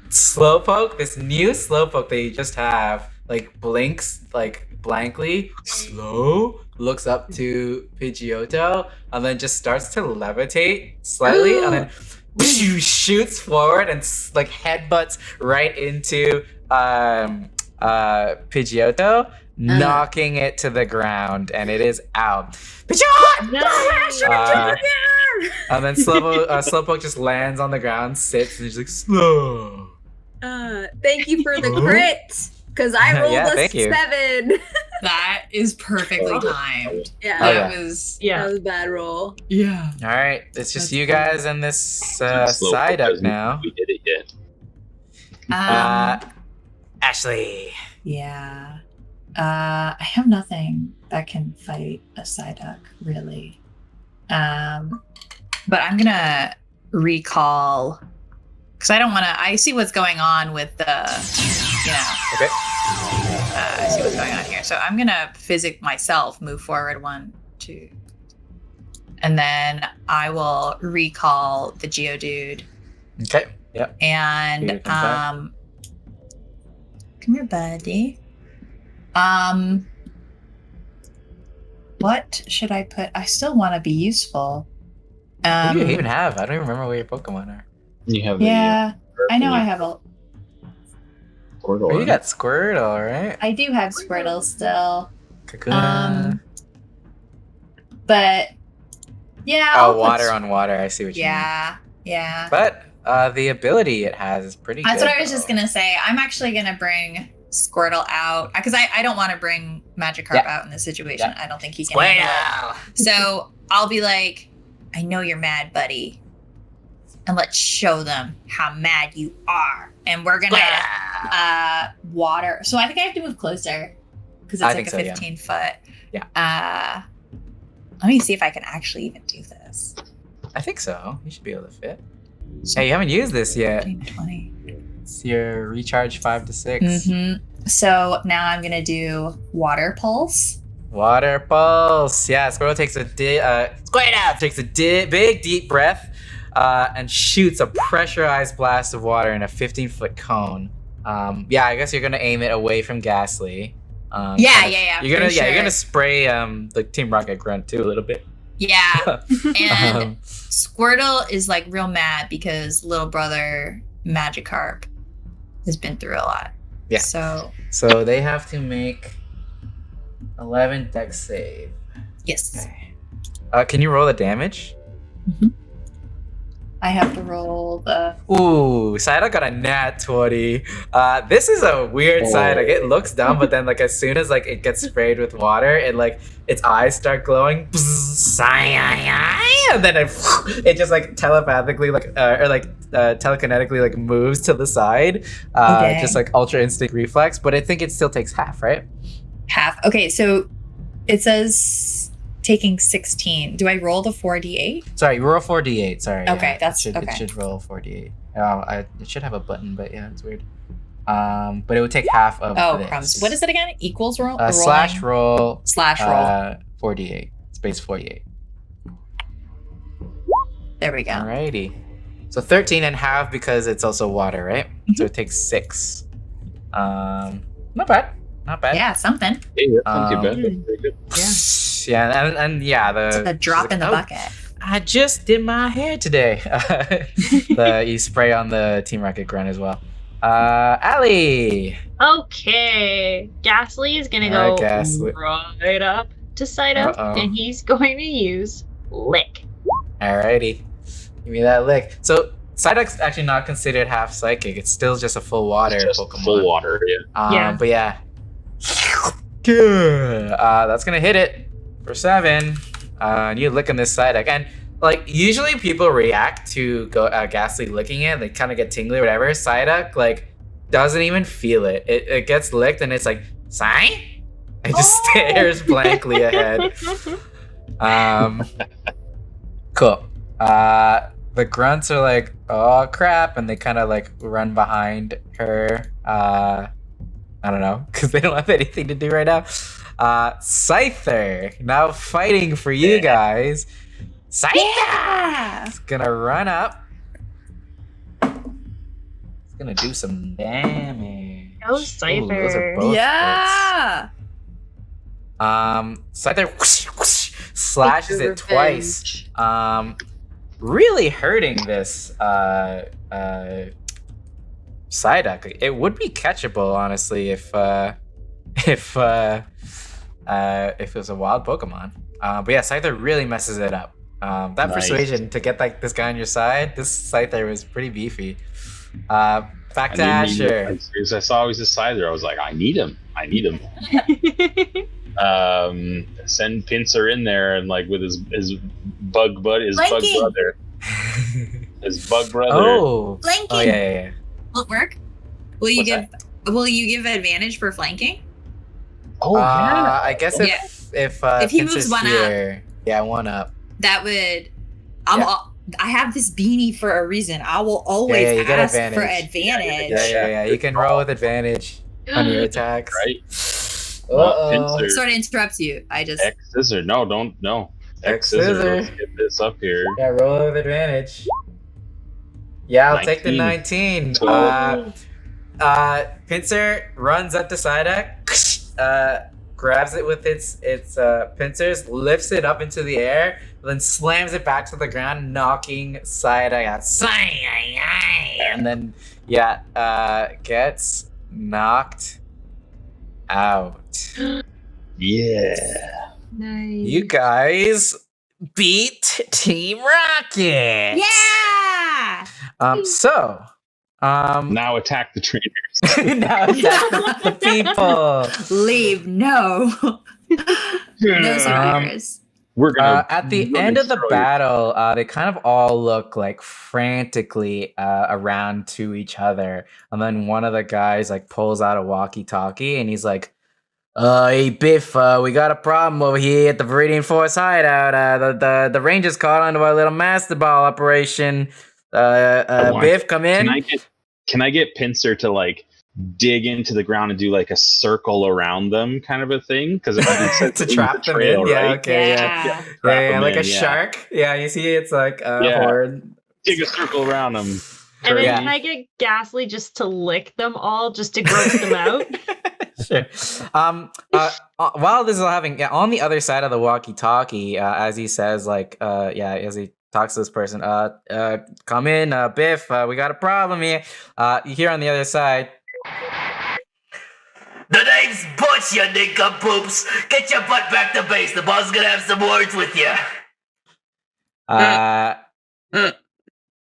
Slowpoke, this new Slowpoke that you just have, like blinks like blankly, slow, looks up to Pidgeotto, and then just starts to levitate slightly, and then shoots forward and like headbutts right into Pidgeotto, knocking it to the ground, and it is out. Pidgeot! Nice. And then Slowpoke just lands on the ground, sits, and he's like, slow. Thank you for the crit, because I rolled Yeah, a thank you. 7. That is perfectly timed. Yeah, Oh, yeah. That was Yeah. that was a bad roll. yeah. All right, it's just That's you cool. guys and this Slowpoke side up doesn't- now. We did it yet. Ashley. Yeah. I have nothing that can fight a Psyduck, really. But I'm gonna recall because I don't want to. I see what's going on with the, Okay. I see what's going on here. So I'm gonna myself move forward 1, 2, and then I will recall the Geodude. Okay. Yep. And Geodude comes back. come here, buddy. What should I put? I still want to be useful. What do you even have? I don't even remember where your Pokemon are. You have Yeah, I know I have a. Oh, you got Squirtle, right? I do have Squirtle still. Kakuna. But yeah. Oh, I'll put water on water. I see what you mean. Yeah. But the ability it has is pretty That's good. what I was just though. gonna say. I'm actually gonna bring Squirtle out because I don't want to bring Magikarp out in this situation. I don't think he can handle it. So I'll be like, I know you're mad, buddy. And let's show them how mad you are. And we're gonna water. So I think I have to move closer because it's I like think a so, yeah. 15 foot. Yeah. Let me see if I can actually even do this. I think so. You should be able to fit. Hey, you haven't used this yet. 15, 20. It's your recharge 5 to 6. Mm-hmm. So now I'm gonna do water pulse. Water pulse. Yeah, Squirtle takes a big deep breath and shoots a pressurized blast of water in a 15-foot cone. Yeah, I guess you're gonna aim it away from Ghastly. Yeah. You're for sure. gonna spray the Team Rocket grunt too a little bit. Yeah. And Um, Squirtle is like real mad because little brother Magikarp has been through a lot. Yeah. So they have to make 11 dex save. yes, Okay. Can you roll the damage? I have to roll the. Ooh, Psyduck got a nat 20. This is a weird Psyduck. It looks dumb, but then like as soon as like it gets sprayed with water, it like its eyes start glowing. And then it just like telepathically telekinetically like moves to the side. Okay. Just like ultra instinct reflex, but I think it still takes half, right? Half. Okay, so it says taking 16. Do I roll the 4d8? Sorry, you roll 4d8. Sorry. Okay, yeah. that's- it okay. should roll 4d8. It should have a button, but yeah, it's weird. But it would take half of Oh, this. crumbs. What is it again? Equals roll? Slash roll. Slash roll. 4d8. Space 48. There we go. Alrighty. So 13 and half because it's also water, right? So it takes 6. Not bad. Not bad. Yeah, something. Hey, that's not too bad. Um, That's very good. Yeah, and yeah, It's a drop she's in the like, "Oh, bucket. I just did my hair today. You spray on the Team Rocket grunt as well. Allie. Okay. Ghastly is gonna Alright, go Ghastly. right up to Psyduck, Uh-oh. and he's going to use Lick. Alrighty. Give me that lick. So Psyduck's actually not considered half psychic. It's still just a full water It's just Pokemon. full water. Yeah. Yeah. But yeah. Good. That's gonna hit it for 7. And you licking this Psyduck. And like usually people react to Ghastly licking it. They kind of get tingly or whatever. Psyduck like doesn't even feel it. It gets licked and it's like, sigh? It just stares blankly ahead. Cool. The grunts are like, oh crap, and they kind of like run behind her. I don't know, because they don't have anything to do right now. Scyther, now fighting for you guys. Scyther is gonna run up. It's gonna do some damage. Go, Ooh, those are Scyther. both hits. Yeah. Scyther whoosh, whoosh, slashes it twice. Really hurting this Psyduck. It would be catchable, honestly, if it was a wild Pokemon. But yeah, Scyther really messes it up. That Nice. persuasion to get like this guy on your side, this Scyther was pretty beefy. Back to I didn't Asher. even- As soon as I saw he was a Scyther, I was like, I need him. Send Pinsir in there and like with his bug brother. His bug brother. Oh, Flanking. oh yeah. Will it work? Will you What's Will you give advantage for flanking? Oh yeah. I guess Yeah. if he moves Pinsir's one up. here, yeah, one up. That would. Yeah. I have this beanie for a reason. I will always you get ask for advantage. advantage. Yeah. You can roll with advantage on your attacks. Right. Uh-oh. Pinsir. Sorry to interrupt you. I just. X scissor. No, don't. No. X Scissor. scissor. Let's get this up here. Yeah, roll with advantage. Yeah, I'll take the 19. 12. Pinsir runs up to Psyduck, grabs it with its pincers, lifts it up into the air, then slams it back to the ground, knocking Psyduck out. And then, gets knocked out. Yeah. Nice. You guys beat Team Rocket. Yeah. Now attack the trainers. Now attack the people. Leave. No. No survivors. We're gonna At the really end of the destroy battle, they kind of all look like frantically around to each other, and then one of the guys like pulls out a walkie-talkie, and he's like, "Hey Biff, we got a problem over here at the Viridian Force hideout. The Rangers caught onto our little master ball operation. Biff, come in." Can I get Pinsir to like dig into the ground and do like a circle around them, kind of a thing? Because to trap them in, yeah, okay, Yeah. yeah, like a shark. Yeah, you see, it's like a horde. Dig a circle around them. And then Yeah. can I get Ghastly just to lick them all, just to gross them out? Sure. While this is all happening, on the other side of the walkie-talkie, as he says, like, as he talks to this person, come in, Biff, we got a problem here. You hear on the other side, "The name's Butch, you nincompoops. Get your butt back to base. The boss is gonna have some words with you."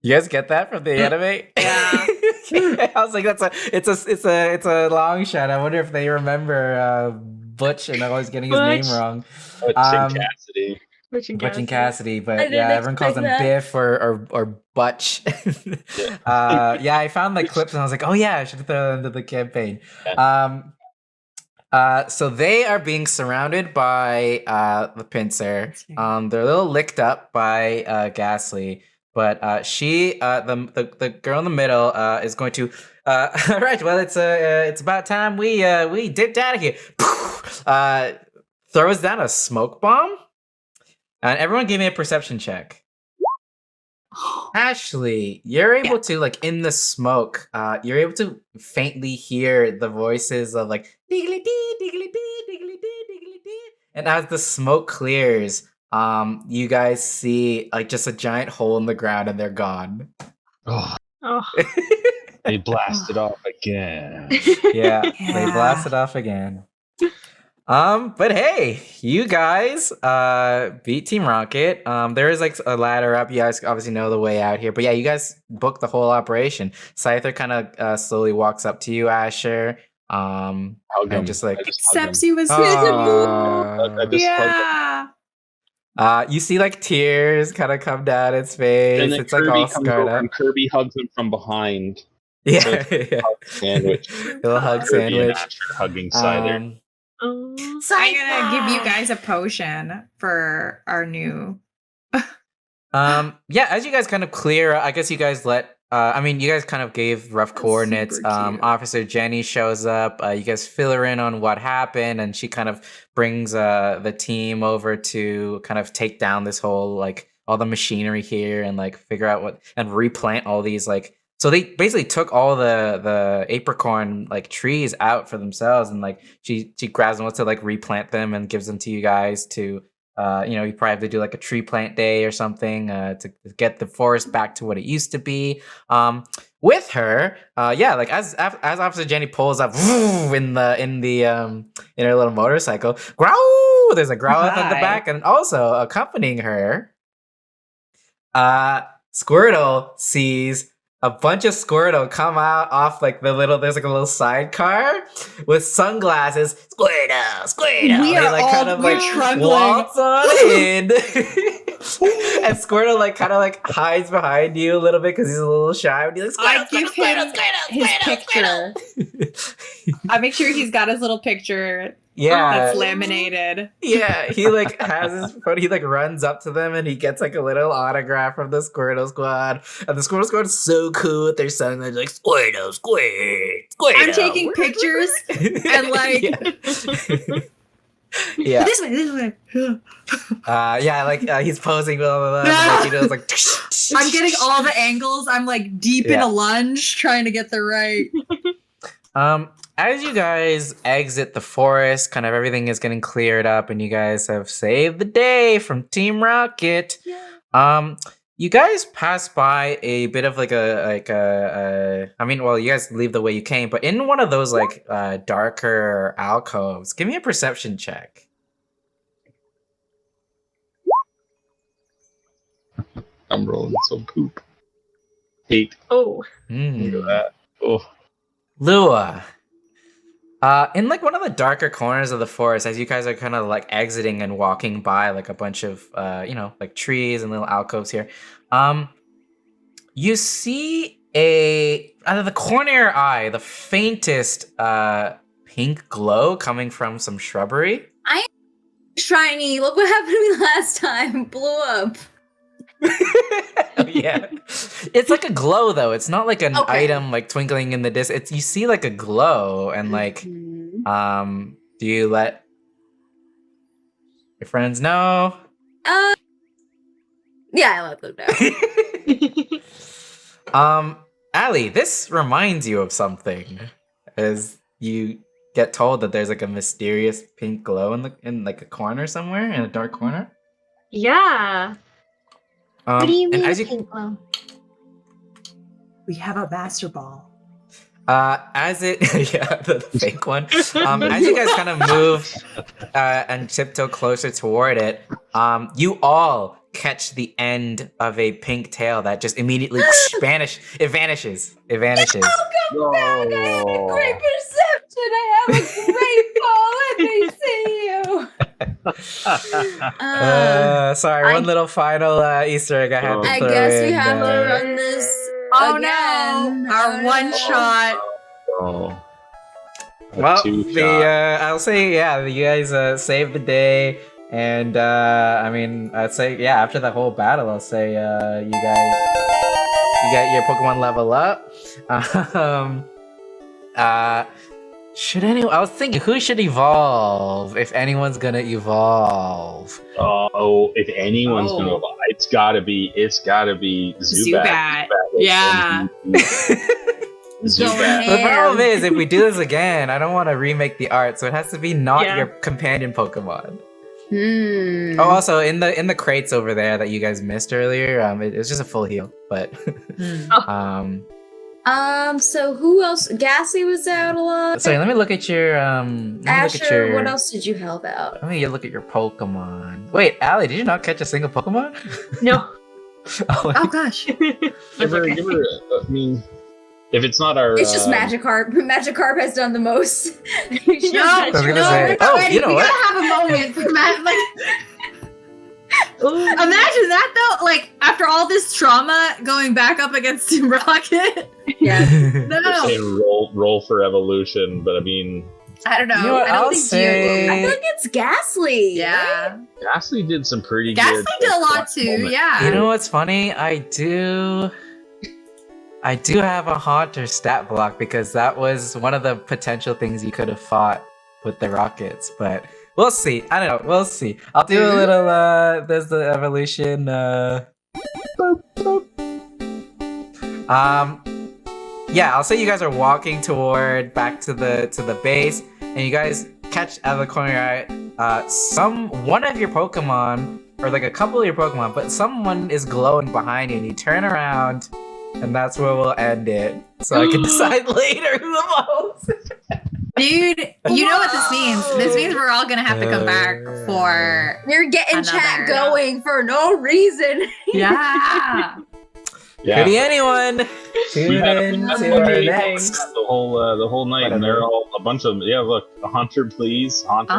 you guys get that from the anime? Yeah. I was like, it's a long shot. I wonder if they remember Butch and always getting his Butch. name wrong. Butch and Cassidy. Butch and Butch and Cassidy. Cassidy, but didn't yeah, everyone calls him expect that. Biff or Butch. I found like clips and I was like, oh yeah, I should throw them into the campaign. So they are being surrounded by the Pinsir. They're a little licked up by Ghastly, but the girl in the middle is going to. All right, well it's about time we dipped out of here. Throws down a smoke bomb. And everyone give me a perception check. Ashley, you're able to, like, in the smoke, you're able to faintly hear the voices of, like, diggly-dee, diggly-dee, diggly-dee, diggly-dee. And as the smoke clears, you guys see, like, just a giant hole in the ground and they're gone. Oh, Oh. they blasted off again. Yeah, they Yeah. blasted off again. But hey, you guys beat Team Rocket. There is like a ladder up. You guys obviously know the way out here. But yeah, you guys booked the whole operation. Scyther kind of slowly walks up to you, Asher. Hug And him. just like I just hug him. Accepts you as Aw. I just hug him. Yeah. You see like tears kind of come down its face. And then It's like Kirby all comes scarred over up. and Kirby hugs him from behind. Yeah, So yeah. Hug sandwich. Little hug Kirby and sandwich. Asher hugging Scyther. Oh. I'm gonna give you guys a potion for our new. Yeah, as you guys kind of clear, I guess you guys let. I mean, you guys kind of gave rough That's coordinates. super cute. Officer Jenny shows up. You guys fill her in on what happened, and she kind of brings the team over to kind of take down this whole like all the machinery here and like figure out what and replant all these like. So they basically took all the apricorn like trees out for themselves, and like she grabs them to like replant them and gives them to you guys to. You probably have to do like a tree plant day or something to get the forest back to what it used to be. With her, like as Officer Jenny pulls up in her little motorcycle, growl. There's a growl at the Hi. back, and also accompanying her, Squirtle sees a bunch of Squirtle come out off like there's like a little sidecar with sunglasses. Squirtle. We are all we're trembling. Waltz on in. And Squirtle like kind of like hides behind you a little bit because he's a little shy. And he's like, I give him his picture. I make sure he's got his little picture yeah. that's laminated. Yeah, he like has his photo. He like runs up to them and he gets like a little autograph from the Squirtle Squad. And the Squirtle Squad is so cool with their song. They're like Squirtle, Squirtle. I'm taking pictures and like yeah, this way. he's posing with all of them. Like, he does like. I'm getting all the angles. I'm like deep in a lunge trying to get the right. As you guys exit the forest, kind of everything is getting cleared up, and you guys have saved the day from Team Rocket. Yeah. You guys pass by a bit of you guys leave the way you came, but in one of those like darker alcoves. Give me a perception check. I'm rolling some poop. 8. Oh. Look at that. Oh. Lua. In like one of the darker corners of the forest, as you guys are kind of like exiting and walking by like a bunch of like trees and little alcoves here, you see out of the corner of your eye, the faintest pink glow coming from some shrubbery. Shiny, look what happened to me last time. Blew up. Yeah, it's like a glow though. It's not like an Okay. item like twinkling in the distance. You see like a glow, and like, do you let your friends know? Yeah, I let them know. Allie, this reminds you of something, as you get told that there's like a mysterious pink glow in like a corner somewhere, in a dark corner. Yeah. What do you and mean? as you pink glow? We have a master ball. as it the fake one. As you guys kind of move and tiptoe closer toward it, you all catch the end of a pink tail that just immediately vanishes. It vanishes. Back, I have a great perception. I have a great ball. Let me see you. Sorry, one little final Easter egg I had to I throw guess we in have to there. run this Oh again. no! Our one shot. Oh. Well, Two-shot. I'll say, you guys saved the day, and I'd say, after the whole battle, I'll say, you got your Pokemon level up. I was thinking, who should evolve if anyone's gonna evolve? Oh, if anyone's gonna evolve, it's gotta be Zubat. Yeah. Zubat. The problem is, if we do this again, I don't want to remake the art, so it has to be not Yeah. your companion Pokemon. Hmm. Oh, also in the crates over there that you guys missed earlier, it's just a full heal. But So who else? Gassy was out a lot. sorry, let me look at your Asher, what else did you help out? Let me look at your Pokemon. Wait, Allie, did you not catch a single Pokemon? No. Oh gosh. Give her, I mean, if it's not our, It's just Magikarp. Magikarp has done the most. No, I was gonna say, you know we what? gotta have a moment for imagine that though, like after all this trauma, going back up against Team Rocket. Yeah. No. say roll for evolution, but I mean, I don't know. You know what, I don't I'll think say- I feel like it's Ghastly. Yeah. Ghastly did some pretty Ghastly good. did a lot like, too. moments. Yeah. You know what's funny? I do have a Haunter stat block because that was one of the potential things you could have fought with the rockets, but we'll see. I don't know. We'll see. I'll do a little there's the evolution yeah, I'll say you guys are walking toward back to the base, and you guys catch out of the corner of your eye, one of your Pokemon, or like a couple of your Pokemon, but someone is glowing behind you, and you turn around, and that's where we'll end it. So I can decide later who the most. Dude, you know what this means. This means we're all gonna have to come back for You're getting chat Another- going for no reason. yeah. Yeah. Could be anyone. Tune We had in a to our meeting next. the whole night, and they're all a bunch of look, a Haunter, please, Haunter.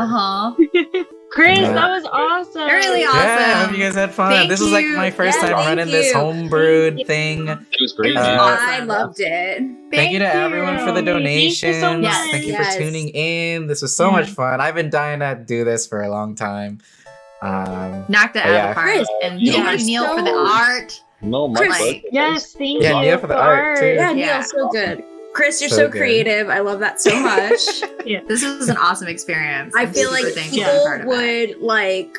Chris, Yeah. that was awesome. Really awesome. Yeah, I hope you guys had fun. Thank This was like you. my first Yeah, time thank running this you. homebrewed thing. It was great. Uh, man. I loved it. Thank you to everyone for the Thank you so donations. much. Thank you Yes. for tuning in. This was so much fun. I've been dying to do this for a long time. Knocked it out Yeah. of the park. Chris, And you thank are you, Neil, for the so- art. No, my Chris- pleasure. Yes, thank Yeah, you. Neil for the art, too. Yeah, Yeah. Neil, so good. Chris, you're So so good. creative. I love that so much. This was an awesome experience. I I'm feel super like thankful people to be part of it. would like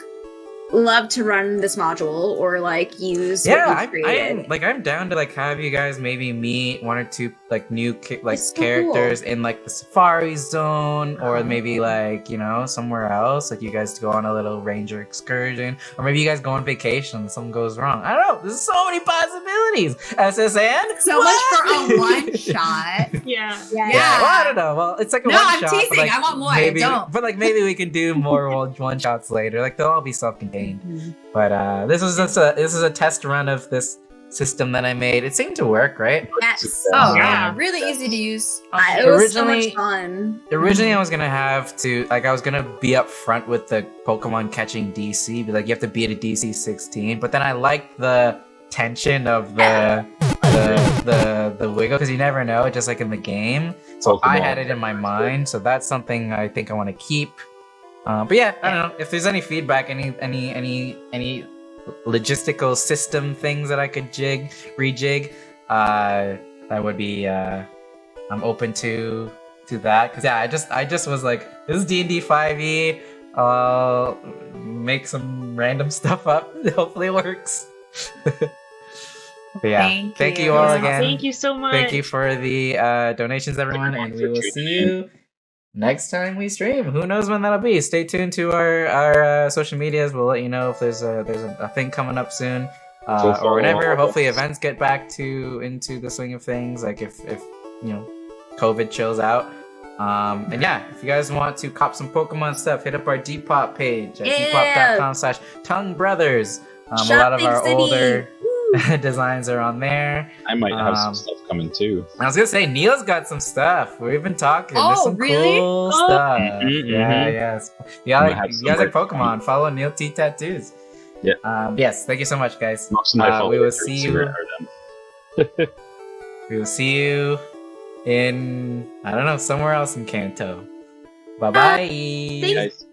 love to run this module or like use Yeah, what you created. I'm down to like have you guys maybe meet one or two like new It's so characters in like the Safari Zone, or maybe like somewhere else. Like you guys go on a little ranger excursion, or maybe you guys go on vacation and something goes wrong. I don't know. There's so many possibilities. SSN. So much for a one shot. Yeah. Yeah, well, I don't know. Well, it's like a No, one I'm shot. teasing. But like, I want more. Maybe, Don't. But like maybe we can do more one shots later. Like they'll all be self-contained. But this is a test run of this system that I made. It seemed to work, right? Yes. Oh, Yeah. really easy to use. It was so Originally- much fun. Originally, I was gonna have to I was gonna be up front with the Pokemon catching DC, but like you have to beat a DC 16. But then I liked the tension of the wiggle, because you never know, just like in the game. So I Pokemon. had it in my mind, so that's something I think I want to keep. But yeah, I don't know if there's any feedback, any logistical system things that I could rejig. That would be I'm open to that, because yeah, I just was like, this is D&D 5e. I'll make some random stuff up. Hopefully it works. But yeah, thank you all again. Thank you so much. Thank you for the donations, everyone, and we will see you next time we stream. Who knows when that'll be? Stay tuned to our social medias. We'll let you know if there's a thing coming up soon, or whenever. Hopefully, events get back into the swing of things. Like if COVID chills out. And yeah, if you guys want to cop some Pokemon stuff, hit up our Depop page at depop.com/tonguebrothers. A lot of our Shopping City. older designs are on there. I might have some stuff coming too. I was gonna say Neil's got some stuff. We've been talking. There's Oh, some really? cool Oh. stuff. Mhm, Yeah, mhm. yes. I'm Yeah, gonna have you some guys like merch Pokemon. Follow Neil T Tattoos. Yeah. Yes. Thank you so much, guys. Most of my We will followers see are you. super hard. We will see you in somewhere else in Kanto. Bye bye. Guys.